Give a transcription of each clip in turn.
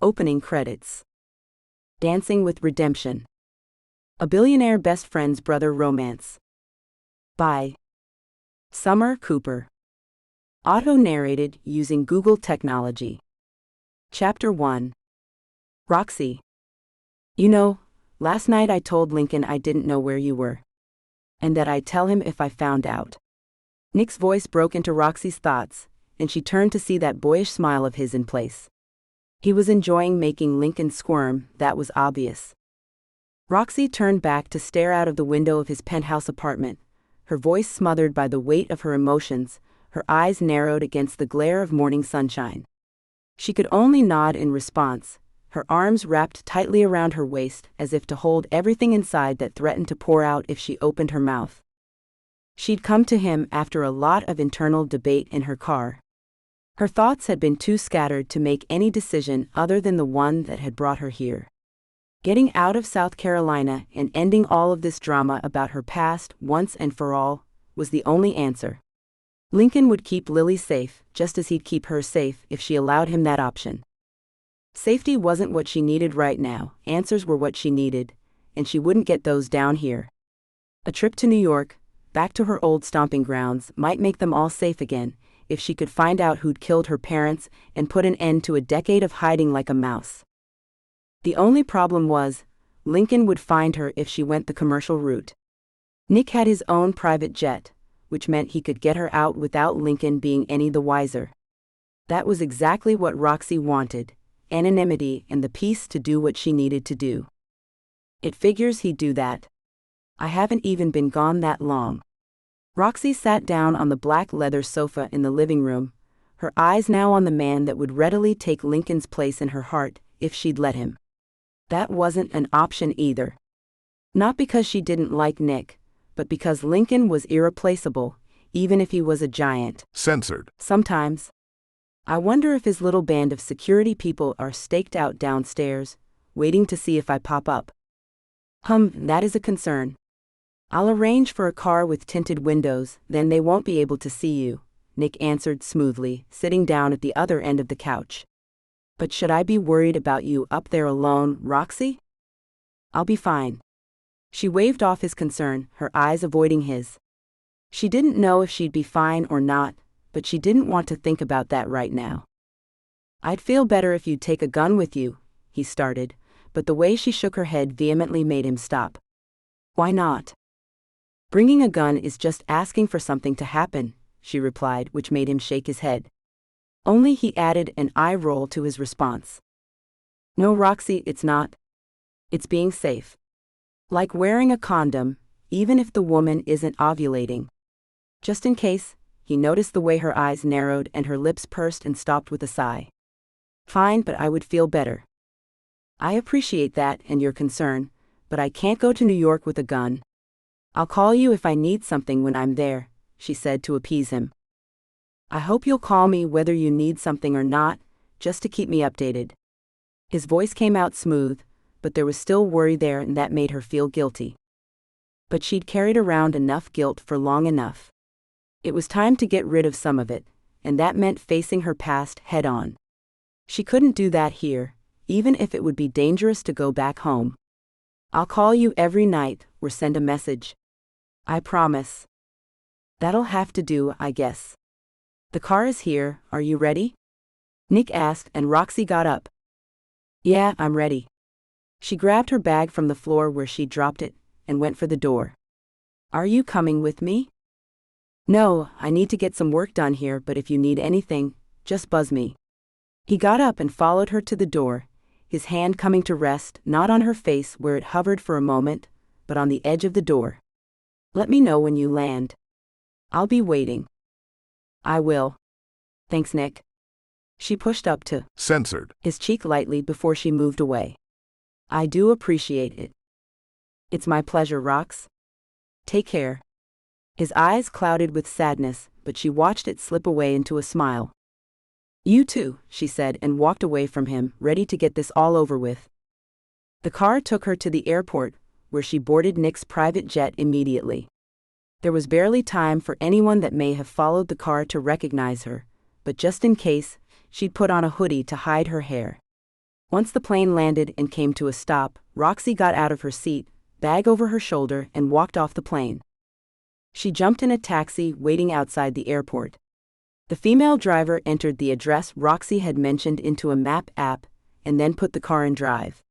Opening credits. Dancing with Redemption. A Billionaire Best Friend's Brother Romance. By Summer Cooper. Auto-narrated using Google technology. Chapter 1. Roxie. You know, last night I told Lincoln I didn't know where you were. And that I'd tell him if I found out. Nick's voice broke into Roxie's thoughts, and she turned to see that boyish smile of his in place. He was enjoying making Lincoln squirm, that was obvious. Roxie turned back to stare out of the window of his penthouse apartment, her voice smothered by the weight of her emotions, her eyes narrowed against the glare of morning sunshine. She could only nod in response, her arms wrapped tightly around her waist as if to hold everything inside that threatened to pour out if she opened her mouth. She'd come to him after a lot of internal debate in her car. Her thoughts had been too scattered to make any decision other than the one that had brought her here. Getting out of South Carolina and ending all of this drama about her past once and for all was the only answer. Lincoln would keep Lily safe, just as he'd keep her safe if she allowed him that option. Safety wasn't what she needed right now, answers were what she needed, and she wouldn't get those down here. A trip to New York, back to her old stomping grounds, might make them all safe again, if she could find out who'd killed her parents and put an end to a decade of hiding like a mouse. The only problem was, Lincoln would find her if she went the commercial route. Nick had his own private jet, which meant he could get her out without Lincoln being any the wiser. That was exactly what Roxie wanted, anonymity and the peace to do what she needed to do. It figures he'd do that. I haven't even been gone that long. Roxie sat down on the black leather sofa in the living room, her eyes now on the man that would readily take Lincoln's place in her heart if she'd let him. That wasn't an option either. Not because she didn't like Nick, but because Lincoln was irreplaceable, even if he was a giant. Censored. Sometimes. I wonder if his little band of security people are staked out downstairs, waiting to see if I pop up. That is a concern. I'll arrange for a car with tinted windows, then they won't be able to see you, Nick answered smoothly, sitting down at the other end of the couch. But should I be worried about you up there alone, Roxie? I'll be fine. She waved off his concern, her eyes avoiding his. She didn't know if she'd be fine or not, but she didn't want to think about that right now. I'd feel better if you'd take a gun with you, he started, but the way she shook her head vehemently made him stop. Why not? Bringing a gun is just asking for something to happen, she replied, which made him shake his head. Only he added an eye roll to his response. No, Roxie, it's not. It's being safe. Like wearing a condom, even if the woman isn't ovulating. Just in case, he noticed the way her eyes narrowed and her lips pursed and stopped with a sigh. Fine, but I would feel better. I appreciate that and your concern, but I can't go to New York with a gun. I'll call you if I need something when I'm there, she said to appease him. I hope you'll call me whether you need something or not, just to keep me updated. His voice came out smooth, but there was still worry there and that made her feel guilty. But she'd carried around enough guilt for long enough. It was time to get rid of some of it, and that meant facing her past head-on. She couldn't do that here, even if it would be dangerous to go back home. I'll call you every night or send a message. I promise. That'll have to do, I guess. The car is here, are you ready? Nick asked, and Roxie got up. Yeah, I'm ready. She grabbed her bag from the floor where she'd dropped it, and went for the door. Are you coming with me? No, I need to get some work done here, but if you need anything, just buzz me. He got up and followed her to the door, his hand coming to rest not on her face where it hovered for a moment, but on the edge of the door. Let me know when you land. I'll be waiting. I will. Thanks, Nick. She pushed up to Censored. His cheek lightly before she moved away. I do appreciate it. It's my pleasure, Rox. Take care. His eyes clouded with sadness, but she watched it slip away into a smile. You too, she said and walked away from him, ready to get this all over with. The car took her to the airport, where she boarded Nick's private jet immediately. There was barely time for anyone that may have followed the car to recognize her, but just in case, she'd put on a hoodie to hide her hair. Once the plane landed and came to a stop, Roxie got out of her seat, bag over her shoulder, and walked off the plane. She jumped in a taxi waiting outside the airport. The female driver entered the address Roxie had mentioned into a map app and then put the car in drive.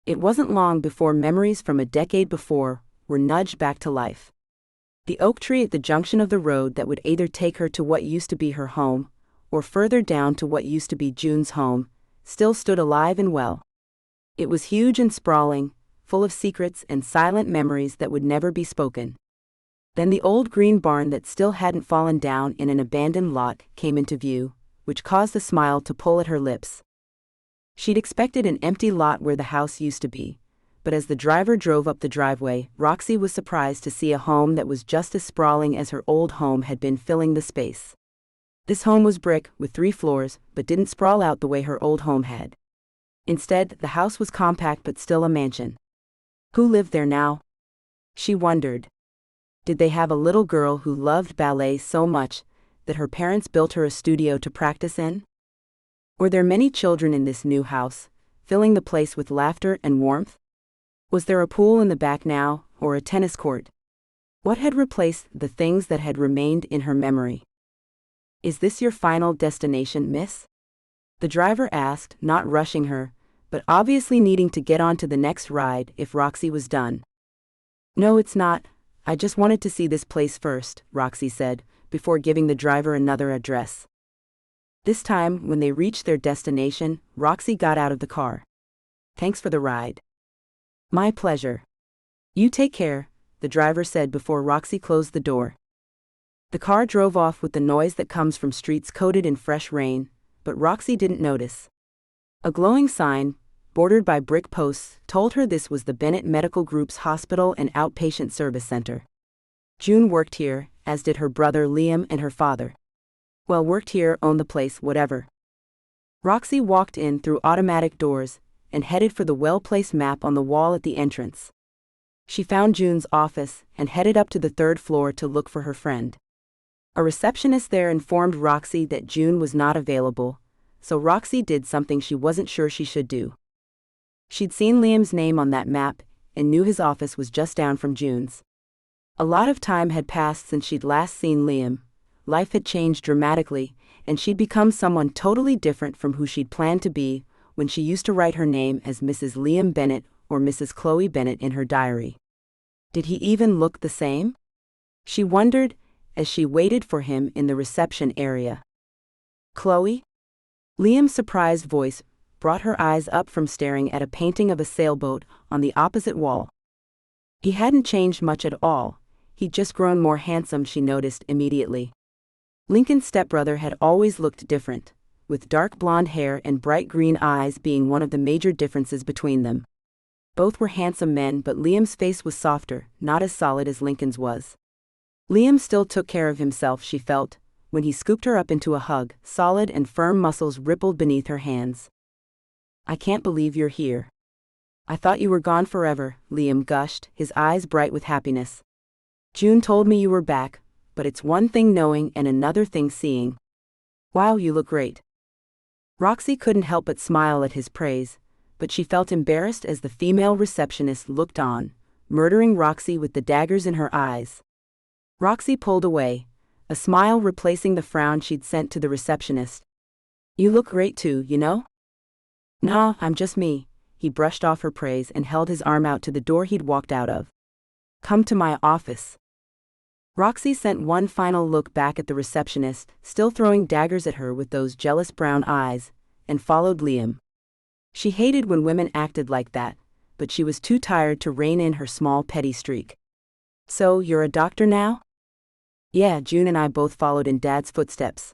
It wasn't long before memories from a decade before were nudged back to life. The oak tree at the junction of the road that would either take her to what used to be her home, or further down to what used to be June's home, still stood alive and well. It was huge and sprawling, full of secrets and silent memories that would never be spoken. Then the old green barn that still hadn't fallen down in an abandoned lot came into view, which caused a smile to pull at her lips. She'd expected an empty lot where the house used to be, but as the driver drove up the driveway, Roxie was surprised to see a home that was just as sprawling as her old home had been, filling the space. This home was brick, with 3 floors, but didn't sprawl out the way her old home had. Instead, the house was compact but still a mansion. Who lived there now? She wondered. Did they have a little girl who loved ballet so much that her parents built her a studio to practice in? Were there many children in this new house, filling the place with laughter and warmth? Was there a pool in the back now, or a tennis court? What had replaced the things that had remained in her memory? "Is this your final destination, miss?" the driver asked, not rushing her, but obviously needing to get on to the next ride if Roxie was done. "No, it's not. I just wanted to see this place first," Roxie said, before giving the driver another address. This time, when they reached their destination, Roxie got out of the car. "Thanks for the ride." "My pleasure. You take care," the driver said before Roxie closed the door. The car drove off with the noise that comes from streets coated in fresh rain, but Roxie didn't notice. A glowing sign, bordered by brick posts, told her this was the Bennett Medical Group's hospital and outpatient service center. June worked here, as did her brother Liam and her father. Well, worked here, owned the place, whatever. Roxie walked in through automatic doors and headed for the well-placed map on the wall at the entrance. She found June's office and headed up to the 3rd floor to look for her friend. A receptionist there informed Roxie that June was not available, so Roxie did something she wasn't sure she should do. She'd seen Liam's name on that map and knew his office was just down from June's. A lot of time had passed since she'd last seen Liam. Life had changed dramatically, and she'd become someone totally different from who she'd planned to be when she used to write her name as Mrs. Liam Bennett or Mrs. Chloe Bennett in her diary. Did he even look the same? She wondered as she waited for him in the reception area. "Chloe?" Liam's surprised voice brought her eyes up from staring at a painting of a sailboat on the opposite wall. He hadn't changed much at all, he'd just grown more handsome, she noticed immediately. Lincoln's stepbrother had always looked different, with dark blonde hair and bright green eyes being one of the major differences between them. Both were handsome men, but Liam's face was softer, not as solid as Lincoln's was. Liam still took care of himself, she felt, when he scooped her up into a hug. Solid and firm muscles rippled beneath her hands. "I can't believe you're here. I thought you were gone forever," Liam gushed, his eyes bright with happiness. "June told me you were back, but it's one thing knowing and another thing seeing. Wow, you look great." Roxie couldn't help but smile at his praise, but she felt embarrassed as the female receptionist looked on, murdering Roxie with the daggers in her eyes. Roxie pulled away, a smile replacing the frown she'd sent to the receptionist. "You look great too, you know?" "Nah, I'm just me." He brushed off her praise and held his arm out to the door he'd walked out of. "Come to my office." Roxie sent one final look back at the receptionist, still throwing daggers at her with those jealous brown eyes, and followed Liam. She hated when women acted like that, but she was too tired to rein in her small petty streak. "So, you're a doctor now?" "Yeah," June and I both followed in Dad's footsteps.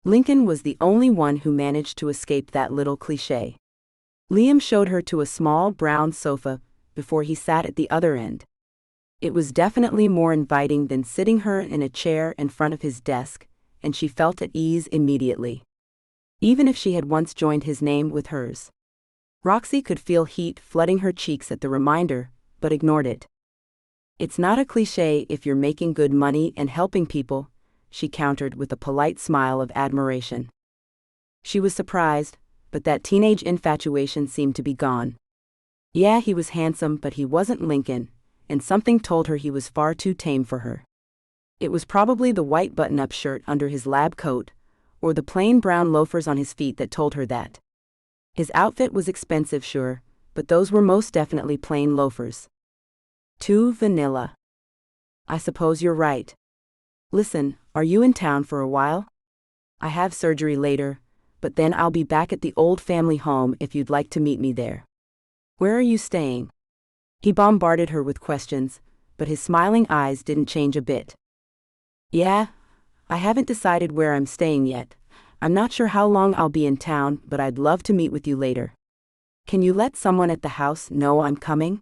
Lincoln was the only one who managed to escape that little cliché. Liam showed her to a small brown sofa before he sat at the other end. It was definitely more inviting than sitting her in a chair in front of his desk, and she felt at ease immediately. Even if she had once joined his name with hers. Roxie could feel heat flooding her cheeks at the reminder, but ignored it. "It's not a cliché if you're making good money and helping people," she countered with a polite smile of admiration. She was surprised, but that teenage infatuation seemed to be gone. Yeah, he was handsome, but he wasn't Lincoln, and something told her he was far too tame for her. It was probably the white button-up shirt under his lab coat, or the plain brown loafers on his feet that told her that. His outfit was expensive, sure, but those were most definitely plain loafers. Too vanilla. I suppose you're right. Listen, are you in town for a while? I have surgery later, but then I'll be back at the old family home if you'd like to meet me there. Where are you staying? He bombarded her with questions, but his smiling eyes didn't change a bit. Yeah, I haven't decided where I'm staying yet. I'm not sure how long I'll be in town, but I'd love to meet with you later. Can you let someone at the house know I'm coming?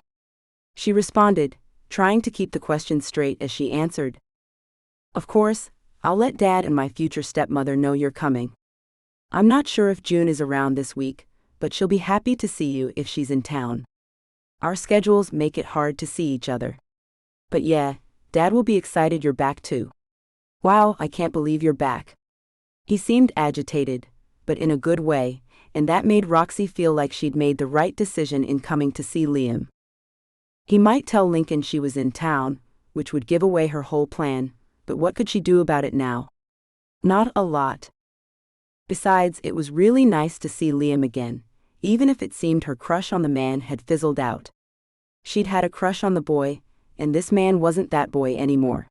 She responded, trying to keep the question straight as she answered. Of course, I'll let Dad and my future stepmother know you're coming. I'm not sure if June is around this week, but she'll be happy to see you if she's in town. Our schedules make it hard to see each other. But yeah, Dad will be excited you're back too. Wow, I can't believe you're back. He seemed agitated, but in a good way, and that made Roxie feel like she'd made the right decision in coming to see Liam. He might tell Lincoln she was in town, which would give away her whole plan, but what could she do about it now? Not a lot. Besides, it was really nice to see Liam again, even if it seemed her crush on the man had fizzled out. She'd had a crush on the boy, and this man wasn't that boy anymore.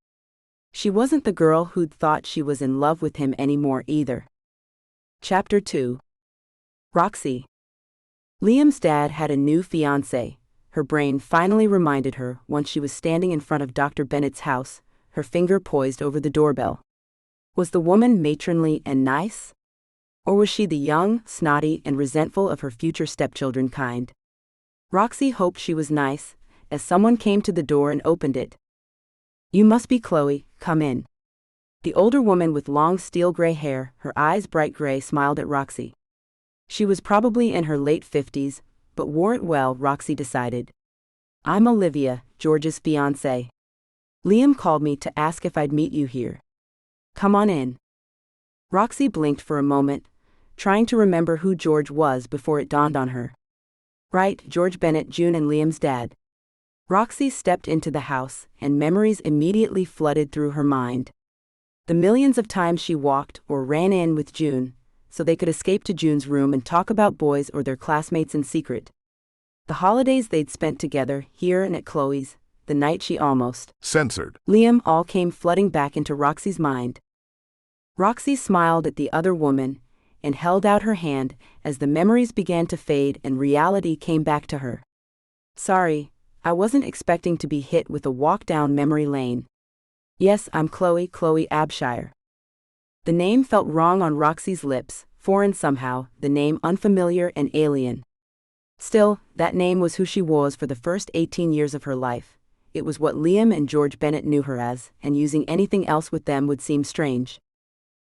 She wasn't the girl who'd thought she was in love with him anymore either. Chapter 2. Roxie. Liam's dad had a new fiancée. Her brain finally reminded her once she was standing in front of Dr. Bennett's house, her finger poised over the doorbell. Was the woman matronly and nice? Or was she the young, snotty, and resentful of her future stepchildren kind? Roxie hoped she was nice, as someone came to the door and opened it. You must be Chloe, come in. The older woman with long steel gray hair, her eyes bright gray, smiled at Roxie. She was probably in her late 50s, but wore it well, Roxie decided. I'm Olivia, George's fiancée. Liam called me to ask if I'd meet you here. Come on in. Roxie blinked for a moment, trying to remember who George was before it dawned on her. Right, George Bennett, June and Liam's dad. Roxie stepped into the house, and memories immediately flooded through her mind. The millions of times she walked or ran in with June, so they could escape to June's room and talk about boys or their classmates in secret. The holidays they'd spent together, here and at Chloe's, the night she almost censored Liam, all came flooding back into Roxie's mind. Roxie smiled at the other woman, and held out her hand as the memories began to fade and reality came back to her. Sorry, I wasn't expecting to be hit with a walk down memory lane. Yes, I'm Chloe Abshire. The name felt wrong on Roxie's lips, foreign somehow, the name unfamiliar and alien. Still, that name was who she was for the first 18 years of her life. It was what Liam and George Bennett knew her as, and using anything else with them would seem strange.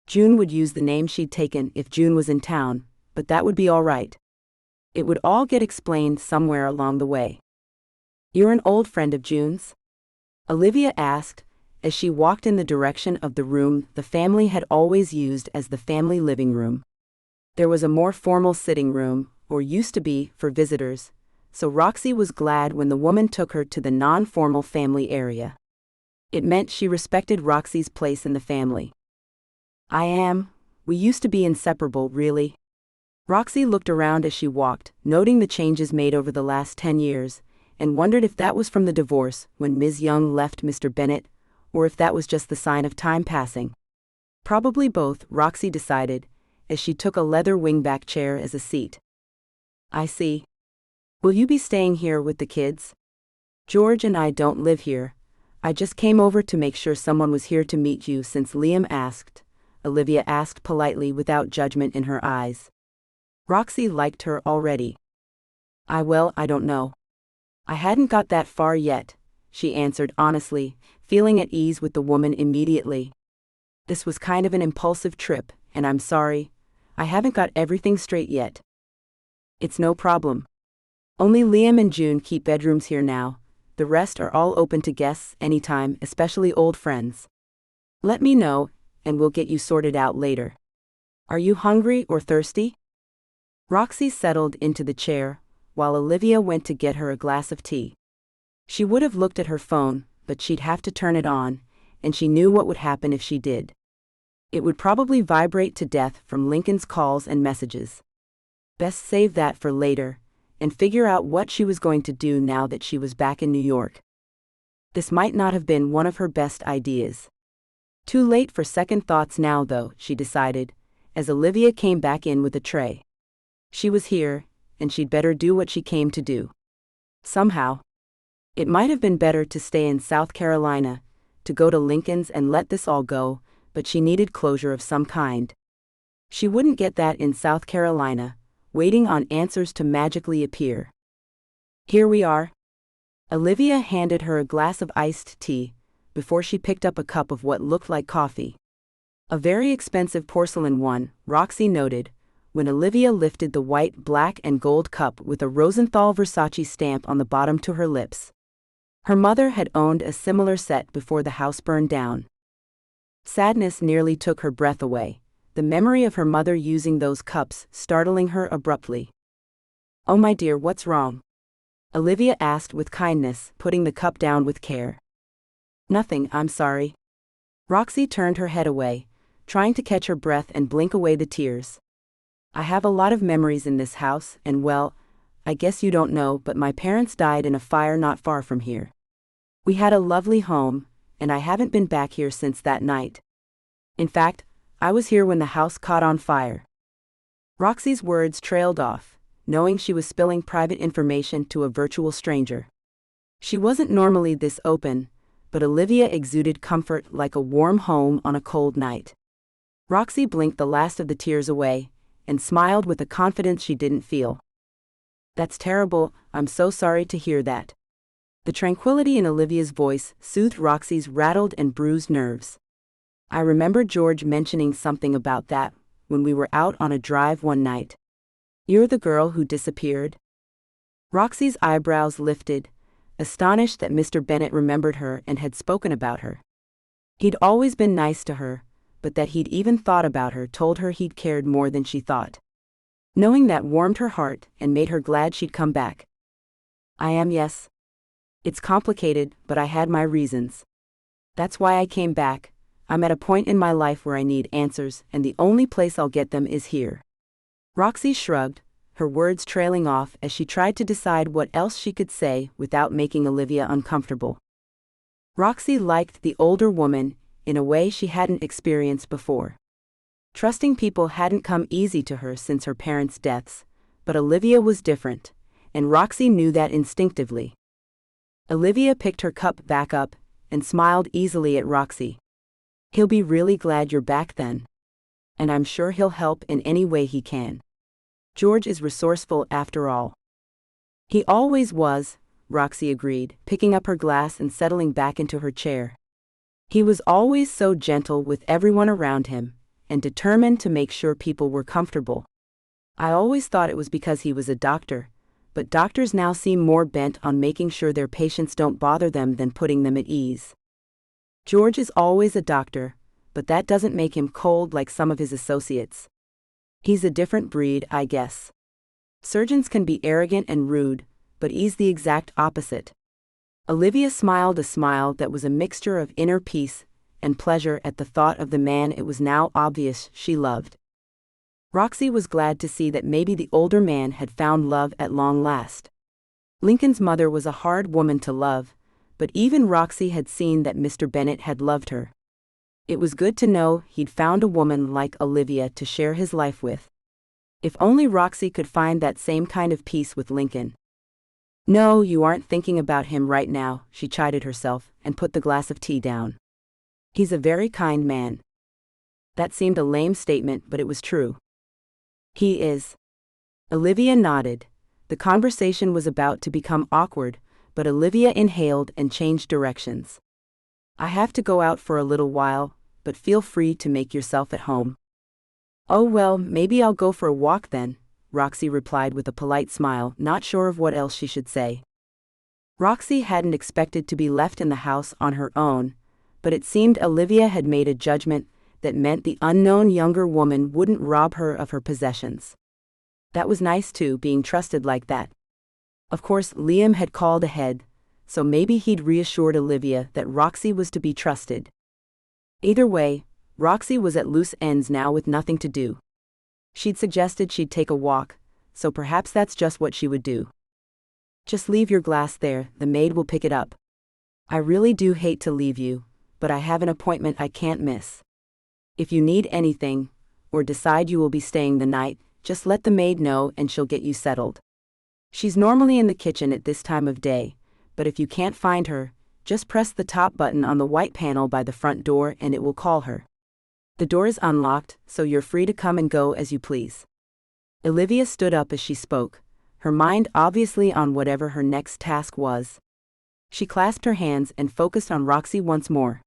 June would use the name she'd taken if June was in town, but that would be all right. It would all get explained somewhere along the way. You're an old friend of June's? Olivia asked, as she walked in the direction of the room the family had always used as the family living room. There was a more formal sitting room, or used to be, for visitors, so Roxie was glad when the woman took her to the non-formal family area. It meant she respected Roxie's place in the family. We used to be inseparable, really. Roxie looked around as she walked, noting the changes made over the last 10 years, and wondered if that was from the divorce when Ms. Young left Mr. Bennett, or if that was just the sign of time passing. Probably both, Roxie decided, as she took a leather wingback chair as a seat. I see. Will you be staying here with the kids? George and I don't live here. I just came over to make sure someone was here to meet you since Liam asked, Olivia asked politely without judgment in her eyes. Roxie liked her already. I don't know. I hadn't got that far yet, she answered honestly, feeling at ease with the woman immediately. This was kind of an impulsive trip, and I'm sorry. I haven't got everything straight yet. It's no problem. Only Liam and June keep bedrooms here now. The rest are all open to guests anytime, especially old friends. Let me know, and we'll get you sorted out later. Are you hungry or thirsty? Roxie settled into the chair, while Olivia went to get her a glass of tea. She would have looked at her phone, but she'd have to turn it on, and she knew what would happen if she did. It would probably vibrate to death from Lincoln's calls and messages. Best save that for later, and figure out what she was going to do now that she was back in New York. This might not have been one of her best ideas. Too late for second thoughts now though, she decided, as Olivia came back in with a tray. She was here, and she'd better do what she came to do. Somehow. It might have been better to stay in South Carolina, to go to Lincoln's and let this all go, but she needed closure of some kind. She wouldn't get that in South Carolina, waiting on answers to magically appear. Here we are. Olivia handed her a glass of iced tea, before she picked up a cup of what looked like coffee. A very expensive porcelain one, Roxie noted, when Olivia lifted the white, black and gold cup with a Rosenthal Versace stamp on the bottom to her lips. Her mother had owned a similar set before the house burned down. Sadness nearly took her breath away, the memory of her mother using those cups startling her abruptly. "Oh my dear, what's wrong?" Olivia asked with kindness, putting the cup down with care. "Nothing, I'm sorry." Roxie turned her head away, trying to catch her breath and blink away the tears. "I have a lot of memories in this house, and well, I guess you don't know, but my parents died in a fire not far from here. We had a lovely home, and I haven't been back here since that night. In fact, I was here when the house caught on fire." Roxie's words trailed off, knowing she was spilling private information to a virtual stranger. She wasn't normally this open, but Olivia exuded comfort like a warm home on a cold night. Roxie blinked the last of the tears away, and smiled with a confidence she didn't feel. "That's terrible, I'm so sorry to hear that." The tranquility in Olivia's voice soothed Roxie's rattled and bruised nerves. "I remember George mentioning something about that when we were out on a drive one night. You're the girl who disappeared?" Roxie's eyebrows lifted, astonished that Mr. Bennett remembered her and had spoken about her. He'd always been nice to her, but that he'd even thought about her told her he'd cared more than she thought. Knowing that warmed her heart and made her glad she'd come back. "I am, yes. It's complicated, but I had my reasons. That's why I came back. I'm at a point in my life where I need answers, and the only place I'll get them is here." Roxie shrugged, her words trailing off as she tried to decide what else she could say without making Olivia uncomfortable. Roxie liked the older woman in a way she hadn't experienced before. Trusting people hadn't come easy to her since her parents' deaths, but Olivia was different, and Roxie knew that instinctively. Olivia picked her cup back up and smiled easily at Roxie. "He'll be really glad you're back then. And I'm sure he'll help in any way he can. George is resourceful after all." "He always was," Roxie agreed, picking up her glass and settling back into her chair. "He was always so gentle with everyone around him, and determined to make sure people were comfortable. I always thought it was because he was a doctor, but doctors now seem more bent on making sure their patients don't bother them than putting them at ease. George is always a doctor, but that doesn't make him cold like some of his associates. He's a different breed, I guess. Surgeons can be arrogant and rude, but he's the exact opposite." Olivia smiled a smile that was a mixture of inner peace and pleasure at the thought of the man it was now obvious she loved. Roxie was glad to see that maybe the older man had found love at long last. Lincoln's mother was a hard woman to love, but even Roxie had seen that Mr. Bennett had loved her. It was good to know he'd found a woman like Olivia to share his life with. If only Roxie could find that same kind of peace with Lincoln. "No, you aren't thinking about him right now," she chided herself and put the glass of tea down. "He's a very kind man." That seemed a lame statement, but it was true. "He is." Olivia nodded. The conversation was about to become awkward, but Olivia inhaled and changed directions. "I have to go out for a little while, but feel free to make yourself at home." "Oh well, maybe I'll go for a walk then," Roxie replied with a polite smile, not sure of what else she should say. Roxie hadn't expected to be left in the house on her own, but it seemed Olivia had made a judgment that meant the unknown younger woman wouldn't rob her of her possessions. That was nice too, being trusted like that. Of course, Liam had called ahead, so maybe he'd reassured Olivia that Roxie was to be trusted. Either way, Roxie was at loose ends now with nothing to do. She'd suggested she'd take a walk, so perhaps that's just what she would do. Just leave your glass there, the maid will pick it up. I really do hate to leave you, but I have an appointment I can't miss. If you need anything, or decide you will be staying the night, just let the maid know and she'll get you settled. She's normally in the kitchen at this time of day, but if you can't find her, just press the top button on the white panel by the front door and it will call her. The door is unlocked, so you're free to come and go as you please. Olivia stood up as she spoke, her mind obviously on whatever her next task was. She clasped her hands and focused on Roxie once more.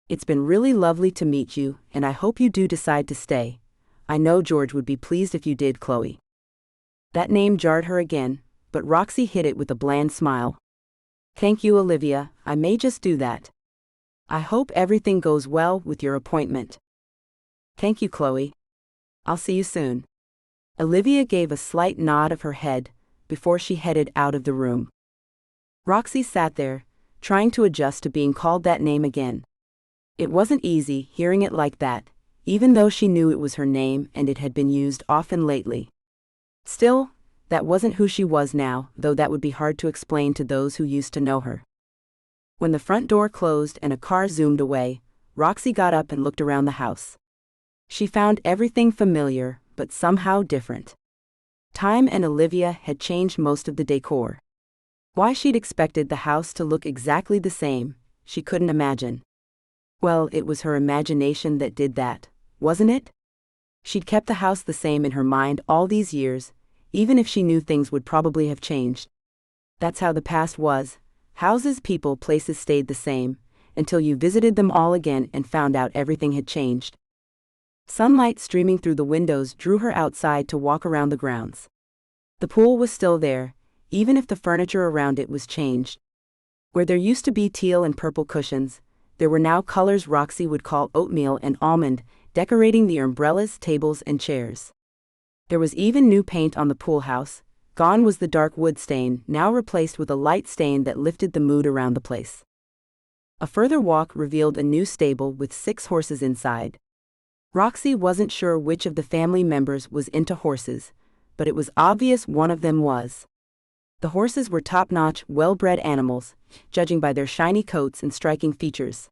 It's been really lovely to meet you, and I hope you do decide to stay. I know George would be pleased if you did, Chloe. That name jarred her again, but Roxie hit it with a bland smile. Thank you, Olivia, I may just do that. I hope everything goes well with your appointment. Thank you, Chloe. I'll see you soon. Olivia gave a slight nod of her head before she headed out of the room. Roxie sat there, trying to adjust to being called that name again. It wasn't easy hearing it like that, even though she knew it was her name and it had been used often lately. Still, that wasn't who she was now, though that would be hard to explain to those who used to know her. When the front door closed and a car zoomed away, Roxie got up and looked around the house. She found everything familiar, but somehow different. Time and Olivia had changed most of the decor. Why she'd expected the house to look exactly the same, she couldn't imagine. Well, it was her imagination that did that, wasn't it? She'd kept the house the same in her mind all these years, even if she knew things would probably have changed. That's how the past was. Houses, people, places stayed the same, until you visited them all again and found out everything had changed. Sunlight streaming through the windows drew her outside to walk around the grounds. The pool was still there, even if the furniture around it was changed. Where there used to be teal and purple cushions, there were now colors Roxie would call oatmeal and almond, decorating the umbrellas, tables, and chairs. There was even new paint on the pool house. Gone was the dark wood stain, now replaced with a light stain that lifted the mood around the place. A further walk revealed a new stable with 6 horses inside. Roxie wasn't sure which of the family members was into horses, but it was obvious one of them was. The horses were top-notch, well-bred animals, judging by their shiny coats and striking features.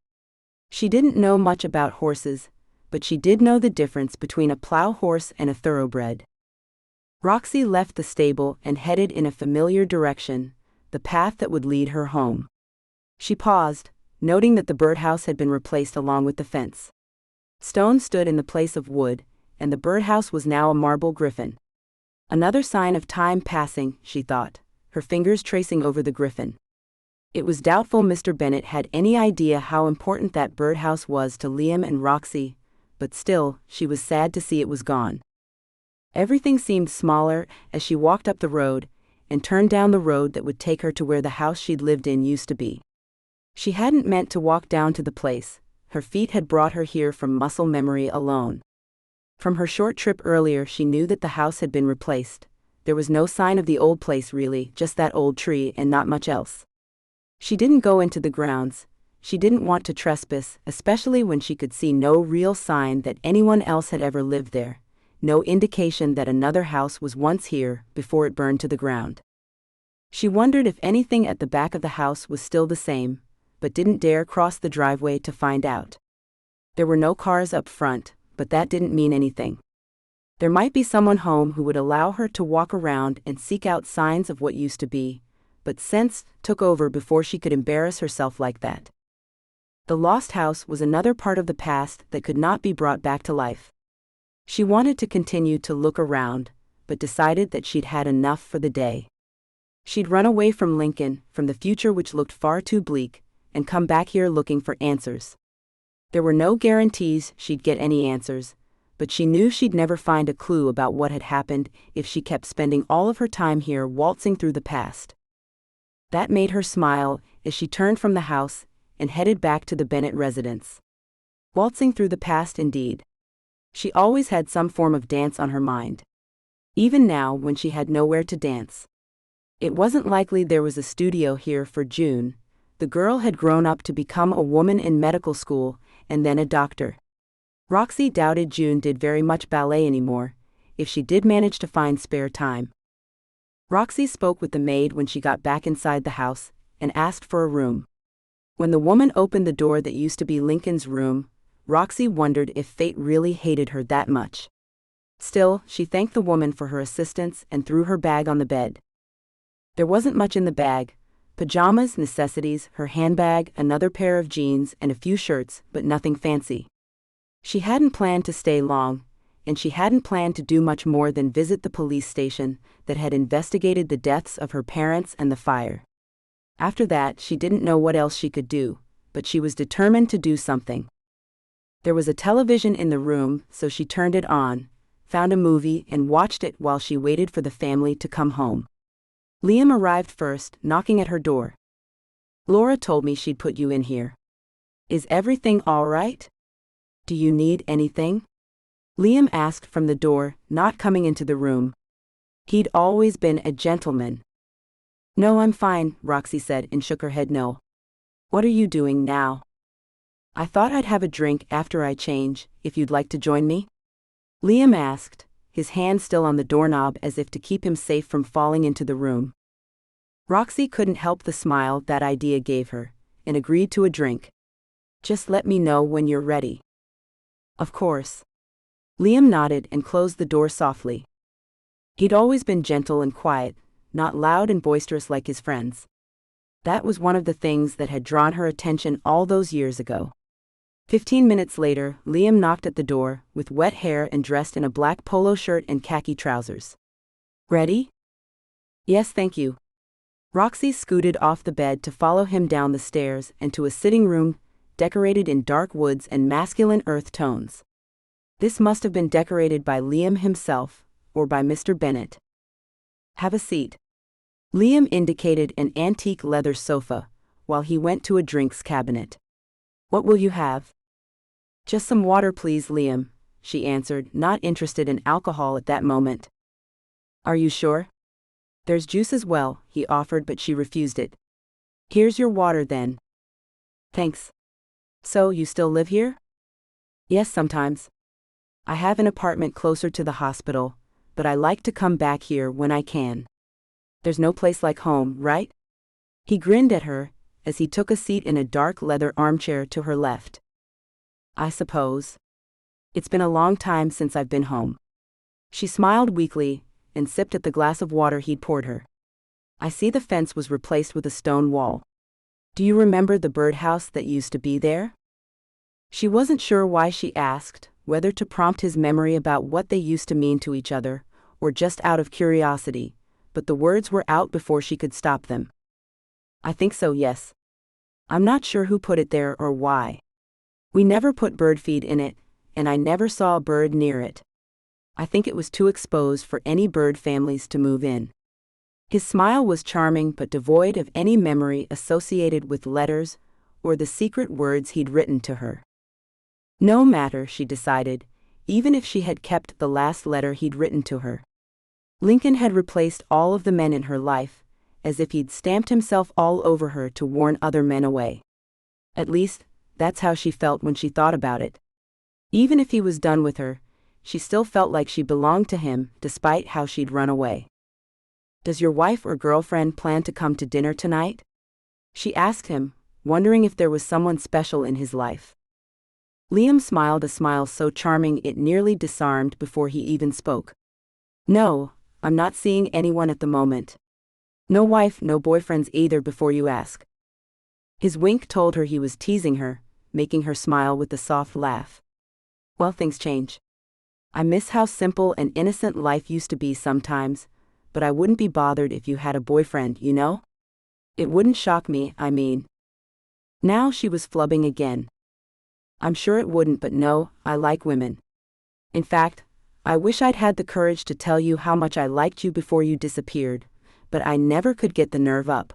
She didn't know much about horses, but she did know the difference between a plow horse and a thoroughbred. Roxie left the stable and headed in a familiar direction, the path that would lead her home. She paused, noting that the birdhouse had been replaced along with the fence. Stone stood in the place of wood, and the birdhouse was now a marble griffin. Another sign of time passing, she thought, her fingers tracing over the griffin. It was doubtful Mr. Bennet had any idea how important that birdhouse was to Liam and Roxie, but still, she was sad to see it was gone. Everything seemed smaller as she walked up the road and turned down the road that would take her to where the house she'd lived in used to be. She hadn't meant to walk down to the place. Her feet had brought her here from muscle memory alone. From her short trip earlier, she knew that the house had been replaced. There was no sign of the old place really, just that old tree and not much else. She didn't go into the grounds. She didn't want to trespass, especially when she could see no real sign that anyone else had ever lived there, no indication that another house was once here before it burned to the ground. She wondered if anything at the back of the house was still the same, but didn't dare cross the driveway to find out. There were no cars up front, but that didn't mean anything. There might be someone home who would allow her to walk around and seek out signs of what used to be, but sense took over before she could embarrass herself like that. The lost house was another part of the past that could not be brought back to life. She wanted to continue to look around, but decided that she'd had enough for the day. She'd run away from Lincoln, from the future which looked far too bleak, and come back here looking for answers. There were no guarantees she'd get any answers, but she knew she'd never find a clue about what had happened if she kept spending all of her time here waltzing through the past. That made her smile as she turned from the house and headed back to the Bennet residence. Waltzing through the past indeed. She always had some form of dance on her mind. even now when she had nowhere to dance. It wasn't likely there was a studio here for June. The girl had grown up to become a woman in medical school, and then a doctor. Roxie doubted June did very much ballet anymore, if she did manage to find spare time. Roxie spoke with the maid when she got back inside the house, and asked for a room. When the woman opened the door that used to be Lincoln's room, Roxie wondered if fate really hated her that much. Still, she thanked the woman for her assistance and threw her bag on the bed. There wasn't much in the bag: pajamas, necessities, her handbag, another pair of jeans, and a few shirts, but nothing fancy. She hadn't planned to stay long, and she hadn't planned to do much more than visit the police station that had investigated the deaths of her parents and the fire. After that, she didn't know what else she could do, but she was determined to do something. There was a television in the room, so she turned it on, found a movie, and watched it while she waited for the family to come home. Liam arrived first, knocking at her door. "Laura told me she'd put you in here. Is everything all right? Do you need anything?" Liam asked from the door, not coming into the room. He'd always been a gentleman. "No, I'm fine," Roxie said and shook her head no. "What are you doing now?" "I thought I'd have a drink after I change, if you'd like to join me?" Liam asked, his hand still on the doorknob as if to keep him safe from falling into the room. Roxie couldn't help the smile that idea gave her, and agreed to a drink. "Just let me know when you're ready." "Of course." Liam nodded and closed the door softly. He'd always been gentle and quiet, not loud and boisterous like his friends. That was one of the things that had drawn her attention all those years ago. 15 minutes later, Liam knocked at the door, with wet hair and dressed in a black polo shirt and khaki trousers. "Ready?" "Yes, thank you." Roxie scooted off the bed to follow him down the stairs and to a sitting room decorated in dark woods and masculine earth tones. This must have been decorated by Liam himself, or by Mr. Bennett. "Have a seat." Liam indicated an antique leather sofa, while he went to a drinks cabinet. "What will you have?" "Just some water, please, Liam," she answered, not interested in alcohol at that moment. "Are you sure?" "There's juice as well," he offered, but she refused it. "Here's your water then." "Thanks." "So, you still live here?" "Yes, sometimes. I have an apartment closer to the hospital, but I like to come back here when I can. There's no place like home, right?" He grinned at her, as he took a seat in a dark leather armchair to her left. "I suppose. It's been a long time since I've been home." She smiled weakly, and sipped at the glass of water he'd poured her. "I see the fence was replaced with a stone wall. Do you remember the birdhouse that used to be there?" She wasn't sure why she asked, whether to prompt his memory about what they used to mean to each other, or just out of curiosity, but the words were out before she could stop them. "I think so, yes. I'm not sure who put it there or why. We never put bird feed in it, and I never saw a bird near it. I think it was too exposed for any bird families to move in." His smile was charming but devoid of any memory associated with letters or the secret words he'd written to her. No matter, she decided, even if she had kept the last letter he'd written to her. Lincoln had replaced all of the men in her life, as if he'd stamped himself all over her to warn other men away. At least, that's how she felt when she thought about it. Even if he was done with her, she still felt like she belonged to him, despite how she'd run away. "Does your wife or girlfriend plan to come to dinner tonight?" she asked him, wondering if there was someone special in his life. Liam smiled a smile so charming it nearly disarmed before he even spoke. "No, I'm not seeing anyone at the moment. No wife, no boyfriends either before you ask." His wink told her he was teasing her, making her smile with a soft laugh. "Well, things change. I miss how simple and innocent life used to be sometimes, but I wouldn't be bothered if you had a boyfriend, you know? It wouldn't shock me, I mean." Now she was flubbing again. "I'm sure it wouldn't, but no, I like women. In fact, I wish I'd had the courage to tell you how much I liked you before you disappeared, but I never could get the nerve up."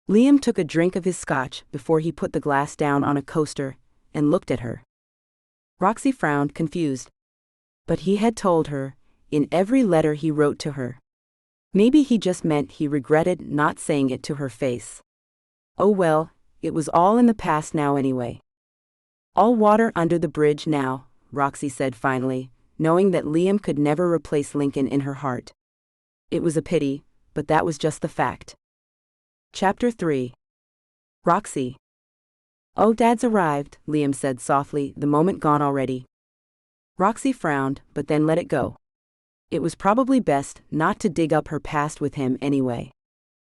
Liam took a drink of his scotch before he put the glass down on a coaster and looked at her. Roxie frowned, confused. But he had told her, in every letter he wrote to her. Maybe he just meant he regretted not saying it to her face. Oh well, it was all in the past now anyway. All water under the bridge now, Roxie said finally, knowing that Liam could never replace Lincoln in her heart. It was a pity, but that was just the fact. Chapter 3. Roxie. Oh, Dad's arrived, Liam said softly, the moment gone already. Roxie frowned, but then let it go. It was probably best not to dig up her past with him anyway.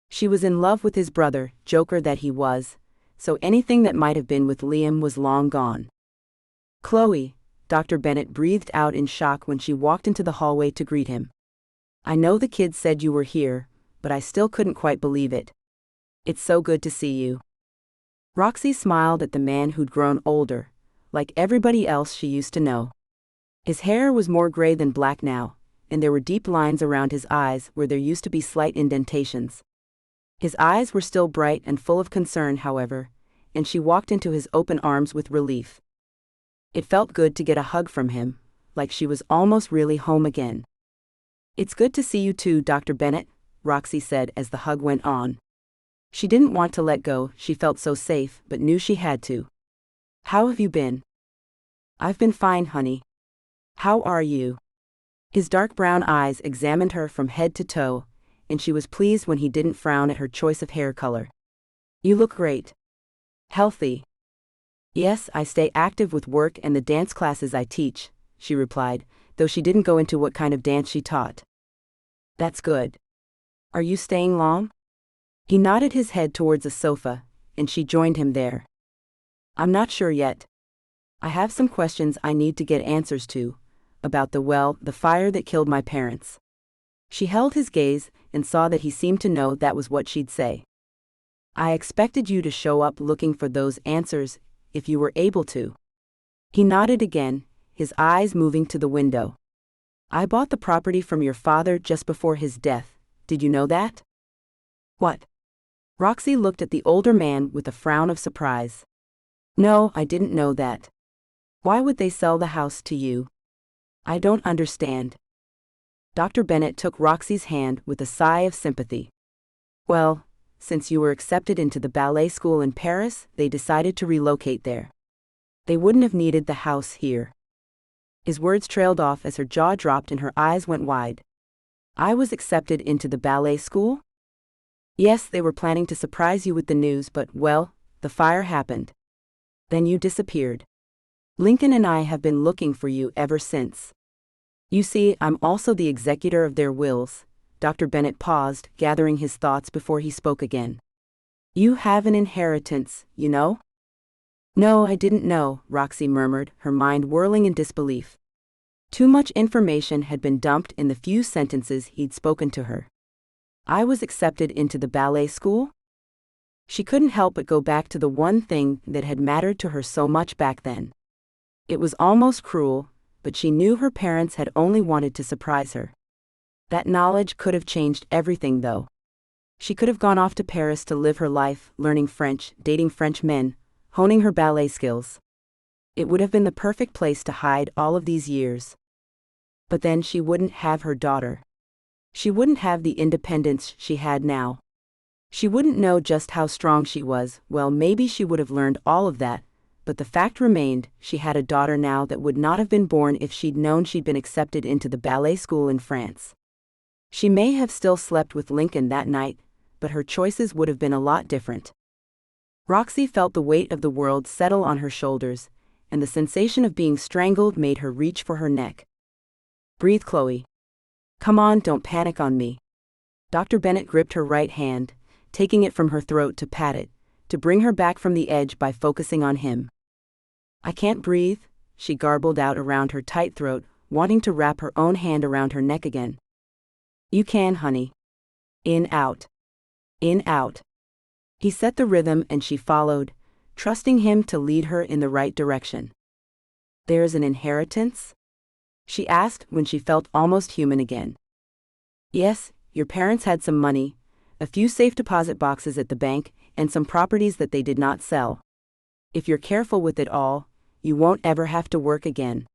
She was in love with his brother, joker that he was, so anything that might have been with Liam was long gone. Chloe, Dr. Bennett breathed out in shock when she walked into the hallway to greet him. I know the kids said you were here, but I still couldn't quite believe it. It's so good to see you. Roxie smiled at the man who'd grown older, like everybody else she used to know. His hair was more gray than black now, and there were deep lines around his eyes where there used to be slight indentations. His eyes were still bright and full of concern, however, and she walked into his open arms with relief. It felt good to get a hug from him, like she was almost really home again. It's good to see you too, Dr. Bennett, Roxie said as the hug went on. She didn't want to let go, she felt so safe, but knew she had to. How have you been? I've been fine, honey. How are you? His dark brown eyes examined her from head to toe, and she was pleased when he didn't frown at her choice of hair color. You look great. Healthy. Yes, I stay active with work and the dance classes I teach, she replied, though she didn't go into what kind of dance she taught. That's good. Are you staying long? He nodded his head towards a sofa, and she joined him there. I'm not sure yet. I have some questions I need to get answers to, about the fire that killed my parents. She held his gaze and saw that he seemed to know that was what she'd say. I expected you to show up looking for those answers, if you were able to. He nodded again, his eyes moving to the window. I bought the property from your father just before his death, did you know that? What? Roxie looked at the older man with a frown of surprise. No, I didn't know that. Why would they sell the house to you? I don't understand. Dr. Bennett took Roxie's hand with a sigh of sympathy. Well, since you were accepted into the ballet school in Paris, they decided to relocate there. They wouldn't have needed the house here. His words trailed off as her jaw dropped and her eyes went wide. I was accepted into the ballet school? Yes, they were planning to surprise you with the news, but, well, the fire happened. Then you disappeared. Lincoln and I have been looking for you ever since. You see, I'm also the executor of their wills. Dr. Bennett paused, gathering his thoughts before he spoke again. You have an inheritance, you know? No, I didn't know, Roxie murmured, her mind whirling in disbelief. Too much information had been dumped in the few sentences he'd spoken to her. I was accepted into the ballet school? She couldn't help but go back to the one thing that had mattered to her so much back then. It was almost cruel, but she knew her parents had only wanted to surprise her. That knowledge could have changed everything, though. She could have gone off to Paris to live her life, learning French, dating French men, honing her ballet skills. It would have been the perfect place to hide all of these years. But then she wouldn't have her daughter. She wouldn't have the independence she had now. She wouldn't know just how strong she was. Well, maybe she would have learned all of that, but the fact remained, she had a daughter now that would not have been born if she'd known she'd been accepted into the ballet school in France. She may have still slept with Lincoln that night, but her choices would have been a lot different. Roxie felt the weight of the world settle on her shoulders, and the sensation of being strangled made her reach for her neck. Breathe, Chloe. Come on, don't panic on me. Dr. Bennett gripped her right hand, taking it from her throat to pat it, to bring her back from the edge by focusing on him. I can't breathe, she garbled out around her tight throat, wanting to wrap her own hand around her neck again. You can, honey. In, out. In, out. He set the rhythm and she followed, trusting him to lead her in the right direction. There's an inheritance? She asked when she felt almost human again. Yes, your parents had some money, a few safe deposit boxes at the bank, and some properties that they did not sell. If you're careful with it all, you won't ever have to work again.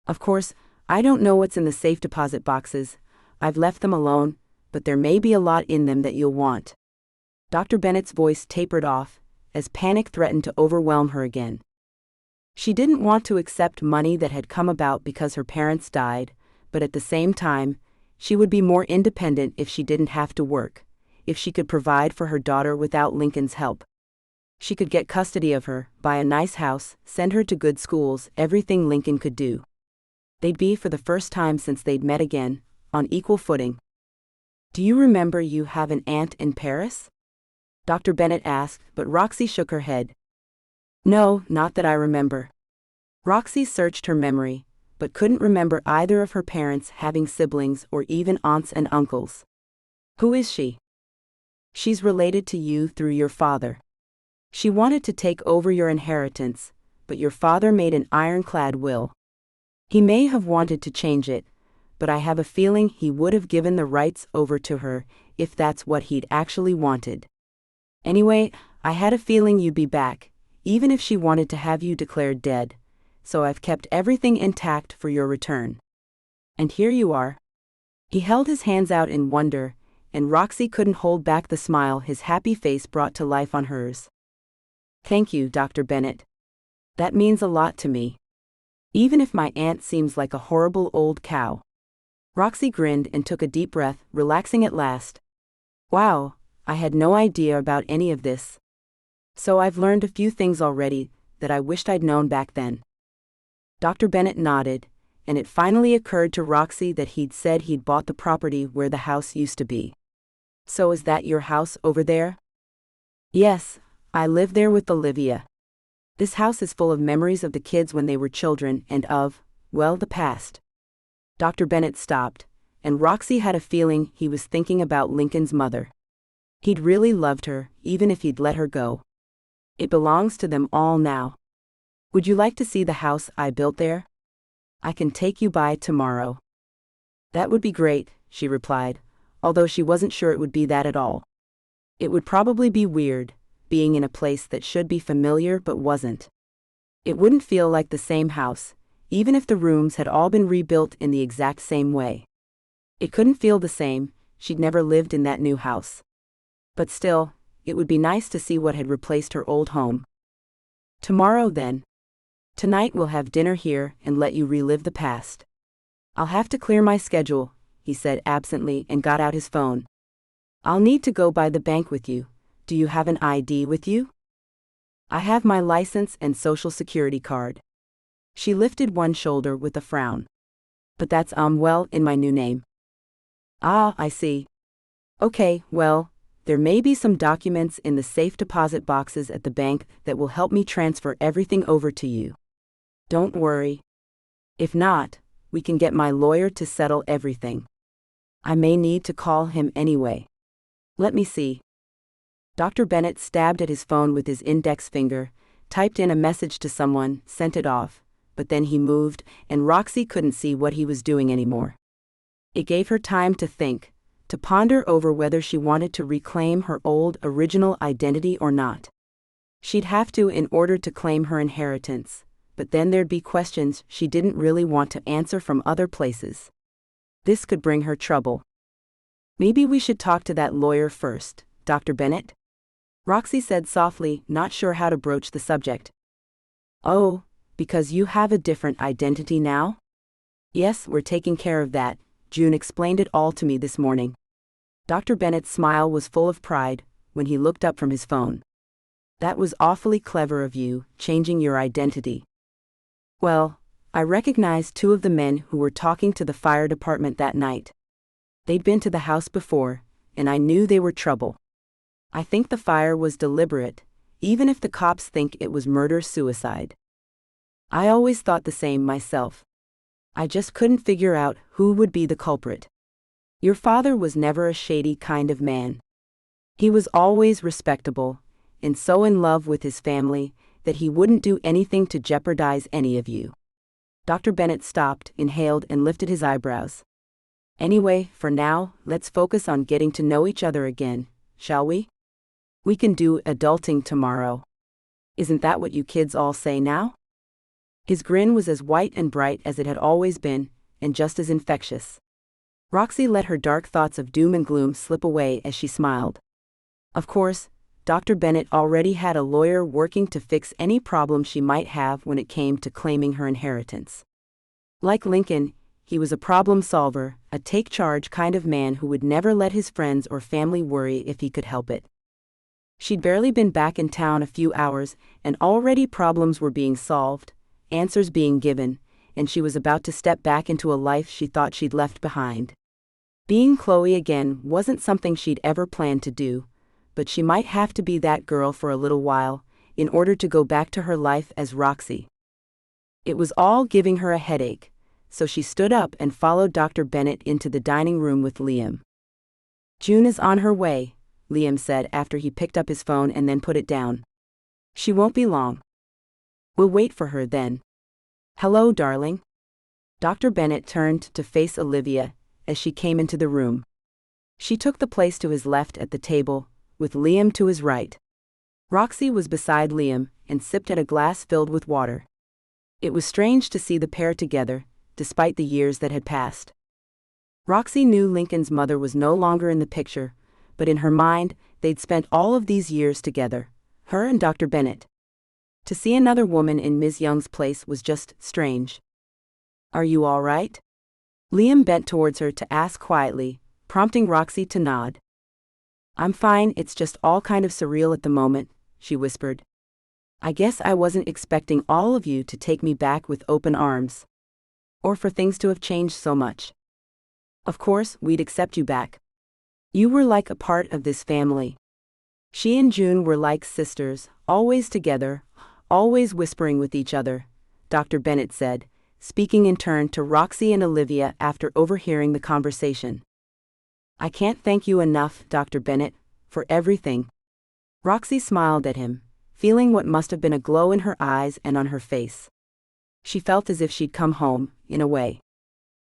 Of course, I don't know what's in the safe deposit boxes. I've left them alone, but there may be a lot in them that you'll want. Dr. Bennett's voice tapered off, as panic threatened to overwhelm her again. She didn't want to accept money that had come about because her parents died, but at the same time, she would be more independent if she didn't have to work, if she could provide for her daughter without Lincoln's help. She could get custody of her, buy a nice house, send her to good schools, everything Lincoln could do. They'd be, for the first time since they'd met again, on equal footing. Do you remember you have an aunt in Paris? Dr. Bennett asked, but Roxie shook her head. No, not that I remember. Roxie searched her memory, but couldn't remember either of her parents having siblings or even aunts and uncles. Who is she? She's related to you through your father. She wanted to take over your inheritance, but your father made an ironclad will. He may have wanted to change it, but I have a feeling he would have given the rights over to her if that's what he'd actually wanted. Anyway, I had a feeling you'd be back, even if she wanted to have you declared dead, so I've kept everything intact for your return. And here you are. He held his hands out in wonder, and Roxie couldn't hold back the smile his happy face brought to life on hers. Thank you, Dr. Bennett. That means a lot to me. Even if my aunt seems like a horrible old cow. Roxie grinned and took a deep breath, relaxing at last. Wow, I had no idea about any of this. So I've learned a few things already that I wished I'd known back then. Dr. Bennett nodded, and it finally occurred to Roxie that he'd said he'd bought the property where the house used to be. So is that your house over there? Yes, I live there with Olivia. This house is full of memories of the kids when they were children and of, well, the past. Dr. Bennett stopped, and Roxie had a feeling he was thinking about Lincoln's mother. He'd really loved her, even if he'd let her go. It belongs to them all now. Would you like to see the house I built there? I can take you by tomorrow. That would be great, she replied, although she wasn't sure it would be that at all. It would probably be weird, being in a place that should be familiar but wasn't. It wouldn't feel like the same house, even if the rooms had all been rebuilt in the exact same way. It couldn't feel the same, she'd never lived in that new house. But still, it would be nice to see what had replaced her old home. Tomorrow then. Tonight we'll have dinner here and let you relive the past. I'll have to clear my schedule, he said absently and got out his phone. I'll need to go by the bank with you. Do you have an ID with you? I have my license and social security card. She lifted one shoulder with a frown. But that's well, in my new name. Ah, I see. Okay, well, there may be some documents in the safe deposit boxes at the bank that will help me transfer everything over to you. Don't worry. If not, we can get my lawyer to settle everything. I may need to call him anyway. Let me see. Dr. Bennett stabbed at his phone with his index finger, typed in a message to someone, sent it off, but then he moved, and Roxie couldn't see what he was doing anymore. It gave her time to think, to ponder over whether she wanted to reclaim her old original identity or not. She'd have to in order to claim her inheritance, but then there'd be questions she didn't really want to answer from other places. This could bring her trouble. Maybe we should talk to that lawyer first, Dr. Bennett? Roxie said softly, not sure how to broach the subject. Oh, because you have a different identity now? Yes, we're taking care of that. June explained it all to me this morning. Dr. Bennett's smile was full of pride when he looked up from his phone. That was awfully clever of you, changing your identity. Well, I recognized two of the men who were talking to the fire department that night. They'd been to the house before, and I knew they were trouble. I think the fire was deliberate, even if the cops think it was murder-suicide. I always thought the same myself. I just couldn't figure out who would be the culprit. Your father was never a shady kind of man. He was always respectable, and so in love with his family that he wouldn't do anything to jeopardize any of you. Dr. Bennett stopped, inhaled, and lifted his eyebrows. Anyway, for now, let's focus on getting to know each other again, shall we? We can do adulting tomorrow. Isn't that what you kids all say now? His grin was as white and bright as it had always been, and just as infectious. Roxie let her dark thoughts of doom and gloom slip away as she smiled. Of course, Dr. Bennett already had a lawyer working to fix any problem she might have when it came to claiming her inheritance. Like Lincoln, he was a problem solver, a take-charge kind of man who would never let his friends or family worry if he could help it. She'd barely been back in town a few hours, and already problems were being solved, answers being given, and she was about to step back into a life she thought she'd left behind. Being Chloe again wasn't something she'd ever planned to do, but she might have to be that girl for a little while, in order to go back to her life as Roxie. It was all giving her a headache, so she stood up and followed Dr. Bennett into the dining room with Liam. "June is on her way," Liam said after he picked up his phone and then put it down. "She won't be long. We'll wait for her then." "Hello, darling." Dr. Bennett turned to face Olivia as she came into the room. She took the place to his left at the table, with Liam to his right. Roxie was beside Liam and sipped at a glass filled with water. It was strange to see the pair together, despite the years that had passed. Roxie knew Lincoln's mother was no longer in the picture, but in her mind, they'd spent all of these years together, her and Dr. Bennett. To see another woman in Ms. Young's place was just strange. "Are you all right?" Liam bent towards her to ask quietly, prompting Roxie to nod. "I'm fine, it's just all kind of surreal at the moment," she whispered. "I guess I wasn't expecting all of you to take me back with open arms. Or for things to have changed so much. Of course, we'd accept you back. You were like a part of this family." She and June were like sisters, always together, always whispering with each other, Dr. Bennett said, speaking in turn to Roxie and Olivia after overhearing the conversation. "I can't thank you enough, Dr. Bennett, for everything." Roxie smiled at him, feeling what must have been a glow in her eyes and on her face. She felt as if she'd come home, in a way.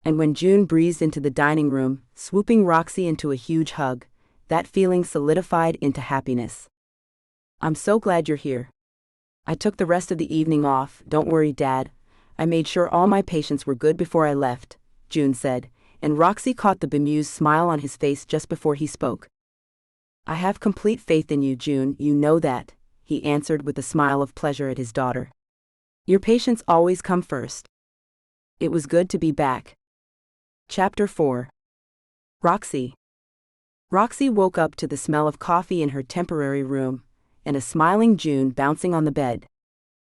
And when June breezed into the dining room, swooping Roxie into a huge hug, that feeling solidified into happiness. "I'm so glad you're here. I took the rest of the evening off, don't worry, Dad. I made sure all my patients were good before I left," June said, and Roxie caught the bemused smile on his face just before he spoke. "I have complete faith in you, June, you know that," he answered with a smile of pleasure at his daughter. "Your patients always come first." It was good to be back. Chapter 4. Roxie. Roxie woke up to the smell of coffee in her temporary room, and a smiling June bouncing on the bed.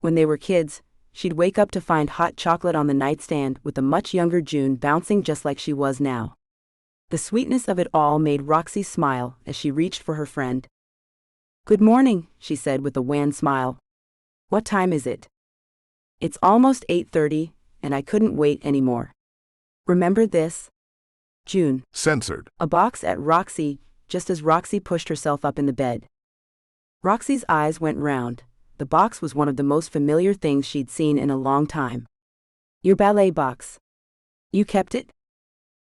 When they were kids, she'd wake up to find hot chocolate on the nightstand with a much younger June bouncing just like she was now. The sweetness of it all made Roxie smile as she reached for her friend. "Good morning," she said with a wan smile. "What time is it?" "It's almost 8:30, and I couldn't wait anymore. Remember this?" June Censored. a box at Roxie, just as Roxie pushed herself up in the bed. Roxie's eyes went round. The box was one of the most familiar things she'd seen in a long time. "Your ballet box. You kept it?"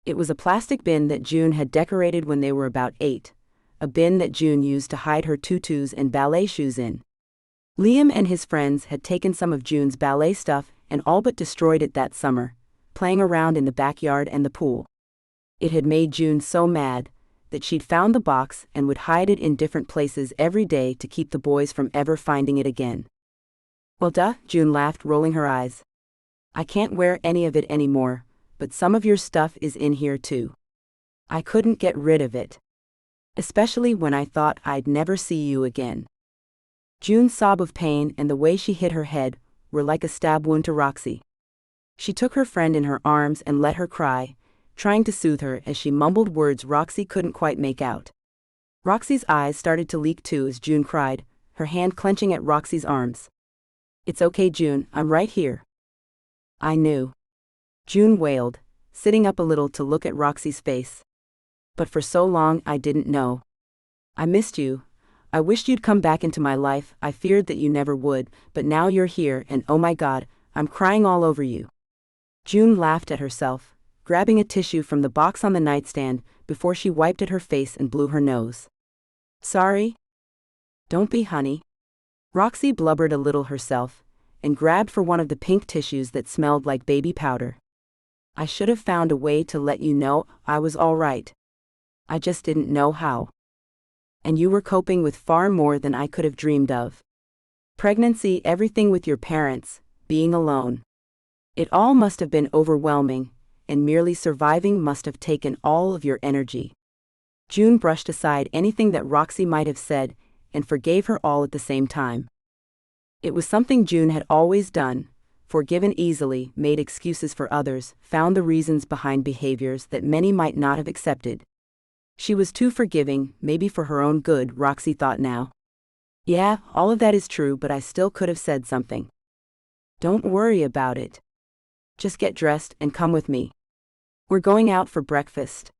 It was a plastic bin that June had decorated when they were about 8, a bin that June used to hide her tutus and ballet shoes in. Liam and his friends had taken some of June's ballet stuff and all but destroyed it that summer, playing around in the backyard and the pool. It had made June so mad that she'd found the box and would hide it in different places every day to keep the boys from ever finding it again. "Well, duh," June laughed, rolling her eyes. "I can't wear any of it anymore, but some of your stuff is in here too. I couldn't get rid of it. Especially when I thought I'd never see you again." June's sob of pain and the way she hit her head were like a stab wound to Roxie. She took her friend in her arms and let her cry, trying to soothe her as she mumbled words Roxie couldn't quite make out. Roxie's eyes started to leak too as June cried, her hand clenching at Roxie's arms. "It's okay, June, I'm right here." "I knew." June wailed, sitting up a little to look at Roxie's face. "But for so long I didn't know. I missed you. I wished you'd come back into my life. I feared that you never would, but now you're here and oh my God, I'm crying all over you." June laughed at herself, grabbing a tissue from the box on the nightstand before she wiped at her face and blew her nose. "Sorry?" "Don't be, honey." Roxie blubbered a little herself and grabbed for one of the pink tissues that smelled like baby powder. I should have found a way to let you know I was all right. I just didn't know how. And you were coping with far more than I could have dreamed of. Pregnancy, everything with your parents, being alone. It all must have been overwhelming, and merely surviving must have taken all of your energy. June brushed aside anything that Roxie might have said, and forgave her all at the same time. It was something June had always done, forgiven easily, made excuses for others, found the reasons behind behaviors that many might not have accepted. She was too forgiving, maybe for her own good, Roxie thought now. Yeah, all of that is true, but I still could have said something. Don't worry about it. Just get dressed and come with me. We're going out for breakfast.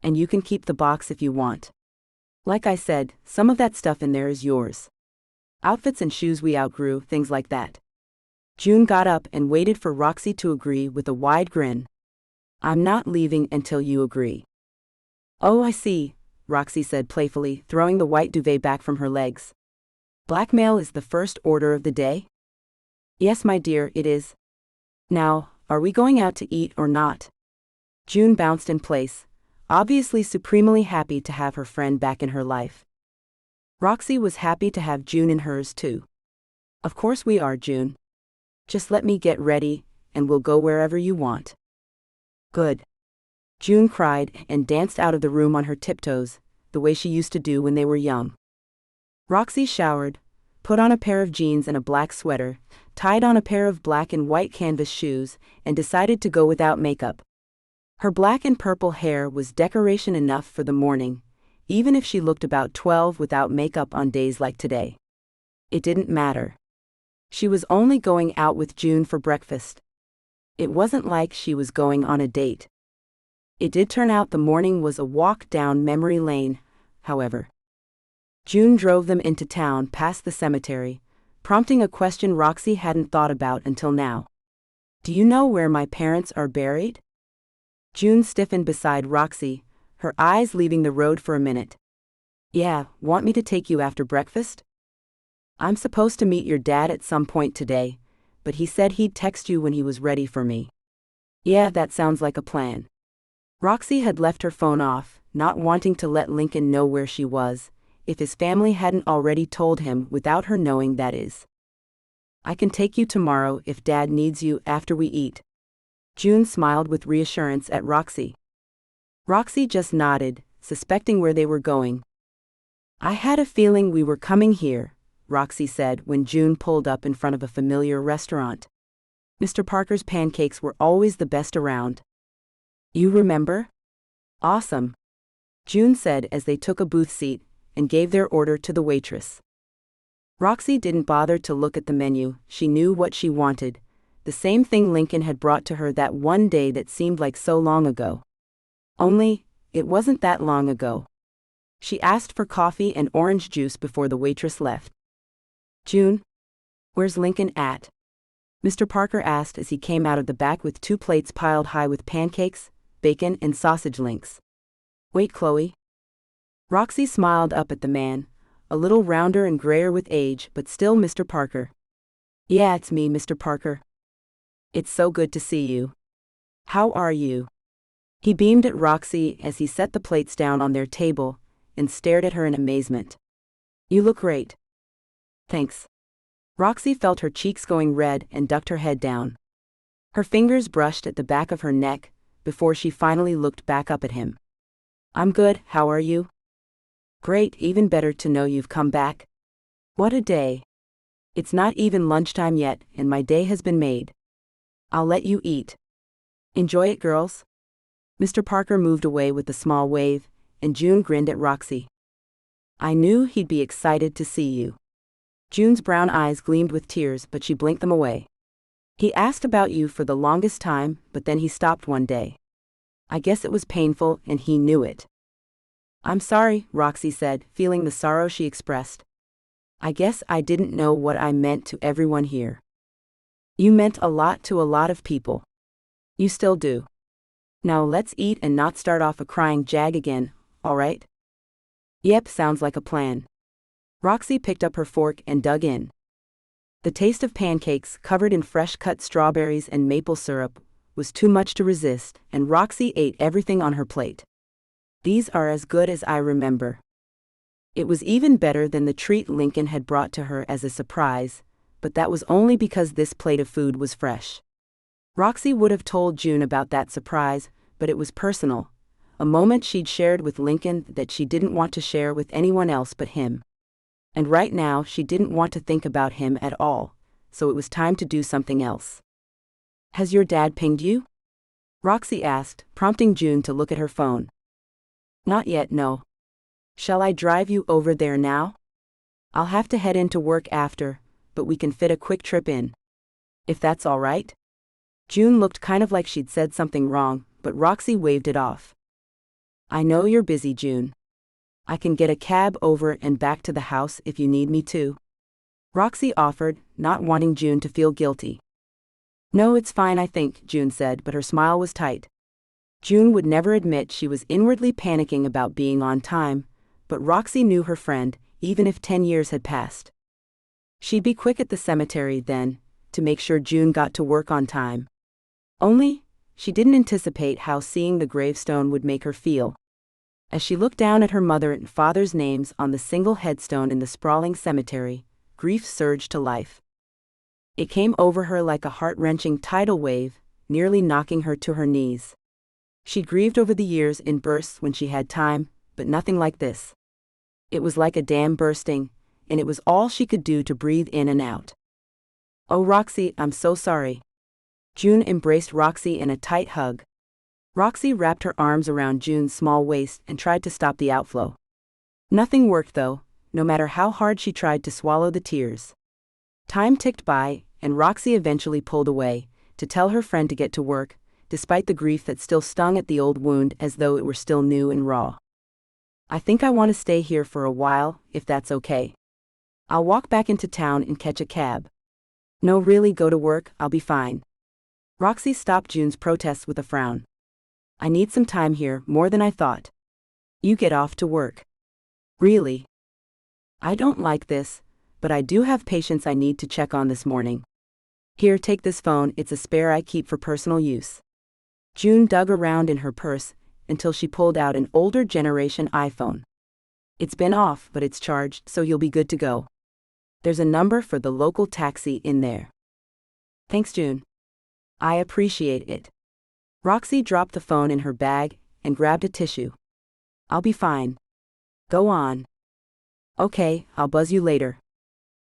And you can keep the box if you want. Like I said, some of that stuff in there is yours. Outfits and shoes we outgrew, things like that. June got up and waited for Roxie to agree with a wide grin. I'm not leaving until you agree. Oh, I see, Roxie said playfully, throwing the white duvet back from her legs. Blackmail is the first order of the day? Yes, my dear, it is. Now, are we going out to eat or not? June bounced in place, obviously supremely happy to have her friend back in her life. Roxie was happy to have June in hers too. Of course we are, June. Just let me get ready, and we'll go wherever you want. Good. June cried and danced out of the room on her tiptoes, the way she used to do when they were young. Roxie showered, put on a pair of jeans and a black sweater, tied on a pair of black and white canvas shoes, and decided to go without makeup. Her black and purple hair was decoration enough for the morning, even if she looked about 12 without makeup on days like today. It didn't matter. She was only going out with June for breakfast. It wasn't like she was going on a date. It did turn out the morning was a walk down memory lane, however. June drove them into town past the cemetery, prompting a question Roxie hadn't thought about until now. Do you know where my parents are buried? June stiffened beside Roxie, her eyes leaving the road for a minute. Yeah, want me to take you after breakfast? I'm supposed to meet your dad at some point today, but he said he'd text you when he was ready for me. Yeah, that sounds like a plan. Roxie had left her phone off, not wanting to let Lincoln know where she was, if his family hadn't already told him without her knowing, that is. I can take you tomorrow if Dad needs you after we eat. June smiled with reassurance at Roxie. Roxie just nodded, suspecting where they were going. I had a feeling we were coming here, Roxie said when June pulled up in front of a familiar restaurant. Mr. Parker's pancakes were always the best around. You remember? Awesome, June said as they took a booth seat and gave their order to the waitress. Roxie didn't bother to look at the menu, she knew what she wanted, the same thing Lincoln had brought to her that one day that seemed like so long ago. Only, it wasn't that long ago. She asked for coffee and orange juice before the waitress left. June? Where's Lincoln at? Mr. Parker asked as he came out of the back with 2 plates piled high with pancakes, bacon, and sausage links. Wait, Chloe. Roxie smiled up at the man, a little rounder and grayer with age, but still Mr. Parker. Yeah, it's me, Mr. Parker. It's so good to see you. How are you? He beamed at Roxie as he set the plates down on their table and stared at her in amazement. You look great. Thanks. Roxie felt her cheeks going red and ducked her head down. Her fingers brushed at the back of her neck before she finally looked back up at him. I'm good, how are you? Great, even better to know you've come back. What a day. It's not even lunchtime yet, and my day has been made. I'll let you eat. Enjoy it, girls. Mr. Parker moved away with a small wave, and June grinned at Roxie. I knew he'd be excited to see you. June's brown eyes gleamed with tears, but she blinked them away. He asked about you for the longest time, but then he stopped one day. I guess it was painful, and he knew it. I'm sorry, Roxie said, feeling the sorrow she expressed. I guess I didn't know what I meant to everyone here. You meant a lot to a lot of people. You still do. Now let's eat and not start off a crying jag again, all right? Yep, sounds like a plan. Roxie picked up her fork and dug in. The taste of pancakes covered in fresh-cut strawberries and maple syrup was too much to resist, and Roxie ate everything on her plate. These are as good as I remember. It was even better than the treat Lincoln had brought to her as a surprise, but that was only because this plate of food was fresh. Roxie would have told June about that surprise, but it was personal, a moment she'd shared with Lincoln that she didn't want to share with anyone else but him. And right now she didn't want to think about him at all, so it was time to do something else. Has your dad pinged you? Roxie asked, prompting June to look at her phone. Not yet, no. Shall I drive you over there now? I'll have to head into work after, but we can fit a quick trip in. If that's all right? June looked kind of like she'd said something wrong, but Roxie waved it off. I know you're busy, June. I can get a cab over and back to the house if you need me to. Roxie offered, not wanting June to feel guilty. No, it's fine, I think, June said, but her smile was tight. June would never admit she was inwardly panicking about being on time, but Roxie knew her friend, even if 10 years had passed. She'd be quick at the cemetery then, to make sure June got to work on time. Only, she didn't anticipate how seeing the gravestone would make her feel. As she looked down at her mother and father's names on the single headstone in the sprawling cemetery, grief surged to life. It came over her like a heart-wrenching tidal wave, nearly knocking her to her knees. She'd grieved over the years in bursts when she had time, but nothing like this. It was like a dam bursting, and it was all she could do to breathe in and out. Oh, Roxie, I'm so sorry. June embraced Roxie in a tight hug. Roxie wrapped her arms around June's small waist and tried to stop the outflow. Nothing worked though, no matter how hard she tried to swallow the tears. Time ticked by, and Roxie eventually pulled away, to tell her friend to get to work, despite the grief that still stung at the old wound as though it were still new and raw. I think I want to stay here for a while, if that's okay. I'll walk back into town and catch a cab. No, really, go to work, I'll be fine. Roxie stopped June's protests with a frown. I need some time here, more than I thought. You get off to work. Really? I don't like this, but I do have patients I need to check on this morning. Here, take this phone, it's a spare I keep for personal use. June dug around in her purse until she pulled out an older generation iPhone. It's been off, but it's charged, so you'll be good to go. There's a number for the local taxi in there. Thanks, June. I appreciate it. Roxie dropped the phone in her bag and grabbed a tissue. I'll be fine. Go on. Okay, I'll buzz you later.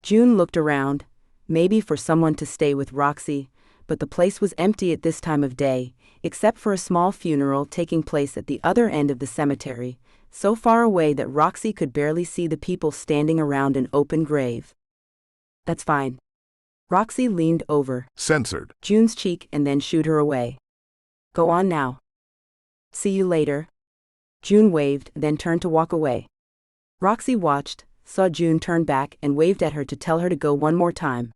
June looked around, maybe for someone to stay with Roxie, but the place was empty at this time of day, except for a small funeral taking place at the other end of the cemetery, so far away that Roxie could barely see the people standing around an open grave. That's fine. Roxie leaned over, Censored. June's cheek and then shooed her away. Go on now. See you later. June waved, then turned to walk away. Roxie watched, saw June turn back and waved at her to tell her to go one more time.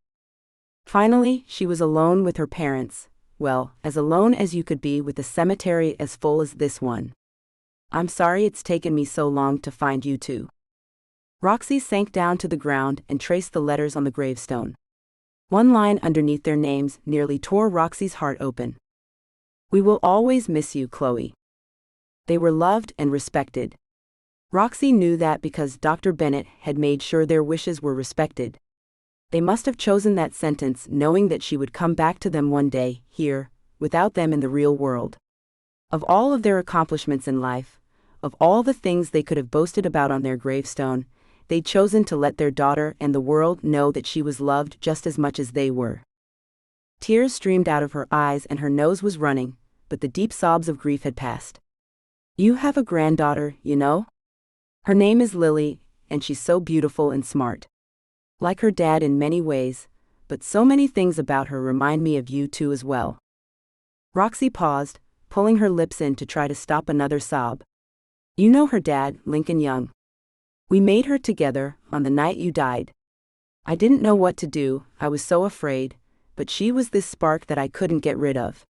Finally, she was alone with her parents, well, as alone as you could be with a cemetery as full as this one. I'm sorry it's taken me so long to find you two. Roxie sank down to the ground and traced the letters on the gravestone. One line underneath their names nearly tore Roxie's heart open. We will always miss you, Chloe. They were loved and respected. Roxie knew that because Dr. Bennett had made sure their wishes were respected. They must have chosen that sentence knowing that she would come back to them one day, here, without them in the real world. Of all of their accomplishments in life, of all the things they could have boasted about on their gravestone, they'd chosen to let their daughter and the world know that she was loved just as much as they were. Tears streamed out of her eyes and her nose was running, but the deep sobs of grief had passed. You have a granddaughter, you know? Her name is Lily, and she's so beautiful and smart. Like her dad in many ways, but so many things about her remind me of you two as well. Roxie paused, pulling her lips in to try to stop another sob. You know her dad, Lincoln Young. We made her together on the night you died. I didn't know what to do, I was so afraid, but she was this spark that I couldn't get rid of.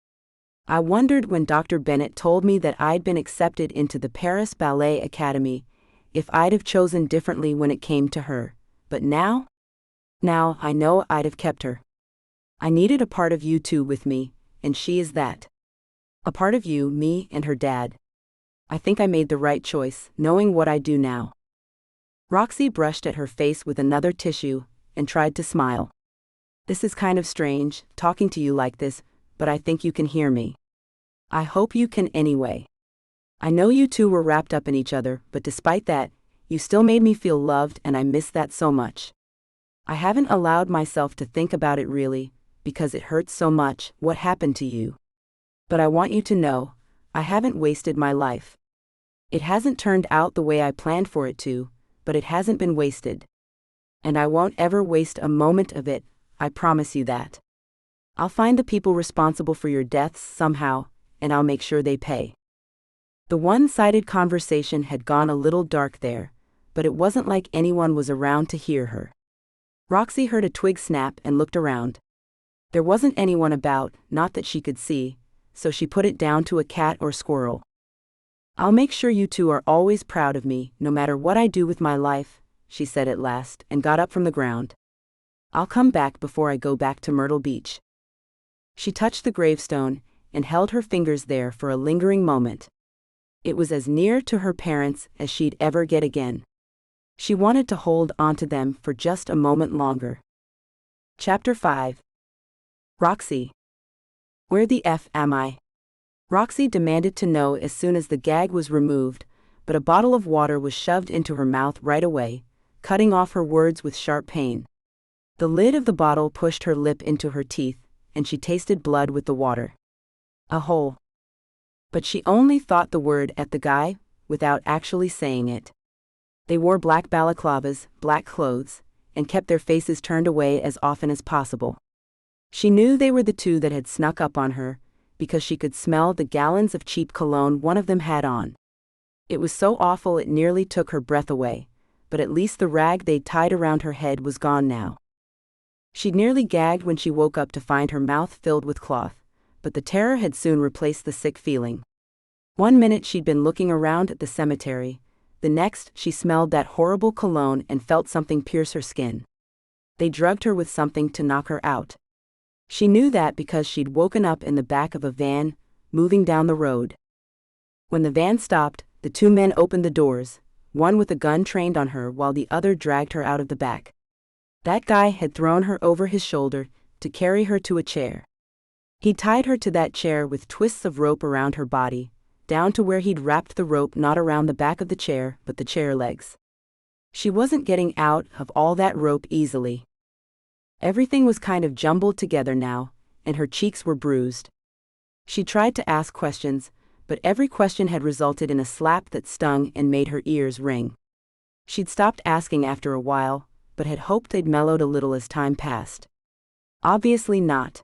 I wondered when Dr. Bennett told me that I'd been accepted into the Paris Ballet Academy, if I'd have chosen differently when it came to her, but now I know I'd have kept her. I needed a part of you two with me, and she is that. A part of you, me, and her dad. I think I made the right choice, knowing what I do now. Roxie brushed at her face with another tissue and tried to smile. This is kind of strange, talking to you like this, but I think you can hear me. I hope you can anyway. I know you two were wrapped up in each other, but despite that, you still made me feel loved, and I miss that so much. I haven't allowed myself to think about it really, because it hurts so much, what happened to you. But I want you to know, I haven't wasted my life. It hasn't turned out the way I planned for it to, but it hasn't been wasted. And I won't ever waste a moment of it, I promise you that. I'll find the people responsible for your deaths somehow, and I'll make sure they pay. The one-sided conversation had gone a little dark there, but it wasn't like anyone was around to hear her. Roxie heard a twig snap and looked around. There wasn't anyone about, not that she could see, so she put it down to a cat or squirrel. I'll make sure you two are always proud of me, no matter what I do with my life, she said at last, and got up from the ground. I'll come back before I go back to Myrtle Beach. She touched the gravestone and held her fingers there for a lingering moment. It was as near to her parents as she'd ever get again. She wanted to hold onto them for just a moment longer. Chapter 5. Roxie. Where the F am I? Roxie demanded to know as soon as the gag was removed, but a bottle of water was shoved into her mouth right away, cutting off her words with sharp pain. The lid of the bottle pushed her lip into her teeth, and she tasted blood with the water. A hole. But she only thought the word at the guy, without actually saying it. They wore black balaclavas, black clothes, and kept their faces turned away as often as possible. She knew they were the two that had snuck up on her, because she could smell the gallons of cheap cologne one of them had on. It was so awful it nearly took her breath away, but at least the rag they'd tied around her head was gone now. She'd nearly gagged when she woke up to find her mouth filled with cloth, but the terror had soon replaced the sick feeling. 1 minute she'd been looking around at the cemetery, the next she smelled that horrible cologne and felt something pierce her skin. They drugged her with something to knock her out. She knew that because she'd woken up in the back of a van, moving down the road. When the van stopped, the two men opened the doors, one with a gun trained on her while the other dragged her out of the back. That guy had thrown her over his shoulder to carry her to a chair. He tied her to that chair with twists of rope around her body, down to where he'd wrapped the rope not around the back of the chair but the chair legs. She wasn't getting out of all that rope easily. Everything was kind of jumbled together now, and her cheeks were bruised. She tried to ask questions, but every question had resulted in a slap that stung and made her ears ring. She'd stopped asking after a while, but had hoped they'd mellowed a little as time passed. Obviously not.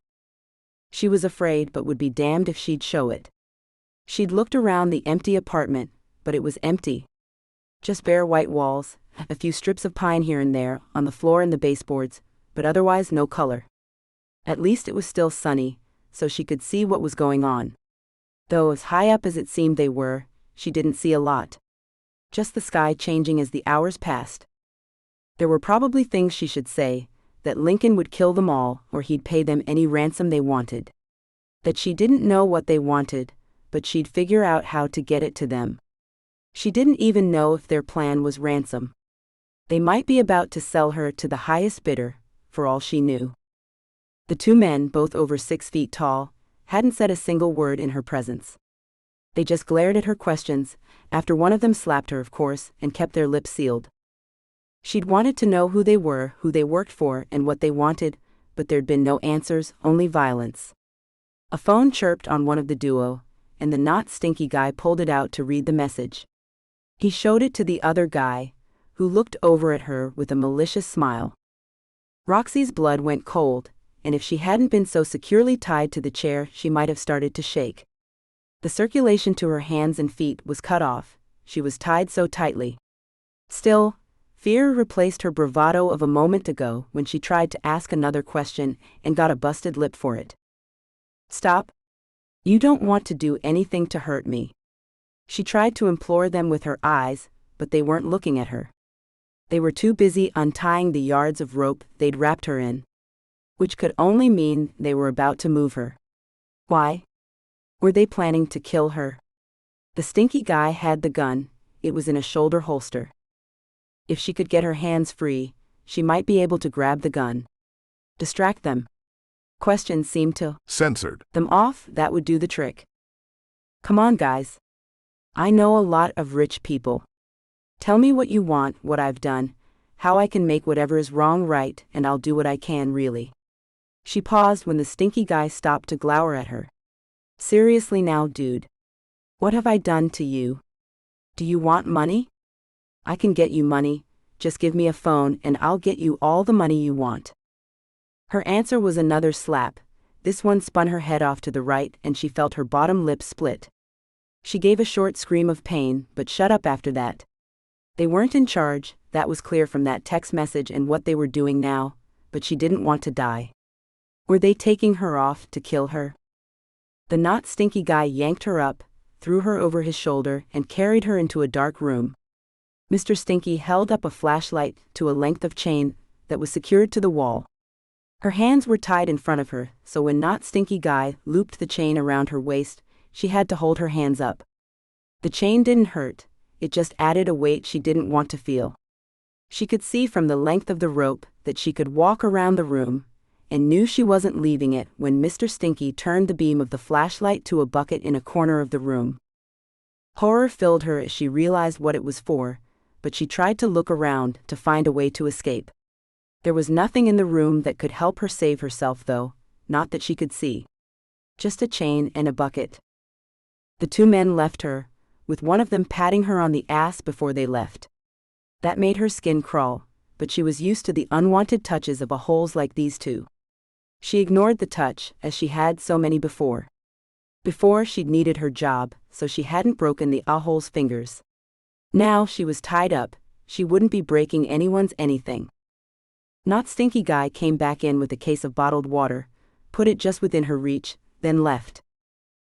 She was afraid, but would be damned if she'd show it. She'd looked around the empty apartment, but it was empty. Just bare white walls, a few strips of pine here and there on the floor and the baseboards, but otherwise no color. At least it was still sunny, so she could see what was going on. Though as high up as it seemed they were, she didn't see a lot. Just the sky changing as the hours passed. There were probably things she should say, that Lincoln would kill them all or he'd pay them any ransom they wanted. That she didn't know what they wanted, but she'd figure out how to get it to them. She didn't even know if their plan was ransom. They might be about to sell her to the highest bidder, for all she knew. The two men, both over 6 feet tall, hadn't said a single word in her presence. They just glared at her questions, after one of them slapped her, of course, and kept their lips sealed. She'd wanted to know who they were, who they worked for, and what they wanted, but there'd been no answers, only violence. A phone chirped on one of the duo, and the not stinky guy pulled it out to read the message. He showed it to the other guy, who looked over at her with a malicious smile. Roxie's blood went cold, and if she hadn't been so securely tied to the chair, she might have started to shake. The circulation to her hands and feet was cut off, she was tied so tightly. Still, fear replaced her bravado of a moment ago when she tried to ask another question and got a busted lip for it. Stop. You don't want to do anything to hurt me. She tried to implore them with her eyes, but they weren't looking at her. They were too busy untying the yards of rope they'd wrapped her in. Which could only mean they were about to move her. Why? Were they planning to kill her? The stinky guy had the gun. It was in a shoulder holster. If she could get her hands free, she might be able to grab the gun. Distract them. Questions seemed to Censored. them off. That would do the trick. Come on, guys. I know a lot of rich people. Tell me what you want, what I've done, how I can make whatever is wrong right, and I'll do what I can, really. She paused when the stinky guy stopped to glower at her. Seriously now, dude. What have I done to you? Do you want money? I can get you money. Just give me a phone and I'll get you all the money you want. Her answer was another slap. This one spun her head off to the right and she felt her bottom lip split. She gave a short scream of pain, but shut up after that. They weren't in charge, that was clear from that text message and what they were doing now, but she didn't want to die. Were they taking her off to kill her? The not stinky guy yanked her up, threw her over his shoulder, and carried her into a dark room. Mr. Stinky held up a flashlight to a length of chain that was secured to the wall. Her hands were tied in front of her, so when not stinky guy looped the chain around her waist, she had to hold her hands up. The chain didn't hurt, it just added a weight she didn't want to feel. She could see from the length of the rope that she could walk around the room, and knew she wasn't leaving it when Mr. Stinky turned the beam of the flashlight to a bucket in a corner of the room. Horror filled her as she realized what it was for, but she tried to look around to find a way to escape. There was nothing in the room that could help her save herself though, not that she could see. Just a chain and a bucket. The two men left her, with one of them patting her on the ass before they left. That made her skin crawl, but she was used to the unwanted touches of holes like these two. She ignored the touch, as she had so many before. Before she'd needed her job, so she hadn't broken the hole's fingers. Now she was tied up, she wouldn't be breaking anyone's anything. Not stinky guy came back in with a case of bottled water, put it just within her reach, then left.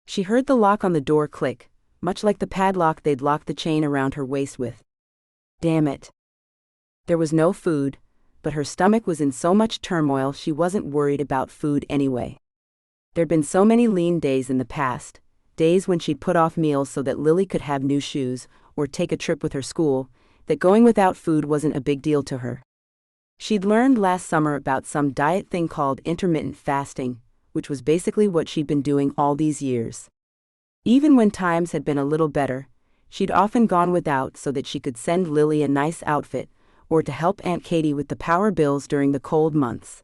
She heard the lock on the door click, much like the padlock they'd locked the chain around her waist with. Damn it. There was no food, but her stomach was in so much turmoil she wasn't worried about food anyway. There'd been so many lean days in the past, days when she'd put off meals so that Lily could have new shoes, or take a trip with her school, that going without food wasn't a big deal to her. She'd learned last summer about some diet thing called intermittent fasting, which was basically what she'd been doing all these years. Even when times had been a little better, she'd often gone without so that she could send Lily a nice outfit, or to help Aunt Katie with the power bills during the cold months.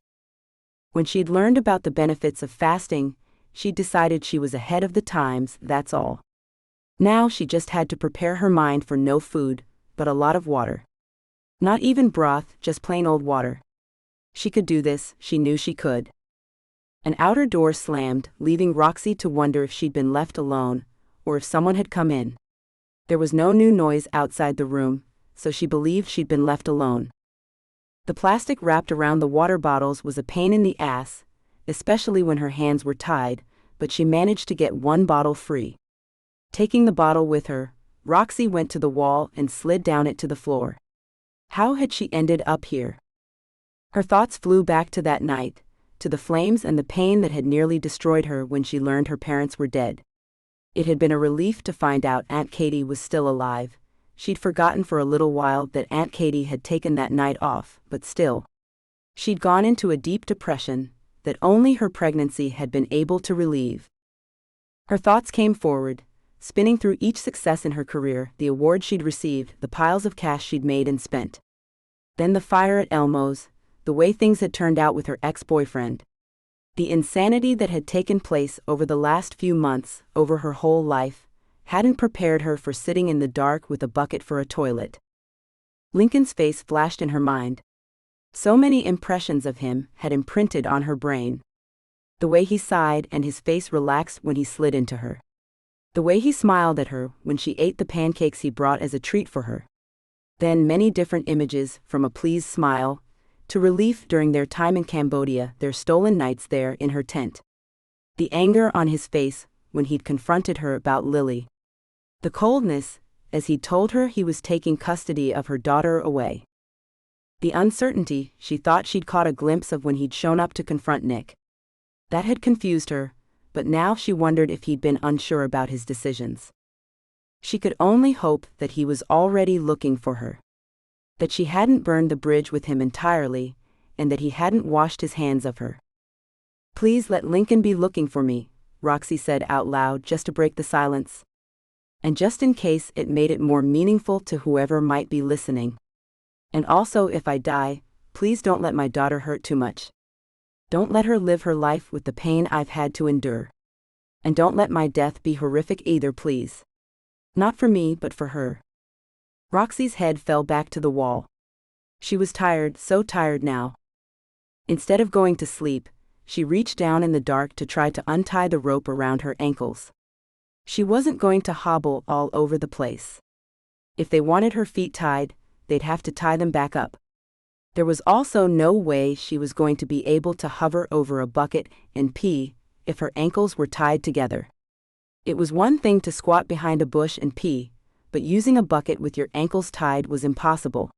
When she'd learned about the benefits of fasting, she'd decided she was ahead of the times, that's all. Now she just had to prepare her mind for no food, but a lot of water. Not even broth, just plain old water. She could do this, she knew she could. An outer door slammed, leaving Roxie to wonder if she'd been left alone, or if someone had come in. There was no new noise outside the room, so she believed she'd been left alone. The plastic wrapped around the water bottles was a pain in the ass, especially when her hands were tied, but she managed to get one bottle free. Taking the bottle with her, Roxie went to the wall and slid down it to the floor. How had she ended up here? Her thoughts flew back to that night, to the flames and the pain that had nearly destroyed her when she learned her parents were dead. It had been a relief to find out Aunt Katie was still alive. She'd forgotten for a little while that Aunt Katie had taken that night off, but still. She'd gone into a deep depression that only her pregnancy had been able to relieve. Her thoughts came forward, spinning through each success in her career, the awards she'd received, the piles of cash she'd made and spent. Then the fire at Elmo's, the way things had turned out with her ex-boyfriend. The insanity that had taken place over the last few months, over her whole life, hadn't prepared her for sitting in the dark with a bucket for a toilet. Lincoln's face flashed in her mind. So many impressions of him had imprinted on her brain. The way he sighed and his face relaxed when he slid into her. The way he smiled at her when she ate the pancakes he brought as a treat for her. Then many different images, from a pleased smile to relief during their time in Cambodia, their stolen nights there in her tent. The anger on his face when he'd confronted her about Lily. The coldness, as he'd told her he was taking custody of her daughter away. The uncertainty she thought she'd caught a glimpse of when he'd shown up to confront Nick. That had confused her, but now she wondered if he'd been unsure about his decisions. She could only hope that he was already looking for her. That she hadn't burned the bridge with him entirely, and that he hadn't washed his hands of her. "Please let Lincoln be looking for me," Roxie said out loud just to break the silence. And just in case it made it more meaningful to whoever might be listening. "And also, if I die, please don't let my daughter hurt too much. Don't let her live her life with the pain I've had to endure. And don't let my death be horrific either, please. Not for me, but for her." Roxie's head fell back to the wall. She was tired, so tired now. Instead of going to sleep, she reached down in the dark to try to untie the rope around her ankles. She wasn't going to hobble all over the place. If they wanted her feet tied, they'd have to tie them back up. There was also no way she was going to be able to hover over a bucket and pee if her ankles were tied together. It was one thing to squat behind a bush and pee, but using a bucket with your ankles tied was impossible.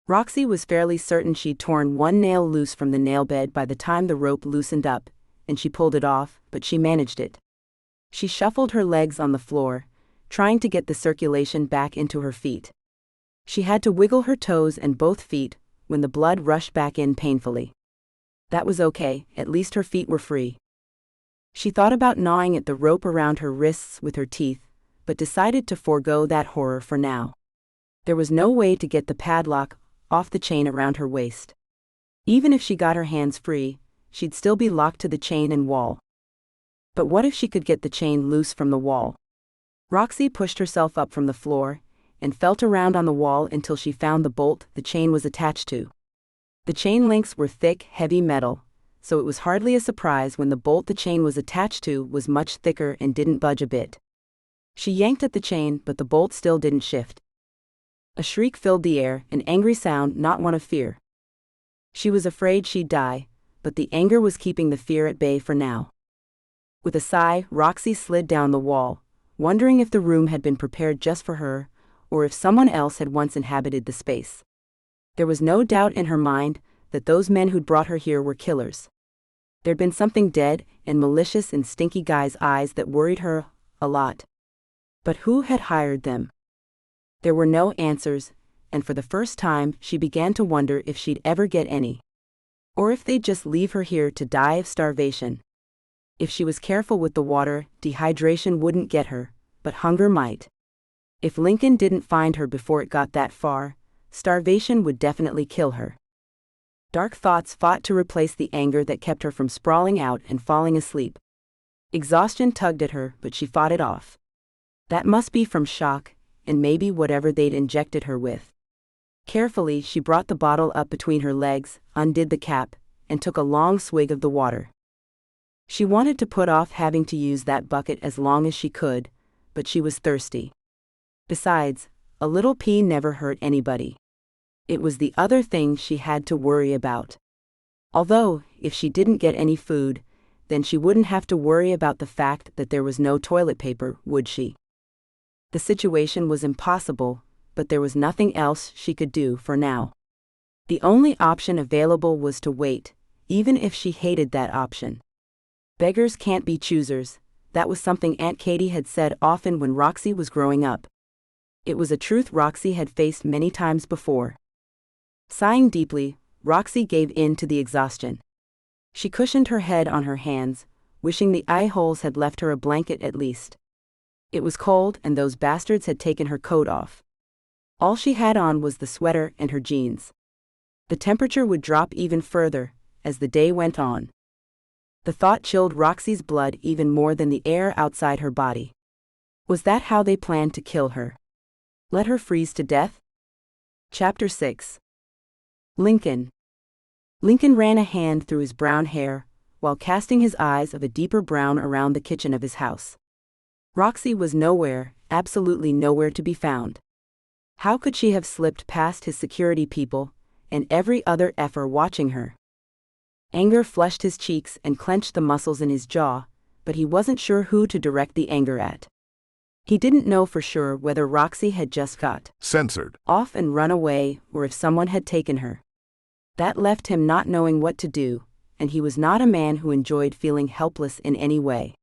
Roxie was fairly certain she'd torn one nail loose from the nail bed by the time the rope loosened up, and she pulled it off, but she managed it. She shuffled her legs on the floor, trying to get the circulation back into her feet. She had to wiggle her toes and both feet when the blood rushed back in painfully. That was okay, at least her feet were free. She thought about gnawing at the rope around her wrists with her teeth, but decided to forego that horror for now. There was no way to get the padlock off the chain around her waist. Even if she got her hands free, she'd still be locked to the chain and wall. But what if she could get the chain loose from the wall? Roxie pushed herself up from the floor and felt around on the wall until she found the bolt the chain was attached to. The chain links were thick, heavy metal, so it was hardly a surprise when the bolt the chain was attached to was much thicker and didn't budge a bit. She yanked at the chain, but the bolt still didn't shift. A shriek filled the air, an angry sound, not one of fear. She was afraid she'd die, but the anger was keeping the fear at bay for now. With a sigh, Roxie slid down the wall, wondering if the room had been prepared just for her, or if someone else had once inhabited the space. There was no doubt in her mind that those men who'd brought her here were killers. There'd been something dead and malicious in Stinky Guy's eyes that worried her a lot. But who had hired them? There were no answers, and for the first time she began to wonder if she'd ever get any. Or if they'd just leave her here to die of starvation. If she was careful with the water, dehydration wouldn't get her, but hunger might. If Lincoln didn't find her before it got that far, starvation would definitely kill her. Dark thoughts fought to replace the anger that kept her from sprawling out and falling asleep. Exhaustion tugged at her, but she fought it off. That must be from shock, and maybe whatever they'd injected her with. Carefully, she brought the bottle up between her legs, undid the cap, and took a long swig of the water. She wanted to put off having to use that bucket as long as she could, but she was thirsty. Besides, a little pee never hurt anybody. It was the other thing she had to worry about. Although, if she didn't get any food, then she wouldn't have to worry about the fact that there was no toilet paper, would she? The situation was impossible, but there was nothing else she could do for now. The only option available was to wait, even if she hated that option. Beggars can't be choosers, that was something Aunt Katie had said often when Roxie was growing up. It was a truth Roxie had faced many times before. Sighing deeply, Roxie gave in to the exhaustion. She cushioned her head on her hands, wishing the eye holes had left her a blanket at least. It was cold and those bastards had taken her coat off. All she had on was the sweater and her jeans. The temperature would drop even further as the day went on. The thought chilled Roxie's blood even more than the air outside her body. Was that how they planned to kill her? Let her freeze to death? Chapter 6. Lincoln. Lincoln ran a hand through his brown hair, while casting his eyes of a deeper brown around the kitchen of his house. Roxie was nowhere, absolutely nowhere to be found. How could she have slipped past his security people, and every other effer watching her? Anger flushed his cheeks and clenched the muscles in his jaw, but he wasn't sure who to direct the anger at. He didn't know for sure whether Roxie had just got censored off and run away, or if someone had taken her. That left him not knowing what to do, and he was not a man who enjoyed feeling helpless in any way.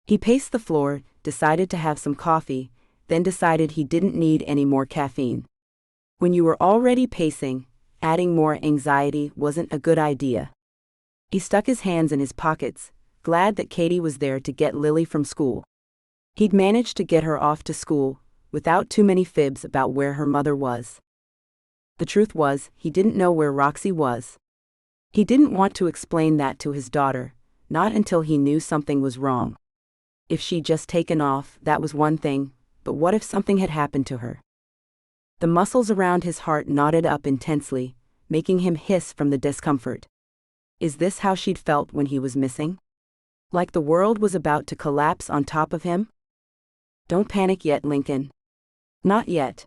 He paced the floor, decided to have some coffee, then decided he didn't need any more caffeine. When you were already pacing, adding more anxiety wasn't a good idea. He stuck his hands in his pockets, glad that Katie was there to get Lily from school. He'd managed to get her off to school, without too many fibs about where her mother was. The truth was, he didn't know where Roxie was. He didn't want to explain that to his daughter, not until he knew something was wrong. If she'd just taken off, that was one thing, but what if something had happened to her? The muscles around his heart knotted up intensely, making him hiss from the discomfort. Is this how she'd felt when he was missing? Like the world was about to collapse on top of him? Don't panic yet, Lincoln. Not yet.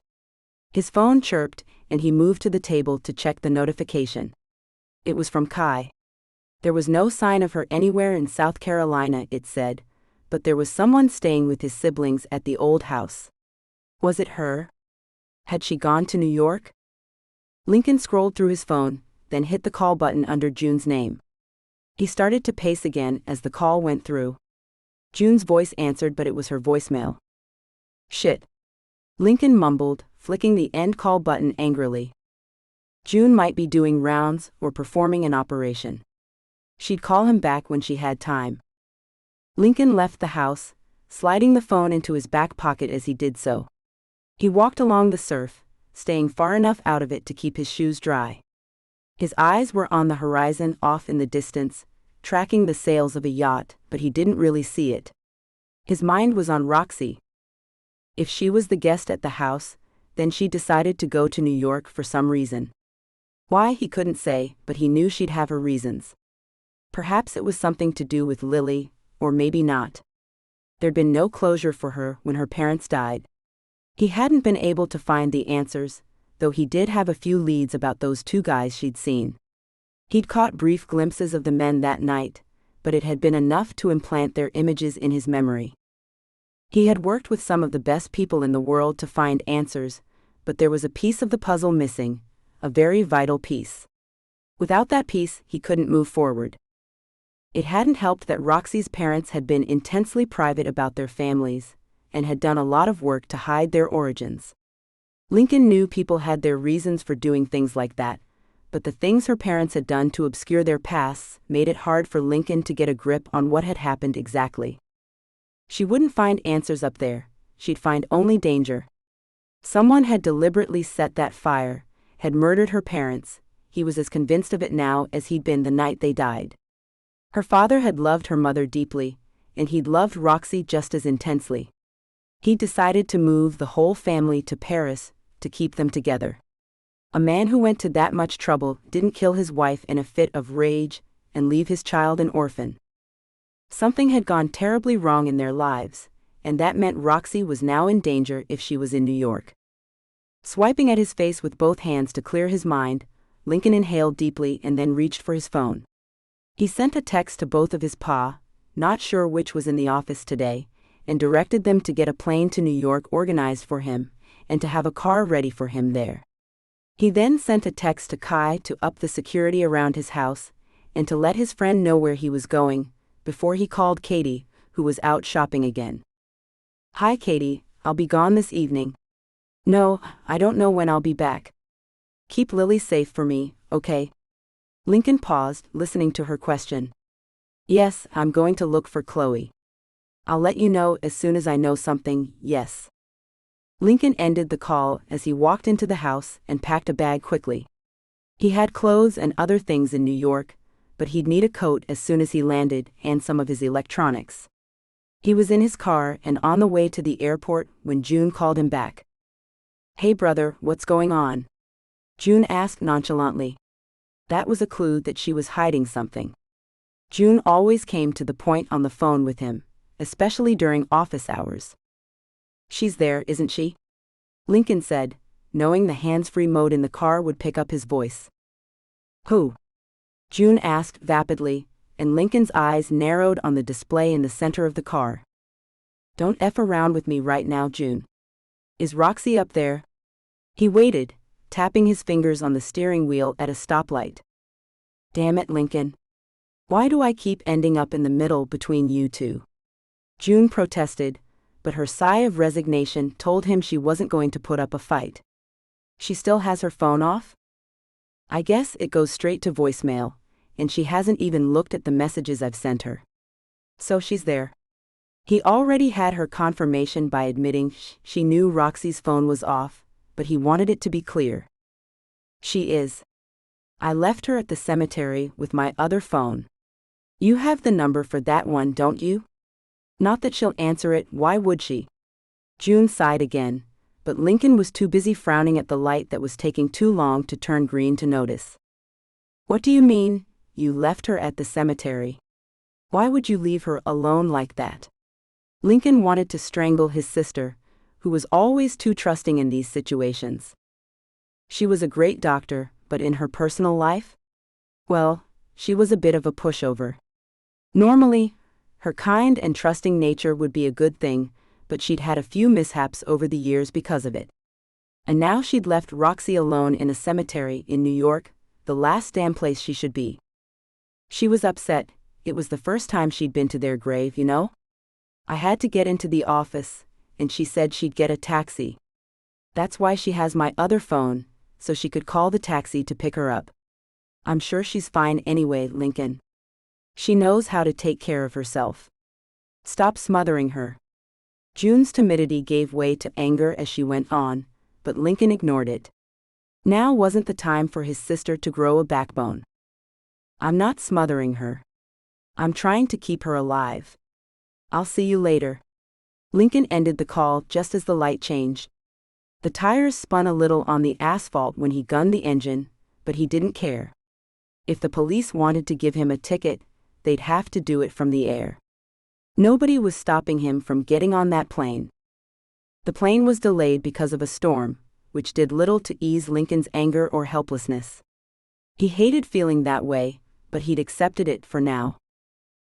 His phone chirped, and he moved to the table to check the notification. It was from Kai. There was no sign of her anywhere in South Carolina, it said, but there was someone staying with his siblings at the old house. Was it her? Had she gone to New York? Lincoln scrolled through his phone, then hit the call button under June's name. He started to pace again as the call went through. June's voice answered, but it was her voicemail. Shit. Lincoln mumbled, flicking the end call button angrily. June might be doing rounds or performing an operation. She'd call him back when she had time. Lincoln left the house, sliding the phone into his back pocket as he did so. He walked along the surf, staying far enough out of it to keep his shoes dry. His eyes were on the horizon off in the distance, tracking the sails of a yacht, but he didn't really see it. His mind was on Roxie. If she was the guest at the house, then she decided to go to New York for some reason. Why, he couldn't say, but he knew she'd have her reasons. Perhaps it was something to do with Lily, or maybe not. There'd been no closure for her when her parents died. He hadn't been able to find the answers, though he did have a few leads about those two guys she'd seen. He'd caught brief glimpses of the men that night, but it had been enough to implant their images in his memory. He had worked with some of the best people in the world to find answers, but there was a piece of the puzzle missing, a very vital piece. Without that piece, he couldn't move forward. It hadn't helped that Roxie's parents had been intensely private about their families, and had done a lot of work to hide their origins. Lincoln knew people had their reasons for doing things like that, but the things her parents had done to obscure their pasts made it hard for Lincoln to get a grip on what had happened exactly. She wouldn't find answers up there, she'd find only danger. Someone had deliberately set that fire, had murdered her parents. He was as convinced of it now as he'd been the night they died. Her father had loved her mother deeply, and he'd loved Roxie just as intensely. He decided to move the whole family to Paris to keep them together. A man who went to that much trouble didn't kill his wife in a fit of rage and leave his child an orphan. Something had gone terribly wrong in their lives, and that meant Roxie was now in danger if she was in New York. Swiping at his face with both hands to clear his mind, Lincoln inhaled deeply and then reached for his phone. He sent a text to both of his pa, not sure which was in the office today, and directed them to get a plane to New York organized for him, and to have a car ready for him there. He then sent a text to Kai to up the security around his house, and to let his friend know where he was going, before he called Katie, who was out shopping again. Hi Katie, I'll be gone this evening. No, I don't know when I'll be back. Keep Lily safe for me, okay? Lincoln paused, listening to her question. Yes, I'm going to look for Chloe. I'll let you know as soon as I know something, yes. Lincoln ended the call as he walked into the house and packed a bag quickly. He had clothes and other things in New York, but he'd need a coat as soon as he landed and some of his electronics. He was in his car and on the way to the airport when June called him back. Hey brother, what's going on? June asked nonchalantly. That was a clue that she was hiding something. June always came to the point on the phone with him, especially during office hours. She's there, isn't she? Lincoln said, knowing the hands-free mode in the car would pick up his voice. Who? June asked vapidly, and Lincoln's eyes narrowed on the display in the center of the car. Don't F around with me right now, June. Is Roxie up there? He waited, tapping his fingers on the steering wheel at a stoplight. Damn it, Lincoln. Why do I keep ending up in the middle between you two? June protested, but her sigh of resignation told him she wasn't going to put up a fight. She still has her phone off? I guess it goes straight to voicemail, and she hasn't even looked at the messages I've sent her. So she's there. He already had her confirmation by admitting she knew Roxie's phone was off, but he wanted it to be clear. She is. I left her at the cemetery with my other phone. You have the number for that one, don't you? Not that she'll answer it, why would she? June sighed again, but Lincoln was too busy frowning at the light that was taking too long to turn green to notice. What do you mean, you left her at the cemetery? Why would you leave her alone like that? Lincoln wanted to strangle his sister, who was always too trusting in these situations. She was a great doctor, but in her personal life? Well, she was a bit of a pushover. Normally, her kind and trusting nature would be a good thing, but she'd had a few mishaps over the years because of it. And now she'd left Roxie alone in a cemetery in New York, the last damn place she should be. She was upset. It was the first time she'd been to their grave, you know? I had to get into the office, and she said she'd get a taxi. That's why she has my other phone, so she could call the taxi to pick her up. I'm sure she's fine anyway, Lincoln. She knows how to take care of herself. Stop smothering her. June's timidity gave way to anger as she went on, but Lincoln ignored it. Now wasn't the time for his sister to grow a backbone. I'm not smothering her. I'm trying to keep her alive. I'll see you later. Lincoln ended the call just as the light changed. The tires spun a little on the asphalt when he gunned the engine, but he didn't care. If the police wanted to give him a ticket, they'd have to do it from the air. Nobody was stopping him from getting on that plane. The plane was delayed because of a storm, which did little to ease Lincoln's anger or helplessness. He hated feeling that way, but he'd accepted it for now.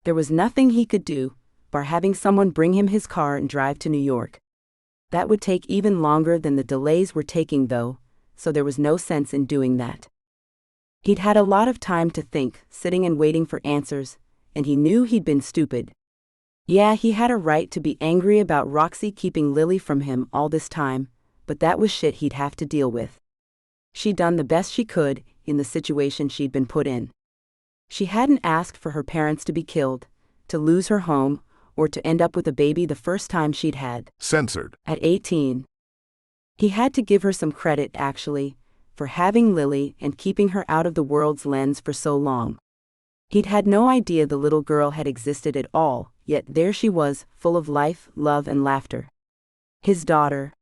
There was nothing he could do, bar having someone bring him his car and drive to New York. That would take even longer than the delays were taking though, so there was no sense in doing that. He'd had a lot of time to think, sitting and waiting for answers, and he knew he'd been stupid. Yeah, he had a right to be angry about Roxie keeping Lily from him all this time, but that was shit he'd have to deal with. She'd done the best she could in the situation she'd been put in. She hadn't asked for her parents to be killed, to lose her home, or to end up with a baby the first time she'd had. Censored. At 18. He had to give her some credit, actually, for having Lily and keeping her out of the world's lens for so long. He'd had no idea the little girl had existed at all, yet there she was, full of life, love and laughter. His daughter.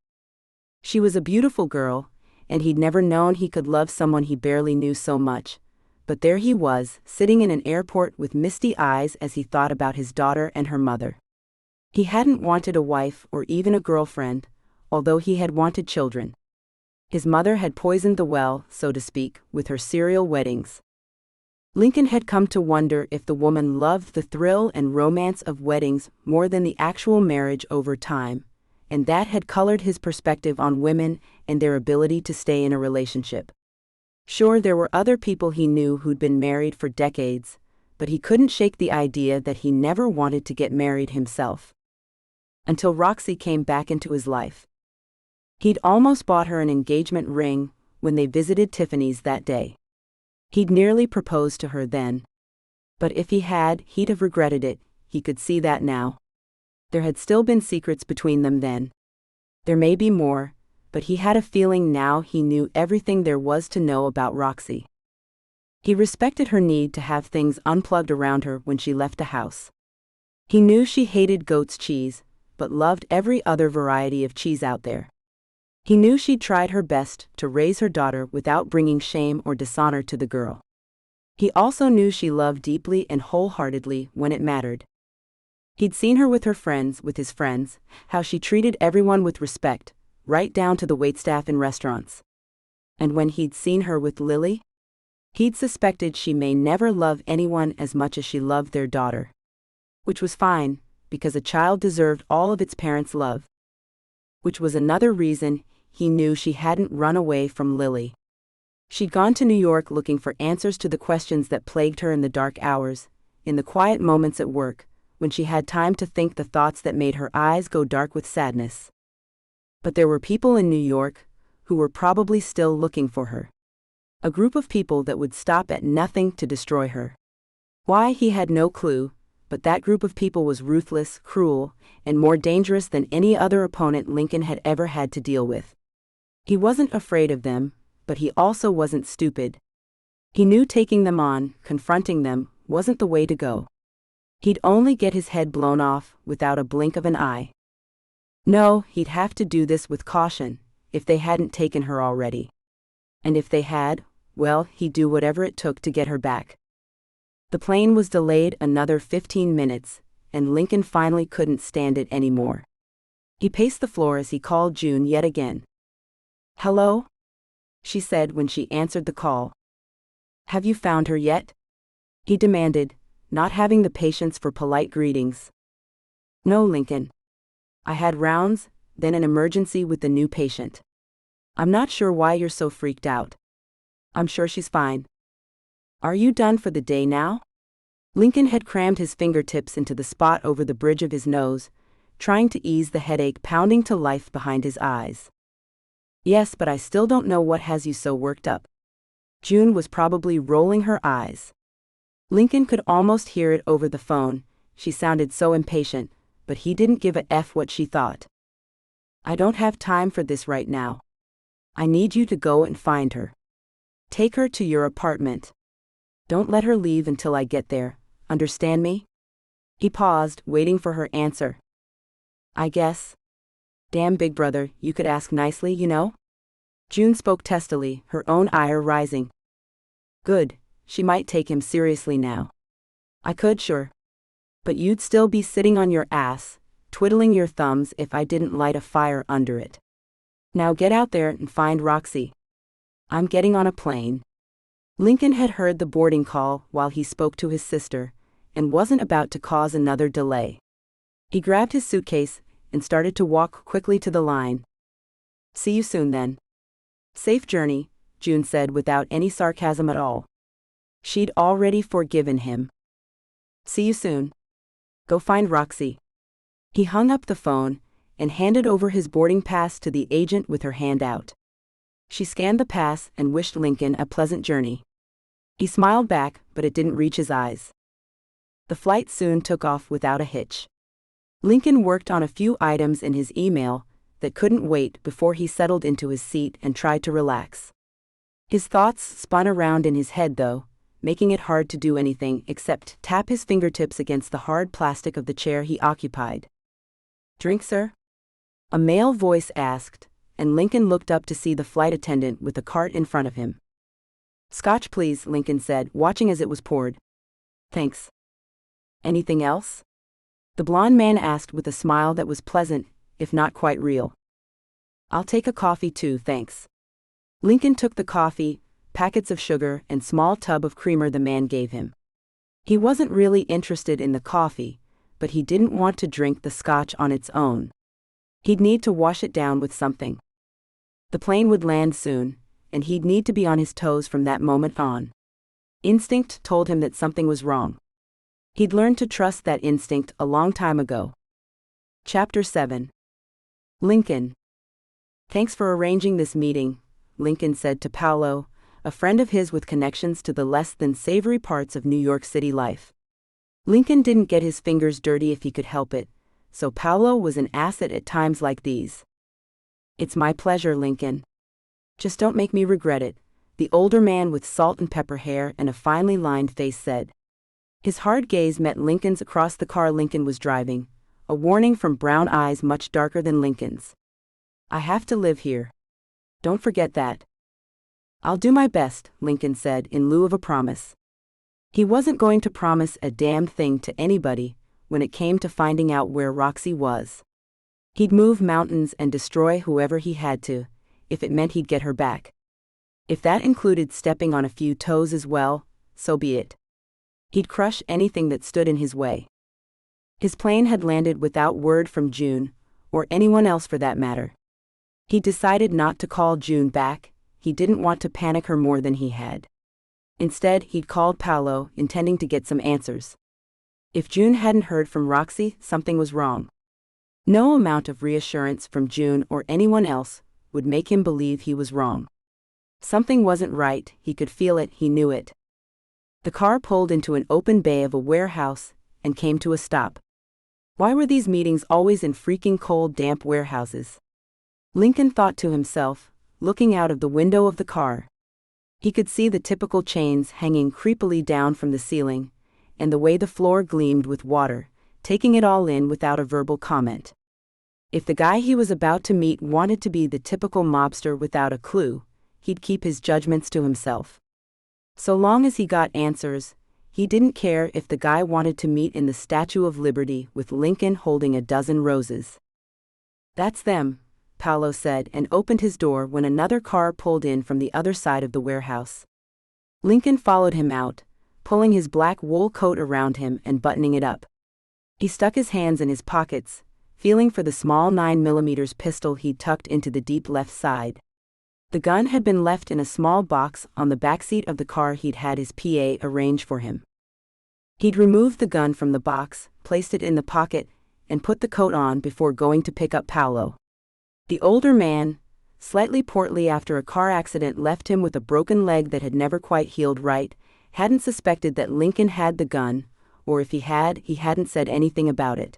She was a beautiful girl, and he'd never known he could love someone he barely knew so much. But there he was, sitting in an airport with misty eyes as he thought about his daughter and her mother. He hadn't wanted a wife or even a girlfriend, although he had wanted children. His mother had poisoned the well, so to speak, with her serial weddings. Lincoln had come to wonder if the woman loved the thrill and romance of weddings more than the actual marriage over time, and that had colored his perspective on women and their ability to stay in a relationship. Sure, there were other people he knew who'd been married for decades, but he couldn't shake the idea that he never wanted to get married himself. Until Roxie came back into his life. He'd almost bought her an engagement ring when they visited Tiffany's that day. He'd nearly proposed to her then. But if he had, he'd have regretted it, he could see that now. There had still been secrets between them then. There may be more, but he had a feeling now he knew everything there was to know about Roxie. He respected her need to have things unplugged around her when she left the house. He knew she hated goat's cheese, but loved every other variety of cheese out there. He knew she'd tried her best to raise her daughter without bringing shame or dishonor to the girl. He also knew she loved deeply and wholeheartedly when it mattered. He'd seen her with his friends, how she treated everyone with respect, right down to the waitstaff in restaurants. And when he'd seen her with Lily, he'd suspected she may never love anyone as much as she loved their daughter. Which was fine, because a child deserved all of its parents' love. Which was another reason he knew she hadn't run away from Lily. She'd gone to New York looking for answers to the questions that plagued her in the dark hours, in the quiet moments at work, when she had time to think the thoughts that made her eyes go dark with sadness. But there were people in New York who were probably still looking for her. A group of people that would stop at nothing to destroy her. Why, he had no clue, but that group of people was ruthless, cruel, and more dangerous than any other opponent Lincoln had ever had to deal with. He wasn't afraid of them, but he also wasn't stupid. He knew taking them on, confronting them, wasn't the way to go. He'd only get his head blown off without a blink of an eye. No, he'd have to do this with caution, if they hadn't taken her already. And if they had, well, he'd do whatever it took to get her back. The plane was delayed another 15 minutes, and Lincoln finally couldn't stand it anymore. He paced the floor as he called June yet again. "Hello?" she said when she answered the call. "Have you found her yet?" he demanded, not having the patience for polite greetings. "No, Lincoln. I had rounds, then an emergency with the new patient. I'm not sure why you're so freaked out. I'm sure she's fine. Are you done for the day now?" Lincoln had crammed his fingertips into the spot over the bridge of his nose, trying to ease the headache pounding to life behind his eyes. "Yes, but I still don't know what has you so worked up." June was probably rolling her eyes. Lincoln could almost hear it over the phone. She sounded so impatient, but he didn't give a F what she thought. "I don't have time for this right now. I need you to go and find her. Take her to your apartment. Don't let her leave until I get there, understand me?" He paused, waiting for her answer. "I guess. Damn, big brother, you could ask nicely, you know?" June spoke testily, her own ire rising. "Good, she might take him seriously now. I could, sure. But you'd still be sitting on your ass, twiddling your thumbs if I didn't light a fire under it. Now get out there and find Roxie. I'm getting on a plane." Lincoln had heard the boarding call while he spoke to his sister, and wasn't about to cause another delay. He grabbed his suitcase and started to walk quickly to the line. "See you soon then." "Safe journey," June said without any sarcasm at all. She'd already forgiven him. "See you soon. Go find Roxie." He hung up the phone and handed over his boarding pass to the agent with her hand out. She scanned the pass and wished Lincoln a pleasant journey. He smiled back, but it didn't reach his eyes. The flight soon took off without a hitch. Lincoln worked on a few items in his email that couldn't wait before he settled into his seat and tried to relax. His thoughts spun around in his head though, making it hard to do anything except tap his fingertips against the hard plastic of the chair he occupied. "Drink, sir?" a male voice asked, and Lincoln looked up to see the flight attendant with the cart in front of him. "Scotch, please," Lincoln said, watching as it was poured. "Thanks." "Anything else?" the blond man asked with a smile that was pleasant, if not quite real. "I'll take a coffee too, thanks." Lincoln took the coffee, packets of sugar, and small tub of creamer the man gave him. He wasn't really interested in the coffee, but he didn't want to drink the scotch on its own. He'd need to wash it down with something. The plane would land soon, and he'd need to be on his toes from that moment on. Instinct told him that something was wrong. He'd learned to trust that instinct a long time ago. Chapter 7. Lincoln. "Thanks for arranging this meeting," Lincoln said to Paolo, a friend of his with connections to the less than savory parts of New York City life. Lincoln didn't get his fingers dirty if he could help it, so Paolo was an asset at times like these. "It's my pleasure, Lincoln. Just don't make me regret it," the older man with salt and pepper hair and a finely lined face said. His hard gaze met Lincoln's across the car Lincoln was driving, a warning from brown eyes much darker than Lincoln's. "I have to live here. Don't forget that." "I'll do my best," Lincoln said in lieu of a promise. He wasn't going to promise a damn thing to anybody when it came to finding out where Roxie was. He'd move mountains and destroy whoever he had to, if it meant he'd get her back. If that included stepping on a few toes as well, so be it. He'd crush anything that stood in his way. His plane had landed without word from June, or anyone else for that matter. He decided not to call June back. He didn't want to panic her more than he had. Instead, he'd called Paolo, intending to get some answers. If June hadn't heard from Roxie, something was wrong. No amount of reassurance from June or anyone else would make him believe he was wrong. Something wasn't right, he could feel it, he knew it. The car pulled into an open bay of a warehouse and came to a stop. Why were these meetings always in freaking cold, damp warehouses? Lincoln thought to himself, looking out of the window of the car. He could see the typical chains hanging creepily down from the ceiling, and the way the floor gleamed with water, taking it all in without a verbal comment. If the guy he was about to meet wanted to be the typical mobster without a clue, he'd keep his judgments to himself. So long as he got answers, he didn't care if the guy wanted to meet in the Statue of Liberty with Lincoln holding a dozen roses. "That's them," Paolo said, and opened his door when another car pulled in from the other side of the warehouse. Lincoln followed him out, pulling his black wool coat around him and buttoning it up. He stuck his hands in his pockets, feeling for the small 9mm pistol he'd tucked into the deep left side. The gun had been left in a small box on the backseat of the car he'd had his PA arrange for him. He'd removed the gun from the box, placed it in the pocket, and put the coat on before going to pick up Paolo. The older man, slightly portly after a car accident left him with a broken leg that had never quite healed right, hadn't suspected that Lincoln had the gun, or if he hadn't said anything about it.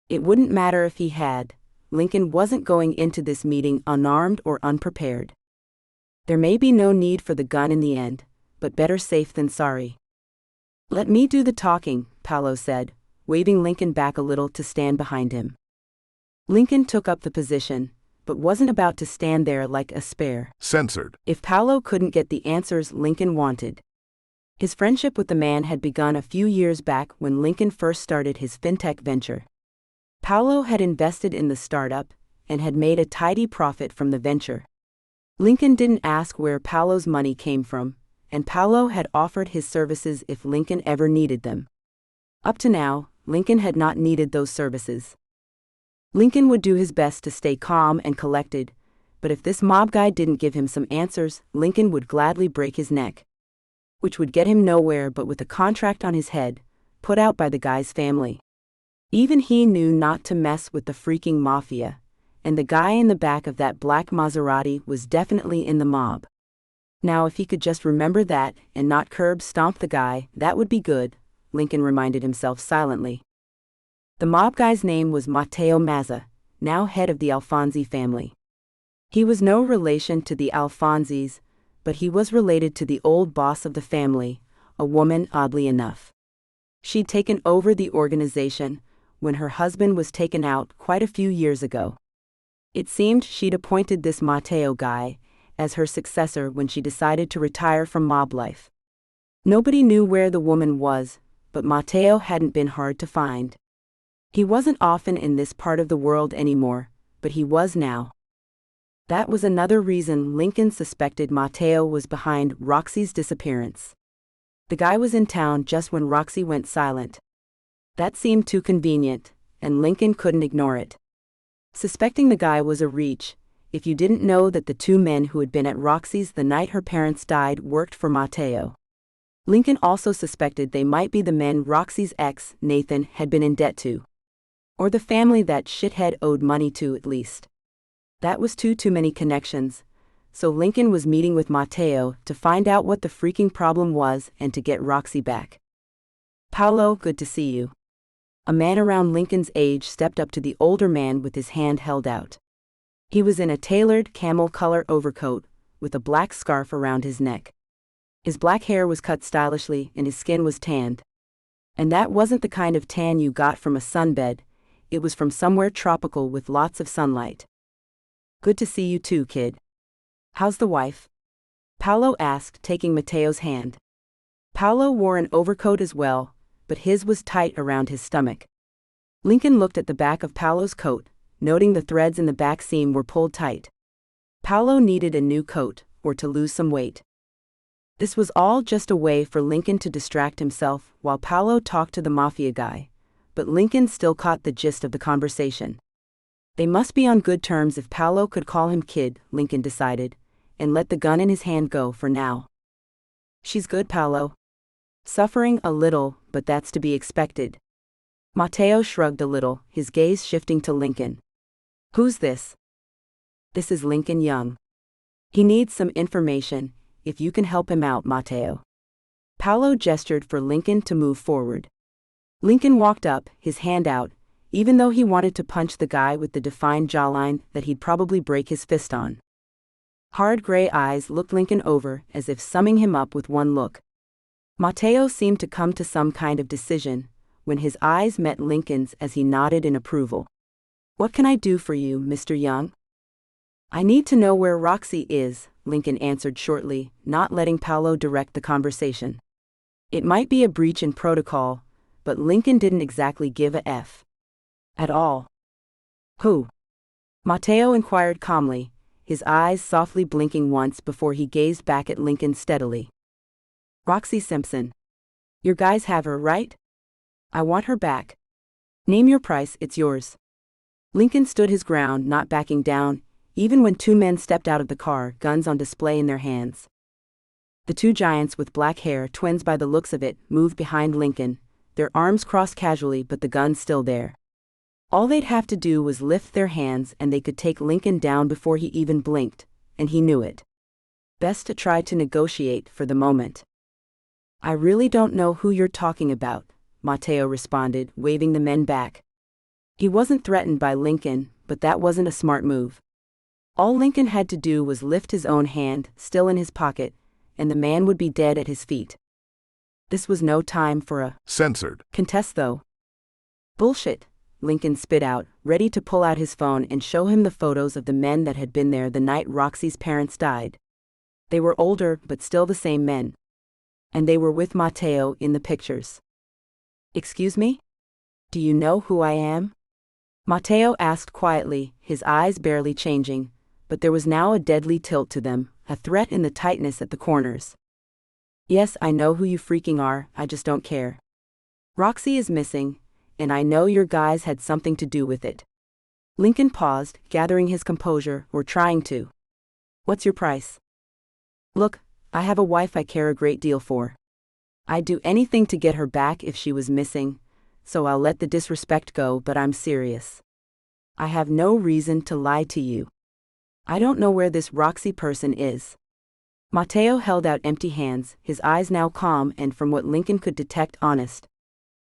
It wouldn't matter if he had. Lincoln wasn't going into this meeting unarmed or unprepared. There may be no need for the gun in the end, but better safe than sorry. "Let me do the talking," Paolo said, waving Lincoln back a little to stand behind him. Lincoln took up the position, but wasn't about to stand there like a spare. Censored. If Paolo couldn't get the answers Lincoln wanted. His friendship with the man had begun a few years back when Lincoln first started his fintech venture. Paolo had invested in the startup and had made a tidy profit from the venture. Lincoln didn't ask where Paolo's money came from, and Paolo had offered his services if Lincoln ever needed them. Up to now, Lincoln had not needed those services. Lincoln would do his best to stay calm and collected, but if this mob guy didn't give him some answers, Lincoln would gladly break his neck. Which would get him nowhere but with a contract on his head, put out by the guy's family. Even he knew not to mess with the freaking mafia, and the guy in the back of that black Maserati was definitely in the mob. Now if he could just remember that and not curb stomp the guy, that would be good, Lincoln reminded himself silently. The mob guy's name was Matteo Mazza, now head of the Alfonsi family. He was no relation to the Alfonsis, but he was related to the old boss of the family, a woman oddly enough. She'd taken over the organization when her husband was taken out quite a few years ago. It seemed she'd appointed this Matteo guy as her successor when she decided to retire from mob life. Nobody knew where the woman was, but Matteo hadn't been hard to find. He wasn't often in this part of the world anymore, but he was now. That was another reason Lincoln suspected Matteo was behind Roxie's disappearance. The guy was in town just when Roxie went silent. That seemed too convenient, and Lincoln couldn't ignore it. Suspecting the guy was a reach, if you didn't know that the two men who had been at Roxie's the night her parents died worked for Matteo. Lincoln also suspected they might be the men Roxie's ex, Nathan, had been in debt to. Or the family that shithead owed money to at least. That was too many connections, so Lincoln was meeting with Matteo to find out what the freaking problem was and to get Roxie back. "Paolo, good to see you." A man around Lincoln's age stepped up to the older man with his hand held out. He was in a tailored camel-color overcoat, with a black scarf around his neck. His black hair was cut stylishly and his skin was tanned. And that wasn't the kind of tan you got from a sunbed, it was from somewhere tropical with lots of sunlight. "Good to see you too, kid. How's the wife?" Paolo asked, taking Matteo's hand. Paolo wore an overcoat as well, but his was tight around his stomach. Lincoln looked at the back of Paolo's coat, noting the threads in the back seam were pulled tight. Paolo needed a new coat, or to lose some weight. This was all just a way for Lincoln to distract himself while Paolo talked to the mafia guy, but Lincoln still caught the gist of the conversation. They must be on good terms if Paolo could call him kid, Lincoln decided, and let the gun in his hand go for now. "She's good, Paolo." "Suffering a little, but that's to be expected." Mateo shrugged a little, his gaze shifting to Lincoln. Who's this? This is Lincoln Young. He needs some information, if you can help him out, Mateo. Paolo gestured for Lincoln to move forward. Lincoln walked up, his hand out, even though he wanted to punch the guy with the defined jawline that he'd probably break his fist on. Hard gray eyes looked Lincoln over as if summing him up with one look. Mateo seemed to come to some kind of decision, when his eyes met Lincoln's as he nodded in approval. What can I do for you, Mr. Young? I need to know where Roxie is, Lincoln answered shortly, not letting Paolo direct the conversation. It might be a breach in protocol, but Lincoln didn't exactly give a F. At all. Who? Mateo inquired calmly, his eyes softly blinking once before he gazed back at Lincoln steadily. Roxie Simpson. Your guys have her, right? I want her back. Name your price, it's yours. Lincoln stood his ground, not backing down, even when two men stepped out of the car, guns on display in their hands. The two giants with black hair, twins by the looks of it, moved behind Lincoln, their arms crossed casually but the guns still there. All they'd have to do was lift their hands and they could take Lincoln down before he even blinked, and he knew it. Best to try to negotiate for the moment. I really don't know who you're talking about, Mateo responded, waving the men back. He wasn't threatened by Lincoln, but that wasn't a smart move. All Lincoln had to do was lift his own hand, still in his pocket, and the man would be dead at his feet. This was no time for a censored contest, though. Bullshit, Lincoln spit out, ready to pull out his phone and show him the photos of the men that had been there the night Roxie's parents died. They were older, but still the same men. And they were with Mateo in the pictures. Excuse me? Do you know who I am? Mateo asked quietly, his eyes barely changing, but there was now a deadly tilt to them, a threat in the tightness at the corners. Yes, I know who you freaking are, I just don't care. Roxie is missing, and I know your guys had something to do with it. Lincoln paused, gathering his composure, or trying to. What's your price? Look, I have a wife I care a great deal for. I'd do anything to get her back if she was missing, so I'll let the disrespect go, but I'm serious. I have no reason to lie to you. I don't know where this Roxie person is. Mateo held out empty hands, his eyes now calm and, from what Lincoln could detect, honest.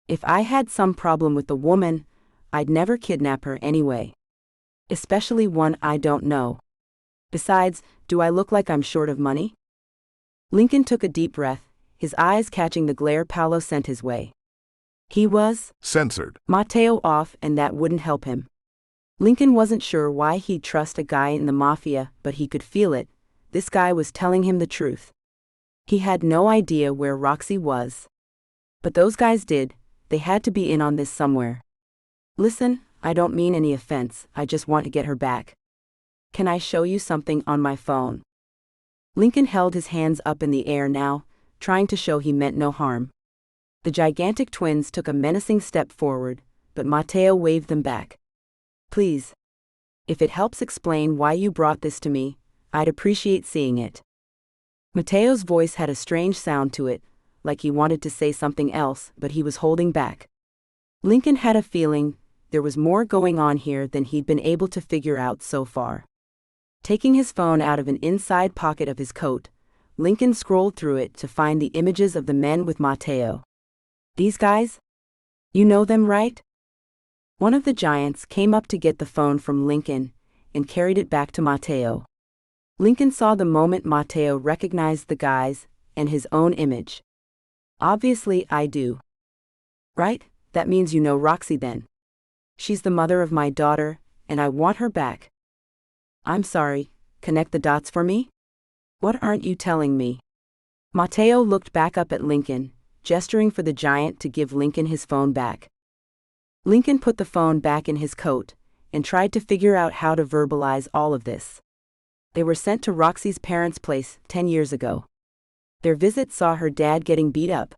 If I had some problem with the woman, I'd never kidnap her anyway. Especially one I don't know. Besides, do I look like I'm short of money? Lincoln took a deep breath, his eyes catching the glare Paolo sent his way. He was censored Mateo off, and that wouldn't help him. Lincoln wasn't sure why he'd trust a guy in the mafia, but he could feel it. This guy was telling him the truth. He had no idea where Roxie was. But those guys did. They had to be in on this somewhere. Listen, I don't mean any offense, I just want to get her back. Can I show you something on my phone? Lincoln held his hands up in the air now, trying to show he meant no harm. The gigantic twins took a menacing step forward, but Mateo waved them back. Please. If it helps explain why you brought this to me, I'd appreciate seeing it. Mateo's voice had a strange sound to it, like he wanted to say something else, but he was holding back. Lincoln had a feeling there was more going on here than he'd been able to figure out so far. Taking his phone out of an inside pocket of his coat, Lincoln scrolled through it to find the images of the men with Mateo. These guys? You know them, right? One of the giants came up to get the phone from Lincoln and carried it back to Mateo. Lincoln saw the moment Mateo recognized the guys and his own image. Obviously, I do. Right? That means you know Roxie then. She's the mother of my daughter, and I want her back. I'm sorry, connect the dots for me? What aren't you telling me? Mateo looked back up at Lincoln, gesturing for the giant to give Lincoln his phone back. Lincoln put the phone back in his coat and tried to figure out how to verbalize all of this. They were sent to Roxie's parents' place 10 years ago. Their visit saw her dad getting beat up.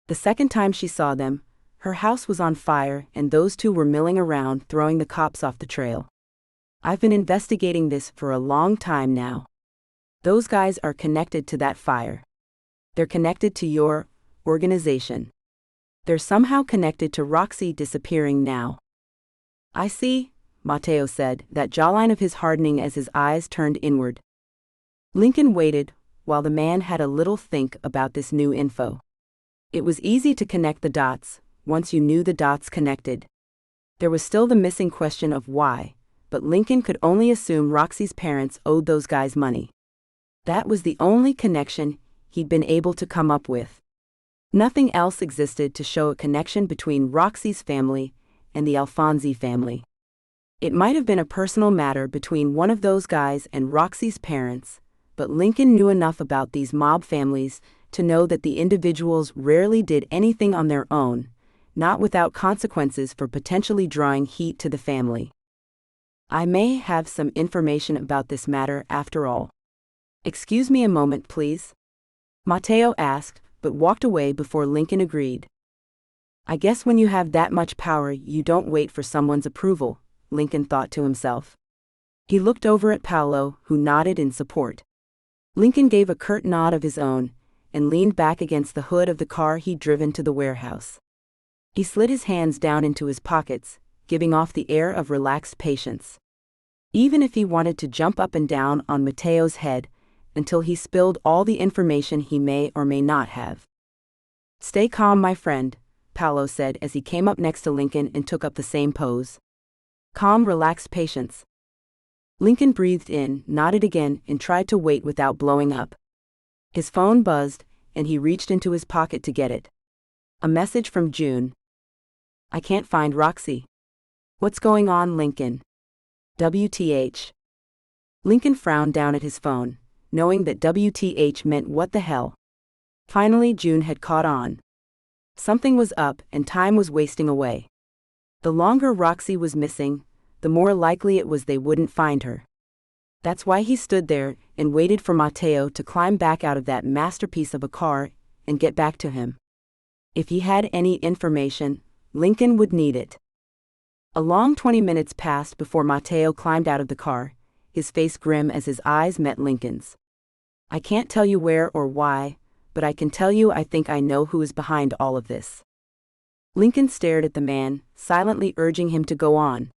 The second time she saw them, her house was on fire and those two were milling around throwing the cops off the trail. I've been investigating this for a long time now. Those guys are connected to that fire. They're connected to your organization. They're somehow connected to Roxie disappearing now. I see, Mateo said, that jawline of his hardening as his eyes turned inward. Lincoln waited, while the man had a little think about this new info. It was easy to connect the dots, once you knew the dots connected. There was still the missing question of why, but Lincoln could only assume Roxie's parents owed those guys money. That was the only connection he'd been able to come up with. Nothing else existed to show a connection between Roxie's family and the Alfonsi family. It might have been a personal matter between one of those guys and Roxie's parents, but Lincoln knew enough about these mob families to know that the individuals rarely did anything on their own, not without consequences for potentially drawing heat to the family. I may have some information about this matter after all. Excuse me a moment, please? Mateo asked, but walked away before Lincoln agreed. I guess when you have that much power, you don't wait for someone's approval, Lincoln thought to himself. He looked over at Paolo, who nodded in support. Lincoln gave a curt nod of his own, and leaned back against the hood of the car he'd driven to the warehouse. He slid his hands down into his pockets, giving off the air of relaxed patience. Even if he wanted to jump up and down on Mateo's head, until he spilled all the information he may or may not have. Stay calm, my friend, Paolo said as he came up next to Lincoln and took up the same pose. Calm, relaxed patience. Lincoln breathed in, nodded again, and tried to wait without blowing up. His phone buzzed, and he reached into his pocket to get it. A message from June. I can't find Roxie. What's going on, Lincoln? WTH. Lincoln frowned down at his phone, knowing that WTH meant what the hell. Finally, June had caught on. Something was up and time was wasting away. The longer Roxie was missing, the more likely it was they wouldn't find her. That's why he stood there and waited for Mateo to climb back out of that masterpiece of a car and get back to him. If he had any information, Lincoln would need it. A long 20 minutes passed before Mateo climbed out of the car, his face grim as his eyes met Lincoln's. I can't tell you where or why, but I can tell you I think I know who is behind all of this. Lincoln stared at the man, silently urging him to go on.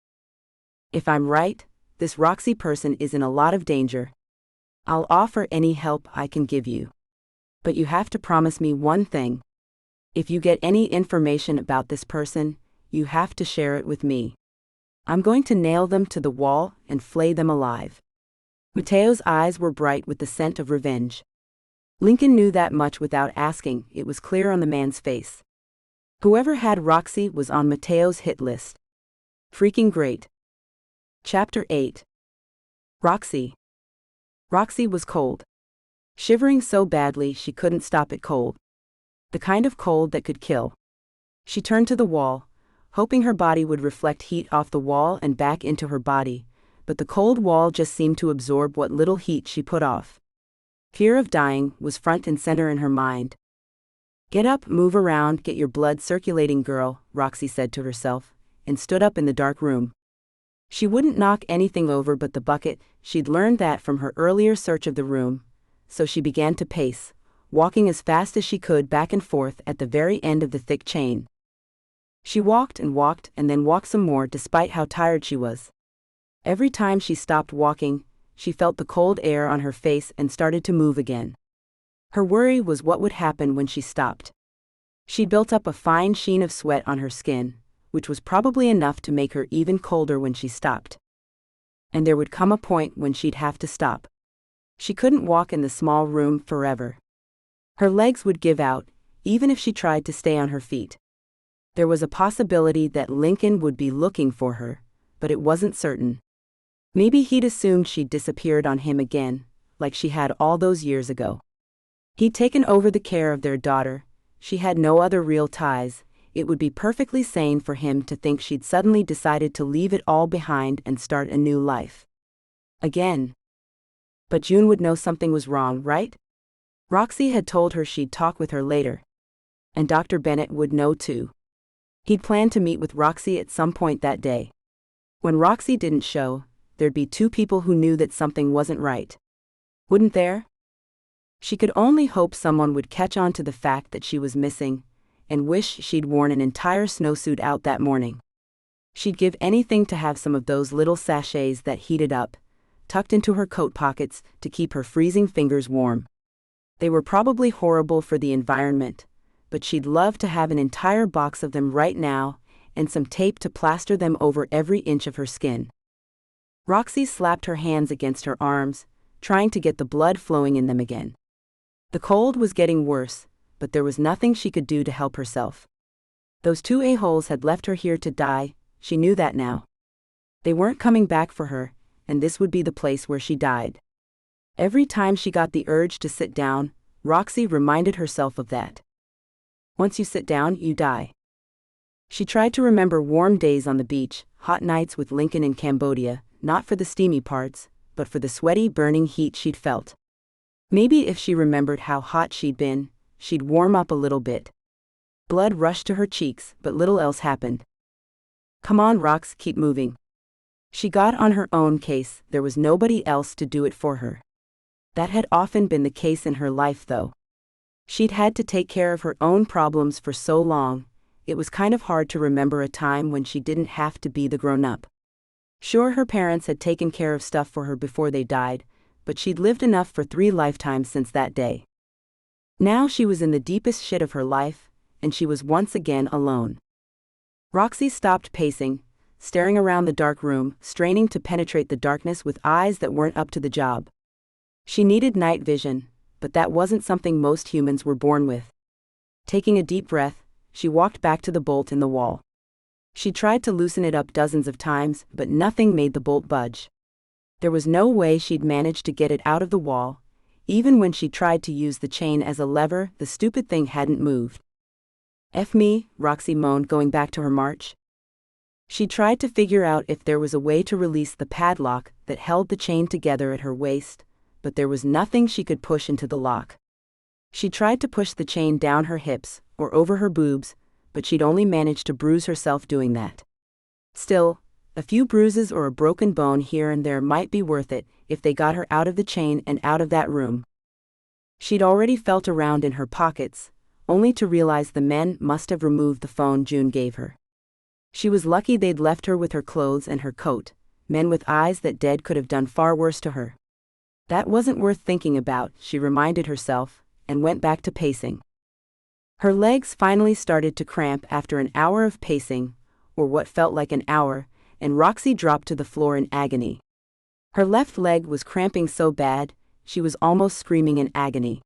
If I'm right, this Roxie person is in a lot of danger. I'll offer any help I can give you. But you have to promise me one thing. If you get any information about this person, you have to share it with me. I'm going to nail them to the wall and flay them alive. Mateo's eyes were bright with the scent of revenge. Lincoln knew that much without asking, it was clear on the man's face. Whoever had Roxie was on Mateo's hit list. Freaking great. Chapter 8. Roxie. Roxie was cold. Shivering so badly she couldn't stop it cold. The kind of cold that could kill. She turned to the wall, hoping her body would reflect heat off the wall and back into her body, but the cold wall just seemed to absorb what little heat she put off. Fear of dying was front and center in her mind. Get up, move around, get your blood circulating, girl, Roxie said to herself, and stood up in the dark room. She wouldn't knock anything over but the bucket, she'd learned that from her earlier search of the room, so she began to pace, walking as fast as she could back and forth at the very end of the thick chain. She walked and then walked some more despite how tired she was. Every time she stopped walking, she felt the cold air on her face and started to move again. Her worry was what would happen when she stopped. She'd built up a fine sheen of sweat on her skin, which was probably enough to make her even colder when she stopped. And there would come a point when she'd have to stop. She couldn't walk in the small room forever. Her legs would give out, even if she tried to stay on her feet. There was a possibility that Lincoln would be looking for her, but it wasn't certain. Maybe he'd assumed she'd disappeared on him again, like she had all those years ago. He'd taken over the care of their daughter, she had no other real ties, it would be perfectly sane for him to think she'd suddenly decided to leave it all behind and start a new life. Again. But June would know something was wrong, right? Roxie had told her she'd talk with her later. And Dr. Bennett would know too. He'd planned to meet with Roxie at some point that day. When Roxie didn't show, there'd be two people who knew that something wasn't right. Wouldn't there? She could only hope someone would catch on to the fact that she was missing, and wish she'd worn an entire snowsuit out that morning. She'd give anything to have some of those little sachets that heated up, tucked into her coat pockets to keep her freezing fingers warm. They were probably horrible for the environment, but she'd love to have an entire box of them right now, and some tape to plaster them over every inch of her skin. Roxie slapped her hands against her arms, trying to get the blood flowing in them again. The cold was getting worse, but there was nothing she could do to help herself. Those two a-holes had left her here to die, she knew that now. They weren't coming back for her, and this would be the place where she died. Every time she got the urge to sit down, Roxie reminded herself of that. Once you sit down, you die. She tried to remember warm days on the beach, hot nights with Lincoln in Cambodia, not for the steamy parts, but for the sweaty, burning heat she'd felt. Maybe if she remembered how hot she'd been, she'd warm up a little bit. Blood rushed to her cheeks, but little else happened. Come on, Rox, keep moving. She got on her own case, there was nobody else to do it for her. That had often been the case in her life, though. She'd had to take care of her own problems for so long, it was kind of hard to remember a time when she didn't have to be the grown-up. Sure, her parents had taken care of stuff for her before they died, but she'd lived enough for 3 lifetimes since that day. Now she was in the deepest shit of her life, and she was once again alone. Roxie stopped pacing, staring around the dark room, straining to penetrate the darkness with eyes that weren't up to the job. She needed night vision, but that wasn't something most humans were born with. Taking a deep breath, she walked back to the bolt in the wall. She tried to loosen it up dozens of times, but nothing made the bolt budge. There was no way she'd manage to get it out of the wall. Even when she tried to use the chain as a lever, the stupid thing hadn't moved. F me, Roxie moaned, going back to her march. She tried to figure out if there was a way to release the padlock that held the chain together at her waist, but there was nothing she could push into the lock. She tried to push the chain down her hips, or over her boobs, but she'd only managed to bruise herself doing that. Still, a few bruises or a broken bone here and there might be worth it if they got her out of the chain and out of that room. She'd already felt around in her pockets, only to realize the men must have removed the phone June gave her. She was lucky they'd left her with her clothes and her coat. Men with eyes that dead could have done far worse to her. That wasn't worth thinking about, she reminded herself, and went back to pacing. Her legs finally started to cramp after an hour of pacing, or what felt like an hour, and Roxie dropped to the floor in agony. Her left leg was cramping so bad, she was almost screaming in agony.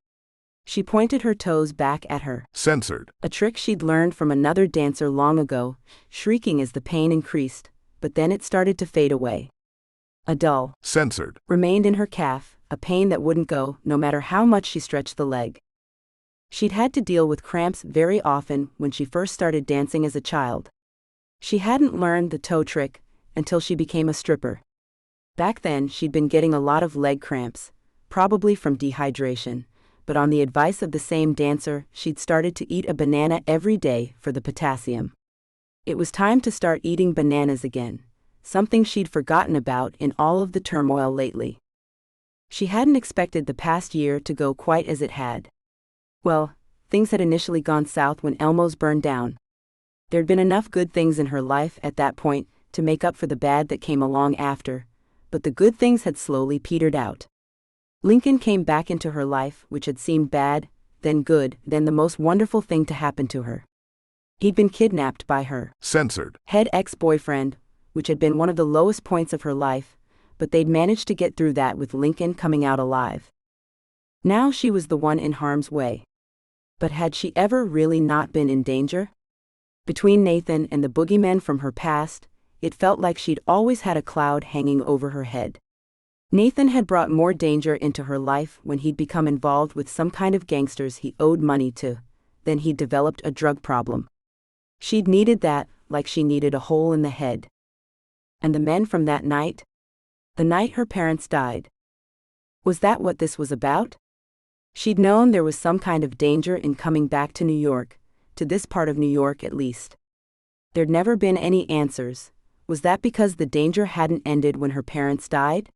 She pointed her toes back at her. Censored. A trick she'd learned from another dancer long ago, shrieking as the pain increased, but then it started to fade away. A dull Censored. remained in her calf, a pain that wouldn't go, no matter how much she stretched the leg. She'd had to deal with cramps very often when she first started dancing as a child. She hadn't learned the toe trick until she became a stripper. Back then, she'd been getting a lot of leg cramps, probably from dehydration, but on the advice of the same dancer, she'd started to eat a banana every day for the potassium. It was time to start eating bananas again, something she'd forgotten about in all of the turmoil lately. She hadn't expected the past year to go quite as it had. Well, things had initially gone south when Elmo's burned down. There'd been enough good things in her life at that point to make up for the bad that came along after, but the good things had slowly petered out. Lincoln came back into her life, which had seemed bad, then good, then the most wonderful thing to happen to her. He'd been kidnapped by her Censored. head ex-boyfriend, which had been one of the lowest points of her life, but they'd managed to get through that with Lincoln coming out alive. Now she was the one in harm's way. But had she ever really not been in danger? Between Nathan and the boogeymen from her past, it felt like she'd always had a cloud hanging over her head. Nathan had brought more danger into her life when he'd become involved with some kind of gangsters he owed money to. Then he'd developed a drug problem. She'd needed that, like she needed a hole in the head. And the men from that night? The night her parents died. Was that what this was about? She'd known there was some kind of danger in coming back to New York, to this part of New York at least. There'd never been any answers. Was that because the danger hadn't ended when her parents died?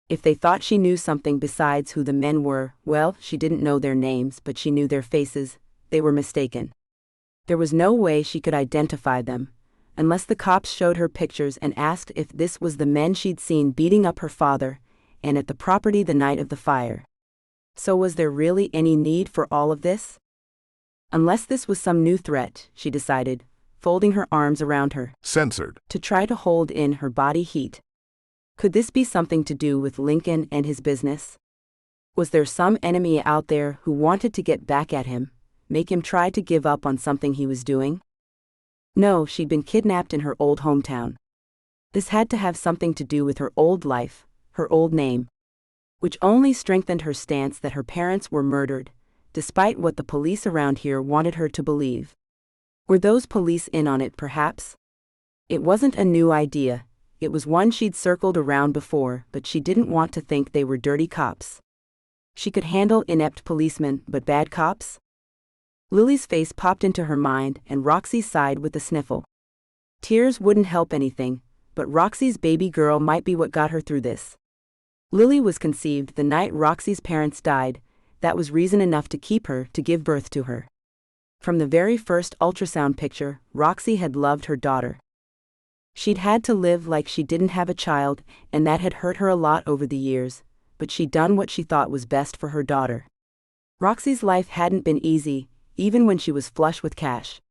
If they thought she knew something besides who the men were, well, she didn't know their names, but she knew their faces. They were mistaken. There was no way she could identify them, unless the cops showed her pictures and asked if this was the men she'd seen beating up her father and at the property the night of the fire. So was there really any need for all of this? Unless this was some new threat, she decided, folding her arms around her. Censored. To try to hold in her body heat. Could this be something to do with Lincoln and his business? Was there some enemy out there who wanted to get back at him, make him try to give up on something he was doing? No, she'd been kidnapped in her old hometown. This had to have something to do with her old life, her old name, which only strengthened her stance that her parents were murdered, despite what the police around here wanted her to believe. Were those police in on it, perhaps? It wasn't a new idea, it was one she'd circled around before, but she didn't want to think they were dirty cops. She could handle inept policemen, but bad cops? Lily's face popped into her mind, and Roxie sighed with a sniffle. Tears wouldn't help anything, but Roxie's baby girl might be what got her through this. Lily was conceived the night Roxie's parents died. That was reason enough to keep her, to give birth to her. From the very first ultrasound picture, Roxie had loved her daughter. She'd had to live like she didn't have a child, and that had hurt her a lot over the years, but she'd done what she thought was best for her daughter. Roxie's life hadn't been easy, even when she was flush with cash.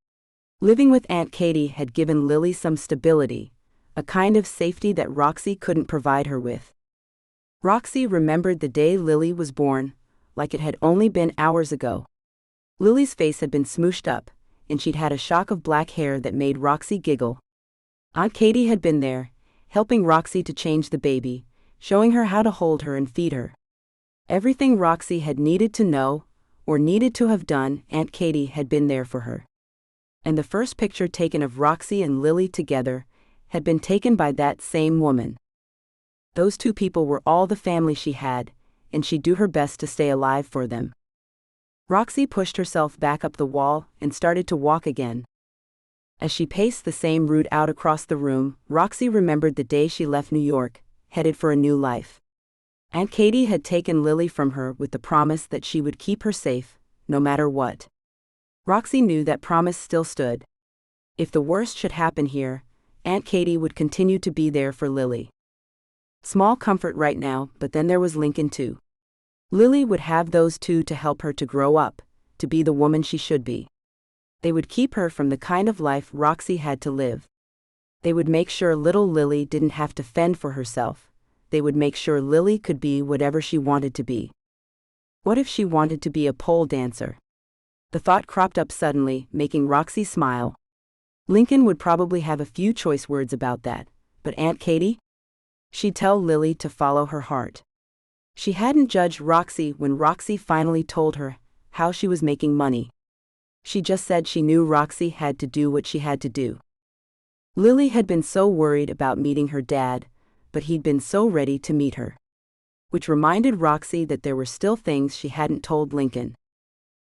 Living with Aunt Katie had given Lily some stability, a kind of safety that Roxie couldn't provide her with. Roxie remembered the day Lily was born, like it had only been hours ago. Lily's face had been smooshed up, and she'd had a shock of black hair that made Roxie giggle. Aunt Katie had been there, helping Roxie to change the baby, showing her how to hold her and feed her. Everything Roxie had needed to know, or needed to have done, Aunt Katie had been there for her. And the first picture taken of Roxie and Lily together had been taken by that same woman. Those two people were all the family she had, and she'd do her best to stay alive for them. Roxie pushed herself back up the wall and started to walk again. As she paced the same route out across the room, Roxie remembered the day she left New York, headed for a new life. Aunt Katie had taken Lily from her with the promise that she would keep her safe, no matter what. Roxie knew that promise still stood. If the worst should happen here, Aunt Katie would continue to be there for Lily. Small comfort right now, but then there was Lincoln too. Lily would have those two to help her to grow up, to be the woman she should be. They would keep her from the kind of life Roxie had to live. They would make sure little Lily didn't have to fend for herself. They would make sure Lily could be whatever she wanted to be. What if she wanted to be a pole dancer? The thought cropped up suddenly, making Roxie smile. Lincoln would probably have a few choice words about that, but Aunt Katie? She'd tell Lily to follow her heart. She hadn't judged Roxie when Roxie finally told her how she was making money. She just said she knew Roxie had to do what she had to do. Lily had been so worried about meeting her dad, but he'd been so ready to meet her. Which reminded Roxie that there were still things she hadn't told Lincoln.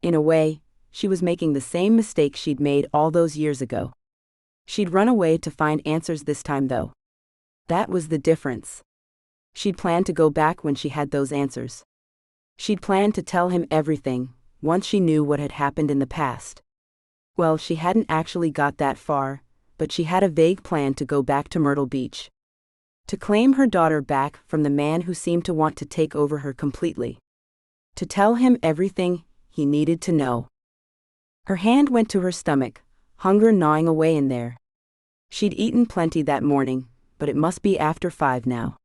In a way, she was making the same mistake she'd made all those years ago. She'd run away to find answers this time though. That was the difference. She'd planned to go back when she had those answers. She'd planned to tell him everything, once she knew what had happened in the past. Well, she hadn't actually got that far, but she had a vague plan to go back to Myrtle Beach. To claim her daughter back from the man who seemed to want to take over her completely. To tell him everything he needed to know. Her hand went to her stomach, hunger gnawing away in there. She'd eaten plenty that morning, but it must be after 5 now.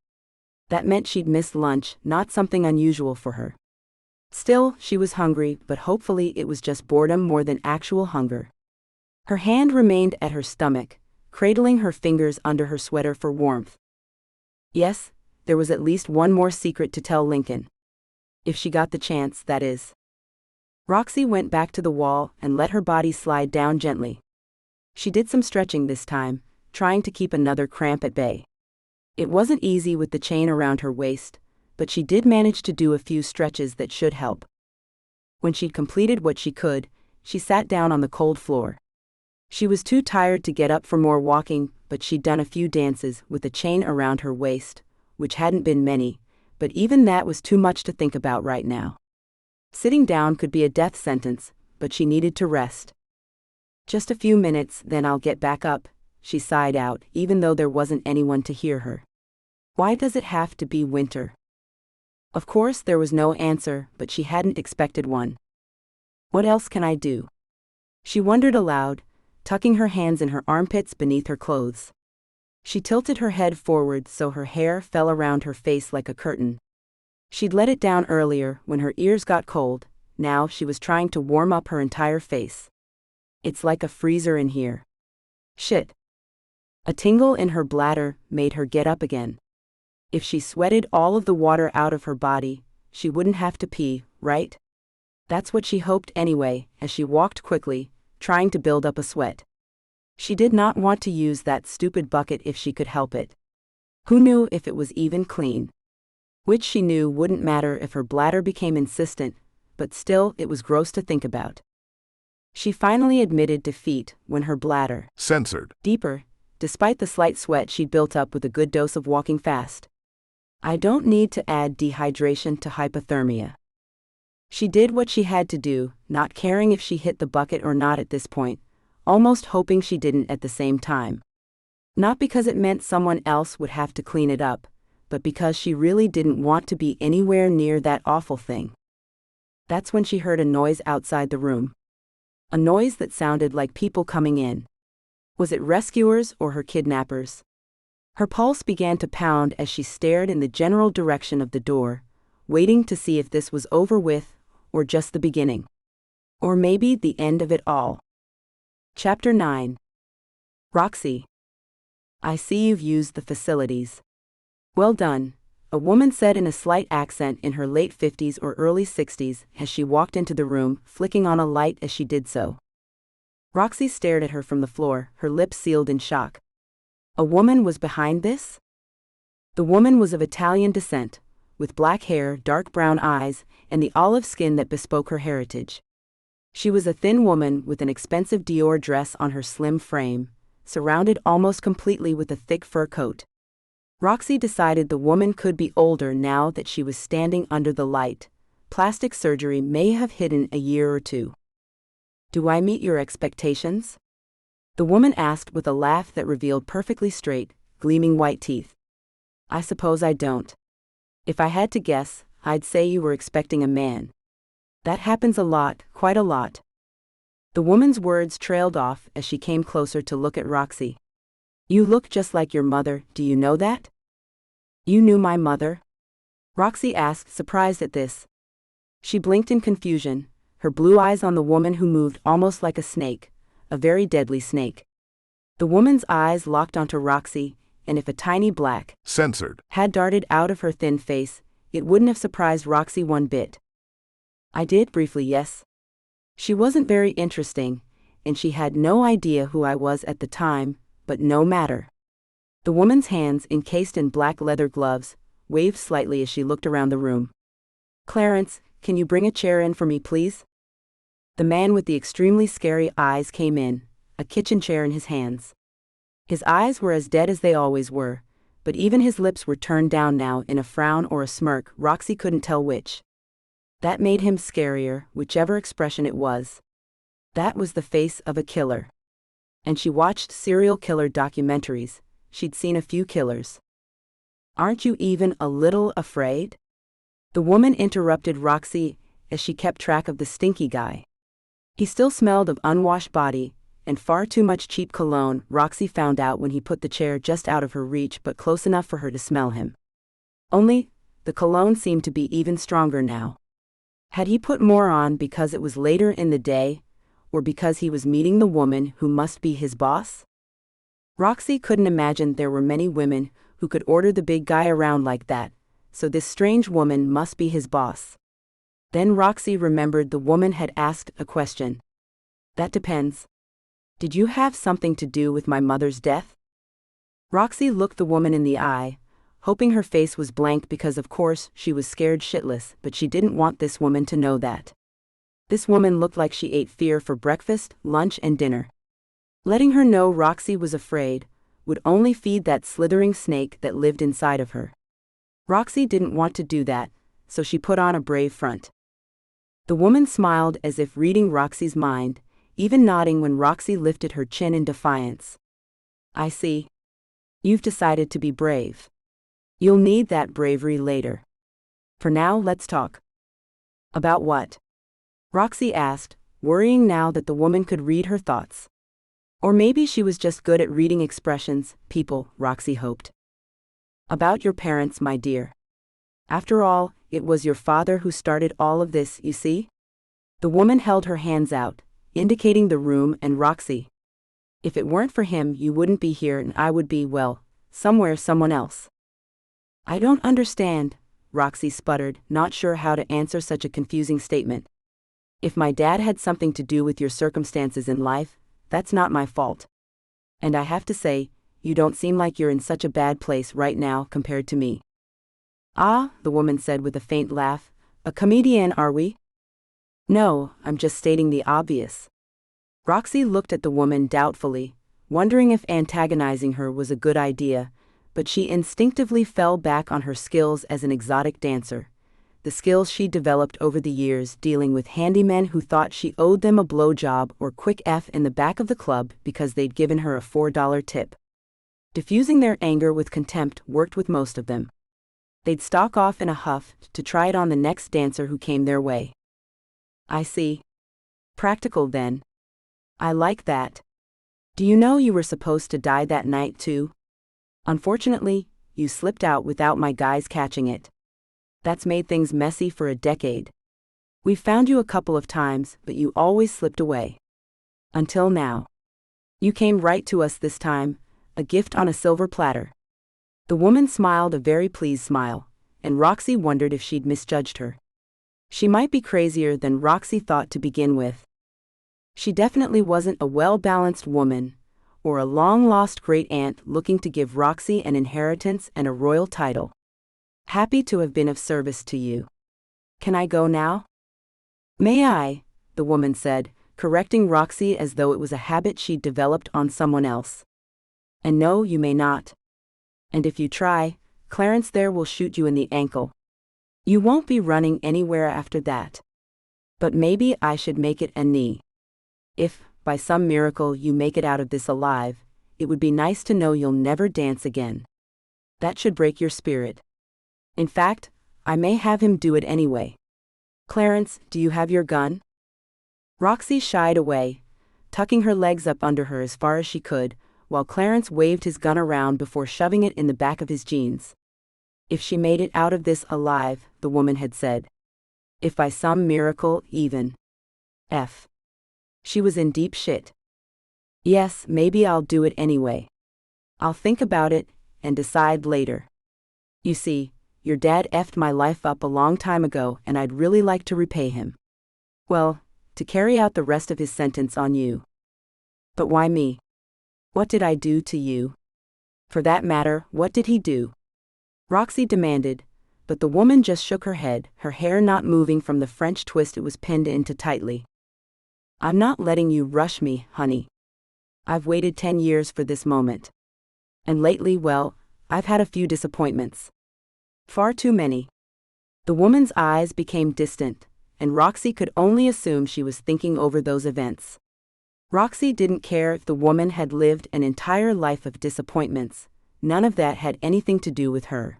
That meant she'd missed lunch, not something unusual for her. Still, she was hungry, but hopefully it was just boredom more than actual hunger. Her hand remained at her stomach, cradling her fingers under her sweater for warmth. Yes, there was at least one more secret to tell Lincoln. If she got the chance, that is. Roxie went back to the wall and let her body slide down gently. She did some stretching this time, trying to keep another cramp at bay. It wasn't easy with the chain around her waist, but she did manage to do a few stretches that should help. When she'd completed what she could, she sat down on the cold floor. She was too tired to get up for more walking, but she'd done a few dances with the chain around her waist, which hadn't been many, but even that was too much to think about right now. Sitting down could be a death sentence, but she needed to rest. Just a few minutes, then I'll get back up, she sighed out, even though there wasn't anyone to hear her. Why does it have to be winter? Of course there was no answer, but she hadn't expected one. What else can I do? She wondered aloud, tucking her hands in her armpits beneath her clothes. She tilted her head forward so her hair fell around her face like a curtain. She'd let it down earlier when her ears got cold, now she was trying to warm up her entire face. It's like a freezer in here. Shit. A tingle in her bladder made her get up again. If she sweated all of the water out of her body, she wouldn't have to pee, right? That's what she hoped anyway, as she walked quickly, trying to build up a sweat. She did not want to use that stupid bucket if she could help it. Who knew if it was even clean? Which she knew wouldn't matter if her bladder became insistent, but still it was gross to think about. She finally admitted defeat when her bladder censored deeper, despite the slight sweat she'd built up with a good dose of walking fast. I don't need to add dehydration to hypothermia. She did what she had to do, not caring if she hit the bucket or not at this point, almost hoping she didn't at the same time. Not because it meant someone else would have to clean it up, but because she really didn't want to be anywhere near that awful thing. That's when she heard a noise outside the room. A noise that sounded like people coming in. Was it rescuers or her kidnappers? Her pulse began to pound as she stared in the general direction of the door, waiting to see if this was over with, or just the beginning. Or maybe the end of it all. Chapter 9. Roxie. I see you've used the facilities. Well done, a woman said in a slight accent in her late 50s or early 60s as she walked into the room, flicking on a light as she did so. Roxie stared at her from the floor, her lips sealed in shock. A woman was behind this? The woman was of Italian descent, with black hair, dark brown eyes, and the olive skin that bespoke her heritage. She was a thin woman with an expensive Dior dress on her slim frame, surrounded almost completely with a thick fur coat. Roxie decided the woman could be older now that she was standing under the light. Plastic surgery may have hidden a year or two. Do I meet your expectations? The woman asked with a laugh that revealed perfectly straight, gleaming white teeth. I suppose I don't. If I had to guess, I'd say you were expecting a man. That happens a lot, quite a lot. The woman's words trailed off as she came closer to look at Roxie. You look just like your mother, do you know that? You knew my mother? Roxie asked, surprised at this. She blinked in confusion, her blue eyes on the woman who moved almost like a snake, a very deadly snake. The woman's eyes locked onto Roxie, and if a tiny black censored had darted out of her thin face, it wouldn't have surprised Roxie one bit. I did briefly, yes. She wasn't very interesting, and she had no idea who I was at the time, but no matter. The woman's hands, encased in black leather gloves, waved slightly as she looked around the room. Clarence, can you bring a chair in for me, please? The man with the extremely scary eyes came in, a kitchen chair in his hands. His eyes were as dead as they always were, but even his lips were turned down now in a frown or a smirk, Roxie couldn't tell which. That made him scarier, whichever expression it was. That was the face of a killer. And she watched serial killer documentaries. She'd seen a few killers. Aren't you even a little afraid? The woman interrupted Roxie as she kept track of the stinky guy. He still smelled of unwashed body, and far too much cheap cologne, Roxie found out when he put the chair just out of her reach but close enough for her to smell him. Only, the cologne seemed to be even stronger now. Had he put more on because it was later in the day, or because he was meeting the woman who must be his boss? Roxie couldn't imagine there were many women who could order the big guy around like that, so this strange woman must be his boss. Then Roxie remembered the woman had asked a question. That depends. Did you have something to do with my mother's death? Roxie looked the woman in the eye, hoping her face was blank because of course she was scared shitless, but she didn't want this woman to know that. This woman looked like she ate fear for breakfast, lunch and dinner. Letting her know Roxie was afraid would only feed that slithering snake that lived inside of her. Roxie didn't want to do that, so she put on a brave front. The woman smiled as if reading Roxie's mind, even nodding when Roxie lifted her chin in defiance. I see. You've decided to be brave. You'll need that bravery later. For now, let's talk. About what? Roxie asked, worrying now that the woman could read her thoughts. Or maybe she was just good at reading expressions, people, Roxie hoped. About your parents, my dear. After all, it was your father who started all of this, you see? The woman held her hands out, indicating the room and Roxie. If it weren't for him, you wouldn't be here and I would be, well, someone else. I don't understand, Roxie sputtered, not sure how to answer such a confusing statement. If my dad had something to do with your circumstances in life, that's not my fault. And I have to say, you don't seem like you're in such a bad place right now compared to me. Ah, the woman said with a faint laugh, a comedian are we? No, I'm just stating the obvious. Roxie looked at the woman doubtfully, wondering if antagonizing her was a good idea, but she instinctively fell back on her skills as an exotic dancer, the skills she developed over the years dealing with handymen who thought she owed them a blowjob or quick F in the back of the club because they'd given her a $4 tip. Diffusing their anger with contempt worked with most of them. They'd stalk off in a huff to try it on the next dancer who came their way. I see. Practical then. I like that. Do you know you were supposed to die that night too? Unfortunately, you slipped out without my guys catching it. That's made things messy for a decade. We've found you a couple of times, but you always slipped away. Until now. You came right to us this time, a gift on a silver platter. The woman smiled a very pleased smile, and Roxie wondered if she'd misjudged her. She might be crazier than Roxie thought to begin with. She definitely wasn't a well-balanced woman, or a long-lost great-aunt looking to give Roxie an inheritance and a royal title. Happy to have been of service to you. Can I go now? May I? The woman said, correcting Roxie as though it was a habit she'd developed on someone else. And no, you may not. And if you try, Clarence there will shoot you in the ankle. You won't be running anywhere after that. But maybe I should make it a knee. If, by some miracle, you make it out of this alive, it would be nice to know you'll never dance again. That should break your spirit. In fact, I may have him do it anyway. Clarence, do you have your gun? Roxie shied away, tucking her legs up under her as far as she could, while Clarence waved his gun around before shoving it in the back of his jeans. If she made it out of this alive, the woman had said. If by some miracle, even. F. She was in deep shit. Yes, maybe I'll do it anyway. I'll think about it, and decide later. You see, your dad effed my life up a long time ago and I'd really like to repay him. Well, to carry out the rest of his sentence on you. But why me? What did I do to you? For that matter, what did he do? Roxie demanded, but the woman just shook her head, her hair not moving from the French twist it was pinned into tightly. I'm not letting you rush me, honey. I've waited 10 years for this moment. And lately, well, I've had a few disappointments. Far too many. The woman's eyes became distant, and Roxie could only assume she was thinking over those events. Roxie didn't care if the woman had lived an entire life of disappointments. None of that had anything to do with her.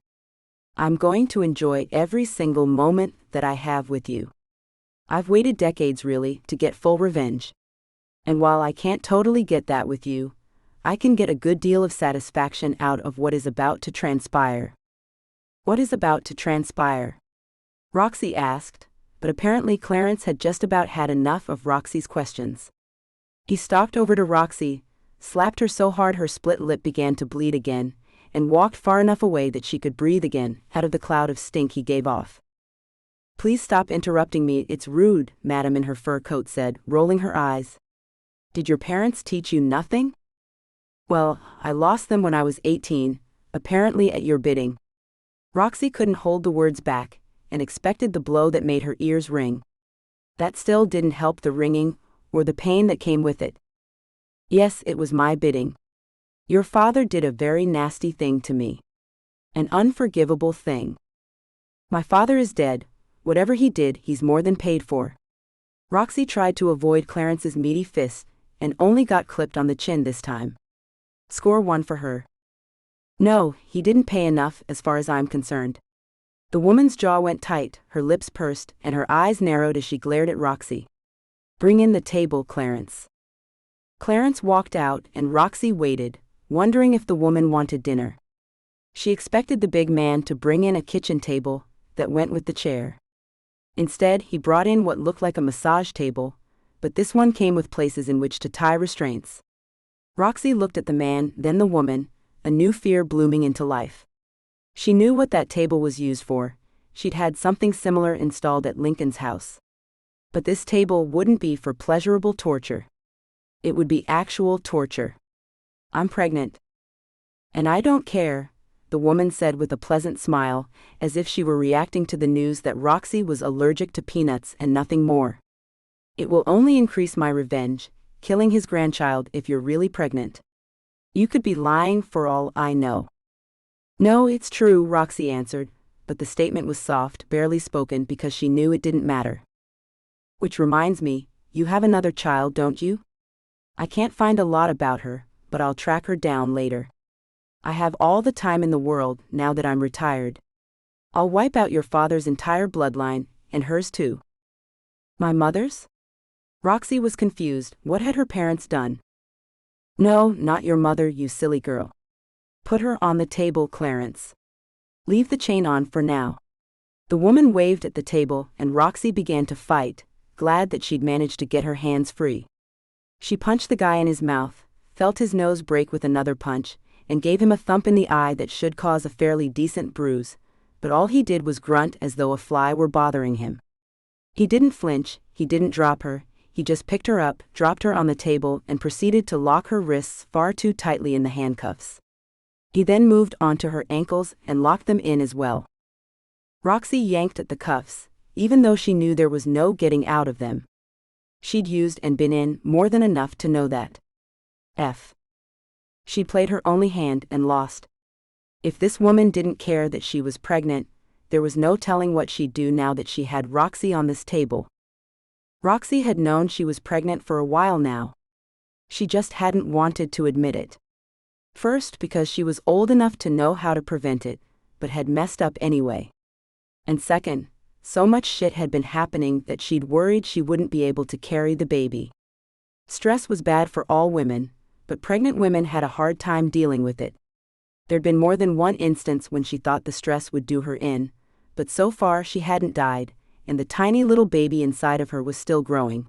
I'm going to enjoy every single moment that I have with you. I've waited decades, really, to get full revenge. And while I can't totally get that with you, I can get a good deal of satisfaction out of what is about to transpire. What is about to transpire? Roxie asked, but apparently Clarence had just about had enough of Roxie's questions. He stalked over to Roxie, slapped her so hard her split lip began to bleed again, and walked far enough away that she could breathe again, out of the cloud of stink he gave off. Please stop interrupting me, it's rude, Madam in her fur coat said, rolling her eyes. Did your parents teach you nothing? Well, I lost them when I was 18, apparently at your bidding. Roxie couldn't hold the words back, and expected the blow that made her ears ring. That still didn't help the ringing, or the pain that came with it. Yes, it was my bidding. Your father did a very nasty thing to me. An unforgivable thing. My father is dead. Whatever he did, he's more than paid for. Roxie tried to avoid Clarence's meaty fist and only got clipped on the chin this time. Score 1 for her. No, he didn't pay enough as far as I'm concerned. The woman's jaw went tight, her lips pursed, and her eyes narrowed as she glared at Roxie. Bring in the table, Clarence. Clarence walked out and Roxie waited, wondering if the woman wanted dinner. She expected the big man to bring in a kitchen table that went with the chair. Instead, he brought in what looked like a massage table, but this one came with places in which to tie restraints. Roxie looked at the man, then the woman, a new fear blooming into life. She knew what that table was used for. She'd had something similar installed at Lincoln's house. But this table wouldn't be for pleasurable torture. It would be actual torture. I'm pregnant. And I don't care, the woman said with a pleasant smile, as if she were reacting to the news that Roxie was allergic to peanuts and nothing more. It will only increase my revenge, killing his grandchild if you're really pregnant. You could be lying for all I know. No, it's true, Roxie answered, but the statement was soft, barely spoken because she knew it didn't matter. Which reminds me, you have another child, don't you? I can't find a lot about her, but I'll track her down later. I have all the time in the world now that I'm retired. I'll wipe out your father's entire bloodline, and hers too. My mother's? Roxie was confused. What had her parents done? No, not your mother, you silly girl. Put her on the table, Clarence. Leave the chain on for now. The woman waved at the table, and Roxie began to fight, glad that she'd managed to get her hands free. She punched the guy in his mouth, felt his nose break with another punch, and gave him a thump in the eye that should cause a fairly decent bruise, but all he did was grunt as though a fly were bothering him. He didn't flinch, he didn't drop her, he just picked her up, dropped her on the table, and proceeded to lock her wrists far too tightly in the handcuffs. He then moved onto her ankles and locked them in as well. Roxie yanked at the cuffs, even though she knew there was no getting out of them. She'd used and been in more than enough to know that. She'd played her only hand and lost. If this woman didn't care that she was pregnant, there was no telling what she'd do now that she had Roxie on this table. Roxie had known she was pregnant for a while now. She just hadn't wanted to admit it. First, because she was old enough to know how to prevent it, but had messed up anyway. And second, so much shit had been happening that she'd worried she wouldn't be able to carry the baby. Stress was bad for all women, but pregnant women had a hard time dealing with it. There'd been more than one instance when she thought the stress would do her in, but so far she hadn't died, and the tiny little baby inside of her was still growing.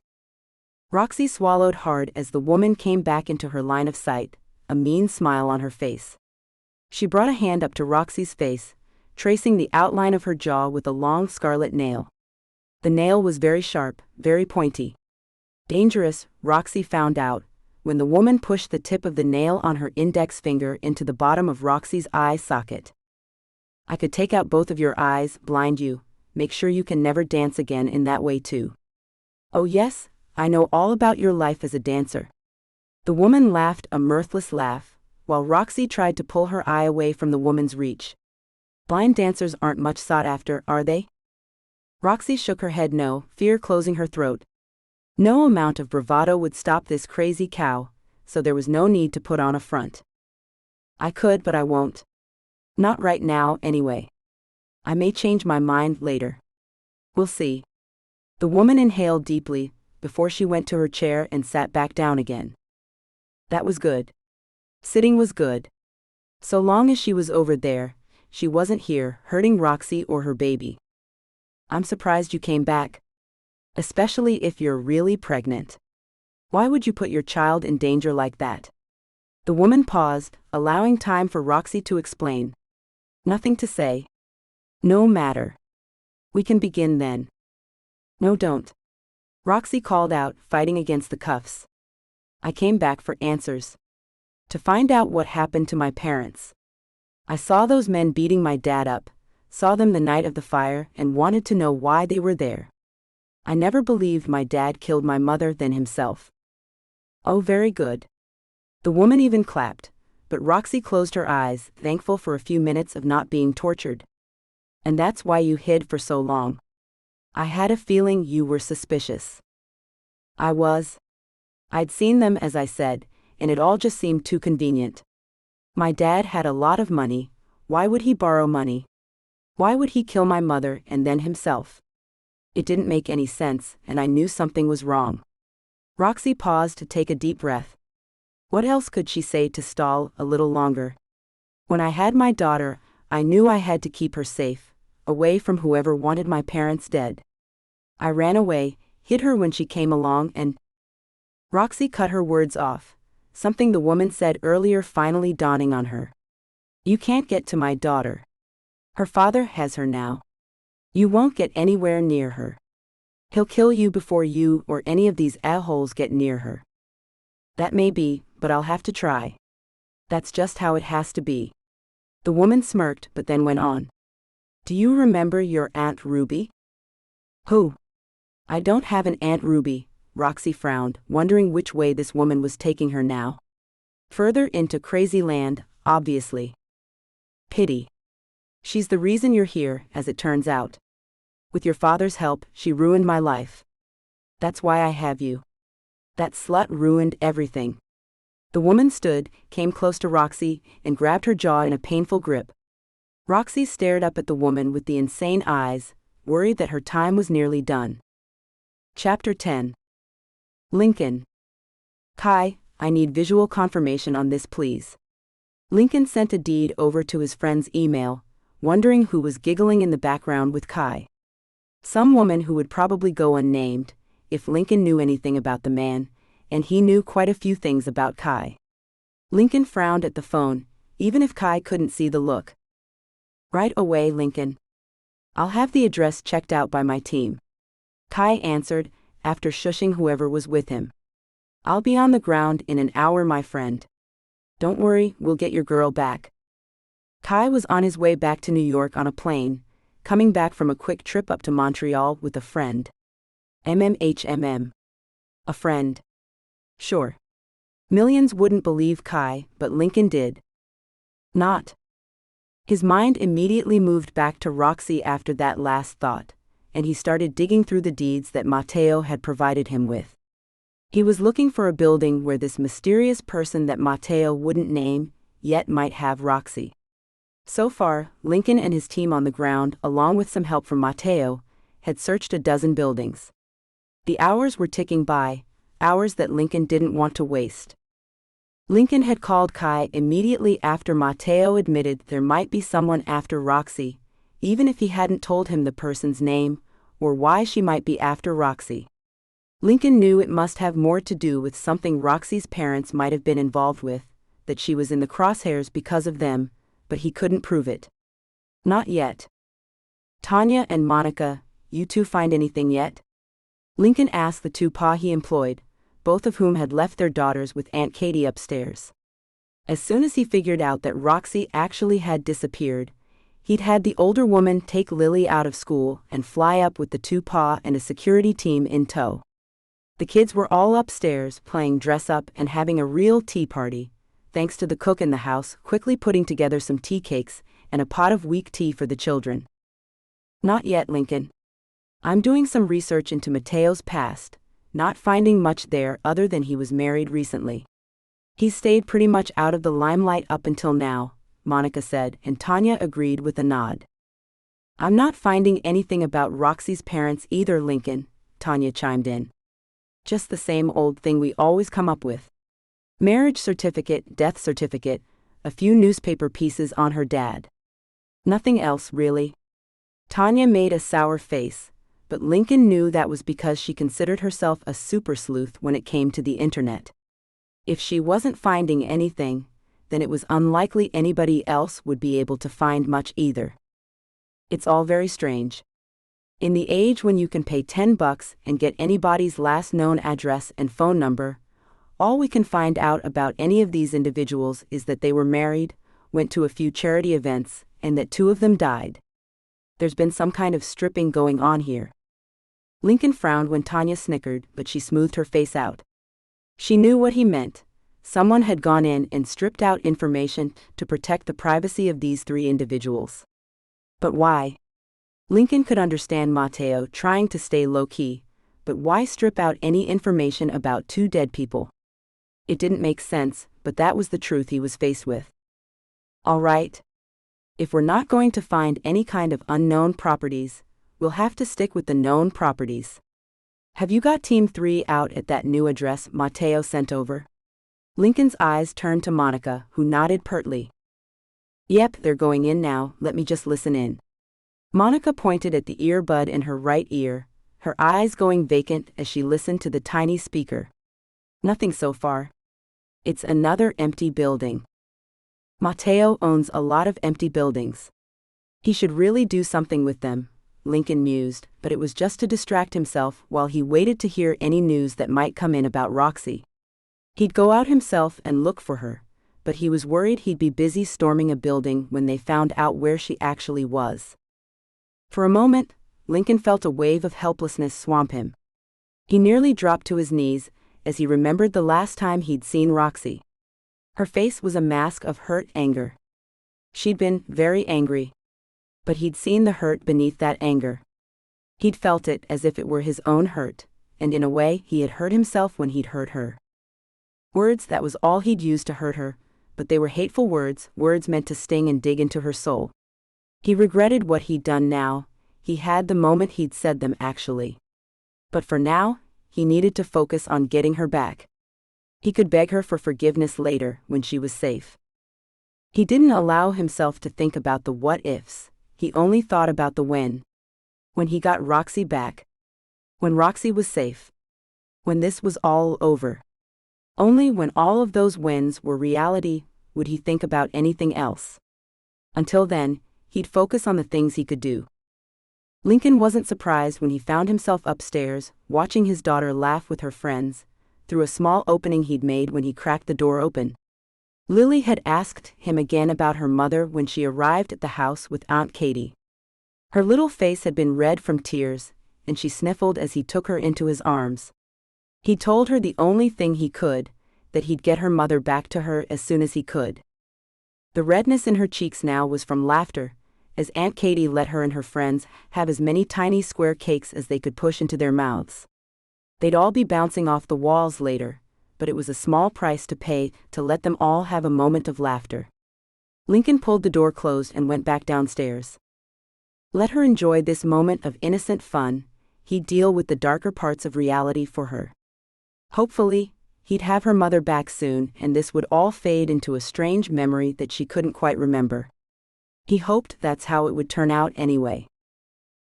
Roxie swallowed hard as the woman came back into her line of sight, a mean smile on her face. She brought a hand up to Roxie's face, tracing the outline of her jaw with a long scarlet nail. The nail was very sharp, very pointy. Dangerous, Roxie found out, when the woman pushed the tip of the nail on her index finger into the bottom of Roxie's eye socket. I could take out both of your eyes, blind you, make sure you can never dance again in that way too. Oh yes, I know all about your life as a dancer. The woman laughed a mirthless laugh, while Roxie tried to pull her eye away from the woman's reach. Blind dancers aren't much sought after, are they? Roxie shook her head no, fear closing her throat. No amount of bravado would stop this crazy cow, so there was no need to put on a front. I could, but I won't. Not right now, anyway. I may change my mind later. We'll see. The woman inhaled deeply, before she went to her chair and sat back down again. That was good. Sitting was good. So long as she was over there, she wasn't here, hurting Roxie or her baby. I'm surprised you came back. Especially if you're really pregnant. Why would you put your child in danger like that? The woman paused, allowing time for Roxie to explain. Nothing to say. No matter. We can begin then. No, don't. Roxie called out, fighting against the cuffs. I came back for answers. To find out what happened to my parents. I saw those men beating my dad up, saw them the night of the fire, and wanted to know why they were there. I never believed my dad killed my mother than himself. Oh, very good. The woman even clapped, but Roxie closed her eyes, thankful for a few minutes of not being tortured. And that's why you hid for so long. I had a feeling you were suspicious. I was. I'd seen them as I said, and it all just seemed too convenient. My dad had a lot of money. Why would he borrow money? Why would he kill my mother and then himself? It didn't make any sense, and I knew something was wrong. Roxie paused to take a deep breath. What else could she say to stall a little longer? When I had my daughter, I knew I had to keep her safe, away from whoever wanted my parents dead. I ran away, hid her when she came along, and... Roxie cut her words off, something the woman said earlier finally dawning on her. You can't get to my daughter. Her father has her now. You won't get anywhere near her. He'll kill you before you or any of these a-holes get near her. That may be, but I'll have to try. That's just how it has to be. The woman smirked but then went on. Do you remember your Aunt Ruby? Who? I don't have an Aunt Ruby, Roxie frowned, wondering which way this woman was taking her now. Further into crazy land, obviously. Pity. She's the reason you're here, as it turns out. With your father's help, she ruined my life. That's why I have you. That slut ruined everything. The woman stood, came close to Roxie, and grabbed her jaw in a painful grip. Roxie stared up at the woman with the insane eyes, worried that her time was nearly done. Chapter 10. Lincoln. Kai, I need visual confirmation on this, please. Lincoln sent a deed over to his friend's email, wondering who was giggling in the background with Kai. Some woman who would probably go unnamed, if Lincoln knew anything about the man, and he knew quite a few things about Kai. Lincoln frowned at the phone, even if Kai couldn't see the look. Right away, Lincoln. I'll have the address checked out by my team. Kai answered, after shushing whoever was with him. I'll be on the ground in an hour, my friend. Don't worry, we'll get your girl back. Kai was on his way back to New York on a plane, coming back from a quick trip up to Montreal with a friend. MMHMM. A friend. Sure. Millions wouldn't believe Kai, but Lincoln did. Not. His mind immediately moved back to Roxie after that last thought, and he started digging through the deeds that Mateo had provided him with. He was looking for a building where this mysterious person that Mateo wouldn't name yet might have Roxie. So far, Lincoln and his team on the ground, along with some help from Mateo, had searched a dozen buildings. The hours were ticking by, hours that Lincoln didn't want to waste. Lincoln had called Kai immediately after Mateo admitted there might be someone after Roxie, even if he hadn't told him the person's name, or why she might be after Roxie. Lincoln knew it must have more to do with something Roxie's parents might have been involved with, that she was in the crosshairs because of them, but he couldn't prove it. Not yet. Tanya and Monica, you two find anything yet? Lincoln asked the two pa he employed, both of whom had left their daughters with Aunt Katie upstairs. As soon as he figured out that Roxie actually had disappeared, he'd had the older woman take Lily out of school and fly up with the two pa and a security team in tow. The kids were all upstairs playing dress-up and having a real tea party, thanks to the cook in the house quickly putting together some tea cakes and a pot of weak tea for the children. Not yet, Lincoln. I'm doing some research into Mateo's past, not finding much there other than he was married recently. He's stayed pretty much out of the limelight up until now, Monica said, and Tanya agreed with a nod. I'm not finding anything about Roxie's parents either, Lincoln, Tanya chimed in. Just the same old thing we always come up with. Marriage certificate, death certificate, a few newspaper pieces on her dad. Nothing else, really. Tanya made a sour face, but Lincoln knew that was because she considered herself a super sleuth when it came to the internet. If she wasn't finding anything, then it was unlikely anybody else would be able to find much either. It's all very strange. In the age when you can pay $10 and get anybody's last known address and phone number, all we can find out about any of these individuals is that they were married, went to a few charity events, and that two of them died. There's been some kind of stripping going on here. Lincoln frowned when Tanya snickered, but she smoothed her face out. She knew what he meant. Someone had gone in and stripped out information to protect the privacy of these three individuals. But why? Lincoln could understand Mateo trying to stay low-key, but why strip out any information about two dead people? It didn't make sense, but that was the truth he was faced with. All right. If we're not going to find any kind of unknown properties, we'll have to stick with the known properties. Have you got Team 3 out at that new address Matteo sent over? Lincoln's eyes turned to Monica, who nodded pertly. Yep, they're going in now, let me just listen in. Monica pointed at the earbud in her right ear, her eyes going vacant as she listened to the tiny speaker. Nothing so far. It's another empty building. Matteo owns a lot of empty buildings. He should really do something with them, Lincoln mused, but it was just to distract himself while he waited to hear any news that might come in about Roxie. He'd go out himself and look for her, but he was worried he'd be busy storming a building when they found out where she actually was. For a moment, Lincoln felt a wave of helplessness swamp him. He nearly dropped to his knees as he remembered the last time he'd seen Roxie. Her face was a mask of hurt anger. She'd been very angry. But he'd seen the hurt beneath that anger. He'd felt it as if it were his own hurt, and in a way he had hurt himself when he'd hurt her. Words, that was all he'd used to hurt her, but they were hateful words, words meant to sting and dig into her soul. He regretted what he'd done now, he had the moment he'd said them actually. But for now, he needed to focus on getting her back. He could beg her for forgiveness later, when she was safe. He didn't allow himself to think about the what-ifs, he only thought about the when. When he got Roxie back. When Roxie was safe. When this was all over. Only when all of those whens were reality would he think about anything else. Until then, he'd focus on the things he could do. Lincoln wasn't surprised when he found himself upstairs, watching his daughter laugh with her friends, through a small opening he'd made when he cracked the door open. Lily had asked him again about her mother when she arrived at the house with Aunt Katie. Her little face had been red from tears, and she sniffled as he took her into his arms. He told her the only thing he could, that he'd get her mother back to her as soon as he could. The redness in her cheeks now was from laughter, as Aunt Katie let her and her friends have as many tiny square cakes as they could push into their mouths. They'd all be bouncing off the walls later, but it was a small price to pay to let them all have a moment of laughter. Lincoln pulled the door closed and went back downstairs. Let her enjoy this moment of innocent fun, he'd deal with the darker parts of reality for her. Hopefully, he'd have her mother back soon and this would all fade into a strange memory that she couldn't quite remember. He hoped that's how it would turn out anyway.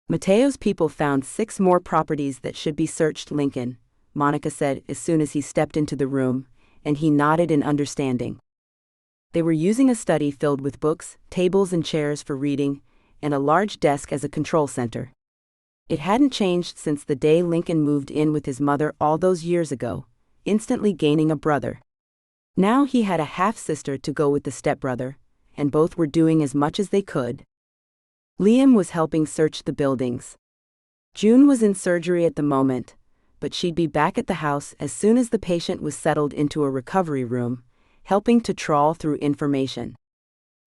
Matteo's people found 6 more properties that should be searched, Lincoln, Monica said as soon as he stepped into the room, and he nodded in understanding. They were using a study filled with books, tables and chairs for reading, and a large desk as a control center. It hadn't changed since the day Lincoln moved in with his mother all those years ago, instantly gaining a brother. Now he had a half-sister to go with the stepbrother, and both were doing as much as they could. Liam was helping search the buildings. June was in surgery at the moment, but she'd be back at the house as soon as the patient was settled into a recovery room, helping to trawl through information.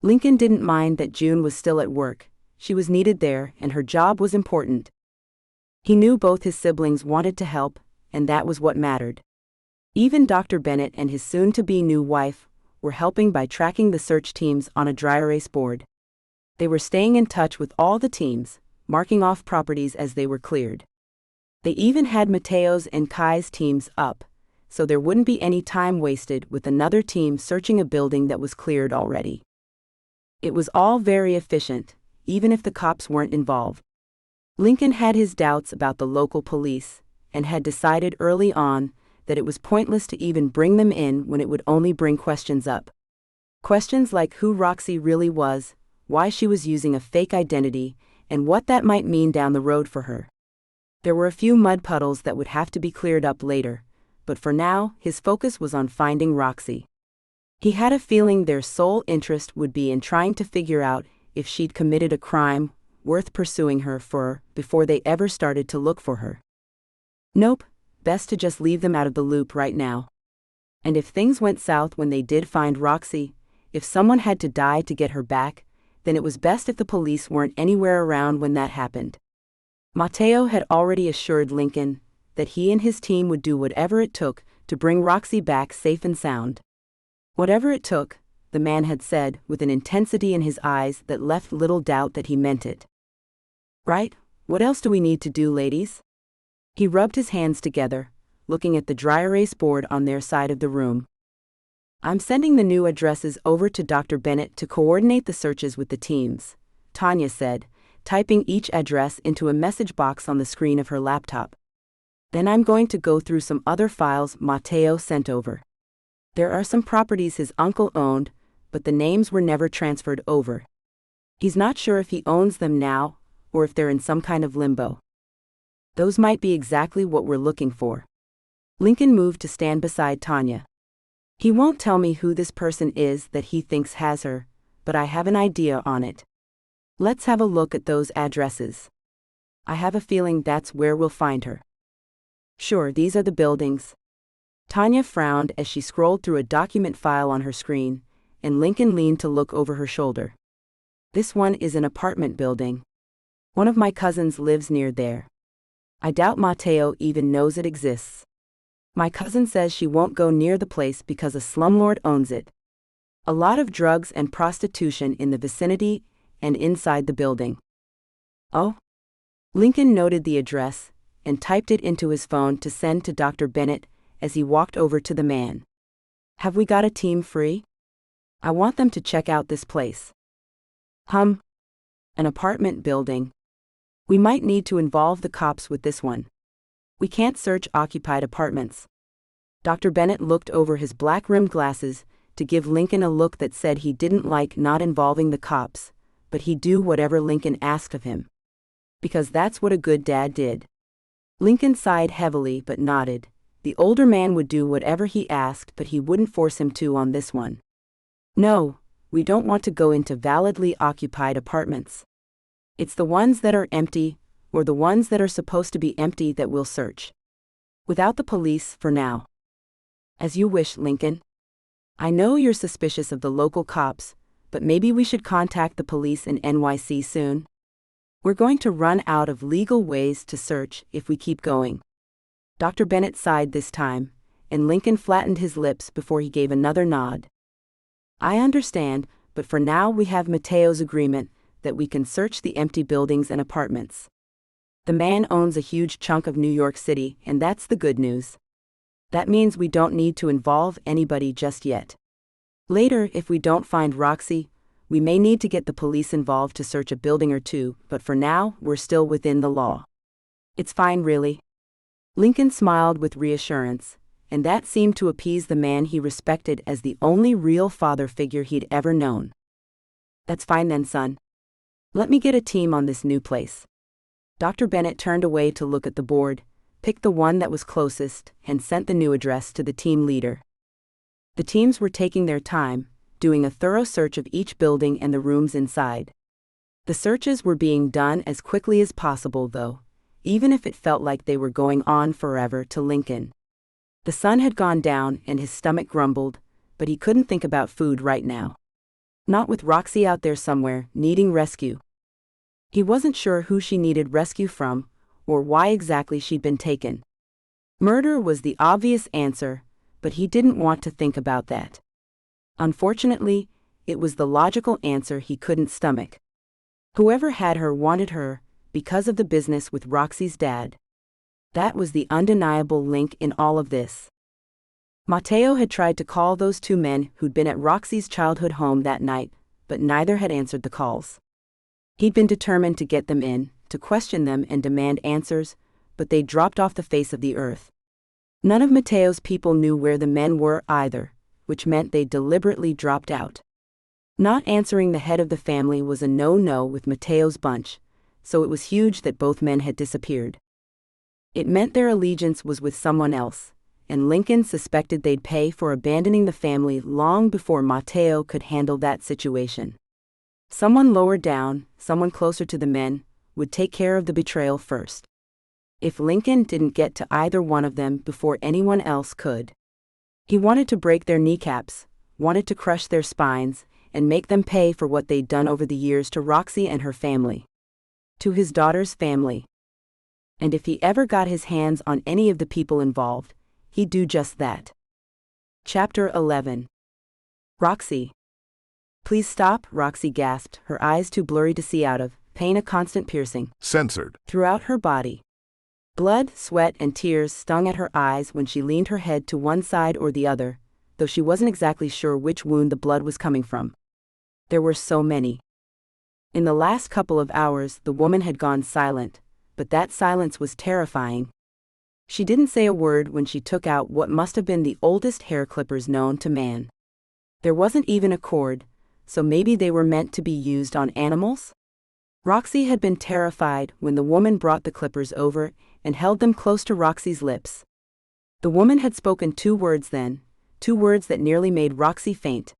Lincoln didn't mind that June was still at work, she was needed there and her job was important. He knew both his siblings wanted to help, and that was what mattered. Even Dr. Bennett and his soon-to-be new wife were helping by tracking the search teams on a dry erase board. They were staying in touch with all the teams, marking off properties as they were cleared. They even had Matteo's and Kai's teams up, so there wouldn't be any time wasted with another team searching a building that was cleared already. It was all very efficient, even if the cops weren't involved. Lincoln had his doubts about the local police, and had decided early on that it was pointless to even bring them in when it would only bring questions up. Questions like who Roxie really was, why she was using a fake identity, and what that might mean down the road for her. There were a few mud puddles that would have to be cleared up later, but for now, his focus was on finding Roxie. He had a feeling their sole interest would be in trying to figure out if she'd committed a crime worth pursuing her for before they ever started to look for her. Nope, best to just leave them out of the loop right now. And if things went south when they did find Roxie, if someone had to die to get her back, then it was best if the police weren't anywhere around when that happened. Matteo had already assured Lincoln that he and his team would do whatever it took to bring Roxie back safe and sound. Whatever it took, the man had said, with an intensity in his eyes that left little doubt that he meant it. Right, what else do we need to do, ladies? He rubbed his hands together, looking at the dry erase board on their side of the room. I'm sending the new addresses over to Dr. Bennett to coordinate the searches with the teams, Tanya said, typing each address into a message box on the screen of her laptop. Then I'm going to go through some other files Matteo sent over. There are some properties his uncle owned, but the names were never transferred over. He's not sure if he owns them now, or if they're in some kind of limbo. Those might be exactly what we're looking for. Lincoln moved to stand beside Tanya. He won't tell me who this person is that he thinks has her, but I have an idea on it. Let's have a look at those addresses. I have a feeling that's where we'll find her. Sure, these are the buildings. Tanya frowned as she scrolled through a document file on her screen, and Lincoln leaned to look over her shoulder. This one is an apartment building. One of my cousins lives near there. I doubt Matteo even knows it exists. My cousin says she won't go near the place because a slumlord owns it. A lot of drugs and prostitution in the vicinity and inside the building. Oh? Lincoln noted the address and typed it into his phone to send to Dr. Bennett as he walked over to the man. Have we got a team free? I want them to check out this place. An apartment building. We might need to involve the cops with this one. We can't search occupied apartments. Dr. Bennett looked over his black-rimmed glasses to give Lincoln a look that said he didn't like not involving the cops, but he'd do whatever Lincoln asked of him. Because that's what a good dad did. Lincoln sighed heavily but nodded. The older man would do whatever he asked, but he wouldn't force him to on this one. No, we don't want to go into validly occupied apartments. It's the ones that are empty, or the ones that are supposed to be empty that we'll search. Without the police for now. As you wish, Lincoln. I know you're suspicious of the local cops, but maybe we should contact the police in NYC soon. We're going to run out of legal ways to search if we keep going. Dr. Bennett sighed this time, and Lincoln flattened his lips before he gave another nod. I understand, but for now we have Matteo's agreement that we can search the empty buildings and apartments. The man owns a huge chunk of New York City, and that's the good news. That means we don't need to involve anybody just yet. Later, if we don't find Roxie, we may need to get the police involved to search a building or two, but for now, we're still within the law. It's fine, really. Lincoln smiled with reassurance, and that seemed to appease the man he respected as the only real father figure he'd ever known. That's fine then, son. Let me get a team on this new place. Dr. Bennett turned away to look at the board, picked the one that was closest, and sent the new address to the team leader. The teams were taking their time, doing a thorough search of each building and the rooms inside. The searches were being done as quickly as possible, though, even if it felt like they were going on forever to Lincoln. The sun had gone down and his stomach grumbled, but he couldn't think about food right now. Not with Roxie out there somewhere, needing rescue. He wasn't sure who she needed rescue from, or why exactly she'd been taken. Murder was the obvious answer, but he didn't want to think about that. Unfortunately, it was the logical answer he couldn't stomach. Whoever had her wanted her, because of the business with Roxie's dad. That was the undeniable link in all of this. Matteo had tried to call those two men who'd been at Roxie's childhood home that night, but neither had answered the calls. He'd been determined to get them in, to question them and demand answers, but they dropped off the face of the earth. None of Matteo's people knew where the men were either, which meant they deliberately dropped out. Not answering the head of the family was a no-no with Matteo's bunch, so it was huge that both men had disappeared. It meant their allegiance was with someone else, and Lincoln suspected they'd pay for abandoning the family long before Matteo could handle that situation. Someone lower down, someone closer to the men, would take care of the betrayal first. If Lincoln didn't get to either one of them before anyone else could. He wanted to break their kneecaps, wanted to crush their spines, and make them pay for what they'd done over the years to Roxie and her family. To his daughter's family. And if he ever got his hands on any of the people involved, he'd do just that. Chapter 11. Roxie. Please stop, Roxie gasped, her eyes too blurry to see out of, pain a constant piercing. Censored. Throughout her body. Blood, sweat, and tears stung at her eyes when she leaned her head to one side or the other, though she wasn't exactly sure which wound the blood was coming from. There were so many. In the last couple of hours, the woman had gone silent, but that silence was terrifying. She didn't say a word when she took out what must have been the oldest hair clippers known to man. There wasn't even a cord, so maybe they were meant to be used on animals? Roxie had been terrified when the woman brought the clippers over and held them close to Roxie's lips. The woman had spoken 2 words then, 2 words that nearly made Roxie faint.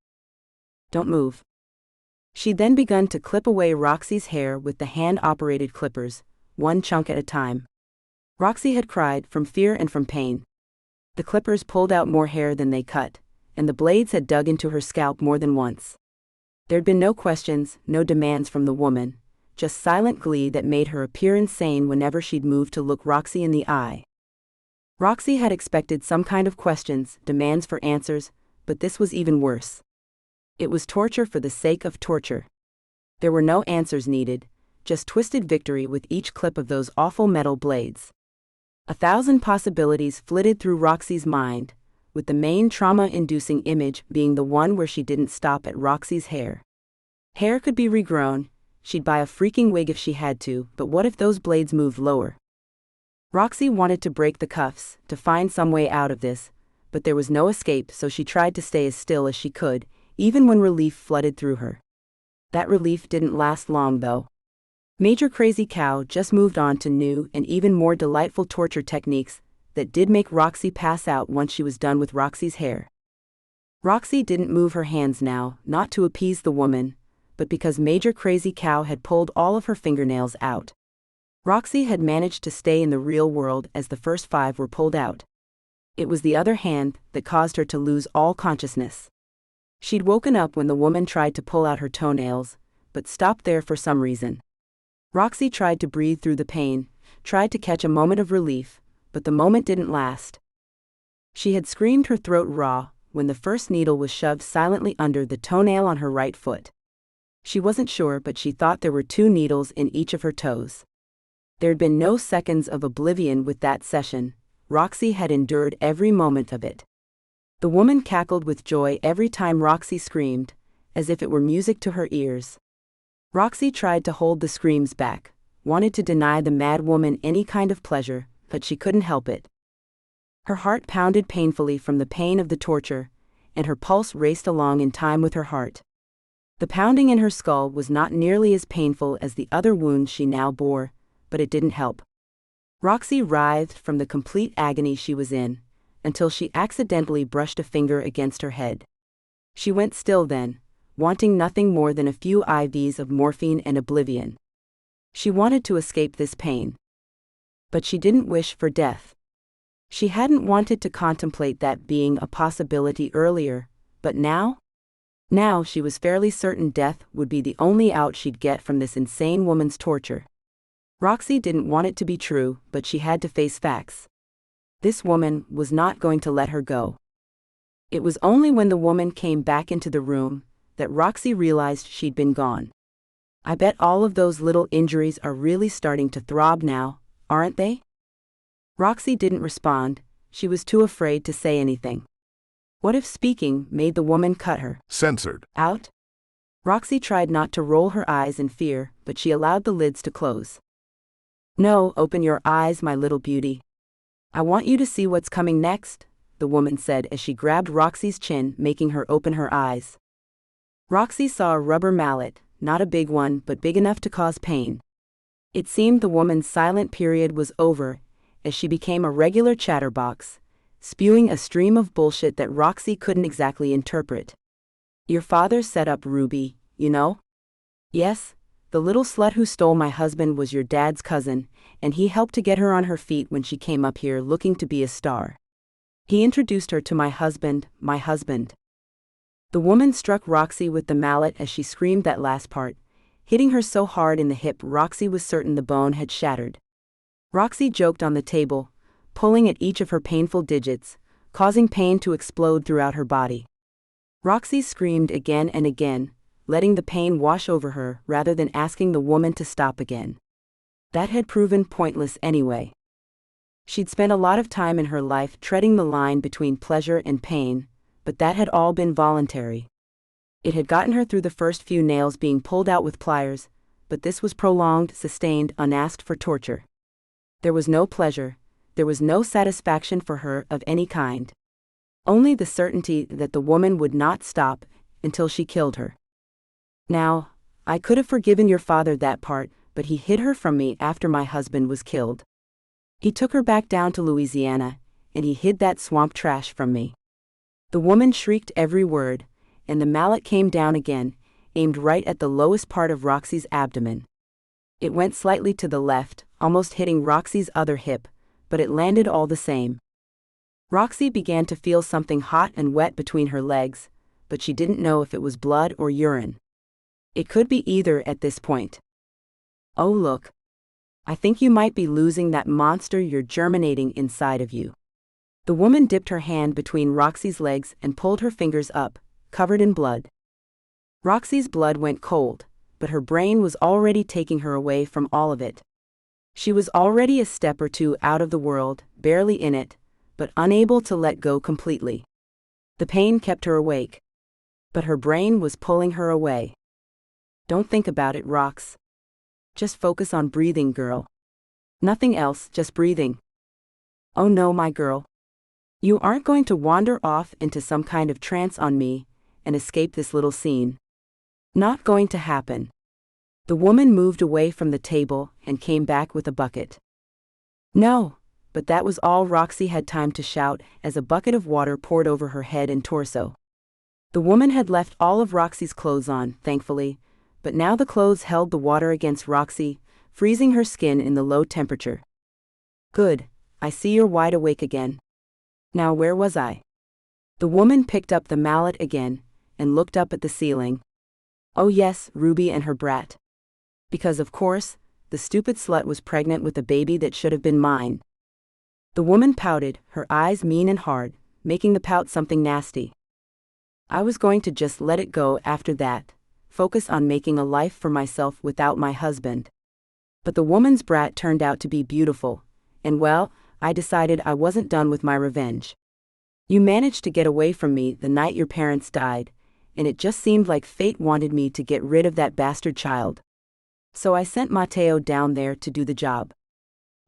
Don't move. She'd then begun to clip away Roxie's hair with the hand-operated clippers, one chunk at a time. Roxie had cried from fear and from pain. The clippers pulled out more hair than they cut, and the blades had dug into her scalp more than once. There'd been no questions, no demands from the woman, just silent glee that made her appear insane whenever she'd move to look Roxie in the eye. Roxie had expected some kind of questions, demands for answers, but this was even worse. It was torture for the sake of torture. There were no answers needed, just twisted victory with each clip of those awful metal blades. 1,000 possibilities flitted through Roxie's mind, with the main trauma-inducing image being the one where she didn't stop at Roxie's hair. Hair could be regrown, she'd buy a freaking wig if she had to, but what if those blades moved lower? Roxie wanted to break the cuffs, to find some way out of this, but there was no escape, so she tried to stay as still as she could, even when relief flooded through her. That relief didn't last long, though. Major Crazy Cow just moved on to new and even more delightful torture techniques that did make Roxie pass out once she was done with Roxie's hair. Roxie didn't move her hands now, not to appease the woman, but because Major Crazy Cow had pulled all of her fingernails out. Roxie had managed to stay in the real world as the first 5 were pulled out. It was the other hand that caused her to lose all consciousness. She'd woken up when the woman tried to pull out her toenails, but stopped there for some reason. Roxie tried to breathe through the pain, tried to catch a moment of relief, but the moment didn't last. She had screamed her throat raw when the first needle was shoved silently under the toenail on her right foot. She wasn't sure, but she thought there were 2 needles in each of her toes. There'd been no seconds of oblivion with that session. Roxie had endured every moment of it. The woman cackled with joy every time Roxie screamed, as if it were music to her ears. Roxie tried to hold the screams back, wanted to deny the mad woman any kind of pleasure, but she couldn't help it. Her heart pounded painfully from the pain of the torture, and her pulse raced along in time with her heart. The pounding in her skull was not nearly as painful as the other wounds she now bore, but it didn't help. Roxie writhed from the complete agony she was in, until she accidentally brushed a finger against her head. She went still then, wanting nothing more than a few IVs of morphine and oblivion. She wanted to escape this pain. But she didn't wish for death. She hadn't wanted to contemplate that being a possibility earlier, but now? Now she was fairly certain death would be the only out she'd get from this insane woman's torture. Roxie didn't want it to be true, but she had to face facts. This woman was not going to let her go. It was only when the woman came back into the room that Roxie realized she'd been gone. I bet all of those little injuries are really starting to throb now, aren't they? Roxie didn't respond. She was too afraid to say anything. What if speaking made the woman cut her Censored. out? Roxie tried not to roll her eyes in fear, but she allowed the lids to close. No, open your eyes, my little beauty. I want you to see what's coming next, the woman said as she grabbed Roxie's chin, making her open her eyes. Roxie saw a rubber mallet, not a big one, but big enough to cause pain. It seemed the woman's silent period was over, as she became a regular chatterbox, spewing a stream of bullshit that Roxie couldn't exactly interpret. Your father set up Ruby, you know? Yes, the little slut who stole my husband was your dad's cousin, and he helped to get her on her feet when she came up here looking to be a star. He introduced her to my husband, my husband. The woman struck Roxie with the mallet as she screamed that last part, hitting her so hard in the hip Roxie was certain the bone had shattered. Roxie joked on the table, pulling at each of her painful digits, causing pain to explode throughout her body. Roxie screamed again and again, letting the pain wash over her rather than asking the woman to stop again. That had proven pointless anyway. She'd spent a lot of time in her life treading the line between pleasure and pain, but that had all been voluntary. It had gotten her through the first few nails being pulled out with pliers, but this was prolonged, sustained, unasked for torture. There was no pleasure, there was no satisfaction for her of any kind. Only the certainty that the woman would not stop until she killed her. Now, I could have forgiven your father that part, but he hid her from me after my husband was killed. He took her back down to Louisiana, and he hid that swamp trash from me. The woman shrieked every word, and the mallet came down again, aimed right at the lowest part of Roxie's abdomen. It went slightly to the left, almost hitting Roxie's other hip, but it landed all the same. Roxie began to feel something hot and wet between her legs, but she didn't know if it was blood or urine. It could be either at this point. Oh look. I think you might be losing that monster you're germinating inside of you. The woman dipped her hand between Roxie's legs and pulled her fingers up, covered in blood. Roxie's blood went cold, but her brain was already taking her away from all of it. She was already a step or two out of the world, barely in it, but unable to let go completely. The pain kept her awake, but her brain was pulling her away. Don't think about it, Rox. Just focus on breathing, girl. Nothing else, just breathing. Oh no, my girl. You aren't going to wander off into some kind of trance on me and escape this little scene. Not going to happen. The woman moved away from the table and came back with a bucket. No, but that was all Roxie had time to shout as a bucket of water poured over her head and torso. The woman had left all of Roxie's clothes on, thankfully, but now the clothes held the water against Roxie, freezing her skin in the low temperature. Good, I see you're wide awake again. Now where was I? The woman picked up the mallet again and looked up at the ceiling. Oh yes, Ruby and her brat. Because of course, the stupid slut was pregnant with a baby that should have been mine. The woman pouted, her eyes mean and hard, making the pout something nasty. I was going to just let it go after that, focus on making a life for myself without my husband. But the woman's brat turned out to be beautiful, and well, I decided I wasn't done with my revenge. You managed to get away from me the night your parents died, and it just seemed like fate wanted me to get rid of that bastard child. So I sent Mateo down there to do the job.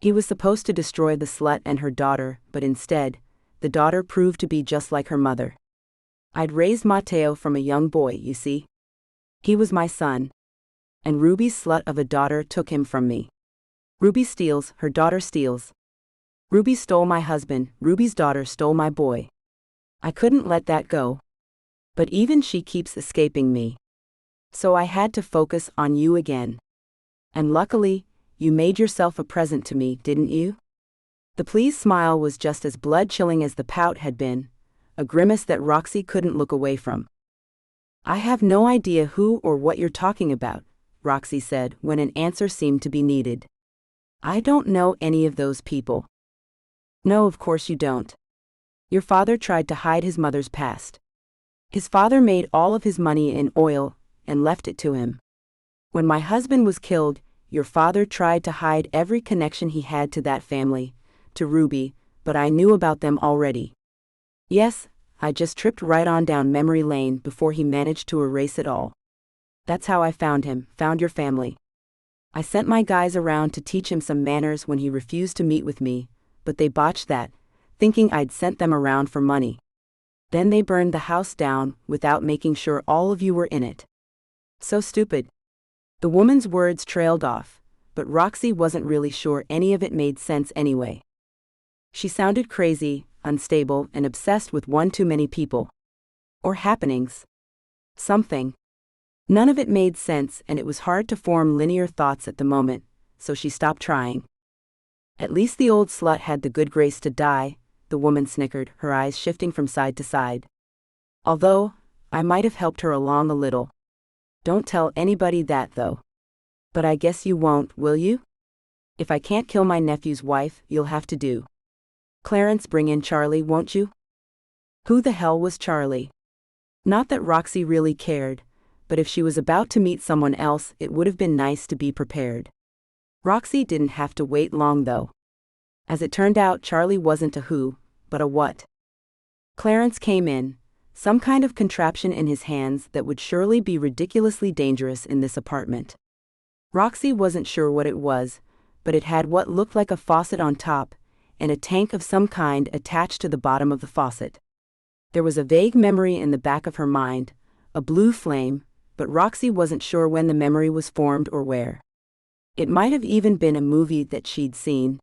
He was supposed to destroy the slut and her daughter, but instead, the daughter proved to be just like her mother. I'd raised Mateo from a young boy, you see. He was my son. And Ruby's slut of a daughter took him from me. Ruby steals, her daughter steals. Ruby stole my husband, Ruby's daughter stole my boy. I couldn't let that go. But even she keeps escaping me. So I had to focus on you again. And luckily, you made yourself a present to me, didn't you? The pleased smile was just as blood-chilling as the pout had been, a grimace that Roxie couldn't look away from. I have no idea who or what you're talking about, Roxie said when an answer seemed to be needed. I don't know any of those people. No, of course you don't. Your father tried to hide his mother's past. His father made all of his money in oil and left it to him. When my husband was killed, your father tried to hide every connection he had to that family, to Ruby, but I knew about them already. Yes, I just tripped right on down memory lane before he managed to erase it all. That's how I found him, found your family. I sent my guys around to teach him some manners when he refused to meet with me, but they botched that, thinking I'd sent them around for money. Then they burned the house down without making sure all of you were in it. So stupid. The woman's words trailed off, but Roxie wasn't really sure any of it made sense anyway. She sounded crazy, unstable, and obsessed with one too many people. Or happenings. Something. None of it made sense, and it was hard to form linear thoughts at the moment, so she stopped trying. At least the old slut had the good grace to die, the woman snickered, her eyes shifting from side to side. Although, I might have helped her along a little. Don't tell anybody that though. But I guess you won't, will you? If I can't kill my nephew's wife, you'll have to do. Clarence, bring in Charlie, won't you? Who the hell was Charlie? Not that Roxie really cared, but if she was about to meet someone else, it would have been nice to be prepared. Roxie didn't have to wait long though. As it turned out, Charlie wasn't a who, but a what. Clarence came in, some kind of contraption in his hands that would surely be ridiculously dangerous in this apartment. Roxie wasn't sure what it was, but it had what looked like a faucet on top, and a tank of some kind attached to the bottom of the faucet. There was a vague memory in the back of her mind, a blue flame, but Roxie wasn't sure when the memory was formed or where. It might have even been a movie that she'd seen.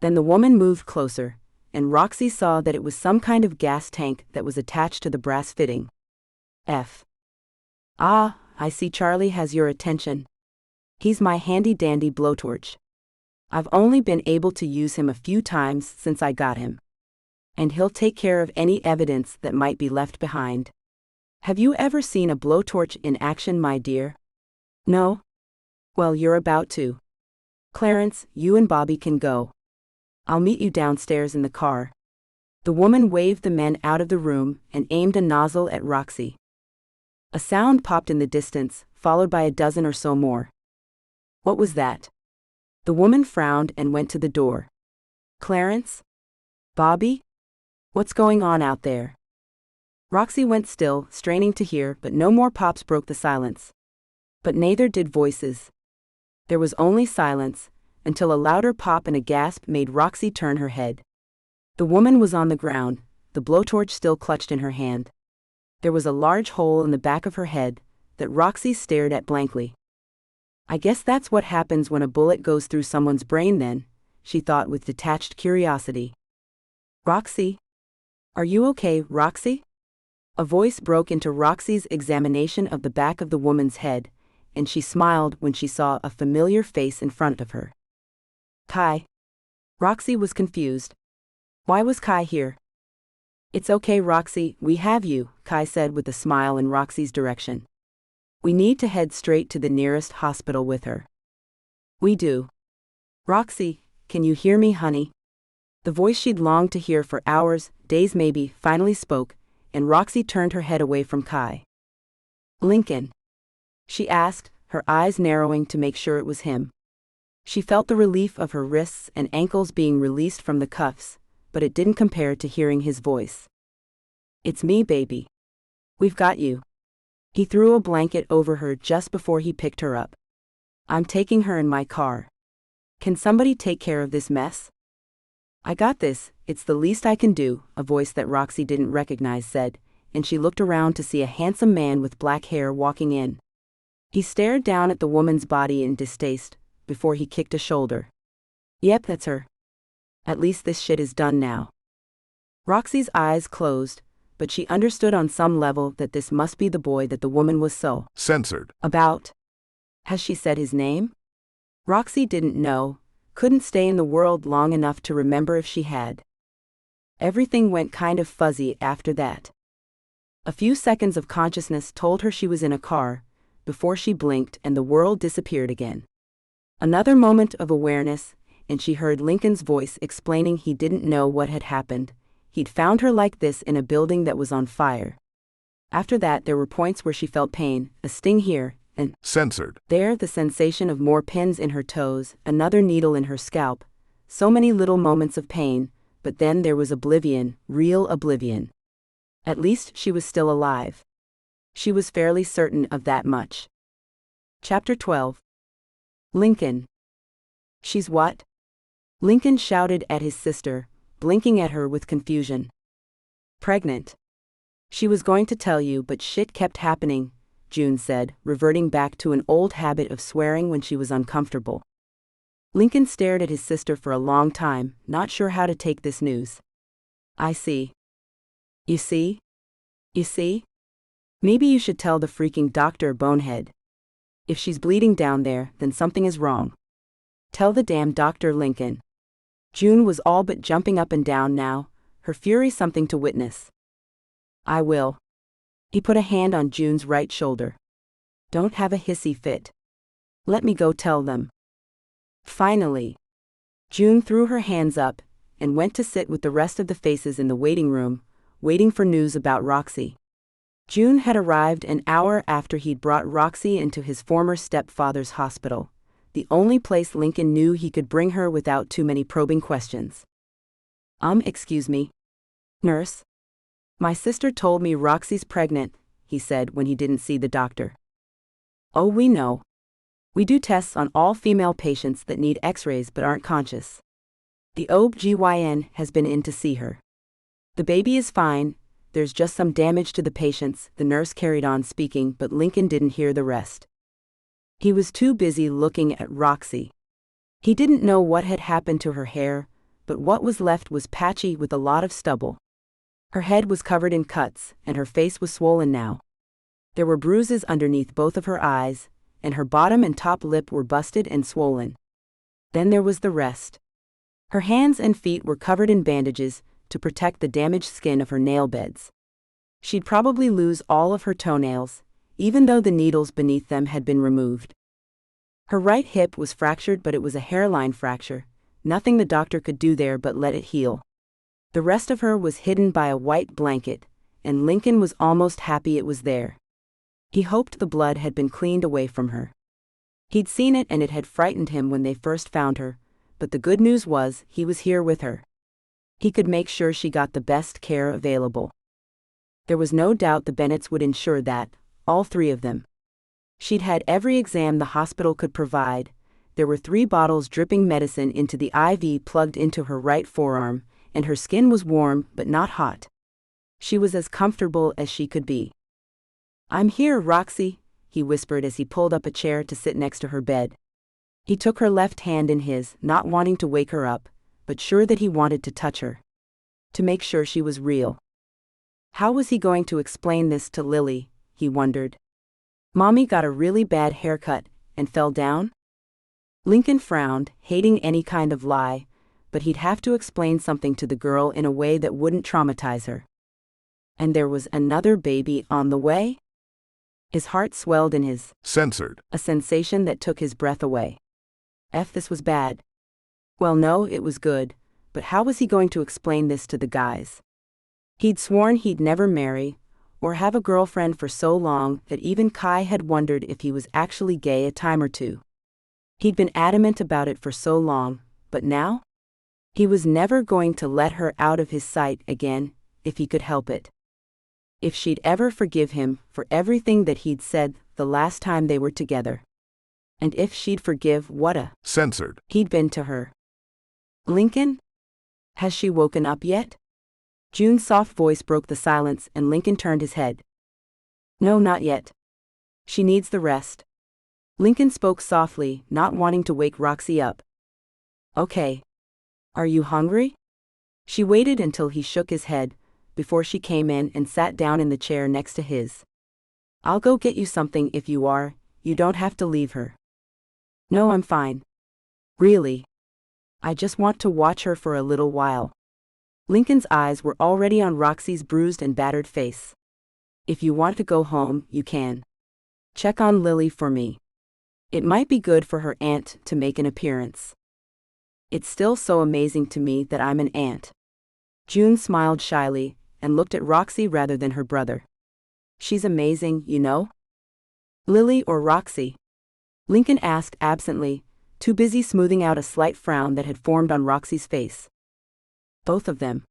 Then the woman moved closer, and Roxie saw that it was some kind of gas tank that was attached to the brass fitting. Ah, I see Charlie has your attention. He's my handy-dandy blowtorch. I've only been able to use him a few times since I got him. And he'll take care of any evidence that might be left behind. Have you ever seen a blowtorch in action, my dear? No? Well, you're about to. Clarence, you and Bobby can go. I'll meet you downstairs in the car. The woman waved the men out of the room and aimed a nozzle at Roxie. A sound popped in the distance, followed by a dozen or so more. What was that? The woman frowned and went to the door. Clarence? Bobby? What's going on out there? Roxie went still, straining to hear, but no more pops broke the silence. But neither did voices. There was only silence, until a louder pop and a gasp made Roxie turn her head. The woman was on the ground, the blowtorch still clutched in her hand. There was a large hole in the back of her head that Roxie stared at blankly. I guess that's what happens when a bullet goes through someone's brain then, she thought with detached curiosity. Roxie? Are you okay, Roxie? A voice broke into Roxie's examination of the back of the woman's head, and she smiled when she saw a familiar face in front of her. Kai. Roxie was confused. Why was Kai here? It's okay, Roxie, we have you, Kai said with a smile in Roxie's direction. We need to head straight to the nearest hospital with her. We do. Roxie, can you hear me, honey? The voice she'd longed to hear for hours, days maybe, finally spoke, and Roxie turned her head away from Kai. Lincoln? She asked, her eyes narrowing to make sure it was him. She felt the relief of her wrists and ankles being released from the cuffs, but it didn't compare to hearing his voice. It's me, baby. We've got you. He threw a blanket over her just before he picked her up. I'm taking her in my car. Can somebody take care of this mess? I got this, it's the least I can do, a voice that Roxie didn't recognize said, and she looked around to see a handsome man with black hair walking in. He stared down at the woman's body in distaste, before he kicked a shoulder. Yep, that's her. At least this shit is done now. Roxie's eyes closed, but she understood on some level that this must be the boy that the woman was so censored about. Has she said his name? Roxie didn't know, couldn't stay in the world long enough to remember if she had. Everything went kind of fuzzy after that. A few seconds of consciousness told her she was in a car, before she blinked and the world disappeared again. Another moment of awareness, and she heard Lincoln's voice explaining he didn't know what had happened. He'd found her like this in a building that was on fire. After that, there were points where she felt pain, a sting here, and censored there, the sensation of more pins in her toes, another needle in her scalp. So many little moments of pain, but then there was oblivion, real oblivion. At least she was still alive. She was fairly certain of that much. Chapter 12. Lincoln. She's what? Lincoln shouted at his sister, blinking at her with confusion. Pregnant. She was going to tell you, but shit kept happening, June said, reverting back to an old habit of swearing when she was uncomfortable. Lincoln stared at his sister for a long time, not sure how to take this news. I see. You see? You see? Maybe you should tell the freaking doctor, bonehead. If she's bleeding down there, then something is wrong. Tell the damn doctor, Lincoln. June was all but jumping up and down now, her fury something to witness. I will. He put a hand on June's right shoulder. Don't have a hissy fit. Let me go tell them. Finally, June threw her hands up and went to sit with the rest of the faces in the waiting room, waiting for news about Roxie. June had arrived an hour after he'd brought Roxie into his former stepfather's hospital, the only place Lincoln knew he could bring her without too many probing questions. Excuse me. Nurse? My sister told me Roxie's pregnant, he said when he didn't see the doctor. Oh, we know. We do tests on all female patients that need x-rays but aren't conscious. The OB/GYN has been in to see her. The baby is fine, there's just some damage to the patients, the nurse carried on speaking, but Lincoln didn't hear the rest. He was too busy looking at Roxie. He didn't know what had happened to her hair, but what was left was patchy with a lot of stubble. Her head was covered in cuts, and her face was swollen now. There were bruises underneath both of her eyes, and her bottom and top lip were busted and swollen. Then there was the rest. Her hands and feet were covered in bandages to protect the damaged skin of her nail beds. She'd probably lose all of her toenails, even though the needles beneath them had been removed. Her right hip was fractured, but it was a hairline fracture, nothing the doctor could do there but let it heal. The rest of her was hidden by a white blanket, and Lincoln was almost happy it was there. He hoped the blood had been cleaned away from her. He'd seen it and it had frightened him when they first found her, but the good news was he was here with her. He could make sure she got the best care available. There was no doubt the Bennetts would ensure that, all three of them. She'd had every exam the hospital could provide. There were 3 bottles dripping medicine into the IV plugged into her right forearm, and her skin was warm but not hot. She was as comfortable as she could be. I'm here, Roxie, he whispered as he pulled up a chair to sit next to her bed. He took her left hand in his, not wanting to wake her up, but sure that he wanted to touch her. To make sure she was real. How was he going to explain this to Lily, he wondered. Mommy got a really bad haircut and fell down? Lincoln frowned, hating any kind of lie, but he'd have to explain something to the girl in a way that wouldn't traumatize her. And there was another baby on the way? His heart swelled in his censored, a sensation that took his breath away. This was bad. Well, no, it was good, but how was he going to explain this to the guys? He'd sworn he'd never marry, or have a girlfriend for so long that even Kai had wondered if he was actually gay a time or two. He'd been adamant about it for so long, but now? He was never going to let her out of his sight again, if he could help it. If she'd ever forgive him for everything that he'd said the last time they were together. And if she'd forgive what a censored he'd been to her. Lincoln? Has she woken up yet? June's soft voice broke the silence and Lincoln turned his head. No, not yet. She needs the rest. Lincoln spoke softly, not wanting to wake Roxie up. Okay. Are you hungry? She waited until he shook his head, before she came in and sat down in the chair next to his. I'll go get you something if you are, you don't have to leave her. No, I'm fine. Really. I just want to watch her for a little while. Lincoln's eyes were already on Roxie's bruised and battered face. If you want to go home, you can. Check on Lily for me. It might be good for her aunt to make an appearance. It's still so amazing to me that I'm an aunt. June smiled shyly and looked at Roxie rather than her brother. She's amazing, you know? Lily or Roxie? Lincoln asked absently, too busy smoothing out a slight frown that had formed on Roxie's face. Both of them.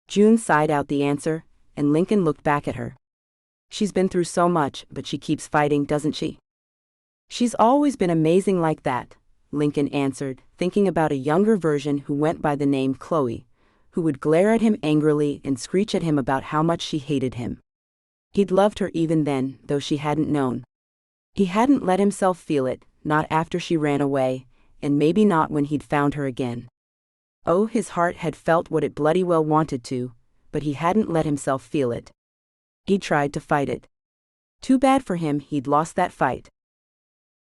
June sighed out the answer, and Lincoln looked back at her. She's been through so much, but she keeps fighting, doesn't she? She's always been amazing like that, Lincoln answered, thinking about a younger version who went by the name Chloe, who would glare at him angrily and screech at him about how much she hated him. He'd loved her even then, though she hadn't known. He hadn't let himself feel it, not after she ran away, and maybe not when he'd found her again. Oh, his heart had felt what it bloody well wanted to, but he hadn't let himself feel it. He tried to fight it. Too bad for him he'd lost that fight.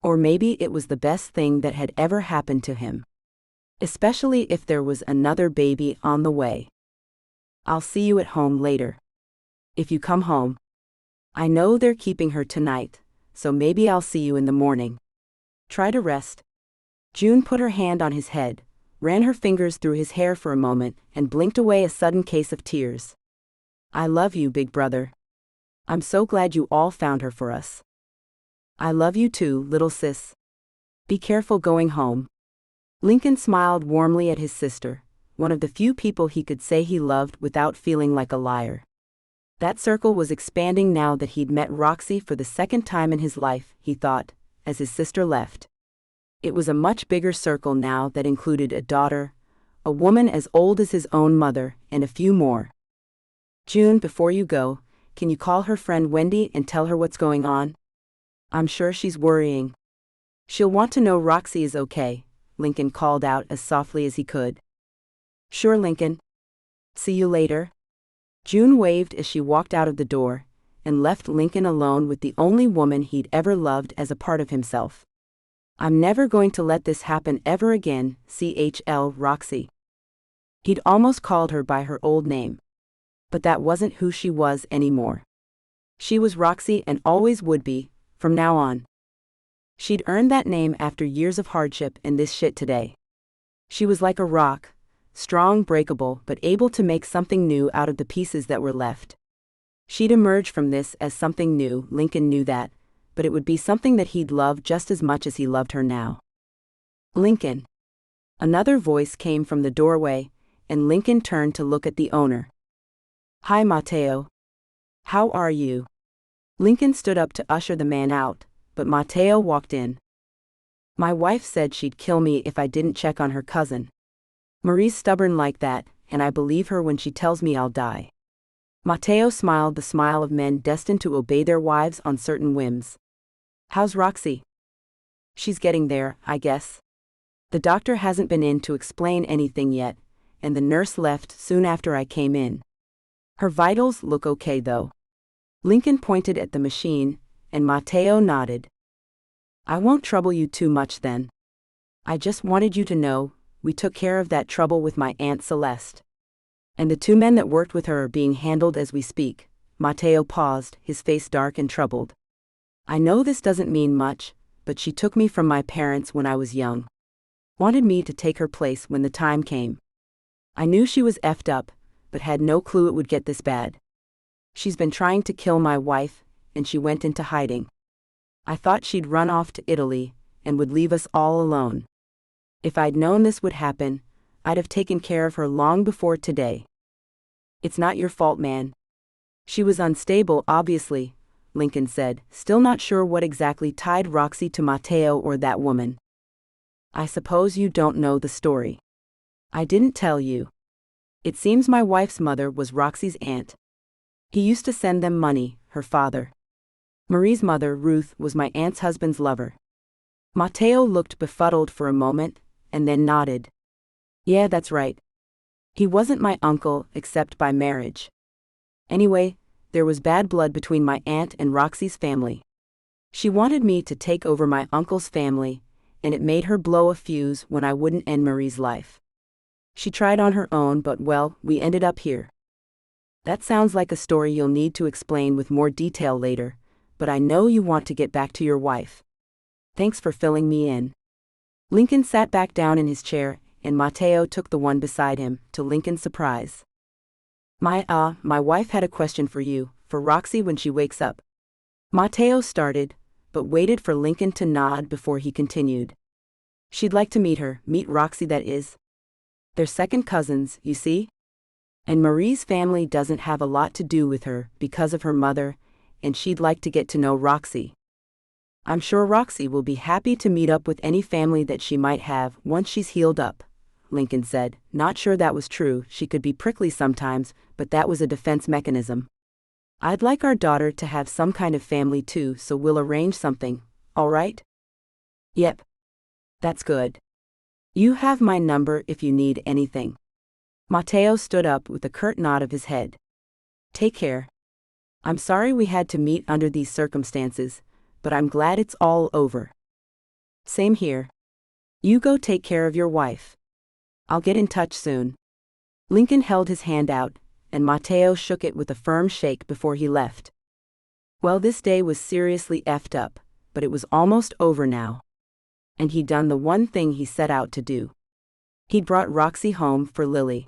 Or maybe it was the best thing that had ever happened to him. Especially if there was another baby on the way. I'll see you at home later. If you come home. I know they're keeping her tonight, so maybe I'll see you in the morning. Try to rest. June put her hand on his head, ran her fingers through his hair for a moment, and blinked away a sudden case of tears. I love you, big brother. I'm so glad you all found her for us. I love you too, little sis. Be careful going home. Lincoln smiled warmly at his sister, one of the few people he could say he loved without feeling like a liar. That circle was expanding now that he'd met Roxie for the second time in his life, he thought, as his sister left. It was a much bigger circle now that included a daughter, a woman as old as his own mother, and a few more. June, before you go, can you call her friend Wendy and tell her what's going on? I'm sure she's worrying. She'll want to know Roxie is okay, Lincoln called out as softly as he could. Sure, Lincoln. See you later. June waved as she walked out of the door, and left Lincoln alone with the only woman he'd ever loved as a part of himself. I'm never going to let this happen ever again, CHL Roxie. He'd almost called her by her old name. But that wasn't who she was anymore. She was Roxie and always would be, from now on. She'd earned that name after years of hardship and this shit today. She was like a rock, strong, breakable, but able to make something new out of the pieces that were left. She'd emerge from this as something new, Lincoln knew that, but it would be something that he'd love just as much as he loved her now. Lincoln. Another voice came from the doorway, and Lincoln turned to look at the owner. Hi, Mateo. How are you? Lincoln stood up to usher the man out, but Mateo walked in. My wife said she'd kill me if I didn't check on her cousin. Marie's stubborn like that, and I believe her when she tells me I'll die. Mateo smiled the smile of men destined to obey their wives on certain whims. How's Roxie? She's getting there, I guess. The doctor hasn't been in to explain anything yet, and the nurse left soon after I came in. Her vitals look okay though. Lincoln pointed at the machine, and Mateo nodded. I won't trouble you too much then. I just wanted you to know, we took care of that trouble with my Aunt Celeste. And the two men that worked with her are being handled as we speak. Mateo paused, his face dark and troubled. I know this doesn't mean much, but she took me from my parents when I was young. Wanted me to take her place when the time came. I knew she was effed up, but had no clue it would get this bad. She's been trying to kill my wife, and she went into hiding. I thought she'd run off to Italy, and would leave us all alone. If I'd known this would happen, I'd have taken care of her long before today. It's not your fault, man. She was unstable, obviously, Lincoln said, still not sure what exactly tied Roxie to Mateo or that woman. I suppose you don't know the story. I didn't tell you. It seems my wife's mother was Roxie's aunt. He used to send them money, her father. Marie's mother, Ruth, was my aunt's husband's lover. Mateo looked befuddled for a moment, and then nodded. Yeah, that's right. He wasn't my uncle, except by marriage. Anyway, there was bad blood between my aunt and Roxie's family. She wanted me to take over my uncle's family, and it made her blow a fuse when I wouldn't end Marie's life. She tried on her own, but well, we ended up here. That sounds like a story you'll need to explain with more detail later, but I know you want to get back to your wife. Thanks for filling me in. Lincoln sat back down in his chair, and Mateo took the one beside him, to Lincoln's surprise. My wife had a question for you, for Roxie when she wakes up. Mateo started, but waited for Lincoln to nod before he continued. She'd like to meet her, meet Roxie that is. They're second cousins, you see? And Marie's family doesn't have a lot to do with her because of her mother, and she'd like to get to know Roxie. I'm sure Roxie will be happy to meet up with any family that she might have once she's healed up, Lincoln said, not sure that was true. She could be prickly sometimes, but that was a defense mechanism. I'd like our daughter to have some kind of family too, so we'll arrange something, all right? Yep. That's good. You have my number if you need anything. Mateo stood up with a curt nod of his head. Take care. I'm sorry we had to meet under these circumstances, but I'm glad it's all over. Same here. You go take care of your wife. I'll get in touch soon. Lincoln held his hand out, and Mateo shook it with a firm shake before he left. Well, this day was seriously effed up, but it was almost over now. And he'd done the one thing he set out to do. He'd brought Roxie home for Lily.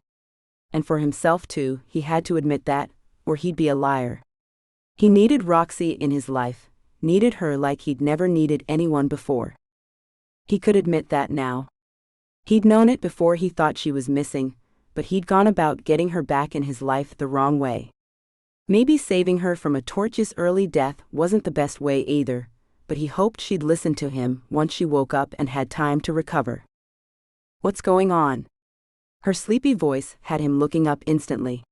And for himself too, he had to admit that, or he'd be a liar. He needed Roxie in his life, needed her like he'd never needed anyone before. He could admit that now. He'd known it before he thought she was missing, but he'd gone about getting her back in his life the wrong way. Maybe saving her from a tortuous early death wasn't the best way either, but he hoped she'd listen to him once she woke up and had time to recover. What's going on? Her sleepy voice had him looking up instantly.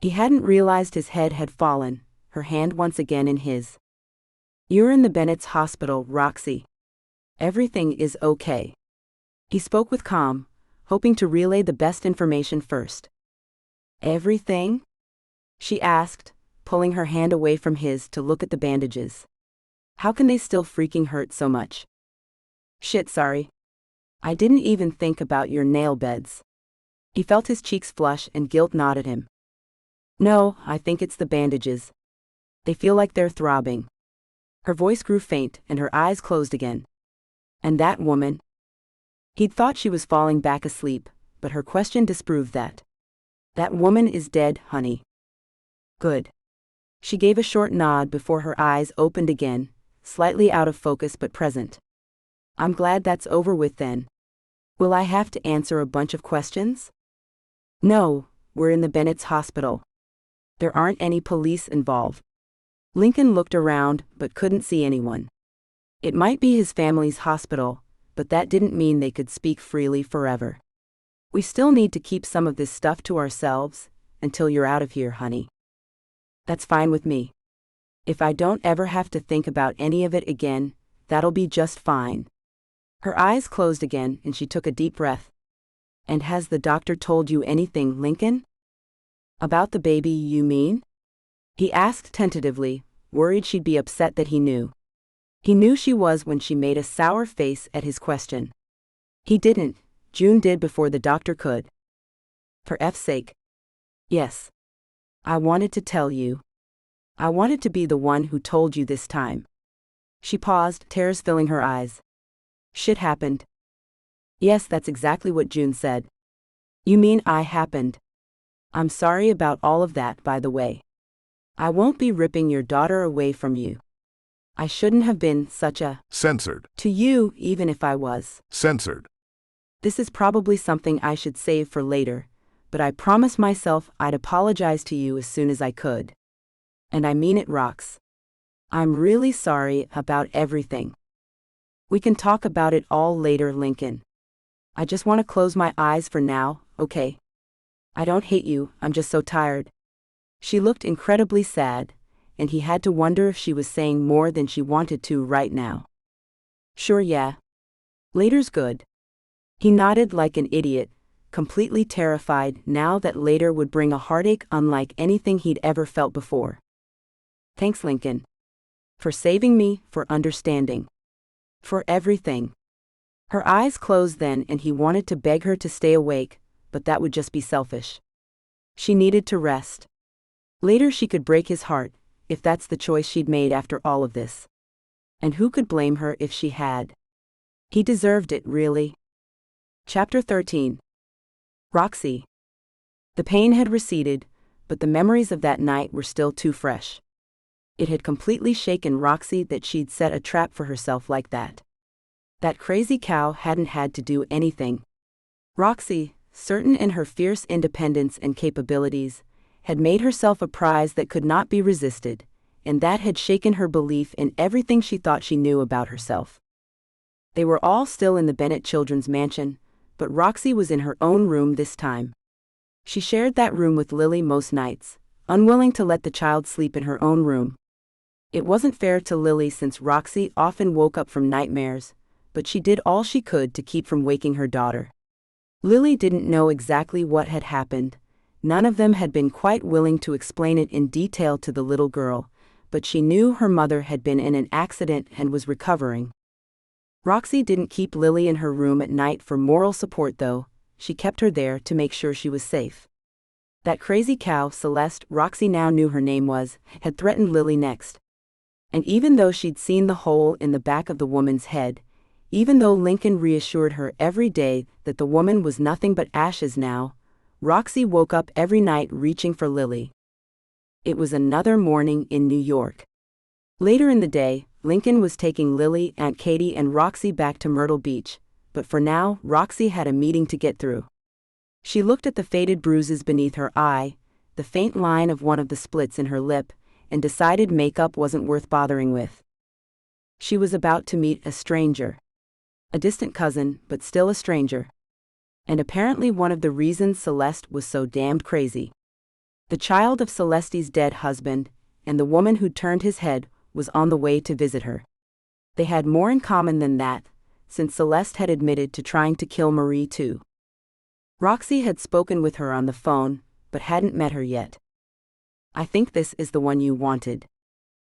He hadn't realized his head had fallen, her hand once again in his. You're in the Bennett's hospital, Roxie. Everything is okay. He spoke with calm, hoping to relay the best information first. Everything? She asked, pulling her hand away from his to look at the bandages. How can they still freaking hurt so much? Shit, sorry. I didn't even think about your nail beds. He felt his cheeks flush and guilt gnawed at him. No, I think it's the bandages. They feel like they're throbbing. Her voice grew faint and her eyes closed again. And that woman? He'd thought she was falling back asleep, but her question disproved that. That woman is dead, honey. Good. She gave a short nod before her eyes opened again, slightly out of focus but present. I'm glad that's over with then. Will I have to answer a bunch of questions? No, we're in the Bennett's hospital. There aren't any police involved. Lincoln looked around but couldn't see anyone. It might be his family's hospital, but that didn't mean they could speak freely forever. We still need to keep some of this stuff to ourselves, until you're out of here, honey. That's fine with me. If I don't ever have to think about any of it again, that'll be just fine. Her eyes closed again and she took a deep breath. And has the doctor told you anything, Lincoln? About the baby, you mean? He asked tentatively, worried she'd be upset that he knew. He knew she was when she made a sour face at his question. He didn't, June did before the doctor could. For F's sake. Yes. I wanted to tell you. I wanted to be the one who told you this time. She paused, tears filling her eyes. Shit happened. Yes, that's exactly what June said. You mean I happened? I'm sorry about all of that, by the way. I won't be ripping your daughter away from you. I shouldn't have been such a Censored. to you, even if I was. Censored. This is probably something I should save for later, but I promised myself I'd apologize to you as soon as I could. And I mean it, Rox. I'm really sorry about everything. We can talk about it all later, Lincoln. I just want to close my eyes for now, okay? I don't hate you, I'm just so tired. She looked incredibly sad, and he had to wonder if she was saying more than she wanted to right now. Sure, yeah. Later's good. He nodded like an idiot, completely terrified now that later would bring a heartache unlike anything he'd ever felt before. Thanks, Lincoln. For saving me, for understanding. For everything. Her eyes closed then and he wanted to beg her to stay awake, but that would just be selfish. She needed to rest. Later she could break his heart, if that's the choice she'd made after all of this. And who could blame her if she had? He deserved it, really. Chapter 13. Roxie. The pain had receded, but the memories of that night were still too fresh. It had completely shaken Roxie that she'd set a trap for herself like that. That crazy cow hadn't had to do anything. Roxie, certain in her fierce independence and capabilities, had made herself a prize that could not be resisted, and that had shaken her belief in everything she thought she knew about herself. They were all still in the Bennett children's mansion, but Roxie was in her own room this time. She shared that room with Lily most nights, unwilling to let the child sleep in her own room. It wasn't fair to Lily since Roxie often woke up from nightmares, but she did all she could to keep from waking her daughter. Lily didn't know exactly what had happened. None of them had been quite willing to explain it in detail to the little girl, but she knew her mother had been in an accident and was recovering. Roxie didn't keep Lily in her room at night for moral support though, she kept her there to make sure she was safe. That crazy cow, Celeste, Roxie now knew her name was, had threatened Lily next. And even though she'd seen the hole in the back of the woman's head, Even though Lincoln reassured her every day that the woman was nothing but ashes now, Roxie woke up every night reaching for Lily. It was another morning in New York. Later in the day, Lincoln was taking Lily, Aunt Katie, and Roxie back to Myrtle Beach, but for now, Roxie had a meeting to get through. She looked at the faded bruises beneath her eye, the faint line of one of the splits in her lip, and decided makeup wasn't worth bothering with. She was about to meet a stranger. A distant cousin, but still a stranger. And apparently one of the reasons Celeste was so damned crazy. The child of Celeste's dead husband, and the woman who'd turned his head, was on the way to visit her. They had more in common than that, since Celeste had admitted to trying to kill Marie too. Roxie had spoken with her on the phone, but hadn't met her yet. "I think this is the one you wanted."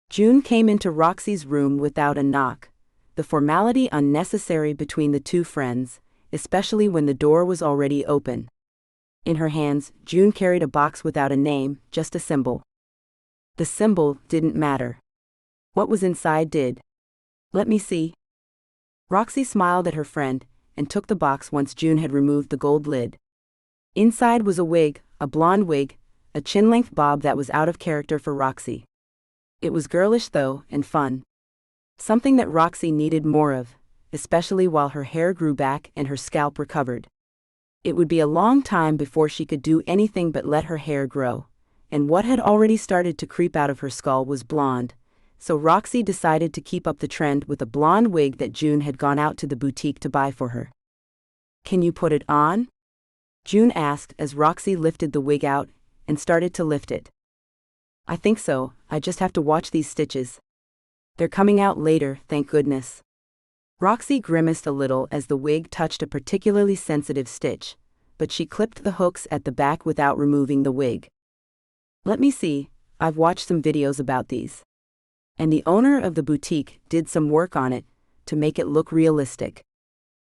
June came into Roxie's room without a knock, the formality unnecessary between the two friends, especially when the door was already open. In her hands, June carried a box without a name, just a symbol. The symbol didn't matter. What was inside did. "Let me see." Roxie smiled at her friend, and took the box once June had removed the gold lid. Inside was a wig, a blonde wig, a chin-length bob that was out of character for Roxie. It was girlish though, and fun. Something that Roxie needed more of, especially while her hair grew back and her scalp recovered. It would be a long time before she could do anything but let her hair grow, and what had already started to creep out of her skull was blonde, so Roxie decided to keep up the trend with a blonde wig that June had gone out to the boutique to buy for her. "Can you put it on?" June asked as Roxie lifted the wig out and started to lift it. "I think so, I just have to watch these stitches. They're coming out later, thank goodness." Roxie grimaced a little as the wig touched a particularly sensitive stitch, but she clipped the hooks at the back without removing the wig. "Let me see, I've watched some videos about these. And the owner of the boutique did some work on it, to make it look realistic.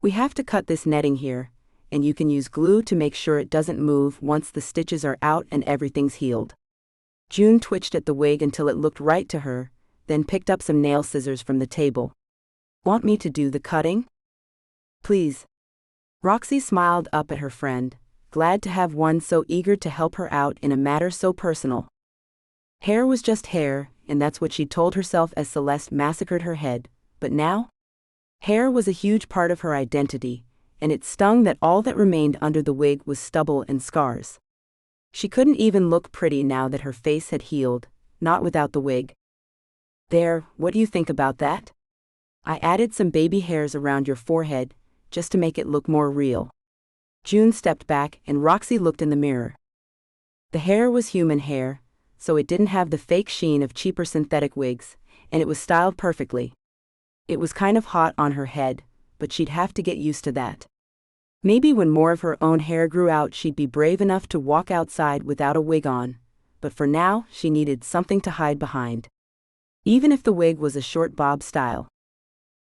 We have to cut this netting here, and you can use glue to make sure it doesn't move once the stitches are out and everything's healed." June twitched at the wig until it looked right to her, then picked up some nail scissors from the table. "Want me to do the cutting?" "Please." Roxie smiled up at her friend, glad to have one so eager to help her out in a matter so personal. Hair was just hair, and that's what she'd told herself as Celeste massacred her head, but now? Hair was a huge part of her identity, and it stung that all that remained under the wig was stubble and scars. She couldn't even look pretty now that her face had healed, not without the wig. "There, what do you think about that? I added some baby hairs around your forehead, just to make it look more real." June stepped back and Roxie looked in the mirror. The hair was human hair, so it didn't have the fake sheen of cheaper synthetic wigs, and it was styled perfectly. It was kind of hot on her head, but she'd have to get used to that. Maybe when more of her own hair grew out she'd be brave enough to walk outside without a wig on, but for now she needed something to hide behind. Even if the wig was a short bob style.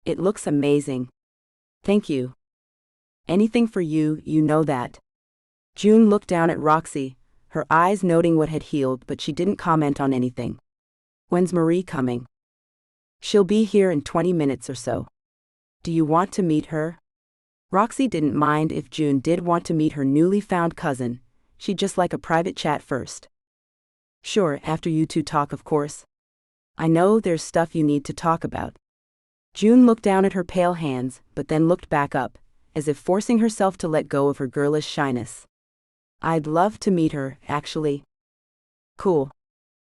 "It looks amazing. Thank you. Anything for you, you know that." June looked down at Roxie, her eyes noting what had healed, but she didn't comment on anything. "When's Marie coming?" "She'll be here in 20 minutes or so. Do you want to meet her?" Roxie didn't mind if June did want to meet her newly found cousin, she'd just like a private chat first. "Sure, after you two talk, of course. I know there's stuff you need to talk about." June looked down at her pale hands, but then looked back up, as if forcing herself to let go of her girlish shyness. "I'd love to meet her, actually." "Cool.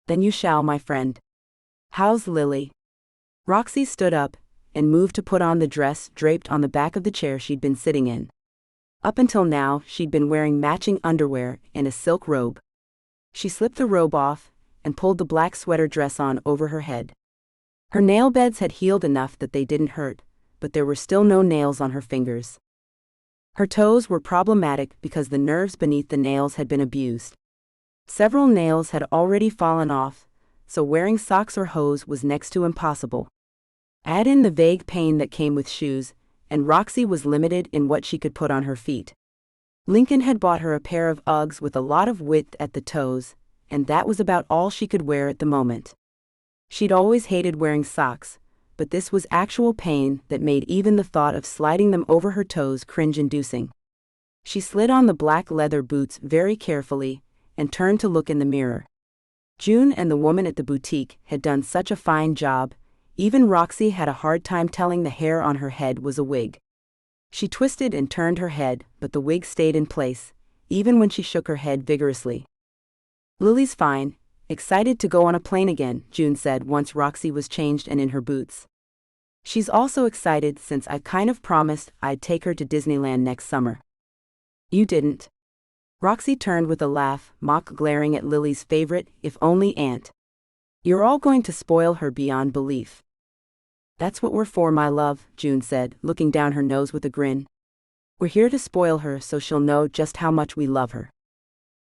Then you shall, my friend. How's Lily?" Roxie stood up and moved to put on the dress draped on the back of the chair she'd been sitting in. Up until now, she'd been wearing matching underwear and a silk robe. She slipped the robe off and pulled the black sweater dress on over her head. Her nail beds had healed enough that they didn't hurt, but there were still no nails on her fingers. Her toes were problematic because the nerves beneath the nails had been abused. Several nails had already fallen off, so wearing socks or hose was next to impossible. Add in the vague pain that came with shoes, and Roxie was limited in what she could put on her feet. Lincoln had bought her a pair of Uggs with a lot of width at the toes, and that was about all she could wear at the moment. She'd always hated wearing socks, but this was actual pain that made even the thought of sliding them over her toes cringe-inducing. She slid on the black leather boots very carefully and turned to look in the mirror. June and the woman at the boutique had done such a fine job, even Roxie had a hard time telling the hair on her head was a wig. She twisted and turned her head, but the wig stayed in place, even when she shook her head vigorously. "Lily's fine, excited to go on a plane again," June said once Roxie was changed and in her boots. "She's also excited since I kind of promised I'd take her to Disneyland next summer." "You didn't." Roxie turned with a laugh, mock glaring at Lily's favorite, if only aunt. "You're all going to spoil her beyond belief." "That's what we're for, my love," June said, looking down her nose with a grin. "We're here to spoil her so she'll know just how much we love her."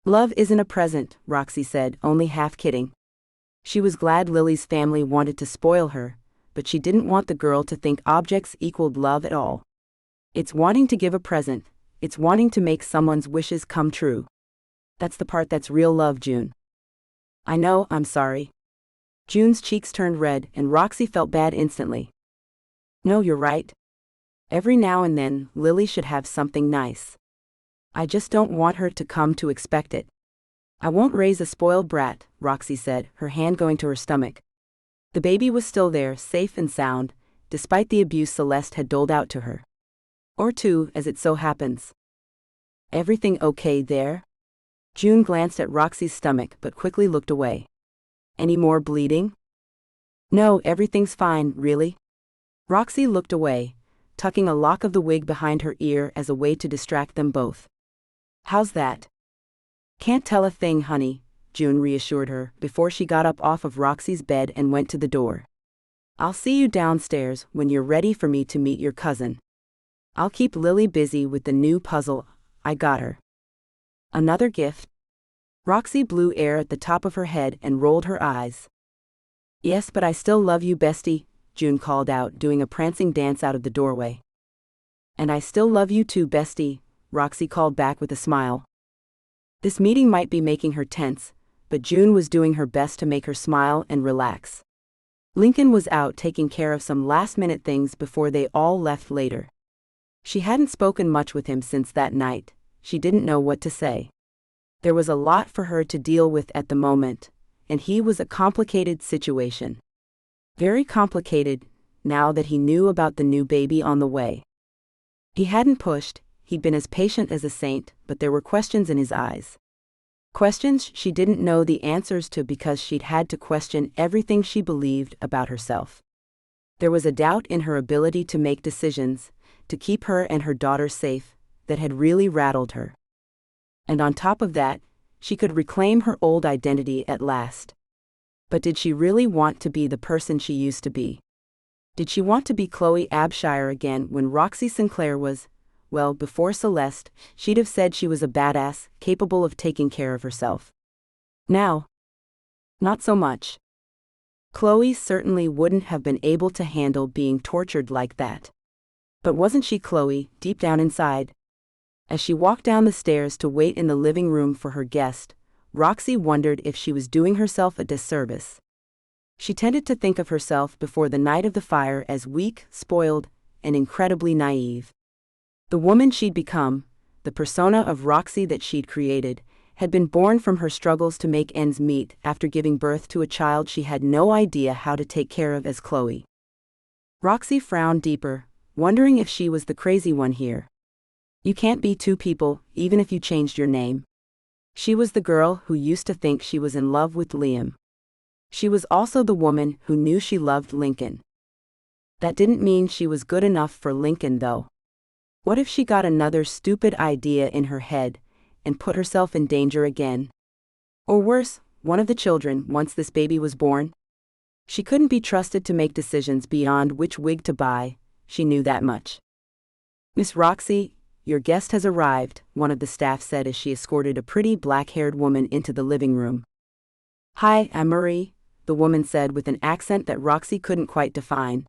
"Love isn't a present," Roxie said, only half kidding. She was glad Lily's family wanted to spoil her, but she didn't want the girl to think objects equaled love at all. It's wanting to give a present, it's wanting to make someone's wishes come true. That's the part that's real love, June. "I know, I'm sorry." June's cheeks turned red and Roxie felt bad instantly. "No, you're right. Every now and then, Lily should have something nice. I just don't want her to come to expect it." "I won't raise a spoiled brat," Roxie said, her hand going to her stomach. The baby was still there, safe and sound, despite the abuse Celeste had doled out to her. Or two, as it so happens. "Everything okay there?" June glanced at Roxie's stomach but quickly looked away. "Any more bleeding?" "No, everything's fine, really." Roxie looked away, tucking a lock of the wig behind her ear as a way to distract them both. "How's that?" "Can't tell a thing, honey," June reassured her before she got up off of Roxie's bed and went to the door. "I'll see you downstairs when you're ready for me to meet your cousin. I'll keep Lily busy with the new puzzle I got her." "Another gift?" Roxie blew air at the top of her head and rolled her eyes. "Yes, but I still love you, bestie," June called out, doing a prancing dance out of the doorway. "And I still love you too, bestie," Roxie called back with a smile. This meeting might be making her tense, but June was doing her best to make her smile and relax. Lincoln was out taking care of some last-minute things before they all left later. She hadn't spoken much with him since that night. She didn't know what to say. There was a lot for her to deal with at the moment, and he was a complicated situation. Very complicated, now that he knew about the new baby on the way. He hadn't pushed, he'd been as patient as a saint, but there were questions in his eyes. Questions she didn't know the answers to because she'd had to question everything she believed about herself. There was a doubt in her ability to make decisions, to keep her and her daughter safe, that had really rattled her. And on top of that, she could reclaim her old identity at last. But did she really want to be the person she used to be? Did she want to be Chloe Abshire again when Roxie Sinclair was, well, before Celeste, she'd have said she was a badass, capable of taking care of herself. Now, not so much. Chloe certainly wouldn't have been able to handle being tortured like that. But wasn't she Chloe, deep down inside? As she walked down the stairs to wait in the living room for her guest, Roxie wondered if she was doing herself a disservice. She tended to think of herself before the night of the fire as weak, spoiled, and incredibly naive. The woman she'd become, the persona of Roxie that she'd created, had been born from her struggles to make ends meet after giving birth to a child she had no idea how to take care of as Chloe. Roxie frowned deeper, wondering if she was the crazy one here. You can't be two people, even if you changed your name. She was the girl who used to think she was in love with Liam. She was also the woman who knew she loved Lincoln. That didn't mean she was good enough for Lincoln, though. What if she got another stupid idea in her head and put herself in danger again? Or worse, one of the children once this baby was born? She couldn't be trusted to make decisions beyond which wig to buy, she knew that much. "Miss Roxie, your guest has arrived," one of the staff said as she escorted a pretty black-haired woman into the living room. "Hi, I'm Marie," the woman said with an accent that Roxie couldn't quite define.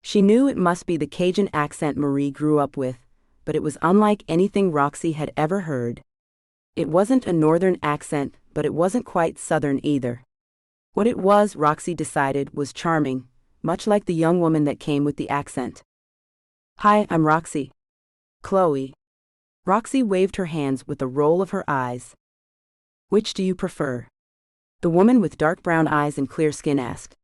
She knew it must be the Cajun accent Marie grew up with, but it was unlike anything Roxie had ever heard. It wasn't a northern accent, but it wasn't quite southern either. What it was, Roxie decided, was charming, much like the young woman that came with the accent. "Hi, I'm Roxie." "Chloe." Roxie waved her hands with a roll of her eyes. "Which do you prefer?" the woman with dark brown eyes and clear skin asked.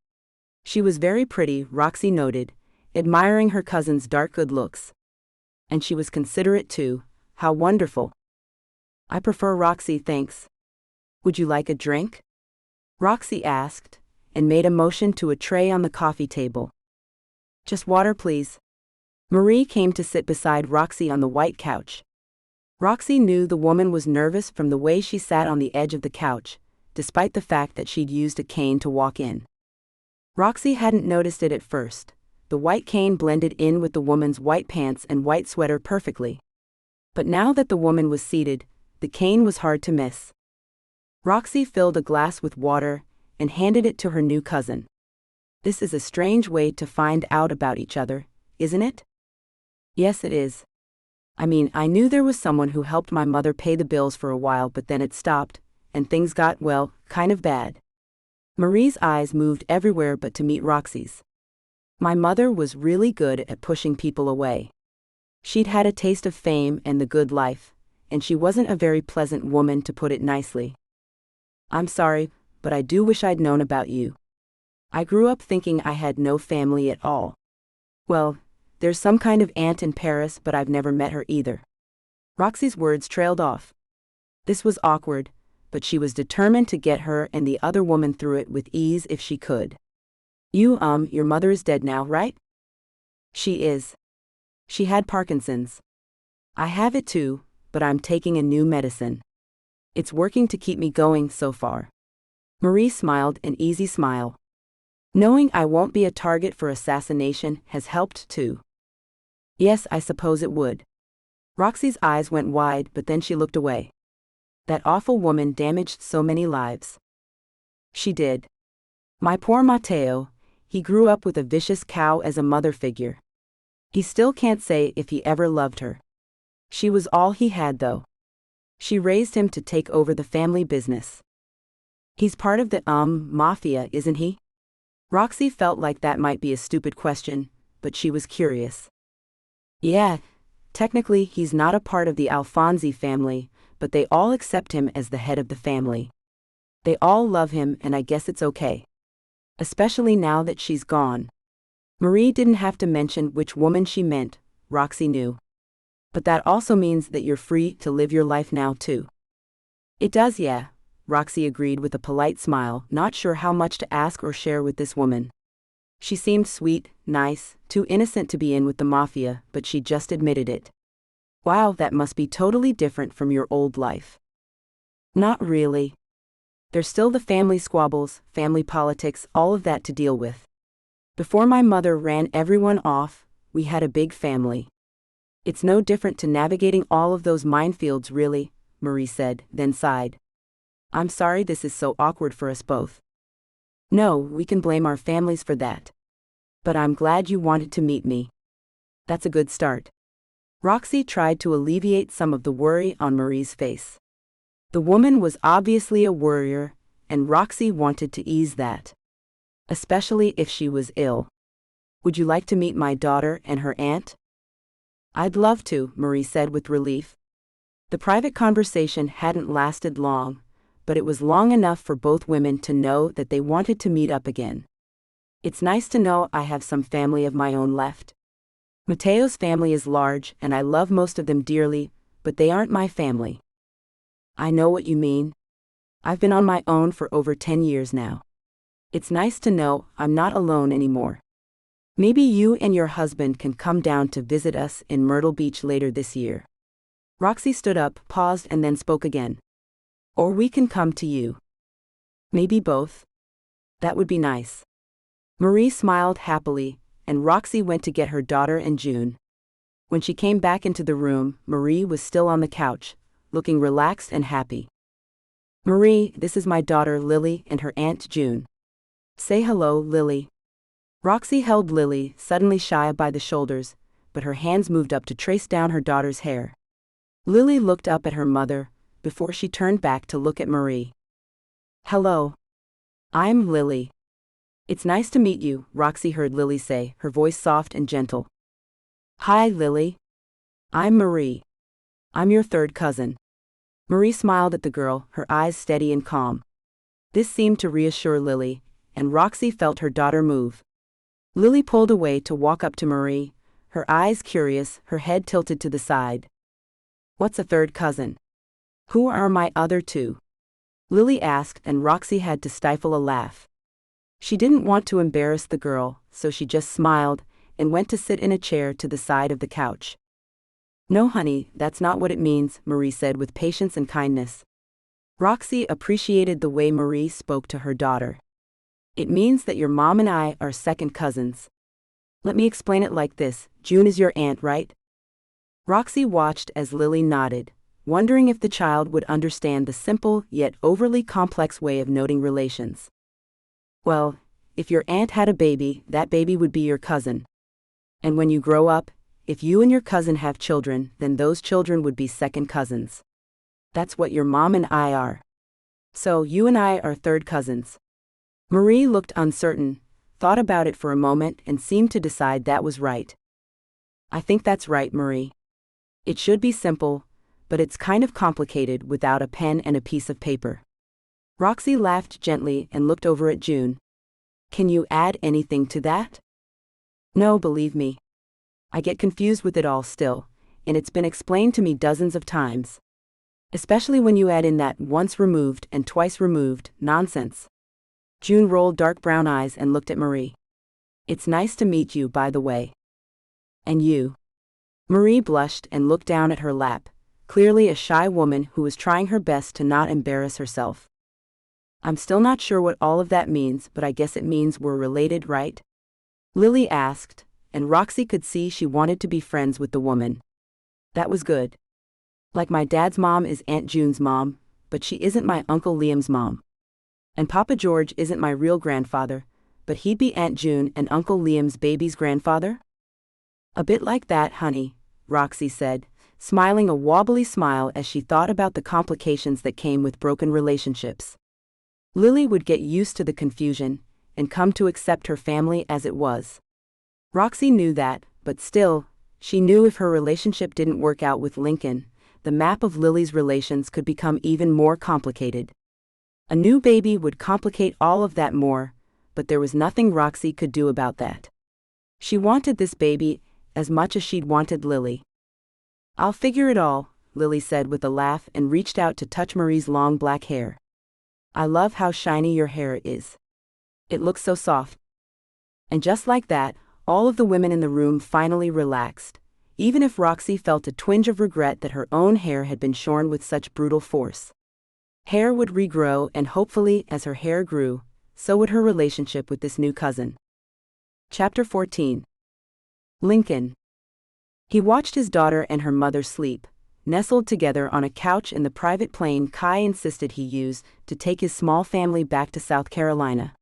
She was very pretty, Roxie noted, admiring her cousin's dark good looks. And she was considerate too. How wonderful. "I prefer Roxie, thanks." "Would you like a drink?" Roxie asked, and made a motion to a tray on the coffee table. "Just water, please." Marie came to sit beside Roxie on the white couch. Roxie knew the woman was nervous from the way she sat on the edge of the couch, despite the fact that she'd used a cane to walk in. Roxie hadn't noticed it at first. The white cane blended in with the woman's white pants and white sweater perfectly. But now that the woman was seated, the cane was hard to miss. Roxie filled a glass with water and handed it to her new cousin. "This is a strange way to find out about each other, isn't it?" "Yes, it is. I mean, I knew there was someone who helped my mother pay the bills for a while, but then it stopped, and things got, well, kind of bad." Marie's eyes moved everywhere but to meet Roxie's. "My mother was really good at pushing people away. She'd had a taste of fame and the good life, and she wasn't a very pleasant woman, to put it nicely. I'm sorry, but I do wish I'd known about you. I grew up thinking I had no family at all. Well, there's some kind of aunt in Paris, but I've never met her either." Roxie's words trailed off. This was awkward, but she was determined to get her and the other woman through it with ease if she could. Your mother is dead now, right?" "She is. She had Parkinson's. I have it too, but I'm taking a new medicine. It's working to keep me going so far." Marie smiled an easy smile. "Knowing I won't be a target for assassination has helped too." "Yes, I suppose it would." Roxie's eyes went wide, but then she looked away. "That awful woman damaged so many lives." "She did. My poor Matteo, he grew up with a vicious cow as a mother figure. He still can't say if he ever loved her. She was all he had, though. She raised him to take over the family business. He's part of the, mafia, isn't he?" Roxie felt like that might be a stupid question, but she was curious. "Yeah, technically he's not a part of the Alfonsi family, but they all accept him as the head of the family. They all love him, and I guess it's okay. Especially now that she's gone." Marie didn't have to mention which woman she meant, Roxie knew. "But that also means that you're free to live your life now too." "It does, yeah," Roxie agreed with a polite smile, not sure how much to ask or share with this woman. She seemed sweet, nice, too innocent to be in with the mafia, but she just admitted it. "Wow, that must be totally different from your old life." "Not really. There's still the family squabbles, family politics, all of that to deal with. Before my mother ran everyone off, we had a big family. It's no different to navigating all of those minefields, really," Marie said, then sighed. "I'm sorry this is so awkward for us both." "No, we can blame our families for that. But I'm glad you wanted to meet me. That's a good start." Roxie tried to alleviate some of the worry on Marie's face. The woman was obviously a worrier, and Roxie wanted to ease that. Especially if she was ill. "Would you like to meet my daughter and her aunt?" "I'd love to," Marie said with relief. The private conversation hadn't lasted long, but it was long enough for both women to know that they wanted to meet up again. "It's nice to know I have some family of my own left. Matteo's family is large, and I love most of them dearly, but they aren't my family." "I know what you mean. I've been on my own for over 10 years now. It's nice to know I'm not alone anymore. Maybe you and your husband can come down to visit us in Myrtle Beach later this year." Roxie stood up, paused, and then spoke again. "Or we can come to you. Maybe both. That would be nice." Marie smiled happily, and Roxie went to get her daughter and June. When she came back into the room, Marie was still on the couch, looking relaxed and happy. "Marie, this is my daughter Lily and her aunt June. Say hello, Lily." Roxie held Lily, suddenly shy by the shoulders, but her hands moved up to trace down her daughter's hair. Lily looked up at her mother, before she turned back to look at Marie. "Hello. I'm Lily." It's nice to meet you, Roxie heard Lily say, her voice soft and gentle. Hi, Lily. I'm Marie. I'm your third cousin. Marie smiled at the girl, her eyes steady and calm. This seemed to reassure Lily, and Roxie felt her daughter move. Lily pulled away to walk up to Marie, her eyes curious, her head tilted to the side. What's a third cousin? Who are my other two? Lily asked, and Roxie had to stifle a laugh. She didn't want to embarrass the girl, so she just smiled and went to sit in a chair to the side of the couch. No, honey, that's not what it means, Marie said with patience and kindness. Roxie appreciated the way Marie spoke to her daughter. It means that your mom and I are second cousins. Let me explain it like this: June is your aunt, right? Roxie watched as Lily nodded, wondering if the child would understand the simple yet overly complex way of noting relations. Well, if your aunt had a baby, that baby would be your cousin. And when you grow up, if you and your cousin have children, then those children would be second cousins. That's what your mom and I are. So you and I are third cousins. Marie looked uncertain, thought about it for a moment, and seemed to decide that was right. I think that's right, Marie. It should be simple, but it's kind of complicated without a pen and a piece of paper. Roxie laughed gently and looked over at June. Can you add anything to that? No, believe me. I get confused with it all still, and it's been explained to me dozens of times. Especially when you add in that once removed and twice removed nonsense. June rolled dark brown eyes and looked at Marie. It's nice to meet you, by the way. And you? Marie blushed and looked down at her lap, clearly a shy woman who was trying her best to not embarrass herself. I'm still not sure what all of that means, but I guess it means we're related, right? Lily asked, and Roxie could see she wanted to be friends with the woman. That was good. Like my dad's mom is Aunt June's mom, but she isn't my Uncle Liam's mom. And Papa George isn't my real grandfather, but he'd be Aunt June and Uncle Liam's baby's grandfather? A bit like that, honey, Roxie said, smiling a wobbly smile as she thought about the complications that came with broken relationships. Lily would get used to the confusion and come to accept her family as it was. Roxie knew that, but still, she knew if her relationship didn't work out with Lincoln, the map of Lily's relations could become even more complicated. A new baby would complicate all of that more, but there was nothing Roxie could do about that. She wanted this baby as much as she'd wanted Lily. I'll figure it all, Lily said with a laugh and reached out to touch Marie's long black hair. I love how shiny your hair is. It looks so soft. And just like that, all of the women in the room finally relaxed, even if Roxie felt a twinge of regret that her own hair had been shorn with such brutal force. Hair would regrow, and hopefully, as her hair grew, so would her relationship with this new cousin. Chapter 14. Lincoln. He watched his daughter and her mother sleep, nestled together on a couch in the private plane Kai insisted he use to take his small family back to South Carolina.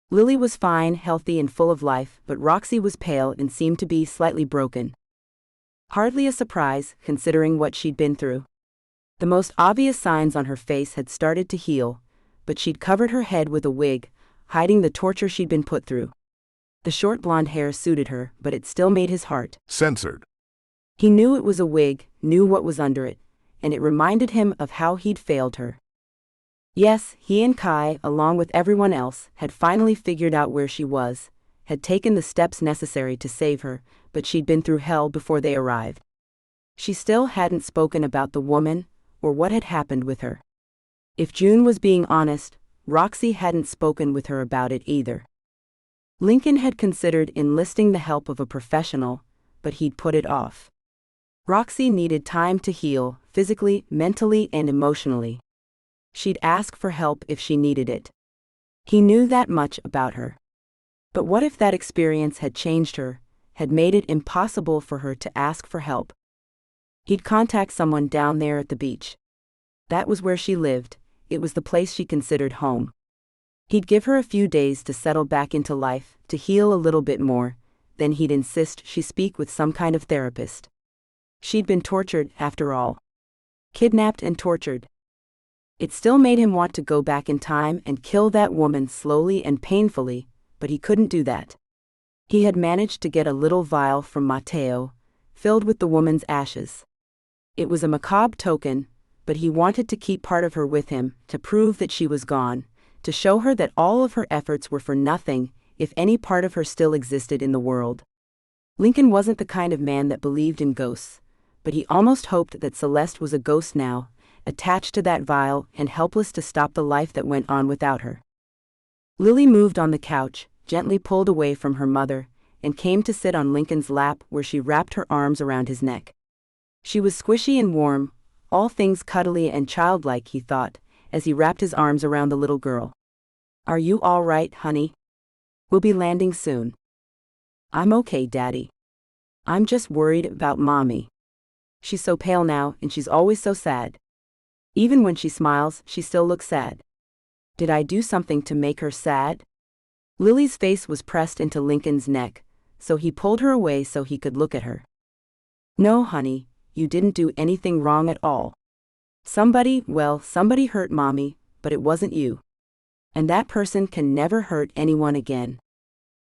Lily was fine, healthy, and full of life, but Roxie was pale and seemed to be slightly broken. Hardly a surprise, considering what she'd been through. The most obvious signs on her face had started to heal, but she'd covered her head with a wig, hiding the torture she'd been put through. The short blonde hair suited her, but it still made his heart censored. He knew it was a wig, knew what was under it, and it reminded him of how he'd failed her. Yes, he and Kai, along with everyone else, had finally figured out where she was, had taken the steps necessary to save her, but she'd been through hell before they arrived. She still hadn't spoken about the woman, or what had happened with her. If June was being honest, Roxie hadn't spoken with her about it either. Lincoln had considered enlisting the help of a professional, but he'd put it off. Roxie needed time to heal, physically, mentally, and emotionally. She'd ask for help if she needed it. He knew that much about her. But what if that experience had changed her, had made it impossible for her to ask for help? He'd contact someone down there at the beach. That was where she lived, it was the place she considered home. He'd give her a few days to settle back into life, to heal a little bit more, then he'd insist she speak with some kind of therapist. She'd been tortured, after all. Kidnapped and tortured. It still made him want to go back in time and kill that woman slowly and painfully, but he couldn't do that. He had managed to get a little vial from Matteo, filled with the woman's ashes. It was a macabre token, but he wanted to keep part of her with him, to prove that she was gone, to show her that all of her efforts were for nothing, if any part of her still existed in the world. Lincoln wasn't the kind of man that believed in ghosts, but he almost hoped that Celeste was a ghost now, attached to that vial and helpless to stop the life that went on without her. Lily moved on the couch, gently pulled away from her mother, and came to sit on Lincoln's lap where she wrapped her arms around his neck. She was squishy and warm, all things cuddly and childlike, he thought, as he wrapped his arms around the little girl. "Are you all right, honey? We'll be landing soon." "I'm okay, Daddy. I'm just worried about Mommy. She's so pale now and she's always so sad. Even when she smiles, she still looks sad. Did I do something to make her sad?" Lily's face was pressed into Lincoln's neck, so he pulled her away so he could look at her. "No, honey, you didn't do anything wrong at all. Somebody hurt Mommy, but it wasn't you. And that person can never hurt anyone again."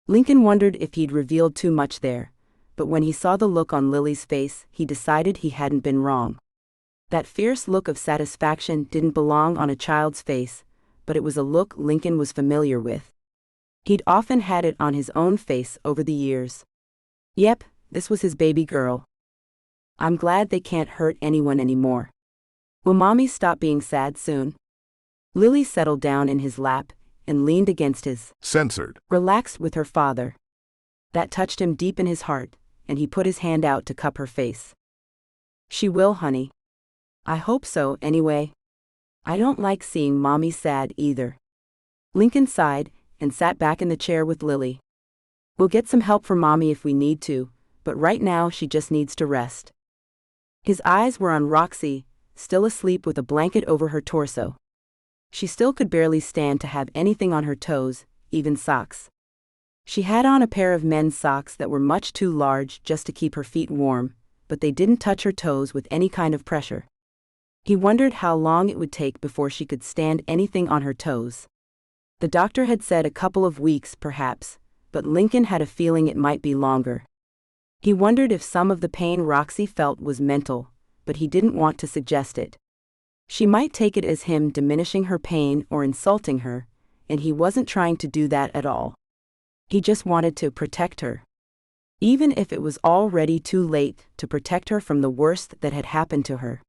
Lincoln wondered if he'd revealed too much there, but when he saw the look on Lily's face, he decided he hadn't been wrong. That fierce look of satisfaction didn't belong on a child's face, but it was a look Lincoln was familiar with. He'd often had it on his own face over the years. Yep, this was his baby girl. "I'm glad they can't hurt anyone anymore. Will Mommy stop being sad soon?" Lily settled down in his lap and leaned against his censored, relaxed with her father. That touched him deep in his heart, and he put his hand out to cup her face. "She will, honey. I hope so, anyway. I don't like seeing Mommy sad either." Lincoln sighed and sat back in the chair with Lily. "We'll get some help for Mommy if we need to, but right now she just needs to rest." His eyes were on Roxie, still asleep with a blanket over her torso. She still could barely stand to have anything on her toes, even socks. She had on a pair of men's socks that were much too large just to keep her feet warm, but they didn't touch her toes with any kind of pressure. He wondered how long it would take before she could stand anything on her toes. The doctor had said a couple of weeks, perhaps, but Lincoln had a feeling it might be longer. He wondered if some of the pain Roxie felt was mental, but he didn't want to suggest it. She might take it as him diminishing her pain or insulting her, and he wasn't trying to do that at all. He just wanted to protect her. Even if it was already too late, to protect her from the worst that had happened to her.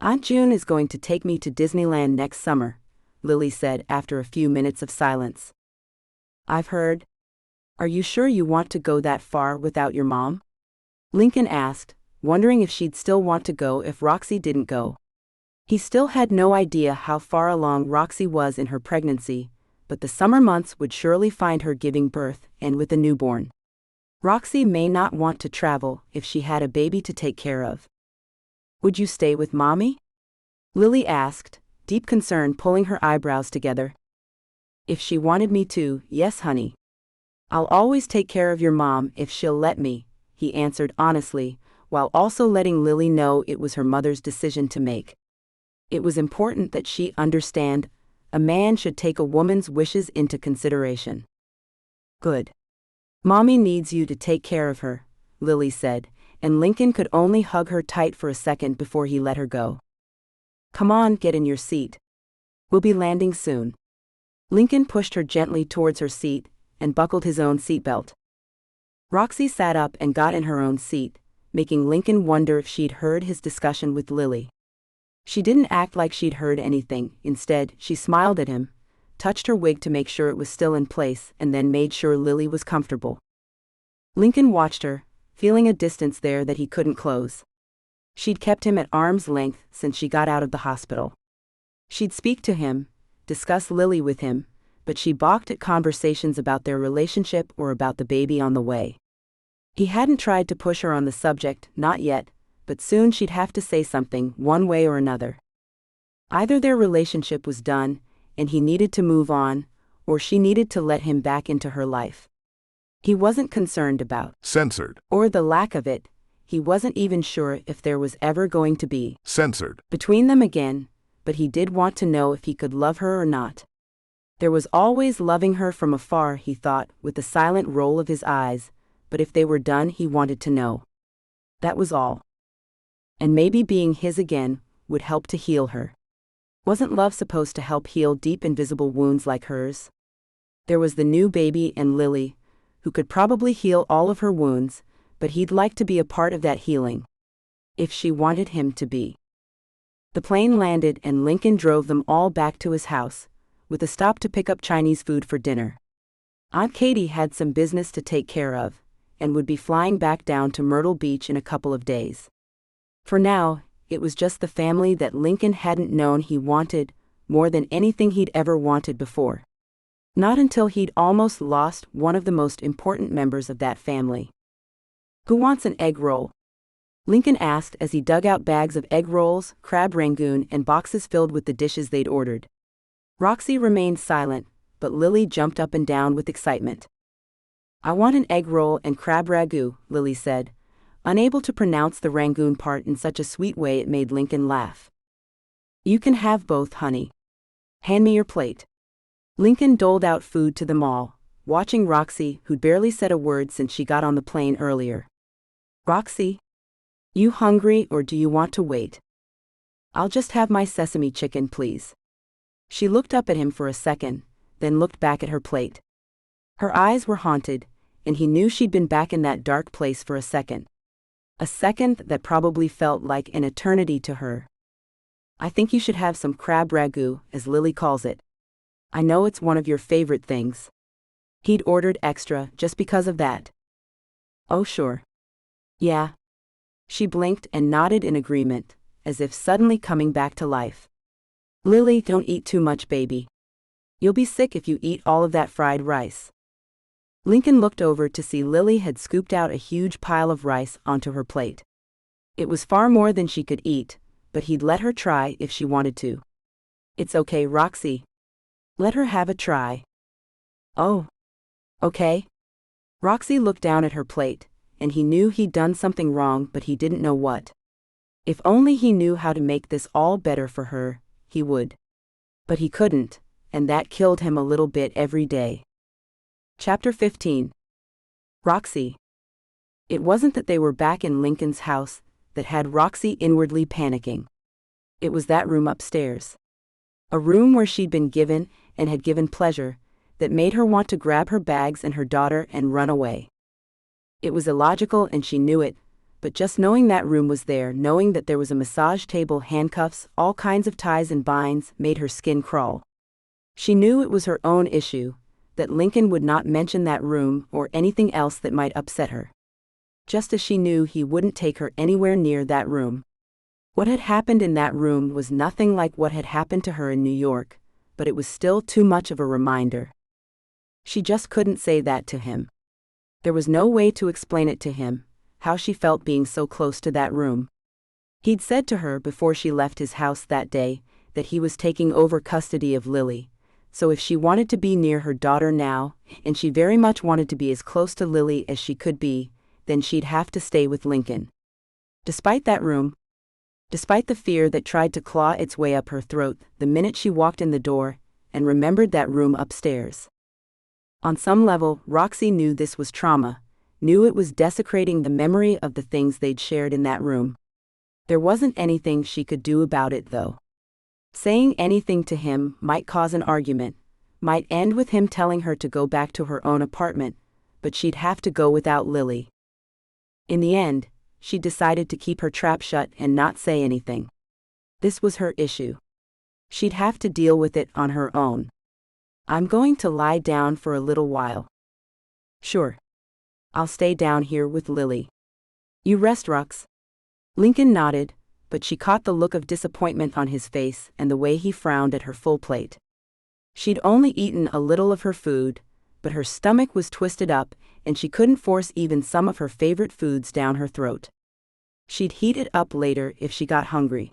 "Aunt June is going to take me to Disneyland next summer," Lily said after a few minutes of silence. "I've heard. Are you sure you want to go that far without your mom?" Lincoln asked, wondering if she'd still want to go if Roxie didn't go. He still had no idea how far along Roxie was in her pregnancy, but the summer months would surely find her giving birth and with a newborn. Roxie may not want to travel if she had a baby to take care of. "Would you stay with Mommy?" Lily asked, deep concern pulling her eyebrows together. "If she wanted me to, yes, honey. I'll always take care of your mom if she'll let me," he answered honestly, while also letting Lily know it was her mother's decision to make. It was important that she understand a man should take a woman's wishes into consideration. "Good. Mommy needs you to take care of her," Lily said, and Lincoln could only hug her tight for a second before he let her go. "Come on, get in your seat. We'll be landing soon." Lincoln pushed her gently towards her seat and buckled his own seatbelt. Roxie sat up and got in her own seat, making Lincoln wonder if she'd heard his discussion with Lily. She didn't act like she'd heard anything. Instead, she smiled at him, touched her wig to make sure it was still in place, and then made sure Lily was comfortable. Lincoln watched her, feeling a distance there that he couldn't close. She'd kept him at arm's length since she got out of the hospital. She'd speak to him, discuss Lily with him, but she balked at conversations about their relationship or about the baby on the way. He hadn't tried to push her on the subject, not yet, but soon she'd have to say something, one way or another. Either their relationship was done, and he needed to move on, or she needed to let him back into her life. He wasn't concerned about censored, or the lack of it. He wasn't even sure if there was ever going to be censored between them again, but he did want to know if he could love her or not. There was always loving her from afar, he thought, with a silent roll of his eyes, but if they were done, he wanted to know. That was all. And maybe being his again would help to heal her. Wasn't love supposed to help heal deep invisible wounds like hers? There was the new baby and Lily, who could probably heal all of her wounds, but he'd like to be a part of that healing. If she wanted him to be. The plane landed and Lincoln drove them all back to his house, with a stop to pick up Chinese food for dinner. Aunt Katie had some business to take care of, and would be flying back down to Myrtle Beach in a couple of days. For now, it was just the family that Lincoln hadn't known he wanted more than anything he'd ever wanted before. Not until he'd almost lost one of the most important members of that family. "Who wants an egg roll?" Lincoln asked as he dug out bags of egg rolls, crab rangoon, and boxes filled with the dishes they'd ordered. Roxie remained silent, but Lily jumped up and down with excitement. "I want an egg roll and crab ragout," Lily said, unable to pronounce the rangoon part in such a sweet way it made Lincoln laugh. "You can have both, honey. Hand me your plate." Lincoln doled out food to them all, watching Roxie, who'd barely said a word since she got on the plane earlier. "Roxie? You hungry or do you want to wait?" "I'll just have my sesame chicken, please." She looked up at him for a second, then looked back at her plate. Her eyes were haunted, and he knew she'd been back in that dark place for a second. A second that probably felt like an eternity to her. "I think you should have some crab ragout, as Lily calls it. I know it's one of your favorite things." He'd ordered extra just because of that. "Oh sure. Yeah." She blinked and nodded in agreement, as if suddenly coming back to life. "Lily, don't eat too much, baby. You'll be sick if you eat all of that fried rice." Lincoln looked over to see Lily had scooped out a huge pile of rice onto her plate. It was far more than she could eat, but he'd let her try if she wanted to. "It's okay, Roxie. Let her have a try." "Oh. Okay." Roxie looked down at her plate, and he knew he'd done something wrong, but he didn't know what. If only he knew how to make this all better for her, he would. But he couldn't, and that killed him a little bit every day. Chapter 15. Roxie. It wasn't that they were back in Lincoln's house that had Roxie inwardly panicking. It was that room upstairs. A room where she'd been given and had given pleasure that made her want to grab her bags and her daughter and run away. It was illogical and she knew it, but just knowing that room was there, knowing that there was a massage table, handcuffs, all kinds of ties and binds, made her skin crawl. She knew it was her own issue, that Lincoln would not mention that room or anything else that might upset her. Just as she knew he wouldn't take her anywhere near that room. What had happened in that room was nothing like what had happened to her in New York, but it was still too much of a reminder. She just couldn't say that to him. There was no way to explain it to him, how she felt being so close to that room. He'd said to her before she left his house that day that he was taking over custody of Lily, so if she wanted to be near her daughter now, and she very much wanted to be as close to Lily as she could be, then she'd have to stay with Lincoln. Despite that room, despite the fear that tried to claw its way up her throat the minute she walked in the door, and remembered that room upstairs. On some level, Roxie knew this was trauma, knew it was desecrating the memory of the things they'd shared in that room. There wasn't anything she could do about it, though. Saying anything to him might cause an argument, might end with him telling her to go back to her own apartment, but she'd have to go without Lily. In the end, she decided to keep her trap shut and not say anything. This was her issue. She'd have to deal with it on her own. "I'm going to lie down for a little while." "Sure. I'll stay down here with Lily." "You rest, Rox." Lincoln nodded, but she caught the look of disappointment on his face and the way he frowned at her full plate. She'd only eaten a little of her food, but her stomach was twisted up and she couldn't force even some of her favorite foods down her throat. She'd heat it up later if she got hungry.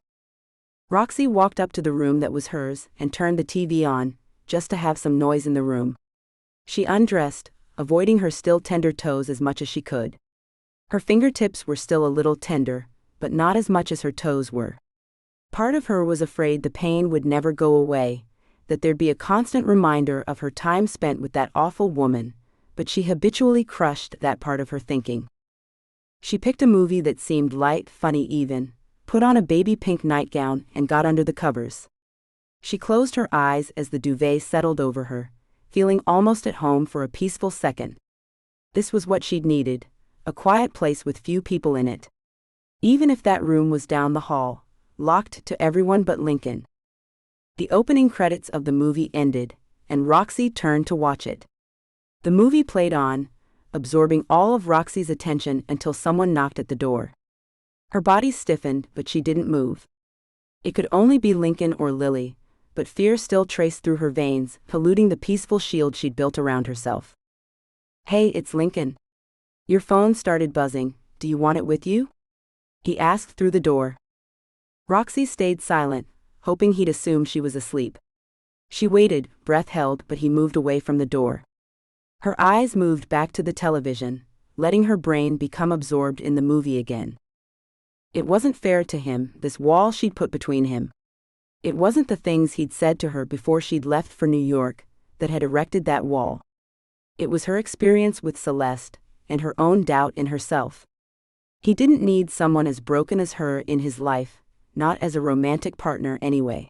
Roxie walked up to the room that was hers and turned the TV on, just to have some noise in the room. She undressed, avoiding her still tender toes as much as she could. Her fingertips were still a little tender, but not as much as her toes were. Part of her was afraid the pain would never go away, that there'd be a constant reminder of her time spent with that awful woman, but she habitually crushed that part of her thinking. She picked a movie that seemed light, funny even, put on a baby pink nightgown and got under the covers. She closed her eyes as the duvet settled over her, feeling almost at home for a peaceful second. This was what she'd needed, a quiet place with few people in it. Even if that room was down the hall, locked to everyone but Lincoln. The opening credits of the movie ended, and Roxie turned to watch it. The movie played on, absorbing all of Roxie's attention until someone knocked at the door. Her body stiffened, but she didn't move. It could only be Lincoln or Lily, but fear still traced through her veins, polluting the peaceful shield she'd built around herself. "Hey, it's Lincoln. Your phone started buzzing. Do you want it with you?" he asked through the door. Roxie stayed silent, hoping he'd assume she was asleep. She waited, breath held, but he moved away from the door. Her eyes moved back to the television, letting her brain become absorbed in the movie again. It wasn't fair to him, this wall she'd put between him. It wasn't the things he'd said to her before she'd left for New York that had erected that wall. It was her experience with Celeste, and her own doubt in herself. He didn't need someone as broken as her in his life, not as a romantic partner anyway.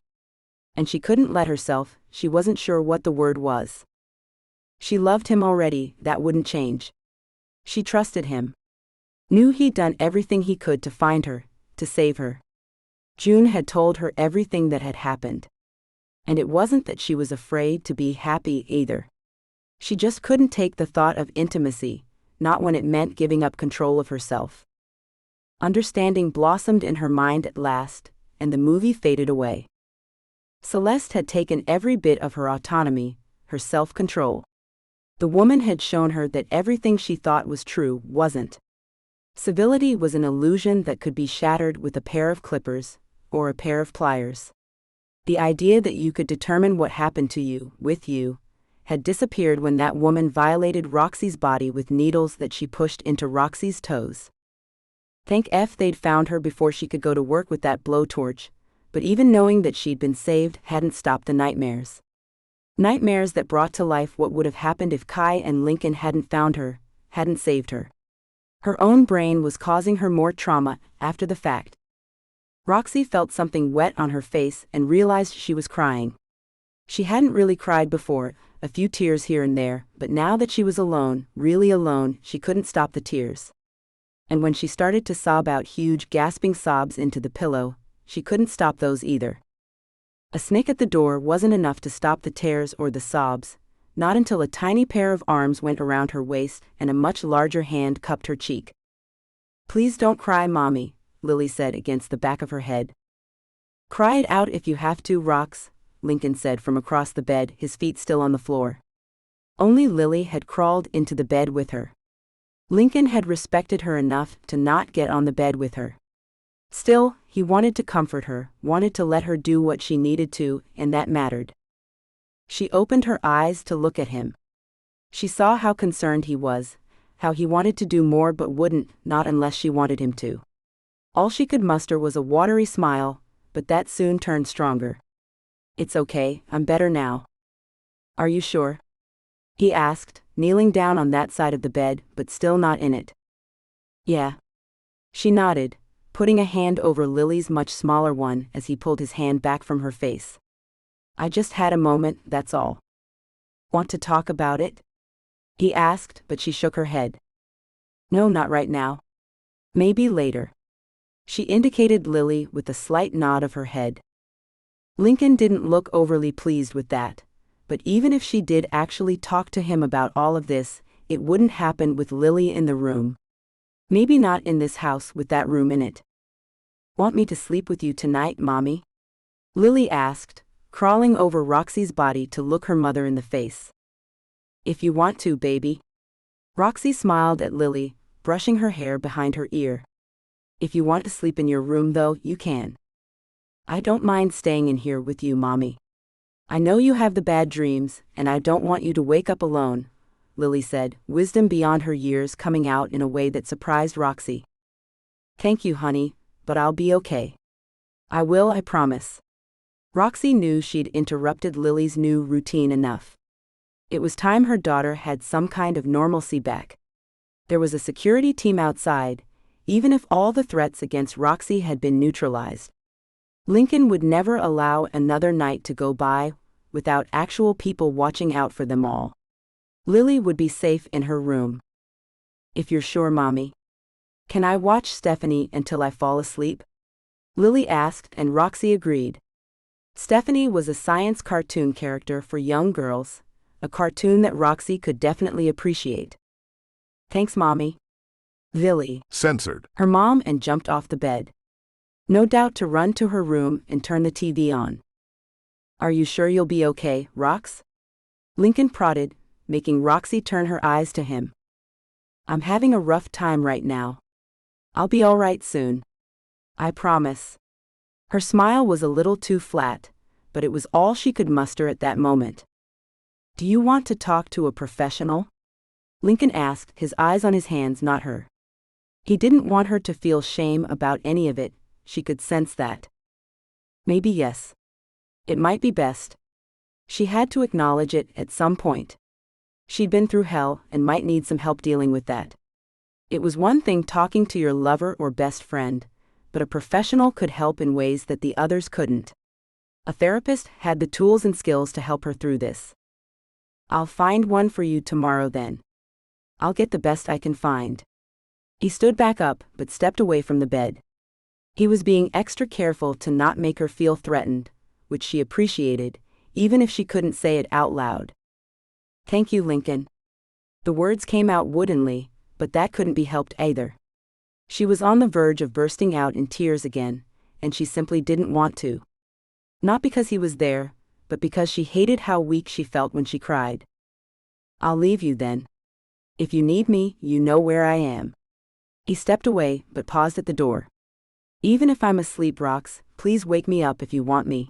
And she couldn't let herself, she wasn't sure what the word was. She loved him already, that wouldn't change. She trusted him. Knew he'd done everything he could to find her, to save her. June had told her everything that had happened. And it wasn't that she was afraid to be happy either. She just couldn't take the thought of intimacy, not when it meant giving up control of herself. Understanding blossomed in her mind at last, and the movie faded away. Celeste had taken every bit of her autonomy, her self-control. The woman had shown her that everything she thought was true wasn't. Civility was an illusion that could be shattered with a pair of clippers, or a pair of pliers. The idea that you could determine what happened to you, with you, had disappeared when that woman violated Roxie's body with needles that she pushed into Roxie's toes. Thank F they'd found her before she could go to work with that blowtorch, but even knowing that she'd been saved hadn't stopped the nightmares. Nightmares that brought to life what would have happened if Kai and Lincoln hadn't found her, hadn't saved her. Her own brain was causing her more trauma after the fact. Roxie felt something wet on her face and realized she was crying. She hadn't really cried before, a few tears here and there, but now that she was alone, really alone, she couldn't stop the tears. And when she started to sob out huge gasping sobs into the pillow, she couldn't stop those either. A snake at the door wasn't enough to stop the tears or the sobs, not until a tiny pair of arms went around her waist and a much larger hand cupped her cheek. "Please don't cry, Mommy," Lily said against the back of her head. "Cry it out if you have to, Rox," Lincoln said from across the bed, his feet still on the floor. Only Lily had crawled into the bed with her. Lincoln had respected her enough to not get on the bed with her. Still, he wanted to comfort her, wanted to let her do what she needed to, and that mattered. She opened her eyes to look at him. She saw how concerned he was, how he wanted to do more but wouldn't, not unless she wanted him to. All she could muster was a watery smile, but that soon turned stronger. "It's okay, I'm better now." "Are you sure?" he asked, kneeling down on that side of the bed, but still not in it. "Yeah." She nodded, putting a hand over Lily's much smaller one as he pulled his hand back from her face. "I just had a moment, that's all." "Want to talk about it?" he asked, but she shook her head. "No, not right now. Maybe later." She indicated Lily with a slight nod of her head. Lincoln didn't look overly pleased with that, but even if she did actually talk to him about all of this, it wouldn't happen with Lily in the room. Maybe not in this house with that room in it. "Want me to sleep with you tonight, Mommy?" Lily asked, crawling over Roxie's body to look her mother in the face. "If you want to, baby." Roxie smiled at Lily, brushing her hair behind her ear. "If you want to sleep in your room though, you can." "I don't mind staying in here with you, Mommy. I know you have the bad dreams, and I don't want you to wake up alone," Lily said, wisdom beyond her years coming out in a way that surprised Roxie. "Thank you, honey, but I'll be okay. I will, I promise." Roxie knew she'd interrupted Lily's new routine enough. It was time her daughter had some kind of normalcy back. There was a security team outside, even if all the threats against Roxie had been neutralized. Lincoln would never allow another night to go by without actual people watching out for them all. Lily would be safe in her room. If you're sure, Mommy. Can I watch Stephanie until I fall asleep? Lily asked, and Roxie agreed. Stephanie was a science cartoon character for young girls, a cartoon that Roxie could definitely appreciate. Thanks, Mommy. Lily censored her mom and jumped off the bed. No doubt to run to her room and turn the TV on. Are you sure you'll be okay, Rox? Lincoln prodded, making Roxie turn her eyes to him. I'm having a rough time right now. I'll be all right soon. I promise. Her smile was a little too flat, but it was all she could muster at that moment. Do you want to talk to a professional? Lincoln asked, his eyes on his hands, not her. He didn't want her to feel shame about any of it, she could sense that. Maybe yes. It might be best. She had to acknowledge it at some point. She'd been through hell and might need some help dealing with that. It was one thing talking to your lover or best friend, but a professional could help in ways that the others couldn't. A therapist had the tools and skills to help her through this. I'll find one for you tomorrow then. I'll get the best I can find. He stood back up but stepped away from the bed. He was being extra careful to not make her feel threatened, which she appreciated, even if she couldn't say it out loud. Thank you, Lincoln. The words came out woodenly, but that couldn't be helped either. She was on the verge of bursting out in tears again, and she simply didn't want to. Not because he was there, but because she hated how weak she felt when she cried. I'll leave you then. If you need me, you know where I am. He stepped away, but paused at the door. Even if I'm asleep, Rox, please wake me up if you want me.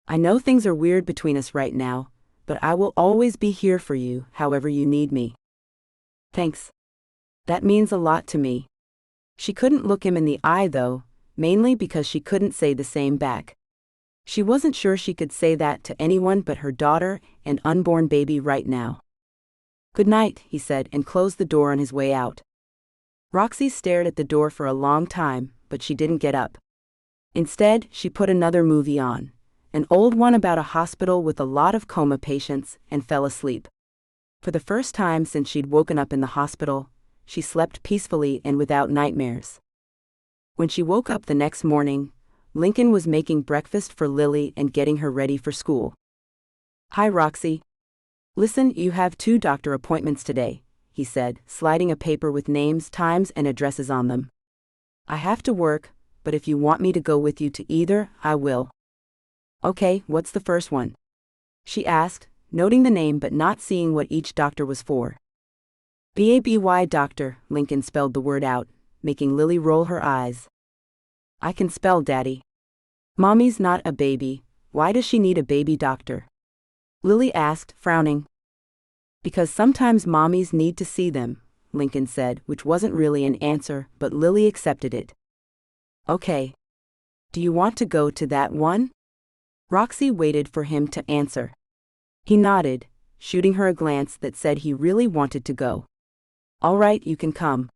I know things are weird between us right now, but I will always be here for you, however you need me. Thanks. That means a lot to me. She couldn't look him in the eye though, mainly because she couldn't say the same back. She wasn't sure she could say that to anyone but her daughter and unborn baby right now. Good night, he said, and closed the door on his way out. Roxie stared at the door for a long time, but she didn't get up. Instead, she put another movie on, an old one about a hospital with a lot of coma patients, and fell asleep. For the first time since she'd woken up in the hospital, she slept peacefully and without nightmares. When she woke up the next morning, Lincoln was making breakfast for Lily and getting her ready for school. Hi, Roxie. Listen, you have 2 doctor appointments today, he said, sliding a paper with names, times, and addresses on them. I have to work, but if you want me to go with you to either, I will. Okay, what's the first one? She asked, noting the name but not seeing what each doctor was for. Baby doctor, Lincoln spelled the word out, making Lily roll her eyes. I can spell, Daddy. Mommy's not a baby, why does she need a baby doctor? Lily asked, frowning. Because sometimes mommies need to see them, Lincoln said, which wasn't really an answer, but Lily accepted it. Okay. Do you want to go to that one? Roxie waited for him to answer. He nodded, shooting her a glance that said he really wanted to go. All right, you can come.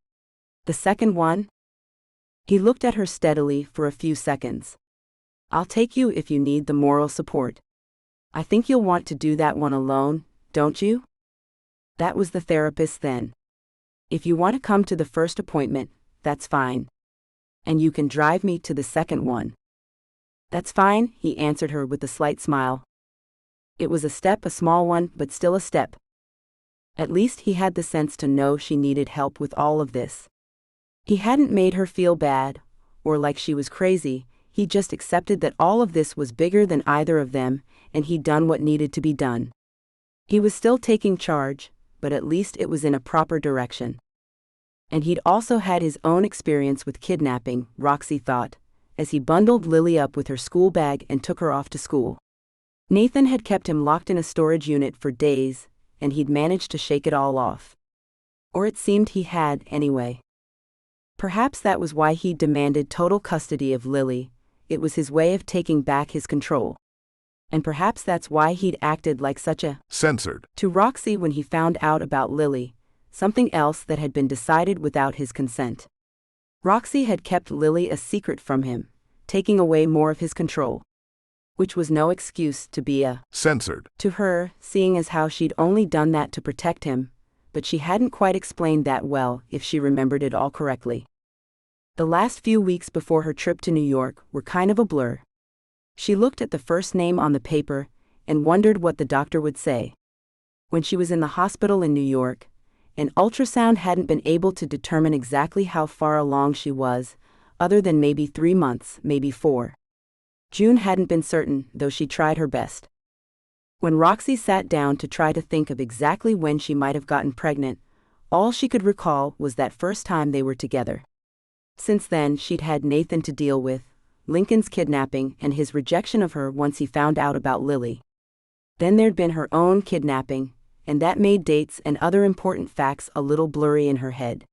The second one? He looked at her steadily for a few seconds. I'll take you if you need the moral support. I think you'll want to do that one alone, don't you? That was the therapist then. If you want to come to the first appointment, that's fine. And you can drive me to the second one. That's fine, he answered her with a slight smile. It was a step, a small one, but still a step. At least he had the sense to know she needed help with all of this. He hadn't made her feel bad, or like she was crazy, he just accepted that all of this was bigger than either of them, and he'd done what needed to be done. He was still taking charge, but at least it was in a proper direction. And he'd also had his own experience with kidnapping, Roxie thought, as he bundled Lily up with her school bag and took her off to school. Nathan had kept him locked in a storage unit for days, and he'd managed to shake it all off. Or it seemed he had, anyway. Perhaps that was why he demanded total custody of Lily. It was his way of taking back his control. And perhaps that's why he'd acted like such a censored to Roxie when he found out about Lily, something else that had been decided without his consent. Roxie had kept Lily a secret from him, taking away more of his control. Which was no excuse to be a censored to her, seeing as how she'd only done that to protect him, but she hadn't quite explained that well if she remembered it all correctly. The last few weeks before her trip to New York were kind of a blur. She looked at the first name on the paper and wondered what the doctor would say. When she was in the hospital in New York, an ultrasound hadn't been able to determine exactly how far along she was, other than maybe 3 months, maybe 4. June hadn't been certain, though she tried her best. When Roxie sat down to try to think of exactly when she might have gotten pregnant, all she could recall was that first time they were together. Since then, she'd had Nathan to deal with, Lincoln's kidnapping and his rejection of her once he found out about Lily. Then there'd been her own kidnapping, and that made dates and other important facts a little blurry in her head.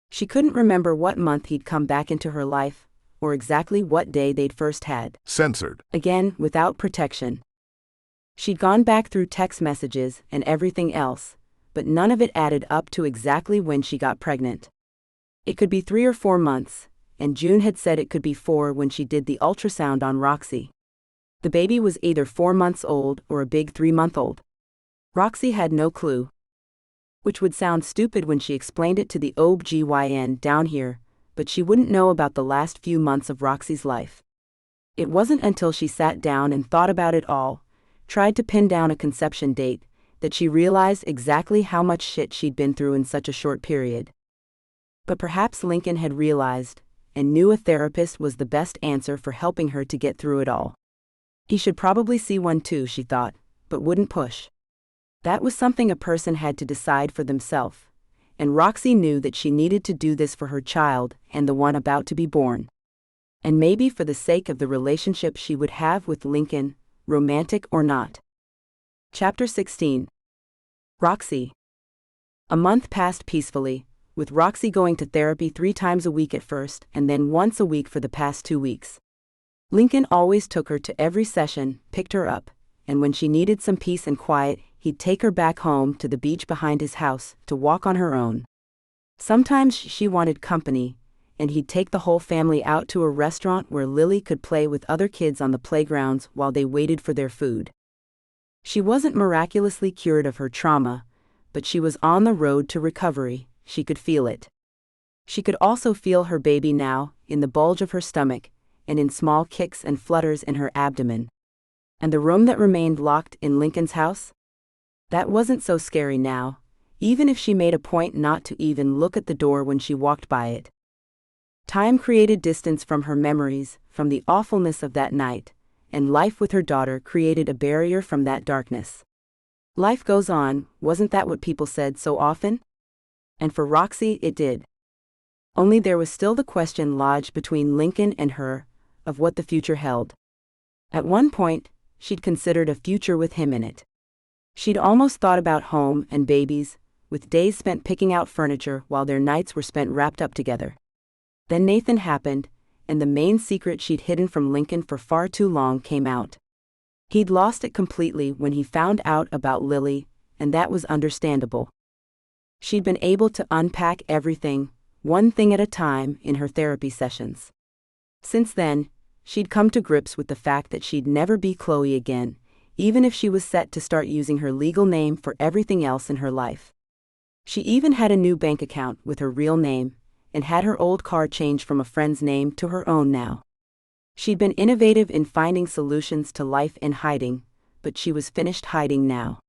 She couldn't remember what month he'd come back into her life, or exactly what day they'd first had. censored Again, without protection. She'd gone back through text messages and everything else, but none of it added up to exactly when she got pregnant. It could be 3 or 4 months, and June had said it could be 4 when she did the ultrasound on Roxie. The baby was either 4 months old or a big 3-month-old. Roxie had no clue. Which would sound stupid when she explained it to the OB-GYN down here, but she wouldn't know about the last few months of Roxie's life. It wasn't until she sat down and thought about it all, tried to pin down a conception date, that she realized exactly how much shit she'd been through in such a short period. But perhaps Lincoln had realized, and knew a therapist was the best answer for helping her to get through it all. He should probably see one too, she thought, but wouldn't push. That was something a person had to decide for themselves, and Roxie knew that she needed to do this for her child and the one about to be born. And maybe for the sake of the relationship she would have with Lincoln, romantic or not. Chapter 16. Roxie. A month passed peacefully, with Roxie going to therapy 3 times a week at first and then once a week for the past 2 weeks. Lincoln always took her to every session, picked her up, and when she needed some peace and quiet, he'd take her back home to the beach behind his house to walk on her own. Sometimes she wanted company, and he'd take the whole family out to a restaurant where Lily could play with other kids on the playgrounds while they waited for their food. She wasn't miraculously cured of her trauma, but she was on the road to recovery. She could feel it. She could also feel her baby now, in the bulge of her stomach, and in small kicks and flutters in her abdomen. And the room that remained locked in Lincoln's house? That wasn't so scary now, even if she made a point not to even look at the door when she walked by it. Time created distance from her memories, from the awfulness of that night, and life with her daughter created a barrier from that darkness. Life goes on, wasn't that what people said so often? And for Roxie it did. Only there was still the question lodged between Lincoln and her, of what the future held. At one point, she'd considered a future with him in it. She'd almost thought about home and babies, with days spent picking out furniture while their nights were spent wrapped up together. Then Nathan happened, and the main secret she'd hidden from Lincoln for far too long came out. He'd lost it completely when he found out about Lily, and that was understandable. She'd been able to unpack everything, one thing at a time, in her therapy sessions. Since then, she'd come to grips with the fact that she'd never be Chloe again, even if she was set to start using her legal name for everything else in her life. She even had a new bank account with her real name, and had her old car changed from a friend's name to her own now. She'd been innovative in finding solutions to life in hiding, but she was finished hiding now.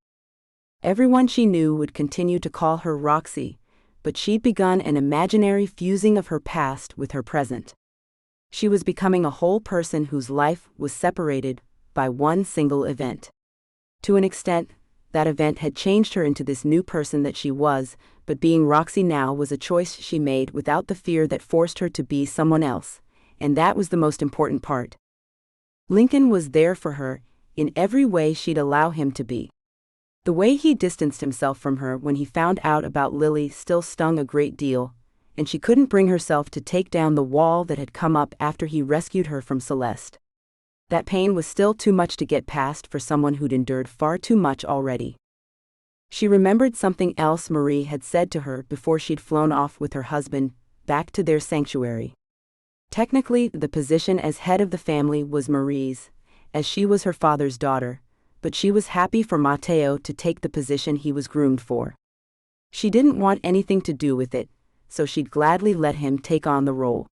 Everyone she knew would continue to call her Roxie, but she'd begun an imaginary fusing of her past with her present. She was becoming a whole person whose life was separated by one single event. To an extent, that event had changed her into this new person that she was, but being Roxie now was a choice she made without the fear that forced her to be someone else, and that was the most important part. Lincoln was there for her, in every way she'd allow him to be. The way he distanced himself from her when he found out about Lily still stung a great deal, and she couldn't bring herself to take down the wall that had come up after he rescued her from Celeste. That pain was still too much to get past for someone who'd endured far too much already. She remembered something else Marie had said to her before she'd flown off with her husband, back to their sanctuary. Technically, the position as head of the family was Marie's, as she was her father's daughter, but she was happy for Matteo to take the position he was groomed for. She didn't want anything to do with it, so she'd gladly let him take on the role.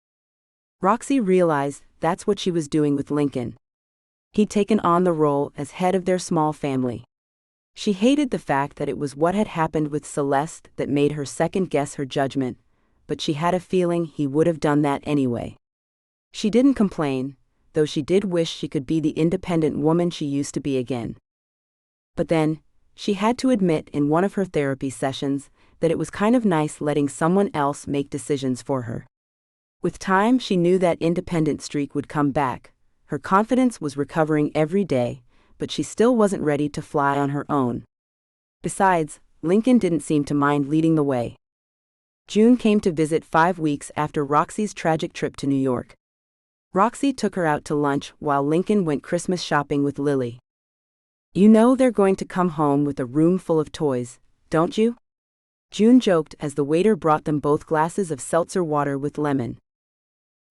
Roxie realized that's what she was doing with Lincoln. He'd taken on the role as head of their small family. She hated the fact that it was what had happened with Celeste that made her second-guess her judgment, but she had a feeling he would have done that anyway. She didn't complain, though she did wish she could be the independent woman she used to be again. But then, she had to admit in one of her therapy sessions that it was kind of nice letting someone else make decisions for her. With time, she knew that independent streak would come back. Her confidence was recovering every day, but she still wasn't ready to fly on her own. Besides, Lincoln didn't seem to mind leading the way. June came to visit 5 weeks after Roxie's tragic trip to New York. Roxie took her out to lunch while Lincoln went Christmas shopping with Lily. "You know they're going to come home with a room full of toys, don't you?" June joked as the waiter brought them both glasses of seltzer water with lemon.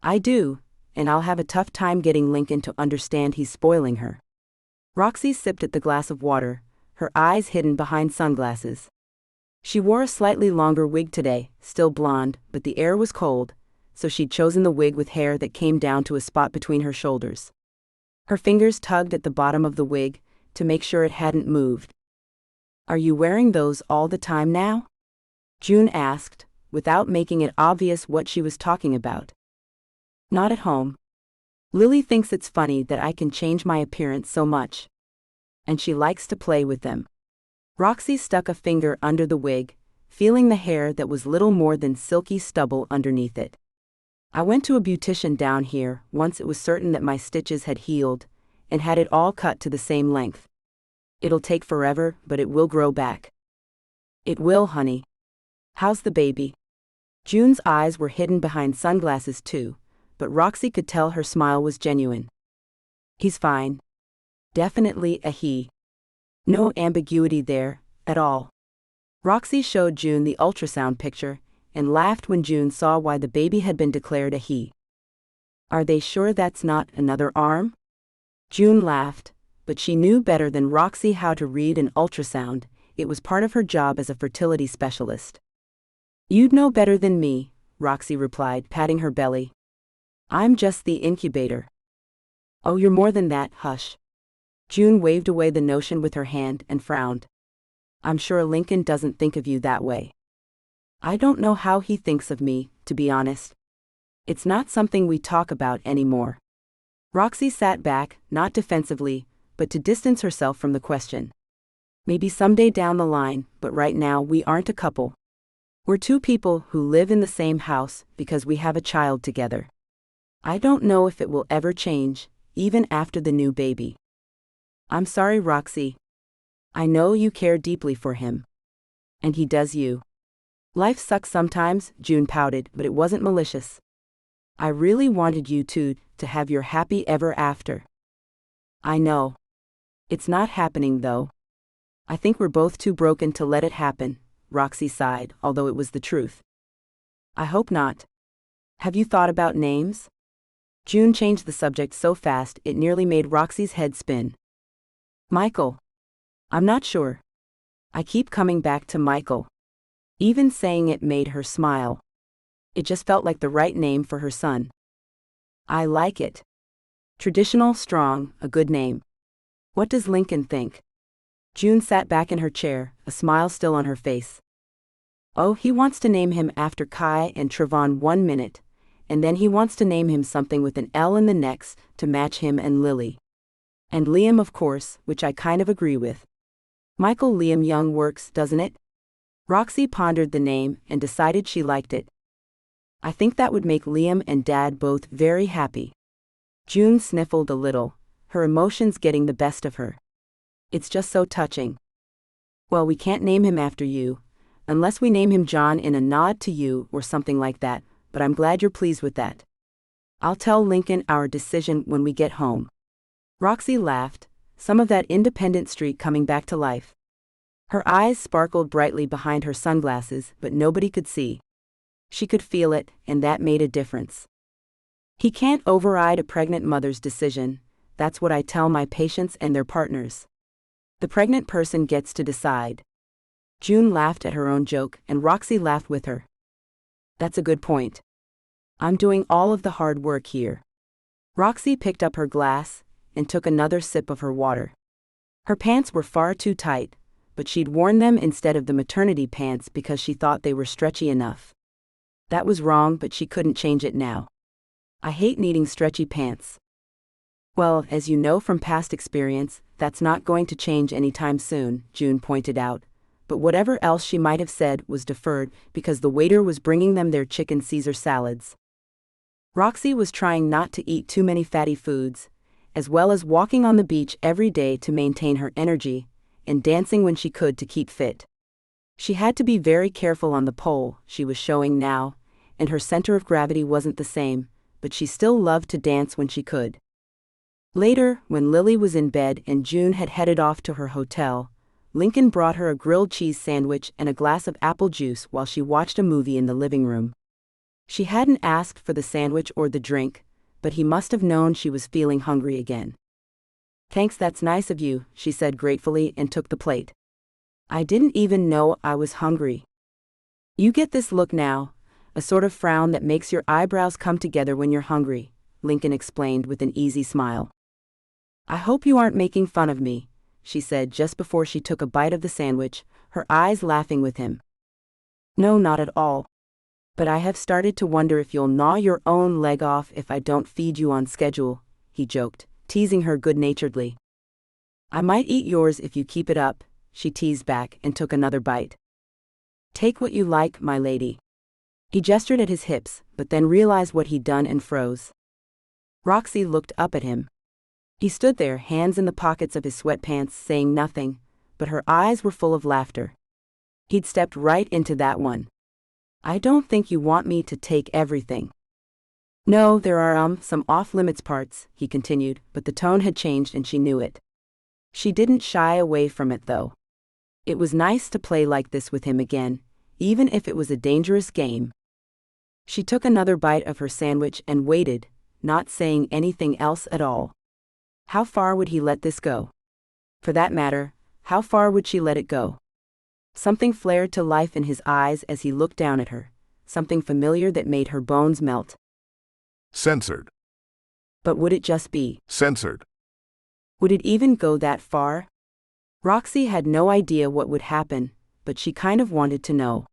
"I do, and I'll have a tough time getting Lincoln to understand he's spoiling her." Roxie sipped at the glass of water, her eyes hidden behind sunglasses. She wore a slightly longer wig today, still blonde, but the air was cold, so she'd chosen the wig with hair that came down to a spot between her shoulders. Her fingers tugged at the bottom of the wig to make sure it hadn't moved. "Are you wearing those all the time now?" June asked, without making it obvious what she was talking about. "Not at home. Lily thinks it's funny that I can change my appearance so much. And she likes to play with them." Roxie stuck a finger under the wig, feeling the hair that was little more than silky stubble underneath it. "I went to a beautician down here once it was certain that my stitches had healed, and had it all cut to the same length. It'll take forever, but it will grow back." "It will, honey. How's the baby?" June's eyes were hidden behind sunglasses too, but Roxie could tell her smile was genuine. "He's fine. Definitely a he. No ambiguity there, at all." Roxie showed June the ultrasound picture, and laughed when June saw why the baby had been declared a he. "Are they sure that's not another arm?" June laughed, but she knew better than Roxie how to read an ultrasound. It was part of her job as a fertility specialist. "You'd know better than me," Roxie replied, patting her belly. "I'm just the incubator." "Oh, you're more than that, hush." June waved away the notion with her hand and frowned. "I'm sure Lincoln doesn't think of you that way." "I don't know how he thinks of me, to be honest. It's not something we talk about anymore." Roxie sat back, not defensively, but to distance herself from the question. "Maybe someday down the line, but right now we aren't a couple. We're two people who live in the same house because we have a child together. I don't know if it will ever change, even after the new baby." "I'm sorry, Roxie. I know you care deeply for him. And he does you." "Life sucks sometimes," June pouted, but it wasn't malicious. "I really wanted you two to have your happy ever after." "I know. It's not happening though. I think we're both too broken to let it happen," Roxie sighed, although it was the truth. "I hope not. Have you thought about names?" June changed the subject so fast it nearly made Roxie's head spin. "Michael. I'm not sure. I keep coming back to Michael." Even saying it made her smile. It just felt like the right name for her son. "I like it. Traditional, strong, a good name. What does Lincoln think?" June sat back in her chair, a smile still on her face. "Oh, he wants to name him after Kai and Trevon 1 minute, and then he wants to name him something with an L in the next to match him and Lily. And Liam, of course, which I kind of agree with. Michael Liam Young works, doesn't it?" Roxie pondered the name and decided she liked it. "I think that would make Liam and Dad both very happy." June sniffled a little, her emotions getting the best of her. "It's just so touching." "Well, we can't name him after you, unless we name him John in a nod to you or something like that, but I'm glad you're pleased with that. I'll tell Lincoln our decision when we get home." Roxie laughed, some of that independent streak coming back to life. Her eyes sparkled brightly behind her sunglasses, but nobody could see. She could feel it, and that made a difference. He can't override a pregnant mother's decision, that's what I tell my patients and their partners. The pregnant person gets to decide. June laughed at her own joke, and Roxie laughed with her. That's a good point. I'm doing all of the hard work here. Roxie picked up her glass and took another sip of her water. Her pants were far too tight, but she'd worn them instead of the maternity pants because she thought they were stretchy enough. That was wrong, but she couldn't change it now. I hate needing stretchy pants. Well, as you know from past experience, that's not going to change anytime soon, June pointed out, but whatever else she might have said was deferred because the waiter was bringing them their chicken Caesar salads. Roxie was trying not to eat too many fatty foods, as well as walking on the beach every day to maintain her energy, and dancing when she could to keep fit. She had to be very careful on the pole she was showing now, and her center of gravity wasn't the same, but she still loved to dance when she could. Later, when Lily was in bed and June had headed off to her hotel, Lincoln brought her a grilled cheese sandwich and a glass of apple juice while she watched a movie in the living room. She hadn't asked for the sandwich or the drink, but he must have known she was feeling hungry again. Thanks, that's nice of you, she said gratefully and took the plate. I didn't even know I was hungry. You get this look now, a sort of frown that makes your eyebrows come together when you're hungry, Lincoln explained with an easy smile. I hope you aren't making fun of me, she said just before she took a bite of the sandwich, her eyes laughing with him. No, not at all. But I have started to wonder if you'll gnaw your own leg off if I don't feed you on schedule, he joked, teasing her good-naturedly. I might eat yours if you keep it up, she teased back and took another bite. Take what you like, my lady. He gestured at his hips, but then realized what he'd done and froze. Roxie looked up at him. He stood there, hands in the pockets of his sweatpants, saying nothing, but her eyes were full of laughter. He'd stepped right into that one. I don't think you want me to take everything. No, there are some off-limits parts, he continued, but the tone had changed and she knew it. She didn't shy away from it though. It was nice to play like this with him again, even if it was a dangerous game. She took another bite of her sandwich and waited, not saying anything else at all. How far would he let this go? For that matter, how far would she let it go? Something flared to life in his eyes as he looked down at her, something familiar that made her bones melt. Censored. But would it just be Censored. Would it even go that far? Roxie had no idea what would happen, but she kind of wanted to know.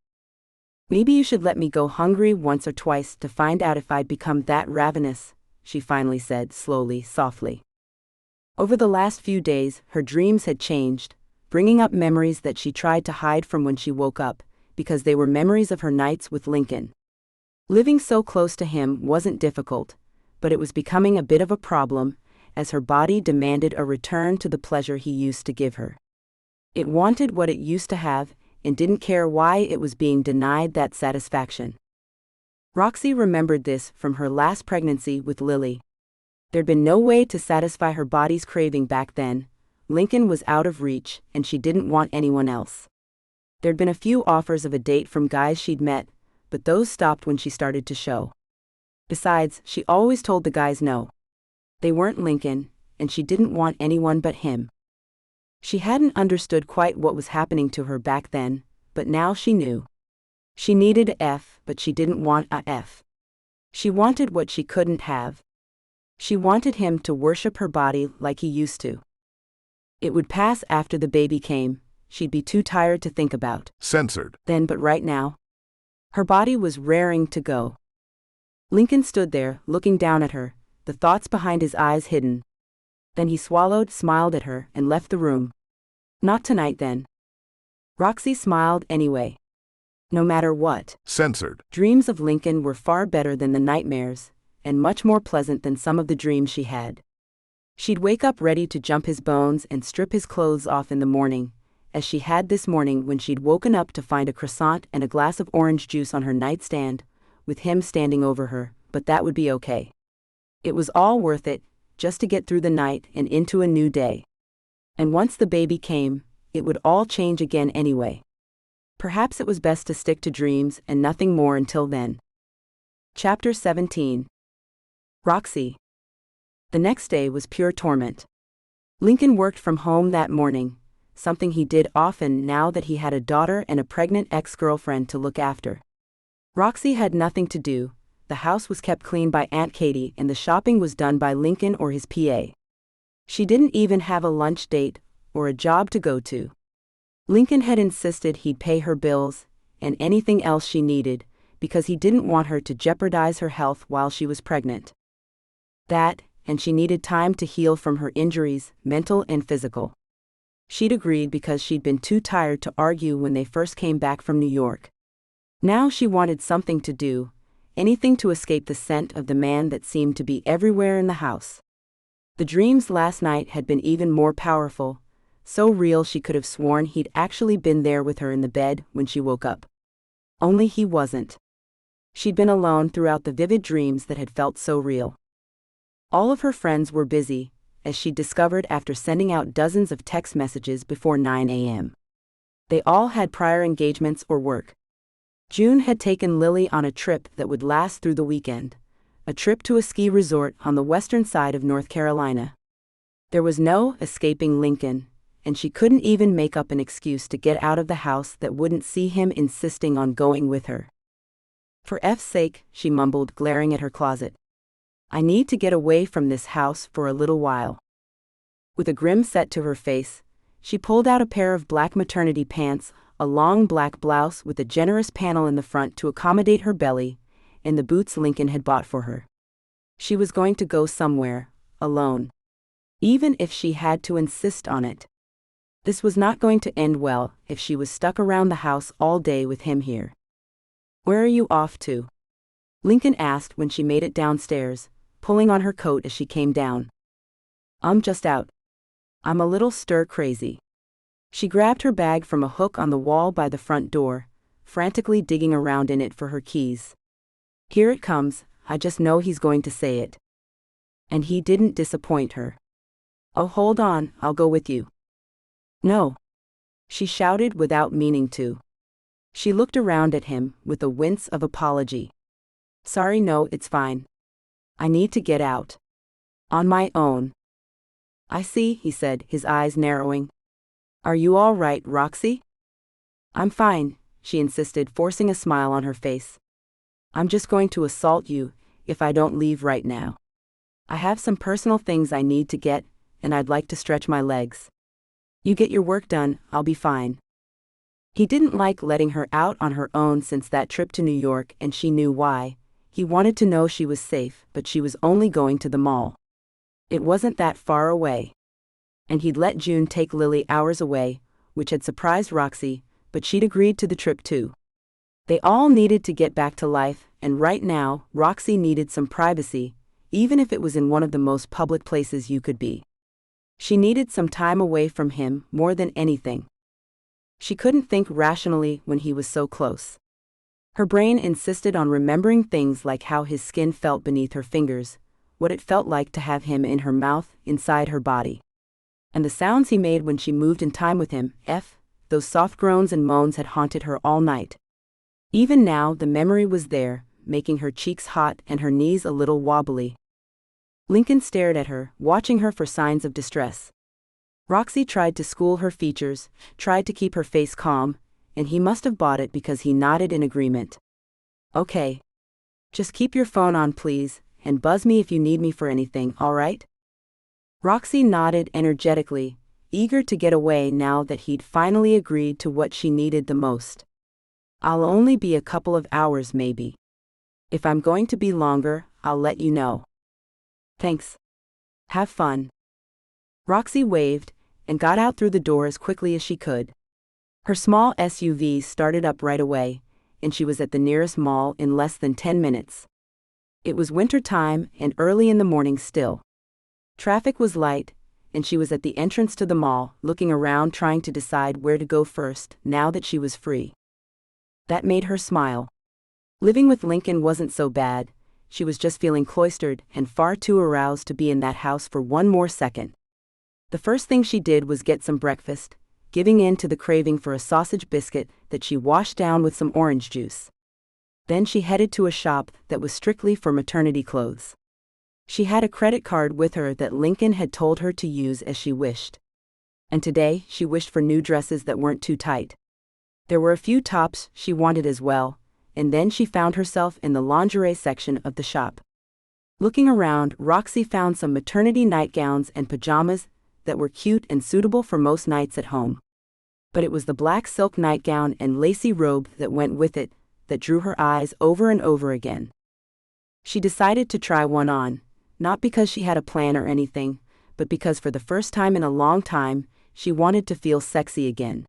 Maybe you should let me go hungry once or twice to find out if I'd become that ravenous, she finally said, slowly, softly. Over the last few days, her dreams had changed, bringing up memories that she tried to hide from when she woke up, because they were memories of her nights with Lincoln. Living so close to him wasn't difficult, but it was becoming a bit of a problem, as her body demanded a return to the pleasure he used to give her. It wanted what it used to have, and didn't care why it was being denied that satisfaction. Roxie remembered this from her last pregnancy with Lily. There'd been no way to satisfy her body's craving back then. Lincoln was out of reach, and she didn't want anyone else. There'd been a few offers of a date from guys she'd met, but those stopped when she started to show. Besides, she always told the guys no. They weren't Lincoln, and she didn't want anyone but him. She hadn't understood quite what was happening to her back then, but now she knew. She needed a F, but she didn't want a F. She wanted what she couldn't have. She wanted him to worship her body like he used to. It would pass after the baby came, she'd be too tired to think about. Censored. Then, but right now, her body was raring to go. Lincoln stood there, looking down at her, the thoughts behind his eyes hidden. Then he swallowed, smiled at her, and left the room. Not tonight then. Roxie smiled anyway. No matter what. Censored. Dreams of Lincoln were far better than the nightmares, and much more pleasant than some of the dreams she had. She'd wake up ready to jump his bones and strip his clothes off in the morning, as she had this morning when she'd woken up to find a croissant and a glass of orange juice on her nightstand, with him standing over her, but that would be okay. It was all worth it, just to get through the night and into a new day. And once the baby came, it would all change again anyway. Perhaps it was best to stick to dreams and nothing more until then. Chapter 17. Roxie. The next day was pure torment. Lincoln worked from home that morning, something he did often now that he had a daughter and a pregnant ex-girlfriend to look after. Roxie had nothing to do. The house was kept clean by Aunt Katie and the shopping was done by Lincoln or his PA. She didn't even have a lunch date or a job to go to. Lincoln had insisted he'd pay her bills and anything else she needed because he didn't want her to jeopardize her health while she was pregnant. That, and she needed time to heal from her injuries, mental and physical. She'd agreed because she'd been too tired to argue when they first came back from New York. Now she wanted something to do, anything to escape the scent of the man that seemed to be everywhere in the house. The dreams last night had been even more powerful, so real she could have sworn he'd actually been there with her in the bed when she woke up. Only he wasn't. She'd been alone throughout the vivid dreams that had felt so real. All of her friends were busy, as she discovered after sending out dozens of text messages before 9 a.m. They all had prior engagements or work. June had taken Lily on a trip that would last through the weekend, a trip to a ski resort on the western side of North Carolina. There was no escaping Lincoln, and she couldn't even make up an excuse to get out of the house that wouldn't see him insisting on going with her. For F's sake, she mumbled, glaring at her closet. I need to get away from this house for a little while. With a grim set to her face, she pulled out a pair of black maternity pants, a long black blouse with a generous panel in the front to accommodate her belly, and the boots Lincoln had bought for her. She was going to go somewhere, alone. Even if she had to insist on it. This was not going to end well if she was stuck around the house all day with him here. Where are you off to? Lincoln asked when she made it downstairs, pulling on her coat as she came down. I'm just out. I'm a little stir-crazy. She grabbed her bag from a hook on the wall by the front door, frantically digging around in it for her keys. Here it comes, I just know he's going to say it. And he didn't disappoint her. Oh, hold on, I'll go with you. No. She shouted without meaning to. She looked around at him with a wince of apology. Sorry, no, it's fine. I need to get out. On my own. I see, he said, his eyes narrowing. Are you all right, Roxie? I'm fine, she insisted, forcing a smile on her face. I'm just going to assault you, if I don't leave right now. I have some personal things I need to get, and I'd like to stretch my legs. You get your work done, I'll be fine. He didn't like letting her out on her own since that trip to New York, and she knew why. He wanted to know she was safe, but she was only going to the mall. It wasn't that far away. And he'd let June take Lily hours away, which had surprised Roxie, but she'd agreed to the trip too. They all needed to get back to life, and right now, Roxie needed some privacy, even if it was in one of the most public places you could be. She needed some time away from him more than anything. She couldn't think rationally when he was so close. Her brain insisted on remembering things like how his skin felt beneath her fingers, what it felt like to have him in her mouth, inside her body. And the sounds he made when she moved in time with him, those soft groans and moans had haunted her all night. Even now the memory was there, making her cheeks hot and her knees a little wobbly. Lincoln stared at her, watching her for signs of distress. Roxie tried to school her features, tried to keep her face calm, and he must have bought it because he nodded in agreement. Okay. Just keep your phone on, please, and buzz me if you need me for anything, all right? Roxie nodded energetically, eager to get away now that he'd finally agreed to what she needed the most. I'll only be a couple of hours maybe. If I'm going to be longer, I'll let you know. Thanks. Have fun. Roxie waved and got out through the door as quickly as she could. Her small SUV started up right away, and she was at the nearest mall in less than 10 minutes. It was winter time and early in the morning still. Traffic was light, and she was at the entrance to the mall, looking around trying to decide where to go first, now that she was free. That made her smile. Living with Lincoln wasn't so bad. she was just feeling cloistered and far too aroused to be in that house for one more second. The first thing she did was get some breakfast, giving in to the craving for a sausage biscuit that she washed down with some orange juice. Then she headed to a shop that was strictly for maternity clothes. She had a credit card with her that Lincoln had told her to use as she wished. And today she wished for new dresses that weren't too tight. There were a few tops she wanted as well, and then she found herself in the lingerie section of the shop. Looking around, Roxie found some maternity nightgowns and pajamas that were cute and suitable for most nights at home. But it was the black silk nightgown and lacy robe that went with it that drew her eyes over and over again. She decided to try one on, not because she had a plan or anything, but because for the first time in a long time, she wanted to feel sexy again.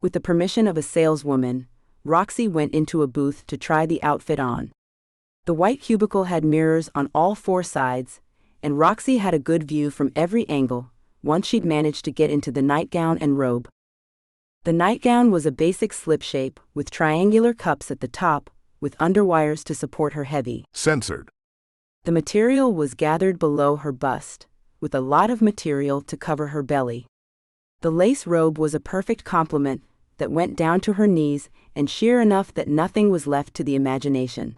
With the permission of a saleswoman, Roxie went into a booth to try the outfit on. The white cubicle had mirrors on all four sides, and Roxie had a good view from every angle, once she'd managed to get into the nightgown and robe. The nightgown was a basic slip shape, with triangular cups at the top, with underwires to support her heavy. Censored. The material was gathered below her bust, with a lot of material to cover her belly. The lace robe was a perfect complement that went down to her knees and sheer enough that nothing was left to the imagination.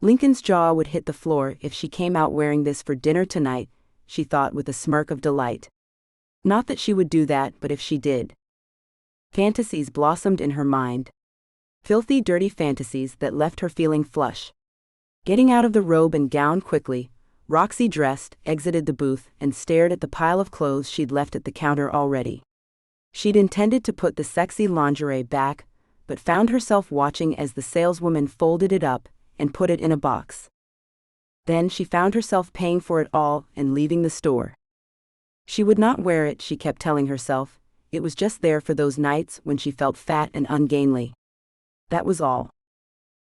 Lincoln's jaw would hit the floor if she came out wearing this for dinner tonight, she thought with a smirk of delight. Not that she would do that, but if she did. Fantasies blossomed in her mind. Filthy, dirty fantasies that left her feeling flush. Getting out of the robe and gown quickly, Roxie dressed, exited the booth, and stared at the pile of clothes she'd left at the counter already. She'd intended to put the sexy lingerie back, but found herself watching as the saleswoman folded it up and put it in a box. Then she found herself paying for it all and leaving the store. She would not wear it, she kept telling herself. It was just there for those nights when she felt fat and ungainly. That was all.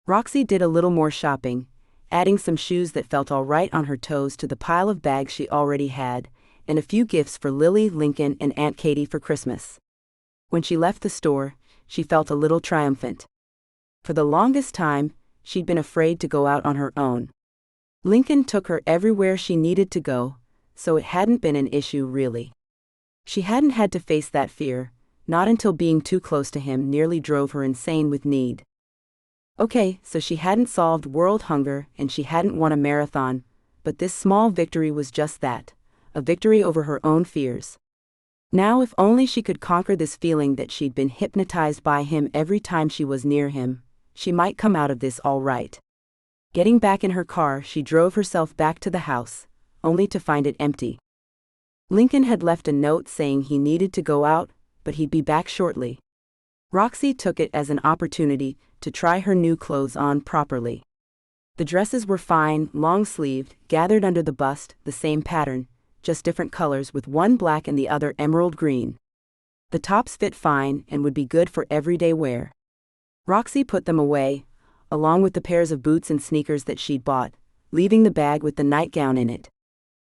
Roxie did a little more shopping, adding some shoes that felt all right on her toes to the pile of bags she already had, and a few gifts for Lily, Lincoln, and Aunt Katie for Christmas. When she left the store, she felt a little triumphant. For the longest time, she'd been afraid to go out on her own. Lincoln took her everywhere she needed to go, so it hadn't been an issue really. She hadn't had to face that fear, not until being too close to him nearly drove her insane with need. Okay, so she hadn't solved world hunger and she hadn't won a marathon, but this small victory was just that, a victory over her own fears. Now if only she could conquer this feeling that she'd been hypnotized by him every time she was near him, she might come out of this all right. Getting back in her car, she drove herself back to the house, only to find it empty. Lincoln had left a note saying he needed to go out, but he'd be back shortly. Roxie took it as an opportunity to try her new clothes on properly. The dresses were fine, long-sleeved, gathered under the bust, the same pattern, just different colors with one black and the other emerald green. The tops fit fine and would be good for everyday wear. Roxie put them away, along with the pairs of boots and sneakers that she'd bought, leaving the bag with the nightgown in it.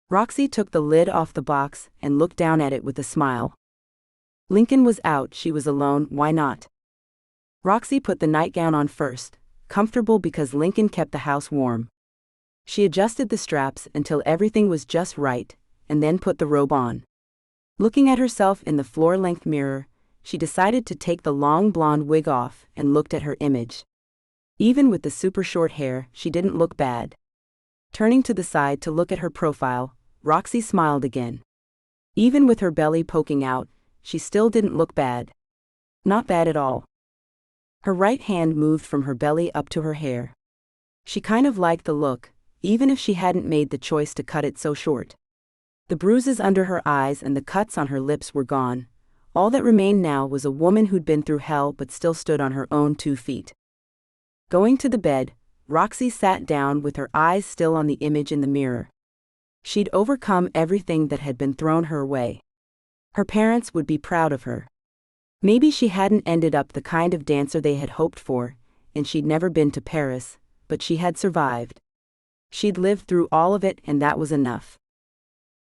Roxie took the lid off the box and looked down at it with a smile. Lincoln was out, she was alone, why not? Roxie put the nightgown on first, comfortable because Lincoln kept the house warm. She adjusted the straps until everything was just right, and then put the robe on. Looking at herself in the floor-length mirror, she decided to take the long blonde wig off and looked at her image. Even with the super short hair, she didn't look bad. Turning to the side to look at her profile, Roxie smiled again. Even with her belly poking out, she still didn't look bad. Not bad at all. Her right hand moved from her belly up to her hair. She kind of liked the look, even if she hadn't made the choice to cut it so short. The bruises under her eyes and the cuts on her lips were gone. All that remained now was a woman who'd been through hell but still stood on her own 2 feet. Going to the bed, Roxie sat down with her eyes still on the image in the mirror. She'd overcome everything that had been thrown her way. Her parents would be proud of her. Maybe she hadn't ended up the kind of dancer they had hoped for, and she'd never been to Paris, but she had survived. She'd lived through all of it, and that was enough.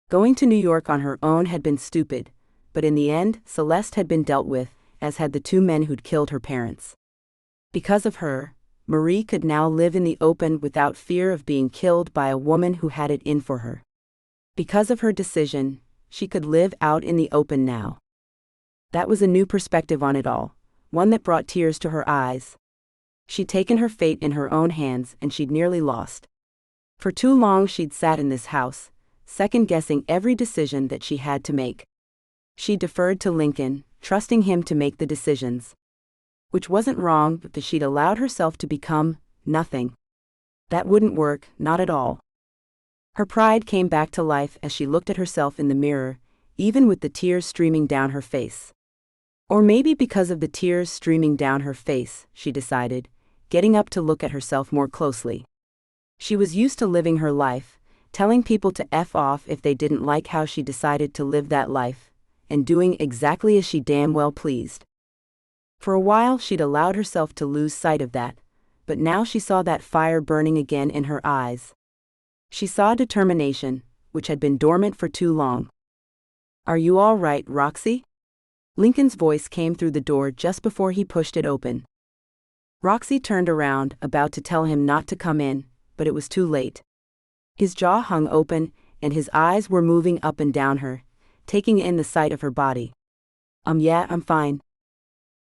Going to New York on her own had been stupid, but in the end, Celeste had been dealt with, as had the 2 men who'd killed her parents. Because of her, Marie could now live in the open without fear of being killed by a woman who had it in for her. Because of her decision, she could live out in the open now. That was a new perspective on it all, one that brought tears to her eyes. She'd taken her fate in her own hands and she'd nearly lost. For too long she'd sat in this house, second-guessing every decision that she had to make. She deferred to Lincoln, trusting him to make the decisions. Which wasn't wrong, but she'd allowed herself to become nothing. That wouldn't work, not at all. Her pride came back to life as she looked at herself in the mirror, even with the tears streaming down her face. Or maybe because of the tears streaming down her face, she decided, getting up to look at herself more closely. She was used to living her life, telling people to F off if they didn't like how she decided to live that life, and doing exactly as she damn well pleased. For a while she'd allowed herself to lose sight of that, but now she saw that fire burning again in her eyes. She saw determination, which had been dormant for too long. "Are you all right, Roxie?" Lincoln's voice came through the door just before he pushed it open. Roxie turned around, about to tell him not to come in, but it was too late. His jaw hung open, and his eyes were moving up and down her, taking in the sight of her body. Yeah, I'm fine."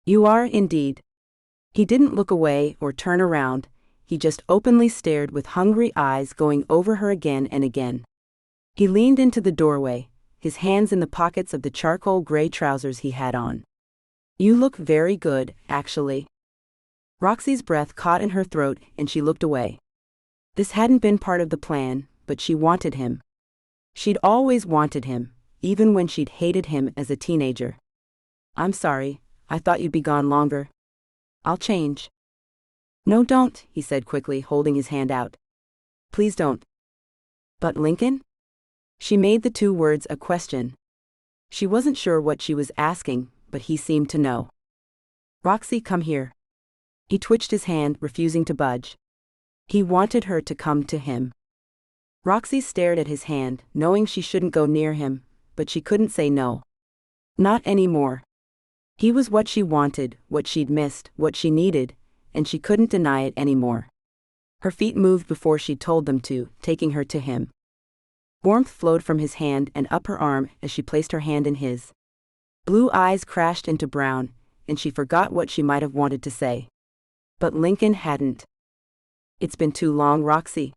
"You are indeed." He didn't look away or turn around, he just openly stared with hungry eyes going over her again and again. He leaned into the doorway, his hands in the pockets of the charcoal gray trousers he had on. "You look very good, actually." Roxie's breath caught in her throat and she looked away. This hadn't been part of the plan, but she wanted him. She'd always wanted him, even when she'd hated him as a teenager. "I'm sorry, I thought you'd be gone longer. I'll change." "No, don't," he said quickly, holding his hand out. "Please don't." "But Lincoln?" She made the two words a question. She wasn't sure what she was asking, but he seemed to know. "Roxie, come here." He twitched his hand, refusing to budge. He wanted her to come to him. Roxie stared at his hand, knowing she shouldn't go near him, but she couldn't say no. Not anymore. He was what she wanted, what she'd missed, what she needed, and she couldn't deny it anymore. Her feet moved before she told them to, taking her to him. Warmth flowed from his hand and up her arm as she placed her hand in his. Blue eyes crashed into brown, and she forgot what she might have wanted to say. But Lincoln hadn't. "It's been too long, Roxie.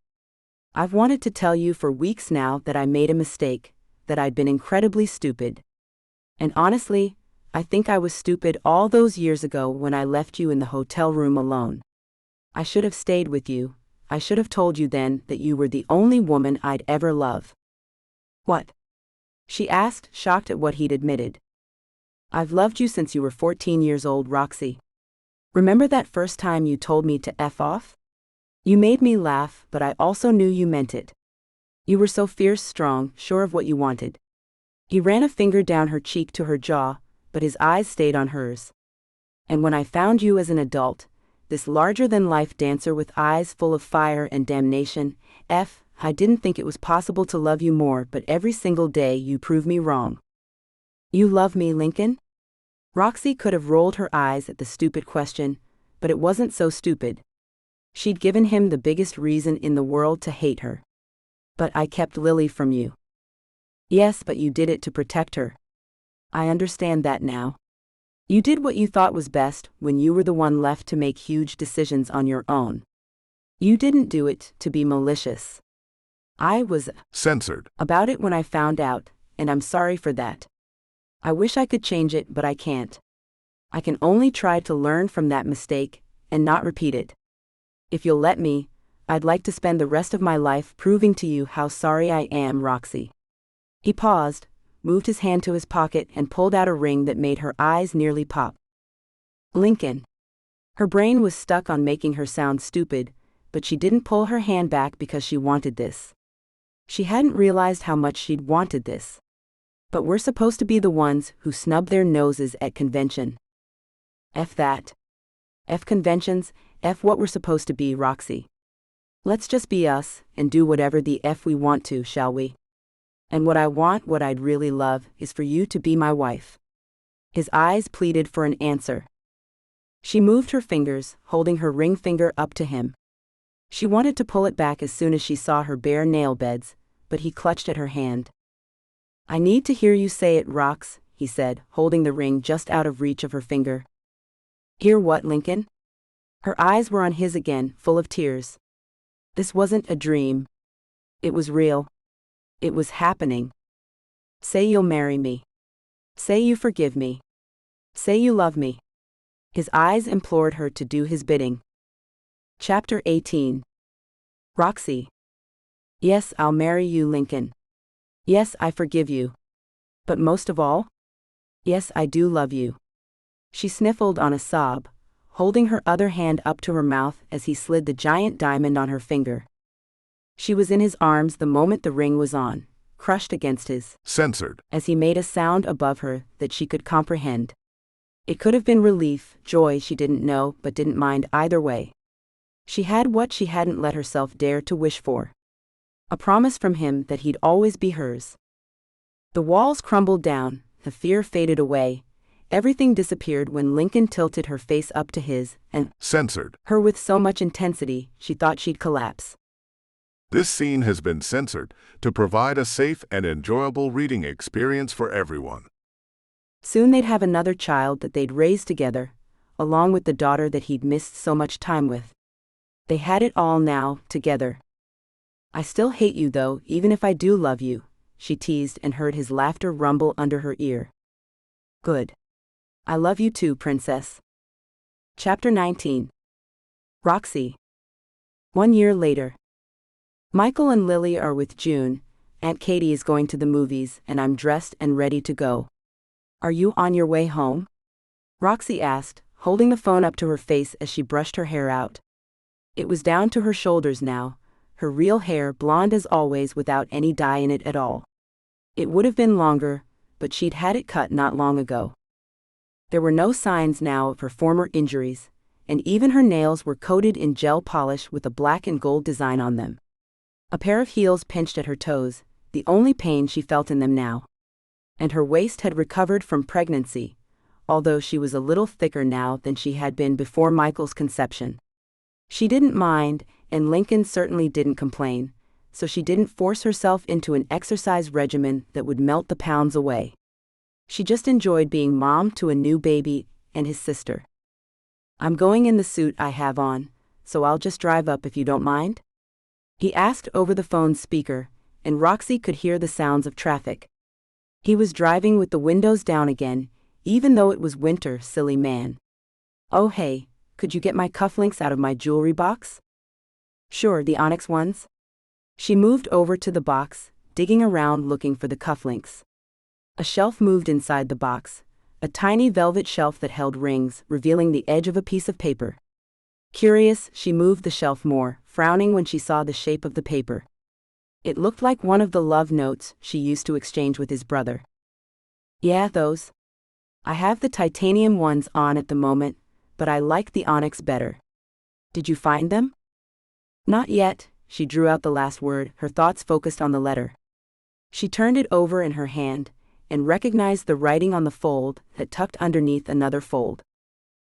I've wanted to tell you for weeks now that I made a mistake, that I'd been incredibly stupid. And honestly, I think I was stupid all those years ago when I left you in the hotel room alone. I should have stayed with you. I should have told you then that you were the only woman I'd ever love." "What?" she asked, shocked at what he'd admitted. "I've loved you since you were 14 years old, Roxie. Remember that first time you told me to F off? You made me laugh, but I also knew you meant it. You were so fierce, strong, sure of what you wanted." He ran a finger down her cheek to her jaw, but his eyes stayed on hers. "And when I found you as an adult, this larger-than-life dancer with eyes full of fire and damnation, I didn't think it was possible to love you more, but every single day you prove me wrong." "You love me, Lincoln?" Roxie could have rolled her eyes at the stupid question, but it wasn't so stupid. She'd given him the biggest reason in the world to hate her. "But I kept Lily from you." "Yes, but you did it to protect her. I understand that now. You did what you thought was best when you were the one left to make huge decisions on your own. You didn't do it to be malicious. I was Censored. about it when I found out, and I'm sorry for that. I wish I could change it, but I can't. I can only try to learn from that mistake and not repeat it. If you'll let me, I'd like to spend the rest of my life proving to you how sorry I am, Roxie." He paused, moved his hand to his pocket and pulled out a ring that made her eyes nearly pop. "Lincoln." Her brain was stuck on making her sound stupid, but she didn't pull her hand back because she wanted this. She hadn't realized how much she'd wanted this. But we're supposed to be the ones who snub their noses at convention. F that. F conventions, F what we're supposed to be, Roxie. Let's just be us, and do whatever the F we want to, shall we? And what I want, what I'd really love, is for you to be my wife." His eyes pleaded for an answer. She moved her fingers, holding her ring finger up to him. She wanted to pull it back as soon as she saw her bare nail beds, but he clutched at her hand. "I need to hear you say it, Rox," he said, holding the ring just out of reach of her finger. "Hear what, Lincoln?" Her eyes were on his again, full of tears. This wasn't a dream. It was real. It was happening. "Say you'll marry me. Say you forgive me. Say you love me." His eyes implored her to do his bidding. Chapter 18. Roxie. "Yes, I'll marry you, Lincoln. Yes, I forgive you. But most of all, yes, I do love you." She sniffled on a sob, holding her other hand up to her mouth as he slid the giant diamond on her finger. She was in his arms the moment the ring was on, crushed against his. Censored. As he made a sound above her that she could comprehend. It could have been relief, joy she didn't know but didn't mind either way. She had what she hadn't let herself dare to wish for. A promise from him that he'd always be hers. The walls crumbled down, the fear faded away, everything disappeared when Lincoln tilted her face up to his and Censored. her with so much intensity she thought she'd collapse. This scene has been censored to provide a safe and enjoyable reading experience for everyone. Soon they'd have another child that they'd raise together, along with the daughter that he'd missed so much time with. They had it all now, together. "I still hate you though, even if I do love you," she teased and heard his laughter rumble under her ear. "Good. I love you too, princess." Chapter 19. Roxie. 1 year later. Michael and Lily are with June, Aunt Katie is going to the movies, and I'm dressed and ready to go. "Are you on your way home?" Roxie asked, holding the phone up to her face as she brushed her hair out. It was down to her shoulders now, her real hair blonde as always without any dye in it at all. It would have been longer, but she'd had it cut not long ago. There were no signs now of her former injuries, and even her nails were coated in gel polish with a black and gold design on them. A pair of heels pinched at her toes, the only pain she felt in them now. And her waist had recovered from pregnancy, although she was a little thicker now than she had been before Michael's conception. She didn't mind, and Lincoln certainly didn't complain, so she didn't force herself into an exercise regimen that would melt the pounds away. She just enjoyed being mom to a new baby and his sister. "I'm going in the suit I have on, so I'll just drive up if you don't mind?" he asked over the phone's speaker, and Roxie could hear the sounds of traffic. He was driving with the windows down again, even though it was winter, silly man. "Oh hey, could you get my cufflinks out of my jewelry box?" "Sure, the onyx ones?" She moved over to the box, digging around looking for the cufflinks. A shelf moved inside the box, a tiny velvet shelf that held rings, revealing the edge of a piece of paper. Curious, she moved the shelf more, frowning when she saw the shape of the paper. It looked like one of the love notes she used to exchange with his brother. "Yeah, those. I have the titanium ones on at the moment, but I like the onyx better. Did you find them?" "Not yet," she drew out the last word, her thoughts focused on the letter. She turned it over in her hand, and recognized the writing on the fold that tucked underneath another fold.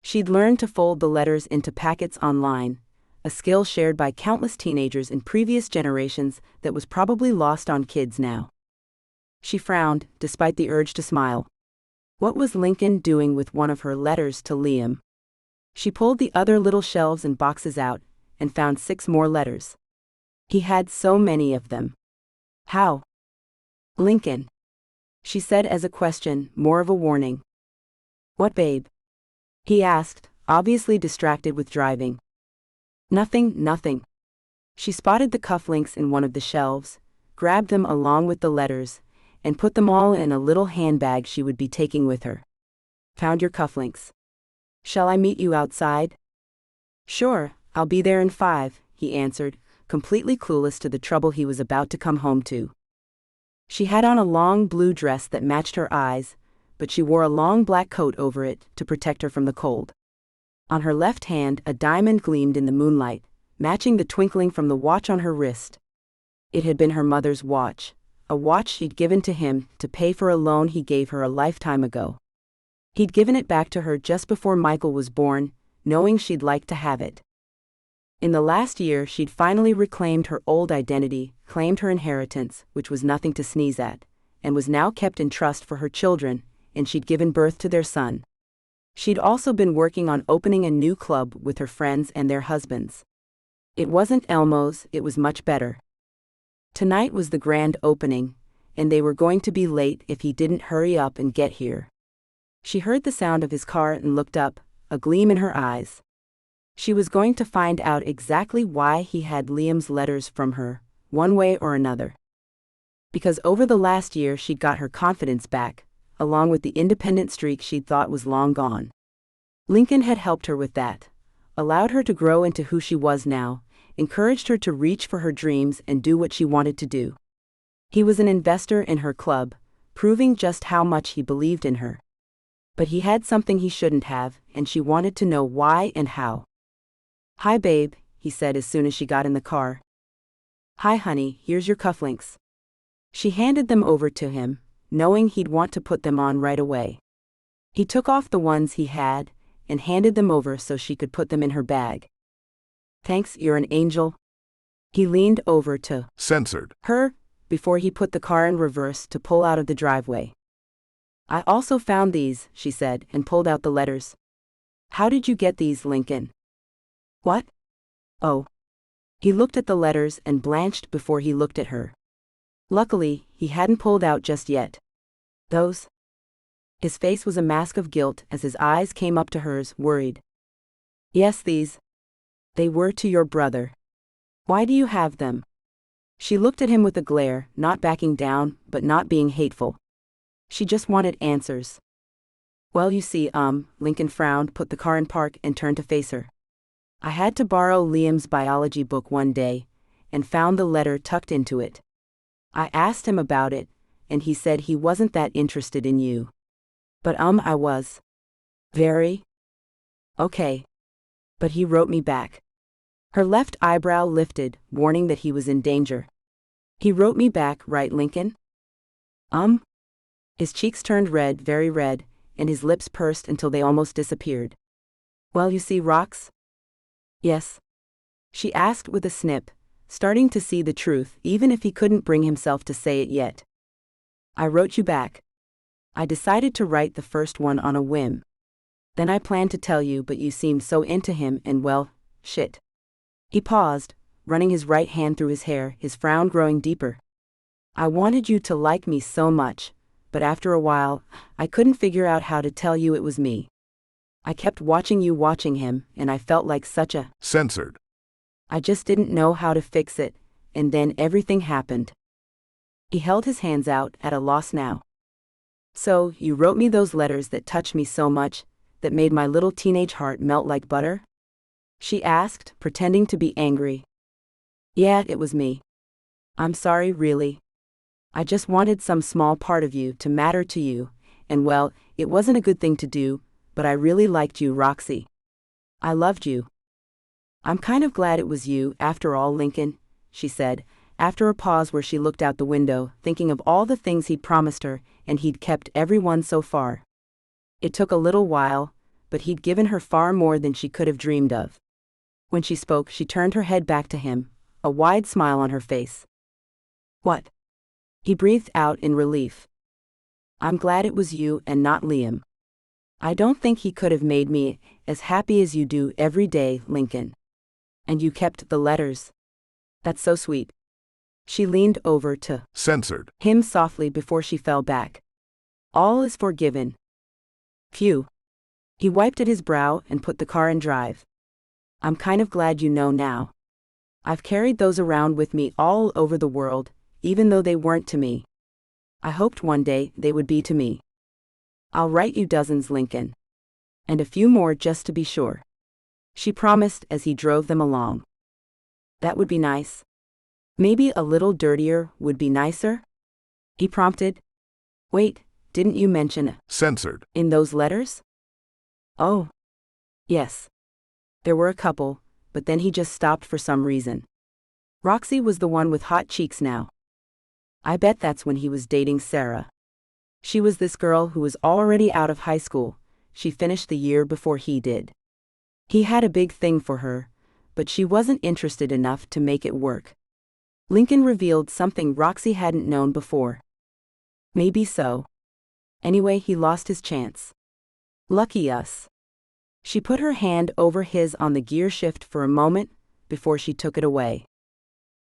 She'd learned to fold the letters into packets online, a skill shared by countless teenagers in previous generations that was probably lost on kids now. She frowned, despite the urge to smile. What was Lincoln doing with one of her letters to Liam? She pulled the other little shelves and boxes out, and found 6 more letters. He had so many of them. How? "Lincoln," she said as a question, more of a warning. "What, babe?" he asked, obviously distracted with driving. Nothing. She spotted the cufflinks in one of the shelves, grabbed them along with the letters, and put them all in a little handbag she would be taking with her. "Found your cufflinks. Shall I meet you outside?" "Sure, I'll be there in 5, he answered, completely clueless to the trouble he was about to come home to. She had on a long blue dress that matched her eyes, but she wore a long black coat over it to protect her from the cold. On her left hand, a diamond gleamed in the moonlight, matching the twinkling from the watch on her wrist. It had been her mother's watch, a watch she'd given to him to pay for a loan he gave her a lifetime ago. He'd given it back to her just before Michael was born, knowing she'd like to have it. In the last year, she'd finally reclaimed her old identity, claimed her inheritance, which was nothing to sneeze at, and was now kept in trust for her children, and she'd given birth to their son. She'd also been working on opening a new club with her friends and their husbands. It wasn't Elmo's, it was much better. Tonight was the grand opening, and they were going to be late if he didn't hurry up and get here. She heard the sound of his car and looked up, a gleam in her eyes. She was going to find out exactly why he had Liam's letters from her, one way or another. Because over the last year she'd got her confidence back, along with the independent streak she'd thought was long gone. Lincoln had helped her with that, allowed her to grow into who she was now, encouraged her to reach for her dreams and do what she wanted to do. He was an investor in her club, proving just how much he believed in her. But he had something he shouldn't have, and she wanted to know why and how. "Hi, babe," he said as soon as she got in the car. "Hi, honey, here's your cufflinks." She handed them over to him, knowing he'd want to put them on right away. He took off the ones he had, and handed them over so she could put them in her bag. "Thanks, you're an angel." He leaned over to Censored. her before he put the car in reverse to pull out of the driveway. "I also found these," she said, and pulled out the letters. "How did you get these, Lincoln?" "What? Oh." He looked at the letters and blanched before he looked at her. Luckily, he hadn't pulled out just yet. "Those?" His face was a mask of guilt as his eyes came up to hers, worried. "Yes, these. They were to your brother. Why do you have them?" She looked at him with a glare, not backing down, but not being hateful. She just wanted answers. "Well, you see, Lincoln frowned, put the car in park, and turned to face her. "I had to borrow Liam's biology book one day, and found the letter tucked into it. I asked him about it, and he said he wasn't that interested in you. But I was. Very. Okay. But he wrote me back." Her left eyebrow lifted, warning that he was in danger. "He wrote me back, right, Lincoln?" His cheeks turned red, very red, and his lips pursed until they almost disappeared. "Well, you see, Rox?" "Yes?" she asked with a snip, starting to see the truth even if he couldn't bring himself to say it yet. "I wrote you back. I decided to write the first one on a whim. Then I planned to tell you, but you seemed so into him and well, shit." He paused, running his right hand through his hair, his frown growing deeper. "I wanted you to like me so much, but after a while, I couldn't figure out how to tell you it was me. I kept watching you watching him, and I felt like such a Censored. I just didn't know how to fix it, and then everything happened." He held his hands out, at a loss now. "So, you wrote me those letters that touched me so much, that made my little teenage heart melt like butter?" she asked, pretending to be angry. "Yeah, it was me. I'm sorry, really. I just wanted some small part of you to matter to you, and well, it wasn't a good thing to do, but I really liked you, Roxie. I loved you. I'm kind of glad it was you, after all, Lincoln," she said, after a pause where she looked out the window, thinking of all the things he'd promised her, and he'd kept every one so far. It took a little while, but he'd given her far more than she could have dreamed of. When she spoke, she turned her head back to him, a wide smile on her face. "What?" he breathed out in relief. "I'm glad it was you and not Liam. I don't think he could have made me as happy as you do every day, Lincoln. And you kept the letters. That's so sweet." She leaned over to Censored. him softly before she fell back. "All is forgiven." Phew. He wiped at his brow and put the car in drive. "I'm kind of glad you know now. I've carried those around with me all over the world, even though they weren't to me. I hoped one day they would be to me. I'll write you dozens, Lincoln. And a few more just to be sure," she promised as he drove them along. "That would be nice. Maybe a little dirtier would be nicer?" he prompted. "Wait, didn't you mention Censored. in those letters?" "Oh. Yes. There were a couple, but then he just stopped for some reason. Roxie was the one with hot cheeks now. I bet that's when he was dating Sarah. She was this girl who was already out of high school, she finished the year before he did. He had a big thing for her, but she wasn't interested enough to make it work. Lincoln revealed something Roxie hadn't known before. Maybe so. Anyway, he lost his chance. Lucky us. She put her hand over his on the gear shift for a moment before she took it away.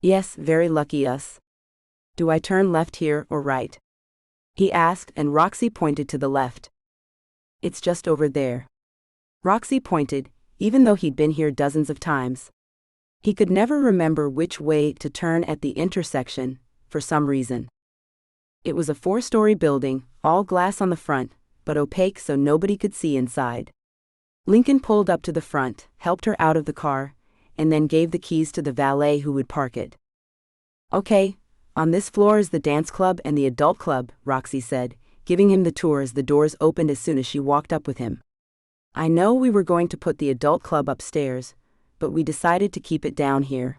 Yes, very lucky us. Do I turn left here or right? He asked, and Roxie pointed to the left. It's just over there. Roxie pointed, even though he'd been here dozens of times. He could never remember which way to turn at the intersection, for some reason. It was a 4-story building, all glass on the front, but opaque so nobody could see inside. Lincoln pulled up to the front, helped her out of the car, and then gave the keys to the valet who would park it. Okay, on this floor is the dance club and the adult club, Roxie said, giving him the tour as the doors opened as soon as she walked up with him. I know we were going to put the adult club upstairs, but we decided to keep it down here.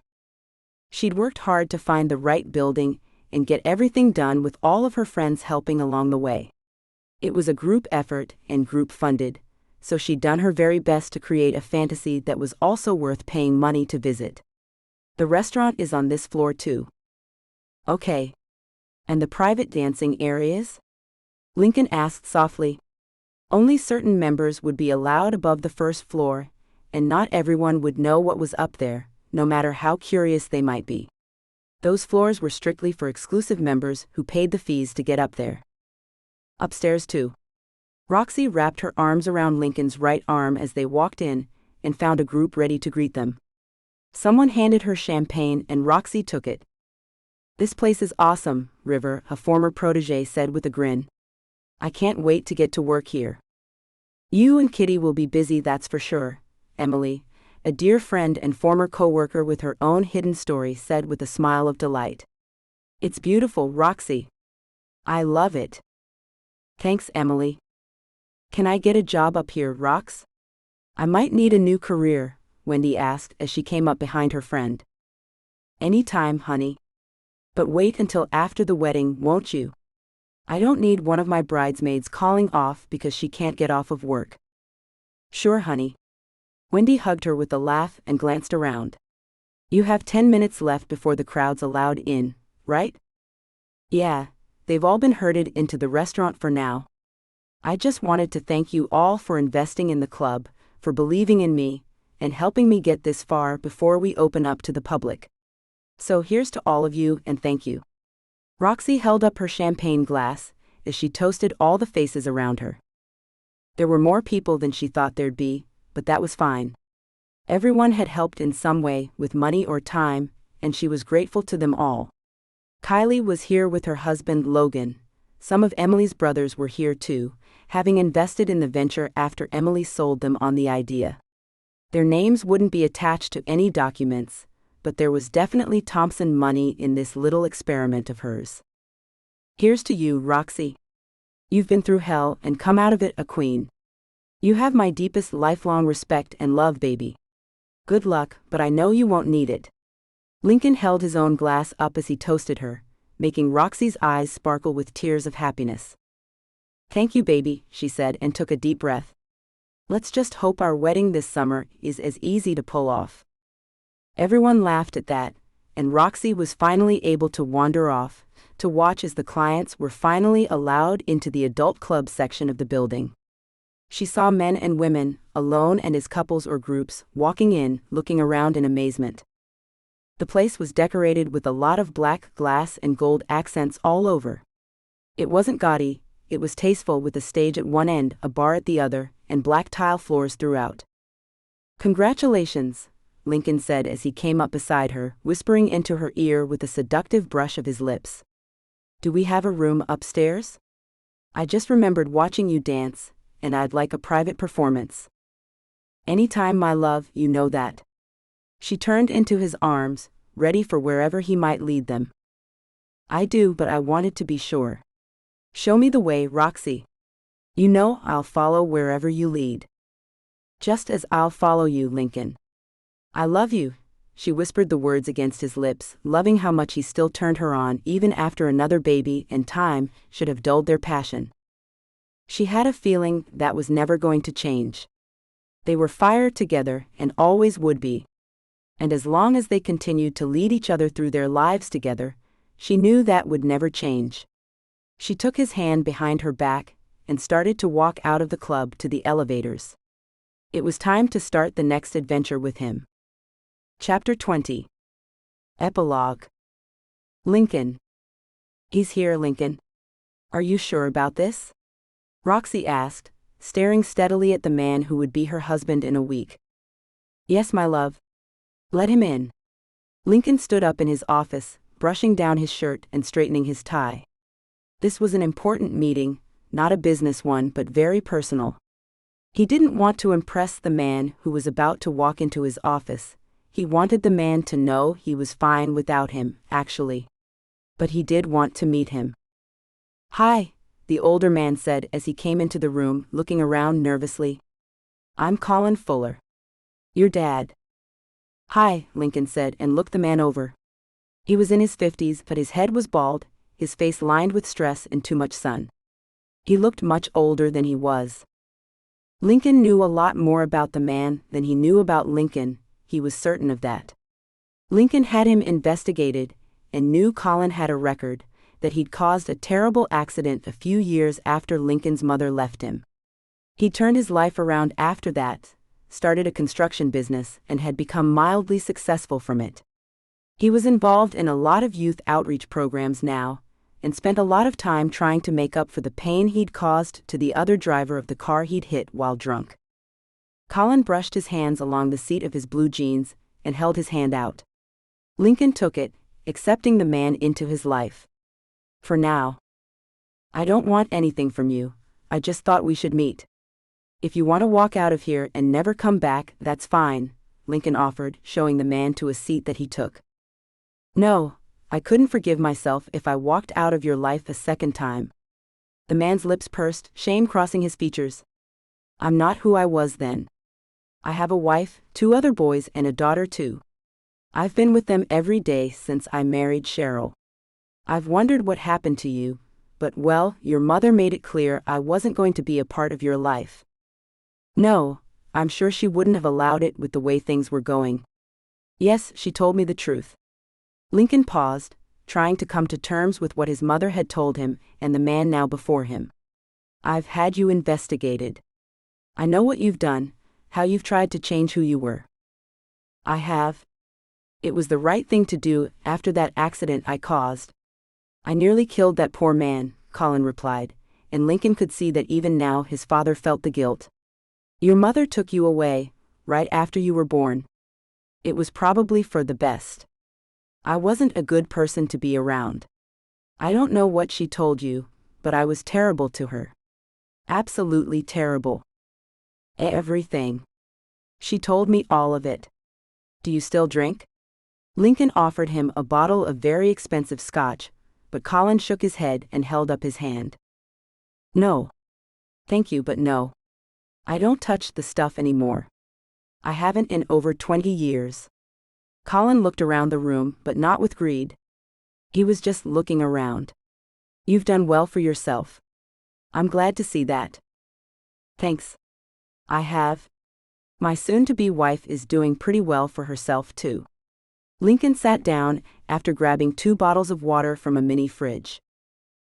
She'd worked hard to find the right building and get everything done with all of her friends helping along the way. It was a group effort and group funded, so she'd done her very best to create a fantasy that was also worth paying money to visit. The restaurant is on this floor too. Okay. And the private dancing areas? Lincoln asked softly. Only certain members would be allowed above the first floor, and not everyone would know what was up there, no matter how curious they might be. Those floors were strictly for exclusive members who paid the fees to get up there. Upstairs too. Roxie wrapped her arms around Lincoln's right arm as they walked in, and found a group ready to greet them. Someone handed her champagne and Roxie took it. This place is awesome, River, a former protege said with a grin. I can't wait to get to work here. You and Kitty will be busy, that's for sure, Emily, a dear friend and former co-worker with her own hidden story, said with a smile of delight. It's beautiful, Roxie. I love it. Thanks, Emily. Can I get a job up here, Rox? I might need a new career, Wendy asked as she came up behind her friend. Anytime, honey. But wait until after the wedding, won't you? I don't need one of my bridesmaids calling off because she can't get off of work. Sure, honey. Wendy hugged her with a laugh and glanced around. You have 10 minutes left before the crowd's allowed in, right? Yeah, they've all been herded into the restaurant for now. I just wanted to thank you all for investing in the club, for believing in me, and helping me get this far before we open up to the public. So here's to all of you and thank you. Roxie held up her champagne glass as she toasted all the faces around her. There were more people than she thought there'd be, but that was fine. Everyone had helped in some way, with money or time, and she was grateful to them all. Kylie was here with her husband Logan. Some of Emily's brothers were here too, having invested in the venture after Emily sold them on the idea. Their names wouldn't be attached to any documents, but there was definitely Thompson money in this little experiment of hers. Here's to you, Roxie. You've been through hell and come out of it a queen. You have my deepest lifelong respect and love, baby. Good luck, but I know you won't need it. Lincoln held his own glass up as he toasted her, making Roxie's eyes sparkle with tears of happiness. Thank you, baby, she said and took a deep breath. Let's just hope our wedding this summer is as easy to pull off. Everyone laughed at that, and Roxie was finally able to wander off, to watch as the clients were finally allowed into the adult club section of the building. She saw men and women, alone and as couples or groups, walking in, looking around in amazement. The place was decorated with a lot of black glass and gold accents all over. It wasn't gaudy, it was tasteful, with a stage at one end, a bar at the other, and black tile floors throughout. Congratulations, Lincoln said as he came up beside her, whispering into her ear with a seductive brush of his lips. Do we have a room upstairs? I just remembered watching you dance, and I'd like a private performance. Anytime, my love, you know that. She turned into his arms, ready for wherever he might lead them. I do, but I wanted to be sure. Show me the way, Roxie. You know I'll follow wherever you lead. Just as I'll follow you, Lincoln. I love you, she whispered the words against his lips, loving how much he still turned her on even after another baby and time should have dulled their passion. She had a feeling that was never going to change. They were fire together and always would be. And as long as they continued to lead each other through their lives together, she knew that would never change. She took his hand behind her back and started to walk out of the club to the elevators. It was time to start the next adventure with him. Chapter 20. Epilogue. Lincoln. He's here, Lincoln. Are you sure about this? Roxie asked, staring steadily at the man who would be her husband in a week. Yes, my love. Let him in. Lincoln stood up in his office, brushing down his shirt and straightening his tie. This was an important meeting, not a business one but very personal. He didn't want to impress the man who was about to walk into his office. He wanted the man to know he was fine without him, actually. But he did want to meet him. Hi, the older man said as he came into the room, looking around nervously. I'm Colin Fuller. Your dad. Hi, Lincoln said and looked the man over. He was in his 50s, but his head was bald, his face lined with stress and too much sun. He looked much older than he was. Lincoln knew a lot more about the man than he knew about Lincoln, he was certain of that. Lincoln had him investigated, and knew Colin had a record, that he'd caused a terrible accident a few years after Lincoln's mother left him. He turned his life around after that, started a construction business, and had become mildly successful from it. He was involved in a lot of youth outreach programs now, and spent a lot of time trying to make up for the pain he'd caused to the other driver of the car he'd hit while drunk. Colin brushed his hands along the seat of his blue jeans and held his hand out. Lincoln took it, accepting the man into his life. For now. I don't want anything from you, I just thought we should meet. If you want to walk out of here and never come back, that's fine, Lincoln offered, showing the man to a seat that he took. No, I couldn't forgive myself if I walked out of your life a second time. The man's lips pursed, shame crossing his features. I'm not who I was then. I have a wife, 2 other boys and a daughter too. I've been with them every day since I married Cheryl. I've wondered what happened to you, but well, your mother made it clear I wasn't going to be a part of your life. No, I'm sure she wouldn't have allowed it with the way things were going. Yes, she told me the truth. Lincoln paused, trying to come to terms with what his mother had told him and the man now before him. I've had you investigated. I know what you've done, how you've tried to change who you were. I have. It was the right thing to do after that accident I caused. I nearly killed that poor man, Colin replied, and Lincoln could see that even now his father felt the guilt. Your mother took you away, right after you were born. It was probably for the best. I wasn't a good person to be around. I don't know what she told you, but I was terrible to her. Absolutely terrible. Everything. She told me all of it. Do you still drink? Lincoln offered him a bottle of very expensive scotch, but Colin shook his head and held up his hand. No. Thank you, but no. I don't touch the stuff anymore. I haven't in over 20 years. Colin looked around the room, but not with greed. He was just looking around. You've done well for yourself. I'm glad to see that. Thanks. I have. My soon-to-be wife is doing pretty well for herself too. Lincoln sat down after grabbing 2 bottles of water from a mini fridge.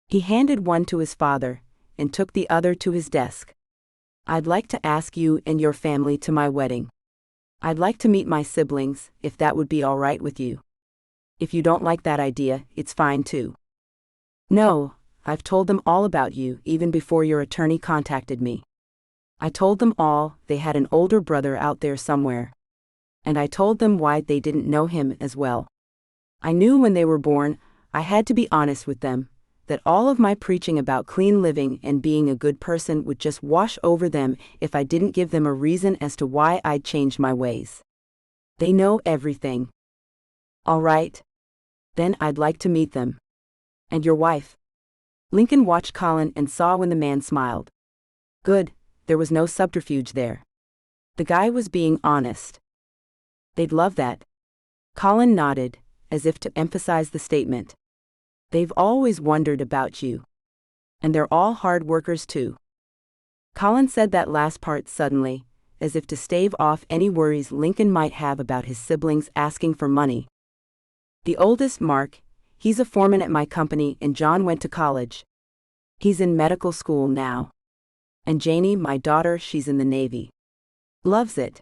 He handed one to his father and took the other to his desk. I'd like to ask you and your family to my wedding. I'd like to meet my siblings, if that would be all right with you. If you don't like that idea, it's fine too. No, I've told them all about you even before your attorney contacted me. I told them all they had an older brother out there somewhere. And I told them why they didn't know him as well. I knew when they were born, I had to be honest with them, that all of my preaching about clean living and being a good person would just wash over them if I didn't give them a reason as to why I'd changed my ways. They know everything. All right. Then I'd like to meet them. And your wife? Lincoln watched Colin and saw when the man smiled. Good, there was no subterfuge there. The guy was being honest. They'd love that. Colin nodded, as if to emphasize the statement. They've always wondered about you. And they're all hard workers too. Colin said that last part suddenly, as if to stave off any worries Lincoln might have about his siblings asking for money. The oldest, Mark, he's a foreman at my company, and John went to college. He's in medical school now. And Janie, my daughter, she's in the Navy. Loves it.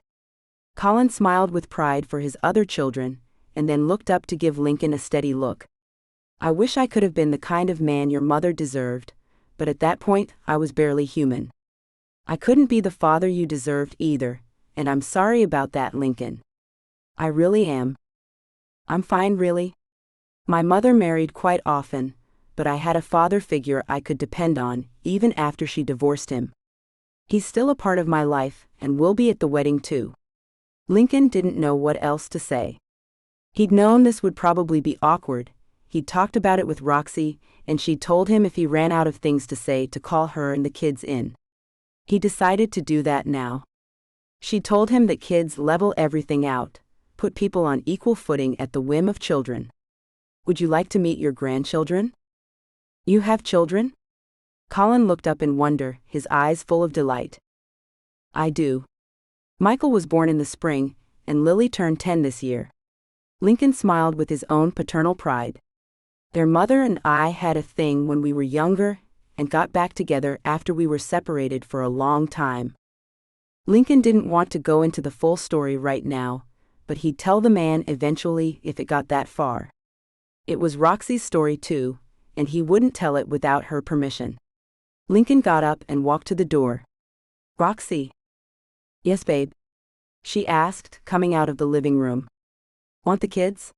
Colin smiled with pride for his other children, and then looked up to give Lincoln a steady look. I wish I could have been the kind of man your mother deserved, but at that point, I was barely human. I couldn't be the father you deserved either, and I'm sorry about that, Lincoln. I really am. I'm fine, really. My mother married quite often, but I had a father figure I could depend on, even after she divorced him. He's still a part of my life, and will be at the wedding too. Lincoln didn't know what else to say. He'd known this would probably be awkward. He'd talked about it with Roxie, and she'd told him if he ran out of things to say to call her and the kids in. He decided to do that now. She told him that kids level everything out, put people on equal footing at the whim of children. Would you like to meet your grandchildren? You have children? Colin looked up in wonder, his eyes full of delight. I do. Michael was born in the spring, and Lily turned 10 this year. Lincoln smiled with his own paternal pride. Their mother and I had a thing when we were younger, and got back together after we were separated for a long time. Lincoln didn't want to go into the full story right now, but he'd tell the man eventually if it got that far. It was Roxie's story too, and he wouldn't tell it without her permission. Lincoln got up and walked to the door. Roxie. Yes, babe? She asked, coming out of the living room. Want the kids?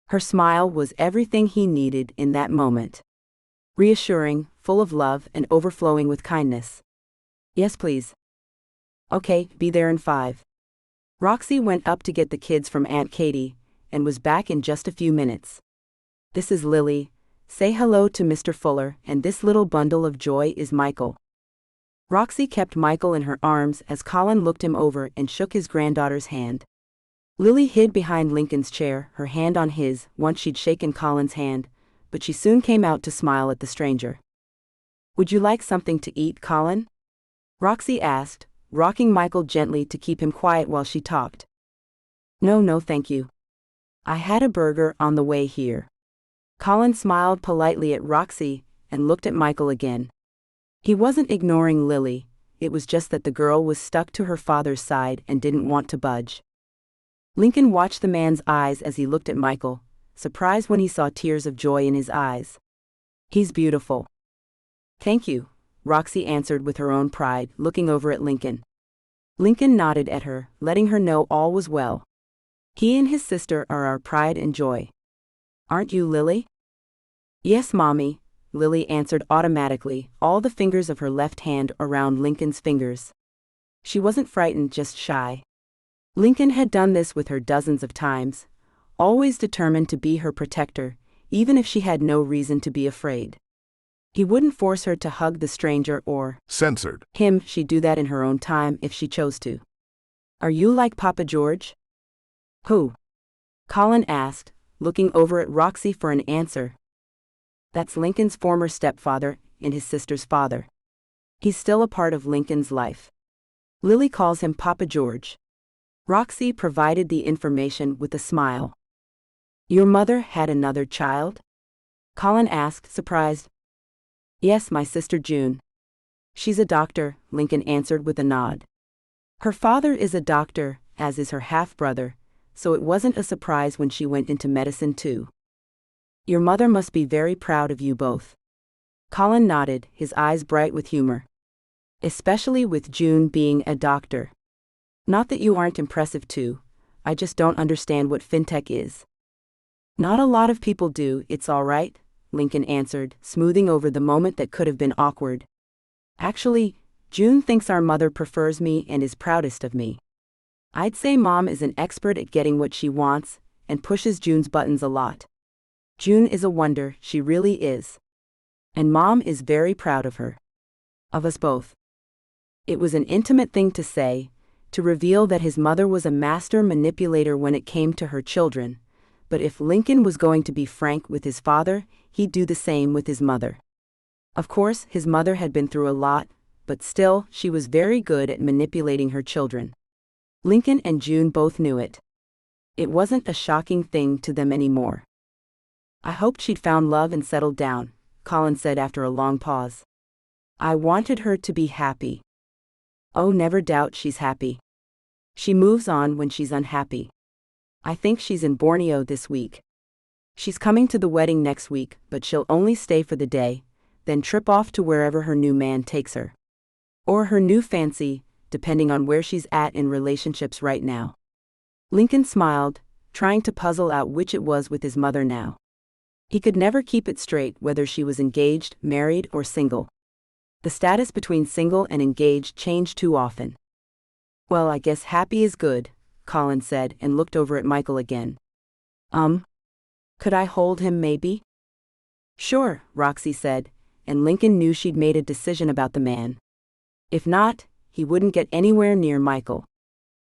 Her smile was everything he needed in that moment. Reassuring, full of love, and overflowing with kindness. Yes, please. Okay, be there in 5. Roxie went up to get the kids from Aunt Katie, and was back in just a few minutes. This is Lily. Say hello to Mr. Fuller, and this little bundle of joy is Michael. Roxie kept Michael in her arms as Colin looked him over and shook his granddaughter's hand. Lily hid behind Lincoln's chair, her hand on his, once she'd shaken Colin's hand, but she soon came out to smile at the stranger. Would you like something to eat, Colin? Roxie asked, rocking Michael gently to keep him quiet while she talked. No, thank you. I had a burger on the way here. Colin smiled politely at Roxie and looked at Michael again. He wasn't ignoring Lily, it was just that the girl was stuck to her father's side and didn't want to budge. Lincoln watched the man's eyes as he looked at Michael, surprised when he saw tears of joy in his eyes. He's beautiful. Thank you, Roxie answered with her own pride, looking over at Lincoln. Lincoln nodded at her, letting her know all was well. He and his sister are our pride and joy. Aren't you, Lily? Yes, Mommy, Lily answered automatically, all the fingers of her left hand around Lincoln's fingers. She wasn't frightened, just shy. Lincoln had done this with her dozens of times, always determined to be her protector, even if she had no reason to be afraid. He wouldn't force her to hug the stranger or censored him, she'd do that in her own time if she chose to. Are you like Papa George? Who? Colin asked, looking over at Roxie for an answer. That's Lincoln's former stepfather and his sister's father. He's still a part of Lincoln's life. Lily calls him Papa George. Roxie provided the information with a smile. Your mother had another child? Colin asked, surprised. Yes, my sister June. She's a doctor, Lincoln answered with a nod. Her father is a doctor, as is her half-brother, so it wasn't a surprise when she went into medicine too. Your mother must be very proud of you both. Colin nodded, his eyes bright with humor. Especially with June being a doctor. Not that you aren't impressive too, I just don't understand what fintech is. Not a lot of people do, it's all right, Lincoln answered, smoothing over the moment that could have been awkward. Actually, June thinks our mother prefers me and is proudest of me. I'd say Mom is an expert at getting what she wants, and pushes June's buttons a lot. June is a wonder, she really is. And Mom is very proud of her. Of us both. It was an intimate thing to say, to reveal that his mother was a master manipulator when it came to her children, but if Lincoln was going to be frank with his father, he'd do the same with his mother. Of course, his mother had been through a lot, but still, she was very good at manipulating her children. Lincoln and June both knew it. It wasn't a shocking thing to them anymore. I hoped she'd found love and settled down, Colin said after a long pause. I wanted her to be happy. Oh, never doubt she's happy. She moves on when she's unhappy. I think she's in Borneo this week. She's coming to the wedding next week, but she'll only stay for the day, then trip off to wherever her new man takes her. Or her new fancy, depending on where she's at in relationships right now. Lincoln smiled, trying to puzzle out which it was with his mother now. He could never keep it straight whether she was engaged, married, or single. The status between single and engaged changed too often. Well, I guess happy is good, Colin said and looked over at Michael again. Could I hold him maybe? Sure, Roxie said, and Lincoln knew she'd made a decision about the man. If not, he wouldn't get anywhere near Michael.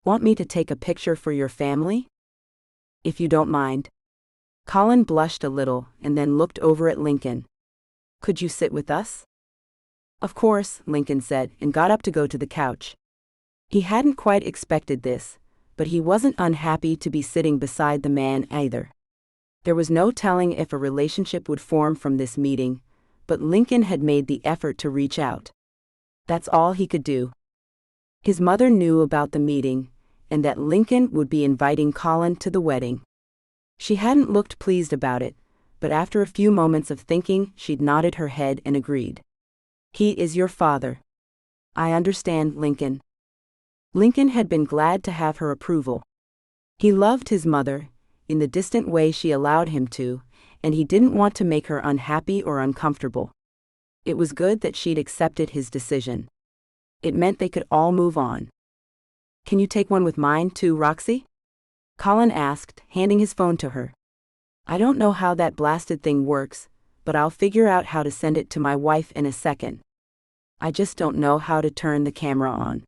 Want me to take a picture for your family? If you don't mind. Colin blushed a little and then looked over at Lincoln. Could you sit with us? Of course, Lincoln said and got up to go to the couch. He hadn't quite expected this, but he wasn't unhappy to be sitting beside the man either. There was no telling if a relationship would form from this meeting, but Lincoln had made the effort to reach out. That's all he could do. His mother knew about the meeting, and that Lincoln would be inviting Colin to the wedding. She hadn't looked pleased about it, but after a few moments of thinking, she'd nodded her head and agreed. He is your father. I understand, Lincoln. Lincoln had been glad to have her approval. He loved his mother, in the distant way she allowed him to, and he didn't want to make her unhappy or uncomfortable. It was good that she'd accepted his decision. It meant they could all move on. Can you take one with mine too, Roxie? Colin asked, handing his phone to her. I don't know how that blasted thing works, but I'll figure out how to send it to my wife in a second. I just don't know how to turn the camera on.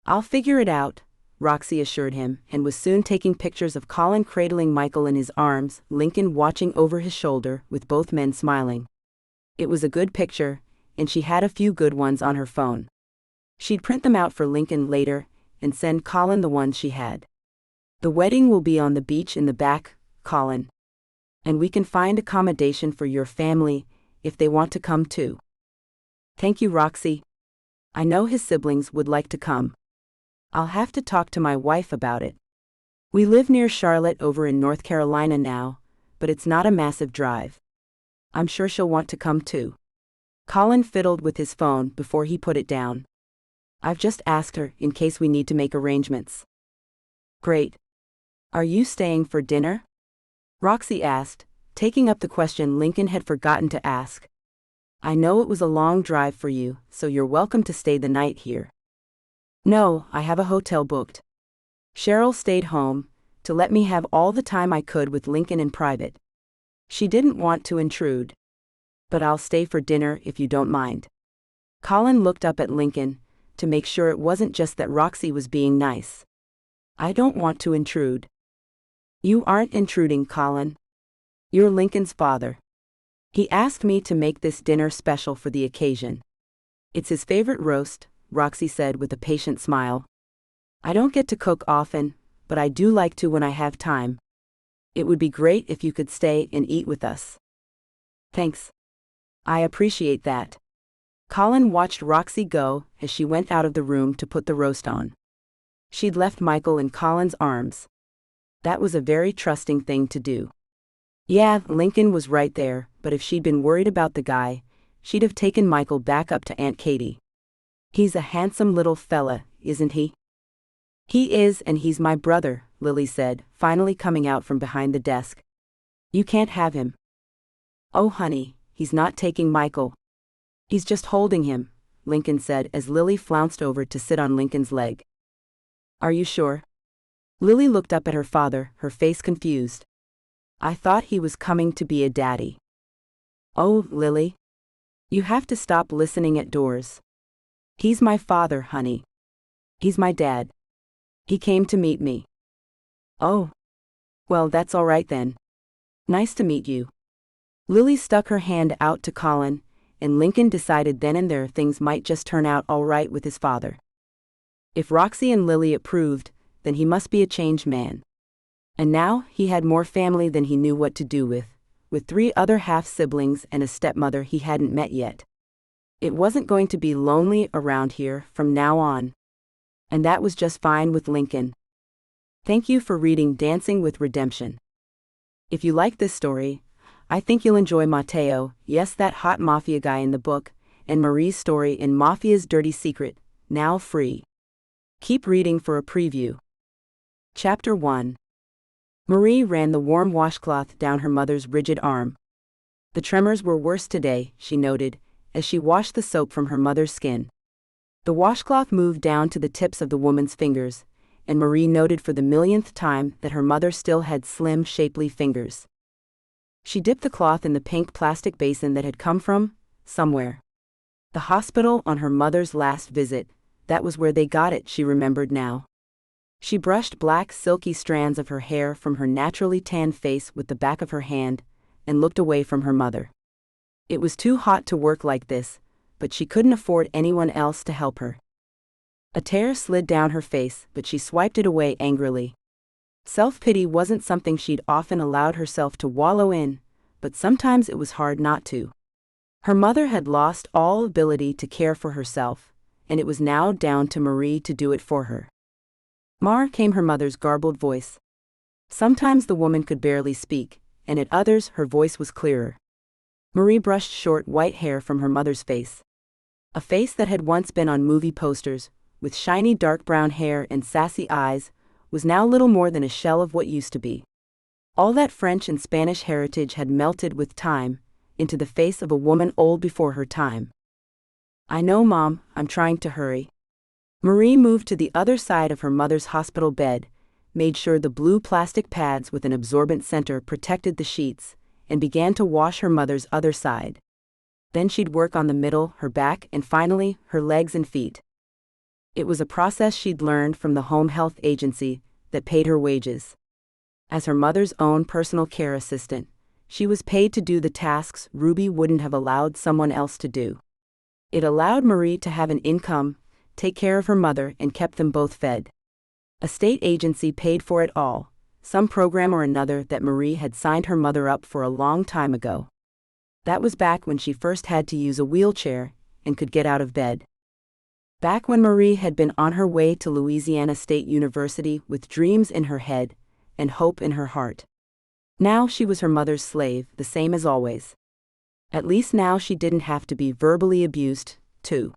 I'll figure it out, Roxie assured him, and was soon taking pictures of Colin cradling Michael in his arms, Lincoln watching over his shoulder, with both men smiling. It was a good picture, and she had a few good ones on her phone. She'd print them out for Lincoln later, and send Colin the ones she had. The wedding will be on the beach in the back, Colin. And we can find accommodation for your family, if they want to come too. Thank you, Roxie. I know his siblings would like to come. I'll have to talk to my wife about it. We live near Charlotte over in North Carolina now, but it's not a massive drive. I'm sure she'll want to come too. Colin fiddled with his phone before he put it down. I've just asked her in case we need to make arrangements. Great. Are you staying for dinner? Roxie asked, taking up the question Lincoln had forgotten to ask. I know it was a long drive for you, so you're welcome to stay the night here. No, I have a hotel booked. Cheryl stayed home, to let me have all the time I could with Lincoln in private. She didn't want to intrude. But I'll stay for dinner if you don't mind. Colin looked up at Lincoln, to make sure it wasn't just that Roxie was being nice. I don't want to intrude. You aren't intruding, Colin. You're Lincoln's father. He asked me to make this dinner special for the occasion. It's his favorite roast, Roxie said with a patient smile. I don't get to cook often, but I do like to when I have time. It would be great if you could stay and eat with us. Thanks. I appreciate that. Colin watched Roxie go as she went out of the room to put the roast on. She'd left Michael in Colin's arms. That was a very trusting thing to do. Yeah, Lincoln was right there, but if she'd been worried about the guy, she'd have taken Michael back up to Aunt Katie. He's a handsome little fella, isn't he? He is, and he's my brother, Lily said, finally coming out from behind the desk. You can't have him. Oh, honey, he's not taking Michael. He's just holding him, Lincoln said as Lily flounced over to sit on Lincoln's leg. Are you sure? Lily looked up at her father, her face confused. I thought he was coming to be a daddy. Oh, Lily. You have to stop listening at doors. He's my father, honey. He's my dad. He came to meet me. Oh. Well, that's all right then. Nice to meet you. Lily stuck her hand out to Colin, and Lincoln decided then and there things might just turn out all right with his father. If Roxie and Lily approved, then he must be a changed man. And now he had more family than he knew what to do with 3 other half-siblings and a stepmother he hadn't met yet. It wasn't going to be lonely around here from now on. And that was just fine with Lincoln. Thank you for reading Dancing with Redemption. If you like this story, I think you'll enjoy Matteo, yes, that hot mafia guy in the book, and Marie's story in Mafia's Dirty Secret, now free. Keep reading for a preview. Chapter 1. Marie ran the warm washcloth down her mother's rigid arm. The tremors were worse today, she noted, as she washed the soap from her mother's skin. The washcloth moved down to the tips of the woman's fingers, and Marie noted for the millionth time that her mother still had slim, shapely fingers. She dipped the cloth in the pink plastic basin that had come from somewhere. The hospital on her mother's last visit, that was where they got it, she remembered now. She brushed black, silky strands of her hair from her naturally tanned face with the back of her hand, and looked away from her mother. It was too hot to work like this, but she couldn't afford anyone else to help her. A tear slid down her face, but she swiped it away angrily. Self-pity wasn't something she'd often allowed herself to wallow in, but sometimes it was hard not to. Her mother had lost all ability to care for herself, and it was now down to Marie to do it for her. "Mar," came her mother's garbled voice. Sometimes the woman could barely speak, and at others her voice was clearer. Marie brushed short white hair from her mother's face. A face that had once been on movie posters, with shiny dark brown hair and sassy eyes, was now little more than a shell of what used to be. All that French and Spanish heritage had melted with time, into the face of a woman old before her time. "I know, Mom, I'm trying to hurry." Marie moved to the other side of her mother's hospital bed, made sure the blue plastic pads with an absorbent center protected the sheets, and began to wash her mother's other side. Then she'd work on the middle, her back, and finally, her legs and feet. It was a process she'd learned from the home health agency that paid her wages. As her mother's own personal care assistant, she was paid to do the tasks Ruby wouldn't have allowed someone else to do. It allowed Marie to have an income, take care of her mother, and kept them both fed. A state agency paid for it all, some program or another that Marie had signed her mother up for a long time ago. That was back when she first had to use a wheelchair and could get out of bed. Back when Marie had been on her way to Louisiana State University with dreams in her head and hope in her heart. Now she was her mother's slave, the same as always. At least now she didn't have to be verbally abused, too.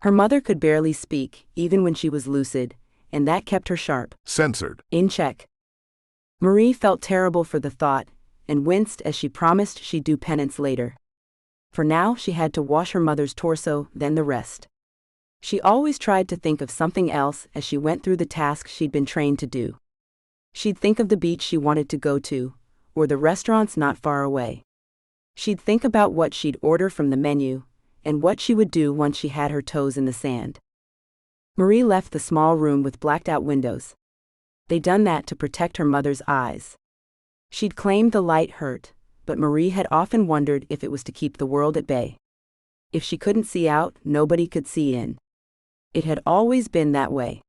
Her mother could barely speak, even when she was lucid, and that kept her sharp, Censored. in check. Marie felt terrible for the thought, and winced as she promised she'd do penance later. For now she had to wash her mother's torso, then the rest. She always tried to think of something else as she went through the tasks she'd been trained to do. She'd think of the beach she wanted to go to, or the restaurants not far away. She'd think about what she'd order from the menu, and what she would do once she had her toes in the sand. Marie left the small room with blacked-out windows. They'd done that to protect her mother's eyes. She'd claimed the light hurt, but Marie had often wondered if it was to keep the world at bay. If she couldn't see out, nobody could see in. It had always been that way.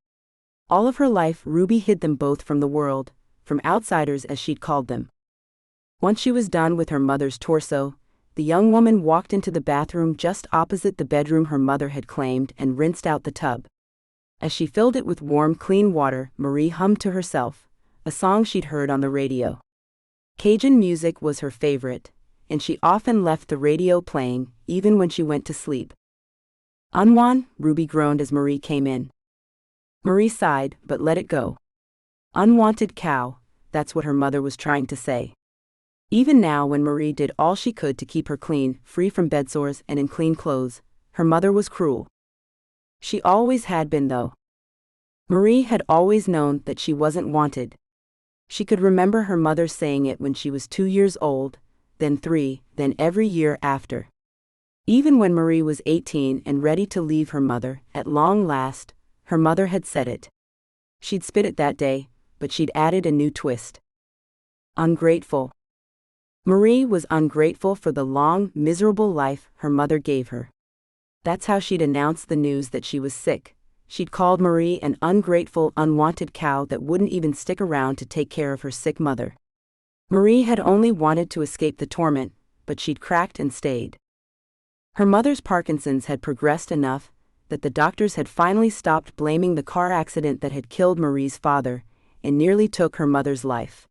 All of her life Ruby hid them both from the world, from outsiders as she'd called them. Once she was done with her mother's torso, the young woman walked into the bathroom just opposite the bedroom her mother had claimed and rinsed out the tub. As she filled it with warm, clean water, Marie hummed to herself, a song she'd heard on the radio. Cajun music was her favorite, and she often left the radio playing, even when she went to sleep. "Unwan," Ruby groaned as Marie came in. Marie sighed, but let it go. Unwanted cow, that's what her mother was trying to say. Even now, when Marie did all she could to keep her clean, free from bedsores and in clean clothes, her mother was cruel. She always had been, though. Marie had always known that she wasn't wanted. She could remember her mother saying it when she was 2 years old, then 3, then every year after. Even when Marie was 18 and ready to leave her mother, at long last, her mother had said it. She'd spit it that day, but she'd added a new twist. Ungrateful. Marie was ungrateful for the long, miserable life her mother gave her. That's how she'd announced the news that she was sick. She'd called Marie an ungrateful, unwanted cow that wouldn't even stick around to take care of her sick mother. Marie had only wanted to escape the torment, but she'd cracked and stayed. Her mother's Parkinson's had progressed enough that the doctors had finally stopped blaming the car accident that had killed Marie's father and nearly took her mother's life.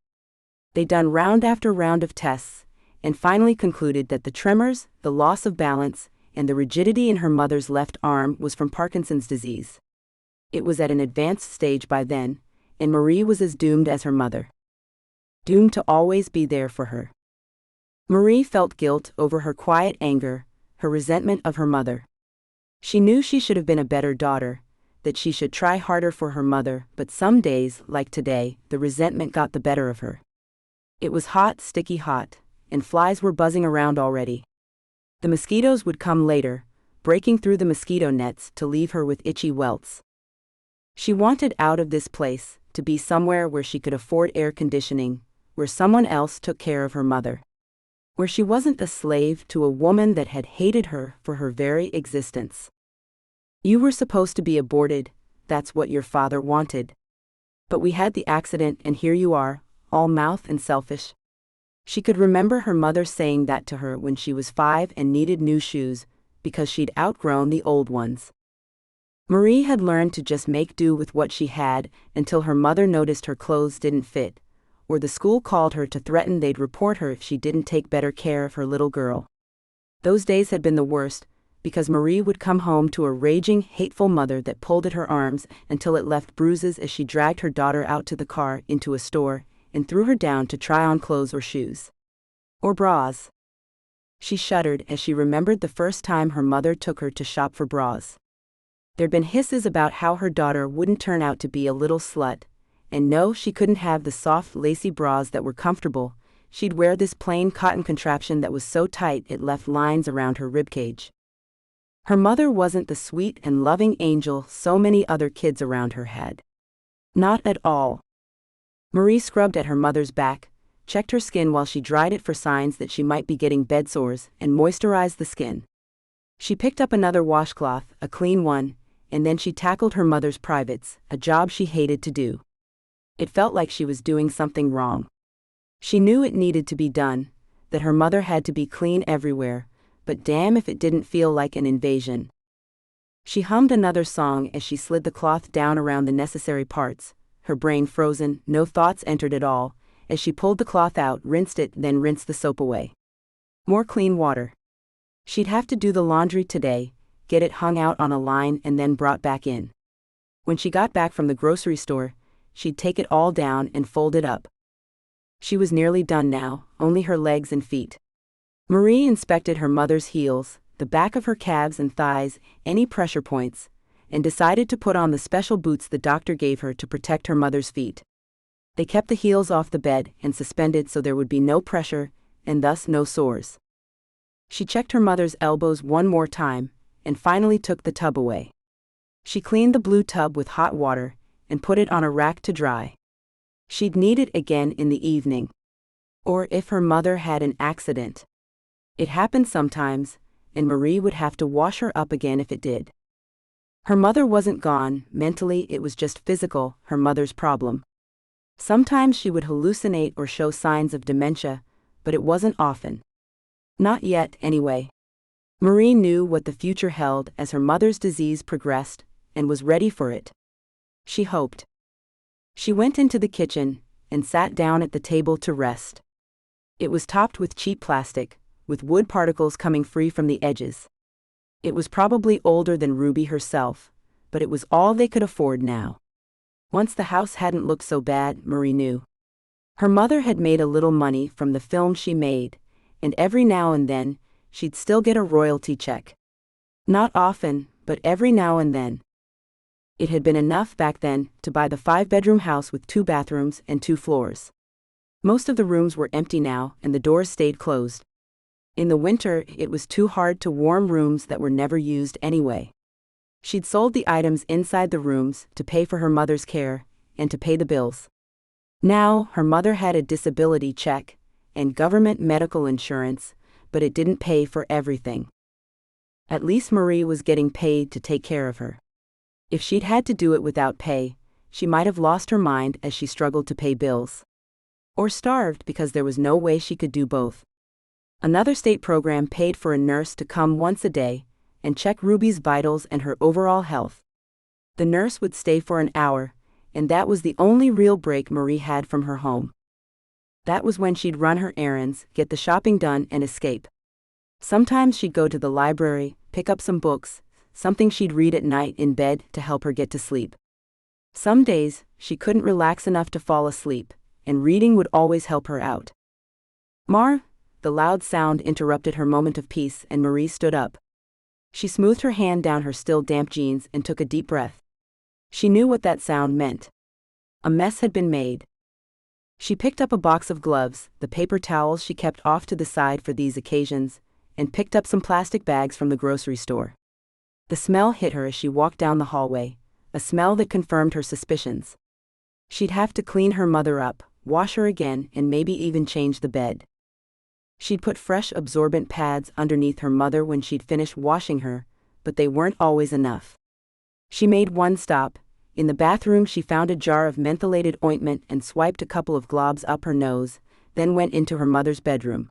They'd done round after round of tests and finally concluded that the tremors, the loss of balance, and the rigidity in her mother's left arm was from Parkinson's disease. It was at an advanced stage by then, and Marie was as doomed as her mother. Doomed to always be there for her. Marie felt guilt over her quiet anger, her resentment of her mother. She knew she should have been a better daughter, that she should try harder for her mother, but some days, like today, the resentment got the better of her. It was hot, sticky hot, and flies were buzzing around already. The mosquitoes would come later, breaking through the mosquito nets to leave her with itchy welts. She wanted out of this place, to be somewhere where she could afford air conditioning, where someone else took care of her mother. Where she wasn't a slave to a woman that had hated her for her very existence. You were supposed to be aborted, that's what your father wanted. But we had the accident and here you are, all mouth and selfish. She could remember her mother saying that to her when she was 5 and needed new shoes, because she'd outgrown the old ones. Marie had learned to just make do with what she had until her mother noticed her clothes didn't fit, or the school called her to threaten they'd report her if she didn't take better care of her little girl. Those days had been the worst, because Marie would come home to a raging, hateful mother that pulled at her arms until it left bruises as she dragged her daughter out to the car, into a store, and threw her down to try on clothes or shoes. Or bras. She shuddered as she remembered the first time her mother took her to shop for bras. There'd been hisses about how her daughter wouldn't turn out to be a little slut, and no, she couldn't have the soft, lacy bras that were comfortable. She'd wear this plain cotton contraption that was so tight it left lines around her ribcage. Her mother wasn't the sweet and loving angel so many other kids around her had. Not at all. Marie scrubbed at her mother's back, checked her skin while she dried it for signs that she might be getting bed sores, and moisturized the skin. She picked up another washcloth, a clean one, and then she tackled her mother's privates, a job she hated to do. It felt like she was doing something wrong. She knew it needed to be done, that her mother had to be clean everywhere, but damn if it didn't feel like an invasion. She hummed another song as she slid the cloth down around the necessary parts, her brain frozen, no thoughts entered at all, as she pulled the cloth out, rinsed it, then rinsed the soap away. More clean water. She'd have to do the laundry today, get it hung out on a line and then brought back in. When she got back from the grocery store, she'd take it all down and fold it up. She was nearly done now, only her legs and feet. Marie inspected her mother's heels, the back of her calves and thighs, any pressure points, and decided to put on the special boots the doctor gave her to protect her mother's feet. They kept the heels off the bed and suspended so there would be no pressure, and thus no sores. She checked her mother's elbows one more time, and finally took the tub away. She cleaned the blue tub with hot water, and put it on a rack to dry. She'd need it again in the evening. Or if her mother had an accident. It happened sometimes, and Marie would have to wash her up again if it did. Her mother wasn't gone, mentally it was just physical, her mother's problem. Sometimes she would hallucinate or show signs of dementia, but it wasn't often. Not yet, anyway. Marie knew what the future held as her mother's disease progressed, and was ready for it. She hoped. She went into the kitchen, and sat down at the table to rest. It was topped with cheap plastic, with wood particles coming free from the edges. It was probably older than Ruby herself, but it was all they could afford now. Once the house hadn't looked so bad, Marie knew. Her mother had made a little money from the film she made, and every now and then, she'd still get a royalty check. Not often, but every now and then. It had been enough back then to buy the 5-bedroom house with 2 bathrooms and 2 floors. Most of the rooms were empty now, and the doors stayed closed. In the winter, it was too hard to warm rooms that were never used anyway. She'd sold the items inside the rooms to pay for her mother's care, and to pay the bills. Now, her mother had a disability check, and government medical insurance, but it didn't pay for everything. At least Marie was getting paid to take care of her. If she'd had to do it without pay, she might have lost her mind as she struggled to pay bills. Or starved because there was no way she could do both. Another state program paid for a nurse to come once a day and check Ruby's vitals and her overall health. The nurse would stay for an hour, and that was the only real break Marie had from her home. That was when she'd run her errands, get the shopping done, and escape. Sometimes she'd go to the library, pick up some books, something she'd read at night in bed to help her get to sleep. Some days, she couldn't relax enough to fall asleep, and reading would always help her out. "Mar," the loud sound interrupted her moment of peace, and Marie stood up. She smoothed her hand down her still damp jeans and took a deep breath. She knew what that sound meant. A mess had been made. She picked up a box of gloves, the paper towels she kept off to the side for these occasions, and picked up some plastic bags from the grocery store. The smell hit her as she walked down the hallway, a smell that confirmed her suspicions. She'd have to clean her mother up, wash her again, and maybe even change the bed. She'd put fresh absorbent pads underneath her mother when she'd finished washing her, but they weren't always enough. She made one stop. In the bathroom she found a jar of mentholated ointment and swiped a couple of globs up her nose, then went into her mother's bedroom.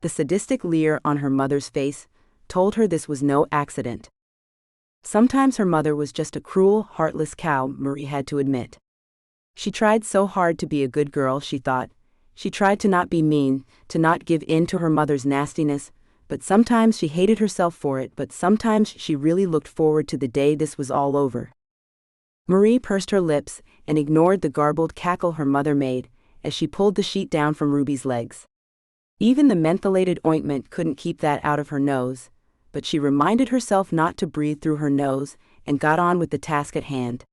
The sadistic leer on her mother's face told her this was no accident. Sometimes her mother was just a cruel, heartless cow, Marie had to admit. She tried so hard to be a good girl, she thought. She tried to not be mean, to not give in to her mother's nastiness, but sometimes she hated herself for it, but sometimes she really looked forward to the day this was all over. Marie pursed her lips and ignored the garbled cackle her mother made as she pulled the sheet down from Ruby's legs. Even the mentholated ointment couldn't keep that out of her nose, but she reminded herself not to breathe through her nose and got on with the task at hand.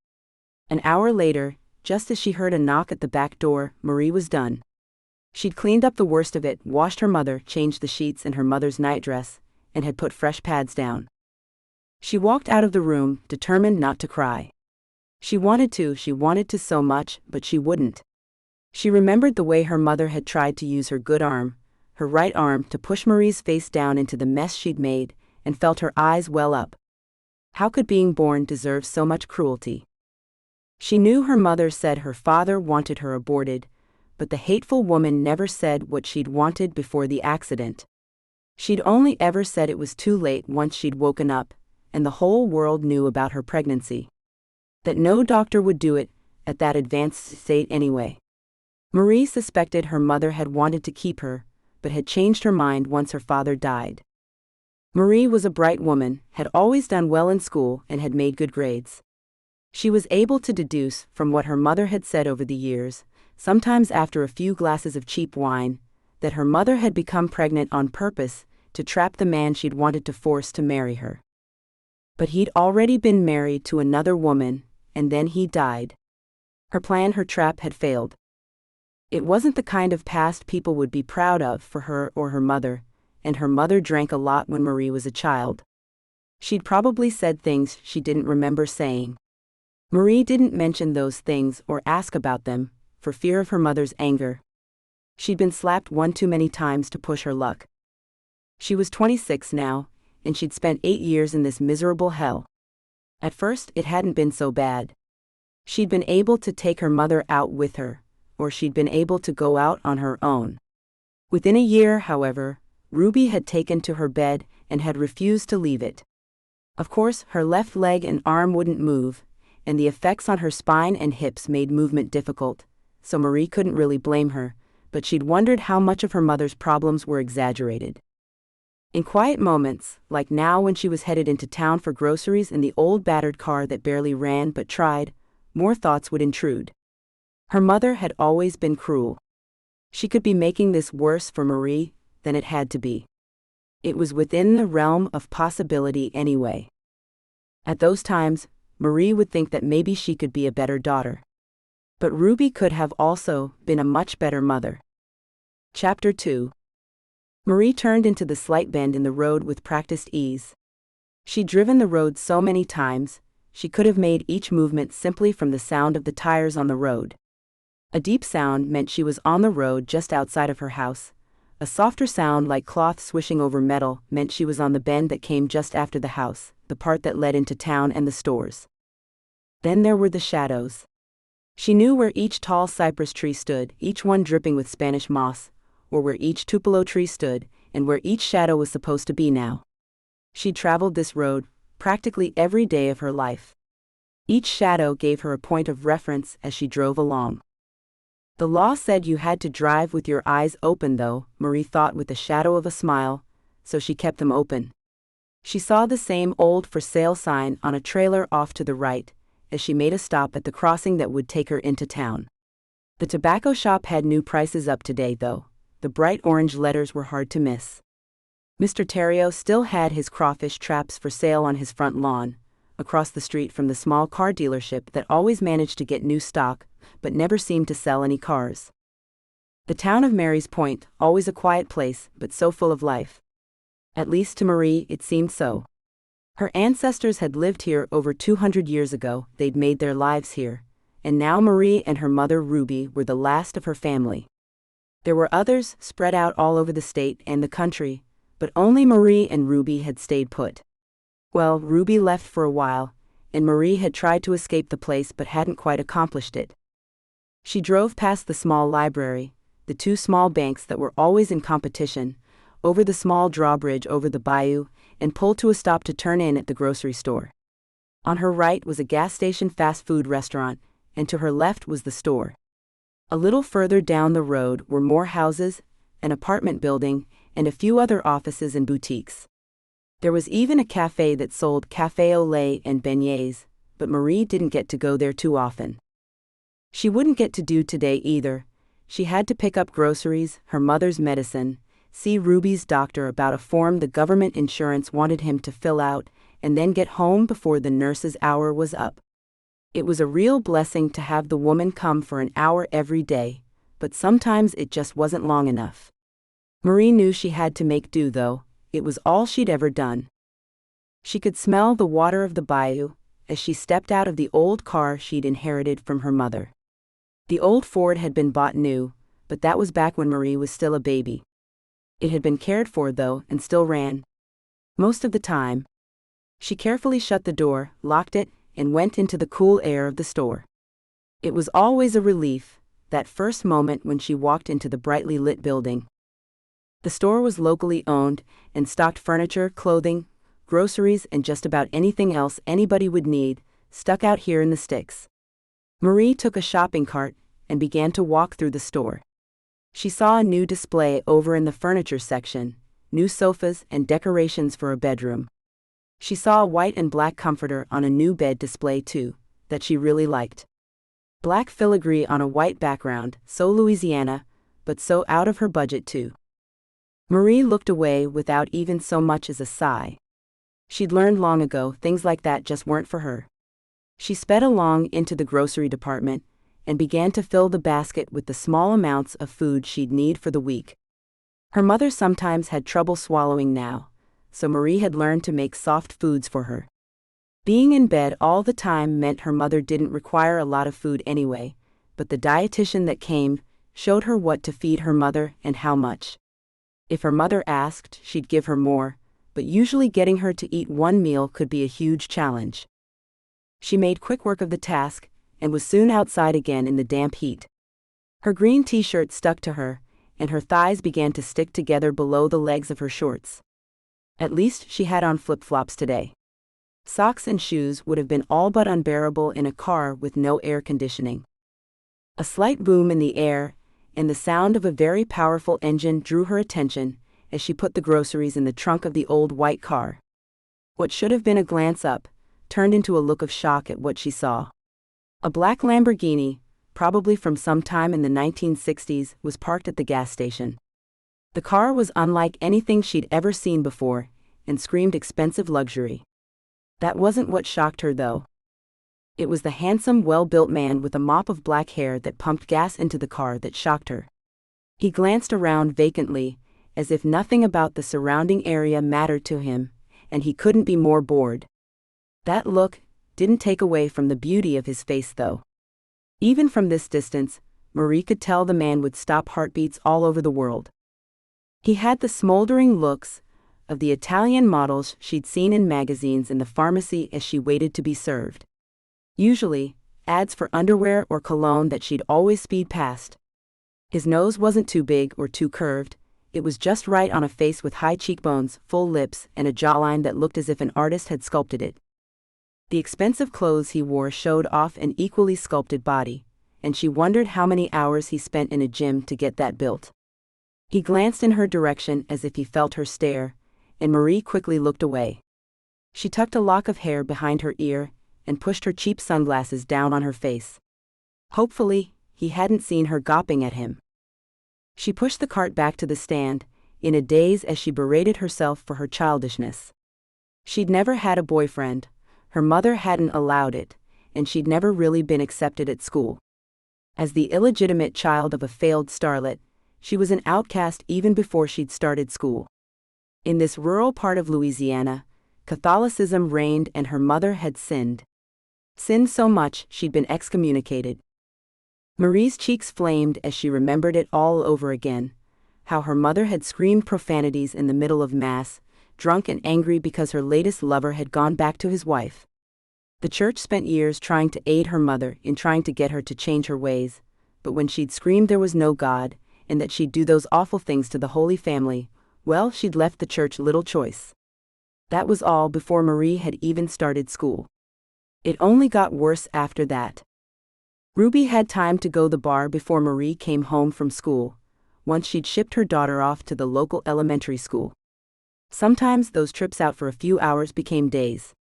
An hour later, just as she heard a knock at the back door, Marie was done. She'd cleaned up the worst of it, washed her mother, changed the sheets in her mother's nightdress, and had put fresh pads down. She walked out of the room, determined not to cry. She wanted to so much, but she wouldn't. She remembered the way her mother had tried to use her good arm, her right arm, to push Marie's face down into the mess she'd made, and felt her eyes well up. How could being born deserve so much cruelty? She knew her mother said her father wanted her aborted, but the hateful woman never said what she'd wanted before the accident. She'd only ever said it was too late once she'd woken up, and the whole world knew about her pregnancy. That no doctor would do it at that advanced state anyway. Marie suspected her mother had wanted to keep her, but had changed her mind once her father died. Marie was a bright woman, had always done well in school, and had made good grades. She was able to deduce from what her mother had said over the years, sometimes after a few glasses of cheap wine, that her mother had become pregnant on purpose to trap the man she'd wanted to force to marry her. But he'd already been married to another woman, and then he died. Her plan, her trap, had failed. It wasn't the kind of past people would be proud of for her or her mother, and her mother drank a lot when Marie was a child. She'd probably said things she didn't remember saying. Marie didn't mention those things or ask about them, for fear of her mother's anger. She'd been slapped one too many times to push her luck. She was 26 now, and she'd spent 8 years in this miserable hell. At first, it hadn't been so bad. She'd been able to take her mother out with her, or she'd been able to go out on her own. Within a year, however, Ruby had taken to her bed and had refused to leave it. Of course, her left leg and arm wouldn't move, and the effects on her spine and hips made movement difficult, so Marie couldn't really blame her, but she'd wondered how much of her mother's problems were exaggerated. In quiet moments, like now when she was headed into town for groceries in the old battered car that barely ran but tried, more thoughts would intrude. Her mother had always been cruel. She could be making this worse for Marie than it had to be. It was within the realm of possibility anyway. At those times, Marie would think that maybe she could be a better daughter. But Ruby could have also been a much better mother. Chapter 2. Marie turned into the slight bend in the road with practiced ease. She'd driven the road so many times, she could have made each movement simply from the sound of the tires on the road. A deep sound meant she was on the road just outside of her house. A softer sound like cloth swishing over metal meant she was on the bend that came just after the house, the part that led into town and the stores. Then there were the shadows. She knew where each tall cypress tree stood, each one dripping with Spanish moss, or where each tupelo tree stood, and where each shadow was supposed to be now. She'd traveled this road practically every day of her life. Each shadow gave her a point of reference as she drove along. The law said you had to drive with your eyes open though, Marie thought with the shadow of a smile, so she kept them open. She saw the same old for sale sign on a trailer off to the right, as she made a stop at the crossing that would take her into town. The tobacco shop had new prices up today though. The bright orange letters were hard to miss. Mr. Terrio still had his crawfish traps for sale on his front lawn, across the street from the small car dealership that always managed to get new stock, but never seemed to sell any cars. The town of Mary's Point, always a quiet place, but so full of life. At least to Marie, it seemed so. Her ancestors had lived here over 200 years ago, they'd made their lives here, and now Marie and her mother Ruby were the last of her family. There were others spread out all over the state and the country, but only Marie and Ruby had stayed put. Well, Ruby left for a while, and Marie had tried to escape the place but hadn't quite accomplished it. She drove past the small library, the two small banks that were always in competition, over the small drawbridge over the bayou, and pulled to a stop to turn in at the grocery store. On her right was a gas station fast food restaurant, and to her left was the store. A little further down the road were more houses, an apartment building, and a few other offices and boutiques. There was even a cafe that sold café au lait and beignets, but Marie didn't get to go there too often. She wouldn't get to do today either. She had to pick up groceries, her mother's medicine, see Ruby's doctor about a form the government insurance wanted him to fill out, and then get home before the nurse's hour was up. It was a real blessing to have the woman come for an hour every day, but sometimes it just wasn't long enough. Marie knew she had to make do though, it was all she'd ever done. She could smell the water of the bayou as she stepped out of the old car she'd inherited from her mother. The old Ford had been bought new, but that was back when Marie was still a baby. It had been cared for though and still ran. Most of the time. She carefully shut the door, locked it, and went into the cool air of the store. It was always a relief, that first moment when she walked into the brightly lit building. The store was locally owned and stocked furniture, clothing, groceries, and just about anything else anybody would need, stuck out here in the sticks. Marie took a shopping cart and began to walk through the store. She saw a new display over in the furniture section, new sofas and decorations for a bedroom. She saw a white and black comforter on a new bed display too, that she really liked. Black filigree on a white background, so Louisiana, but so out of her budget too. Marie looked away without even so much as a sigh. She'd learned long ago things like that just weren't for her. She sped along into the grocery department and began to fill the basket with the small amounts of food she'd need for the week. Her mother sometimes had trouble swallowing now, so Marie had learned to make soft foods for her. Being in bed all the time meant her mother didn't require a lot of food anyway, but the dietitian that came showed her what to feed her mother and how much. If her mother asked, she'd give her more, but usually getting her to eat one meal could be a huge challenge. She made quick work of the task, and was soon outside again in the damp heat. Her green t-shirt stuck to her, and her thighs began to stick together below the legs of her shorts. At least she had on flip-flops today. Socks and shoes would have been all but unbearable in a car with no air conditioning. A slight boom in the air, and the sound of a very powerful engine drew her attention as she put the groceries in the trunk of the old white car. What should have been a glance up turned into a look of shock at what she saw. A black Lamborghini, probably from some time in the 1960s, was parked at the gas station. The car was unlike anything she'd ever seen before, and screamed expensive luxury. That wasn't what shocked her though. It was the handsome, well-built man with a mop of black hair that pumped gas into the car that shocked her. He glanced around vacantly, as if nothing about the surrounding area mattered to him, and he couldn't be more bored. That look didn't take away from the beauty of his face though. Even from this distance, Marie could tell the man would stop heartbeats all over the world. He had the smoldering looks of the Italian models she'd seen in magazines in the pharmacy as she waited to be served. Usually, ads for underwear or cologne that she'd always speed past. His nose wasn't too big or too curved, it was just right on a face with high cheekbones, full lips, and a jawline that looked as if an artist had sculpted it. The expensive clothes he wore showed off an equally sculpted body, and she wondered how many hours he spent in a gym to get that built. He glanced in her direction as if he felt her stare, and Marie quickly looked away. She tucked a lock of hair behind her ear and pushed her cheap sunglasses down on her face. Hopefully, he hadn't seen her gawping at him. She pushed the cart back to the stand, in a daze as she berated herself for her childishness. She'd never had a boyfriend, her mother hadn't allowed it, and she'd never really been accepted at school. As the illegitimate child of a failed starlet, she was an outcast even before she'd started school. In this rural part of Louisiana, Catholicism reigned and her mother had sinned. Sinned so much she'd been excommunicated. Marie's cheeks flamed as she remembered it all over again, how her mother had screamed profanities in the middle of Mass, drunk and angry because her latest lover had gone back to his wife. The church spent years trying to aid her mother in trying to get her to change her ways, but when she'd screamed there was no God, and that she'd do those awful things to the Holy Family, well, she'd left the church little choice. That was all before Marie had even started school. It only got worse after that. Ruby had time to go to the bar before Marie came home from school, once she'd shipped her daughter off to the local elementary school. Sometimes those trips out for a few hours became days.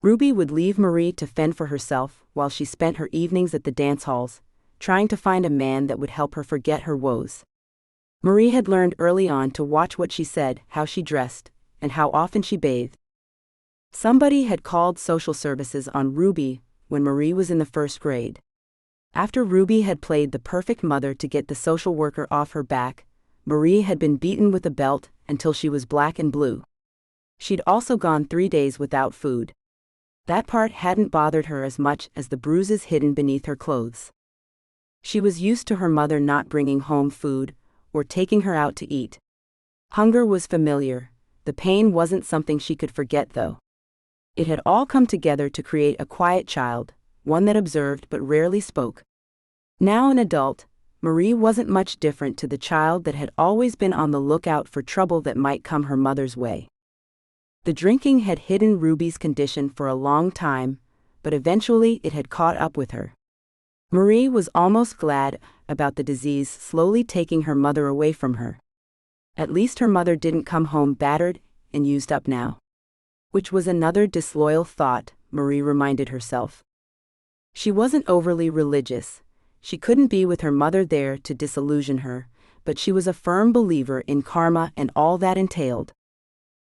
Ruby would leave Marie to fend for herself while she spent her evenings at the dance halls, trying to find a man that would help her forget her woes. Marie had learned early on to watch what she said, how she dressed, and how often she bathed. Somebody had called social services on Ruby when Marie was in the first grade. After Ruby had played the perfect mother to get the social worker off her back, Marie had been beaten with a belt until she was black and blue. She'd also gone 3 days without food. That part hadn't bothered her as much as the bruises hidden beneath her clothes. She was used to her mother not bringing home food or taking her out to eat. Hunger was familiar. The pain wasn't something she could forget, though. It had all come together to create a quiet child, one that observed but rarely spoke. Now an adult, Marie wasn't much different to the child that had always been on the lookout for trouble that might come her mother's way. The drinking had hidden Ruby's condition for a long time, but eventually it had caught up with her. Marie was almost glad about the disease slowly taking her mother away from her. At least her mother didn't come home battered and used up now. Which was another disloyal thought, Marie reminded herself. She wasn't overly religious. She couldn't be with her mother there to disillusion her, but she was a firm believer in karma and all that entailed.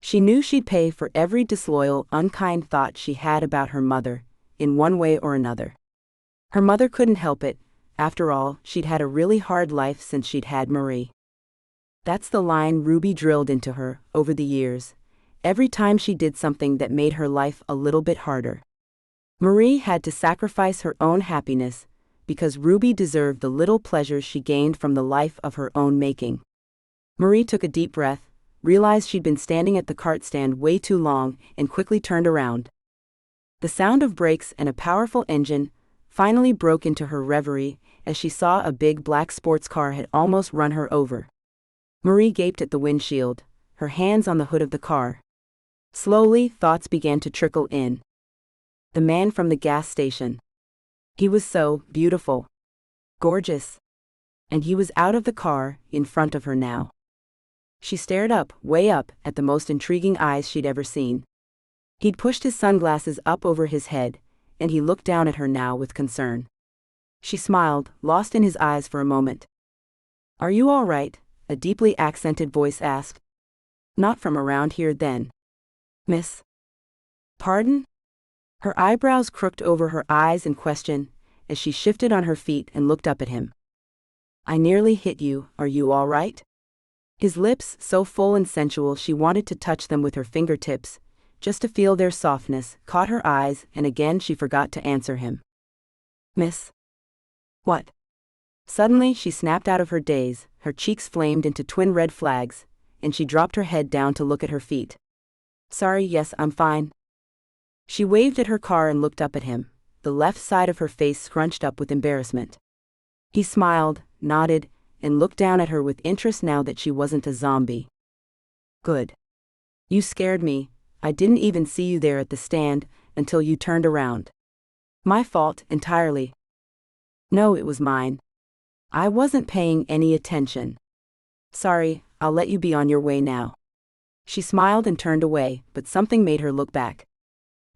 She knew she'd pay for every disloyal, unkind thought she had about her mother, in one way or another. Her mother couldn't help it. After all, she'd had a really hard life since she'd had Marie. That's the line Ruby drilled into her, over the years, every time she did something that made her life a little bit harder. Marie had to sacrifice her own happiness, because Ruby deserved the little pleasures she gained from the life of her own making. Marie took a deep breath, realized she'd been standing at the cart stand way too long, and quickly turned around. The sound of brakes and a powerful engine finally broke into her reverie as she saw a big black sports car had almost run her over. Marie gaped at the windshield, her hands on the hood of the car. Slowly, thoughts began to trickle in. The man from the gas station. He was so beautiful, gorgeous, and he was out of the car, in front of her now. She stared up, way up, at the most intriguing eyes she'd ever seen. He'd pushed his sunglasses up over his head, and he looked down at her now with concern. She smiled, lost in his eyes for a moment. "Are you all right?" a deeply accented voice asked. "Not from around here then, miss." "Pardon?" Her eyebrows crooked over her eyes in question, as she shifted on her feet and looked up at him. "I nearly hit you, are you all right?" His lips, so full and sensual she wanted to touch them with her fingertips, just to feel their softness, caught her eyes, and again she forgot to answer him. "Miss." "What?" Suddenly, she snapped out of her daze, her cheeks flamed into twin red flags, and she dropped her head down to look at her feet. Sorry, yes, I'm fine. She waved at her car and looked up at him, the left side of her face scrunched up with embarrassment. He smiled, nodded, and looked down at her with interest now that she wasn't a zombie. Good. You scared me. I didn't even see you there at the stand until you turned around. My fault, entirely. No, it was mine. I wasn't paying any attention. Sorry, I'll let you be on your way now. She smiled and turned away, but something made her look back.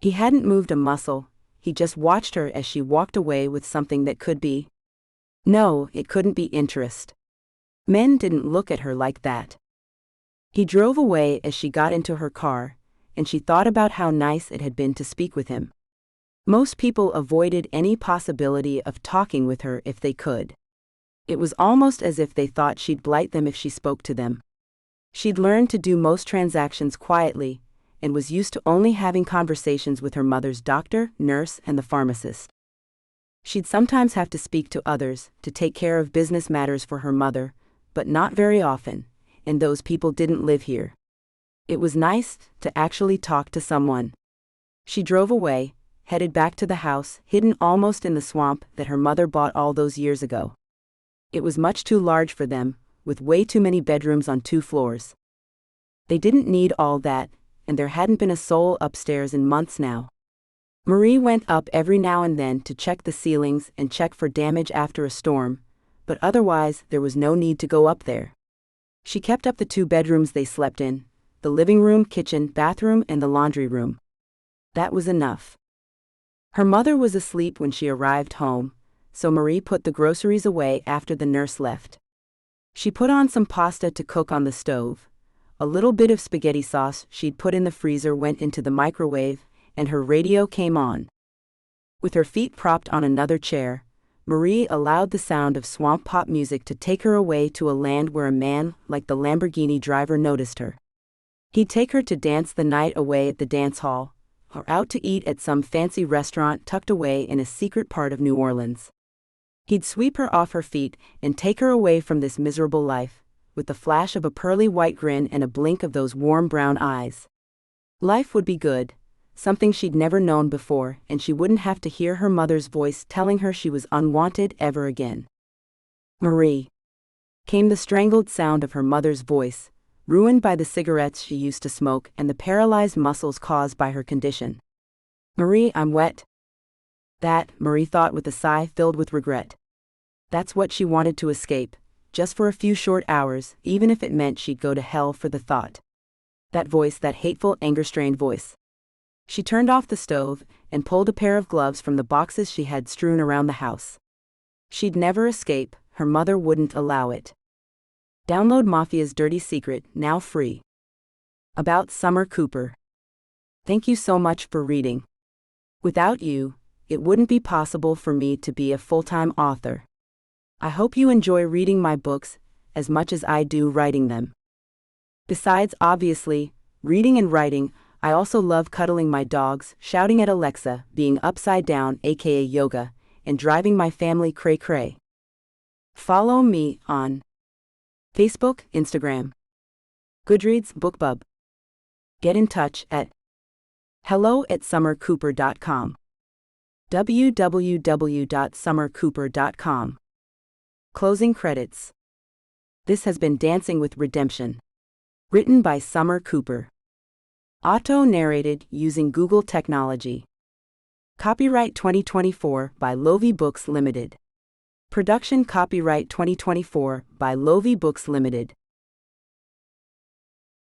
He hadn't moved a muscle, he just watched her as she walked away with something that could be. No, it couldn't be interest. Men didn't look at her like that. He drove away as she got into her car, and she thought about how nice it had been to speak with him. Most people avoided any possibility of talking with her if they could. It was almost as if they thought she'd blight them if she spoke to them. She'd learned to do most transactions quietly, and was used to only having conversations with her mother's doctor, nurse, and the pharmacist. She'd sometimes have to speak to others, to take care of business matters for her mother, but not very often, and those people didn't live here. It was nice to actually talk to someone. She drove away, headed back to the house, hidden almost in the swamp that her mother bought all those years ago. It was much too large for them, with way too many bedrooms on 2 floors. They didn't need all that, and there hadn't been a soul upstairs in months now. Marie went up every now and then to check the ceilings and check for damage after a storm, but otherwise there was no need to go up there. She kept up the 2 bedrooms they slept in, the living room, kitchen, bathroom, and the laundry room. That was enough. Her mother was asleep when she arrived home, so Marie put the groceries away after the nurse left. She put on some pasta to cook on the stove. A little bit of spaghetti sauce she'd put in the freezer went into the microwave, and her radio came on. With her feet propped on another chair, Marie allowed the sound of swamp pop music to take her away to a land where a man like the Lamborghini driver noticed her. He'd take her to dance the night away at the dance hall, or out to eat at some fancy restaurant tucked away in a secret part of New Orleans. He'd sweep her off her feet and take her away from this miserable life, with the flash of a pearly white grin and a blink of those warm brown eyes. Life would be good, something she'd never known before, and she wouldn't have to hear her mother's voice telling her she was unwanted ever again. Marie. Came the strangled sound of her mother's voice, ruined by the cigarettes she used to smoke and the paralyzed muscles caused by her condition. Marie, I'm wet. That, Marie thought with a sigh filled with regret. That's what she wanted to escape, just for a few short hours, even if it meant she'd go to hell for the thought. That voice, that hateful, anger-strained voice. She turned off the stove and pulled a pair of gloves from the boxes she had strewn around the house. She'd never escape, her mother wouldn't allow it. Download Mafia's Dirty Secret, now free. About Summer Cooper. Thank you so much for reading. Without you, it wouldn't be possible for me to be a full-time author. I hope you enjoy reading my books as much as I do writing them. Besides, obviously, reading and writing, I also love cuddling my dogs, shouting at Alexa, being upside down, aka yoga, and driving my family cray-cray. Follow me on Facebook, Instagram, Goodreads, BookBub. Get in touch at hello@summercooper.com. www.summercooper.com. Closing credits. This has been Dancing with Redemption. Written by Summer Cooper. Auto-narrated using Google technology. Copyright 2024 by Lovie Books Limited. Production copyright 2024 by Lovie Books Limited.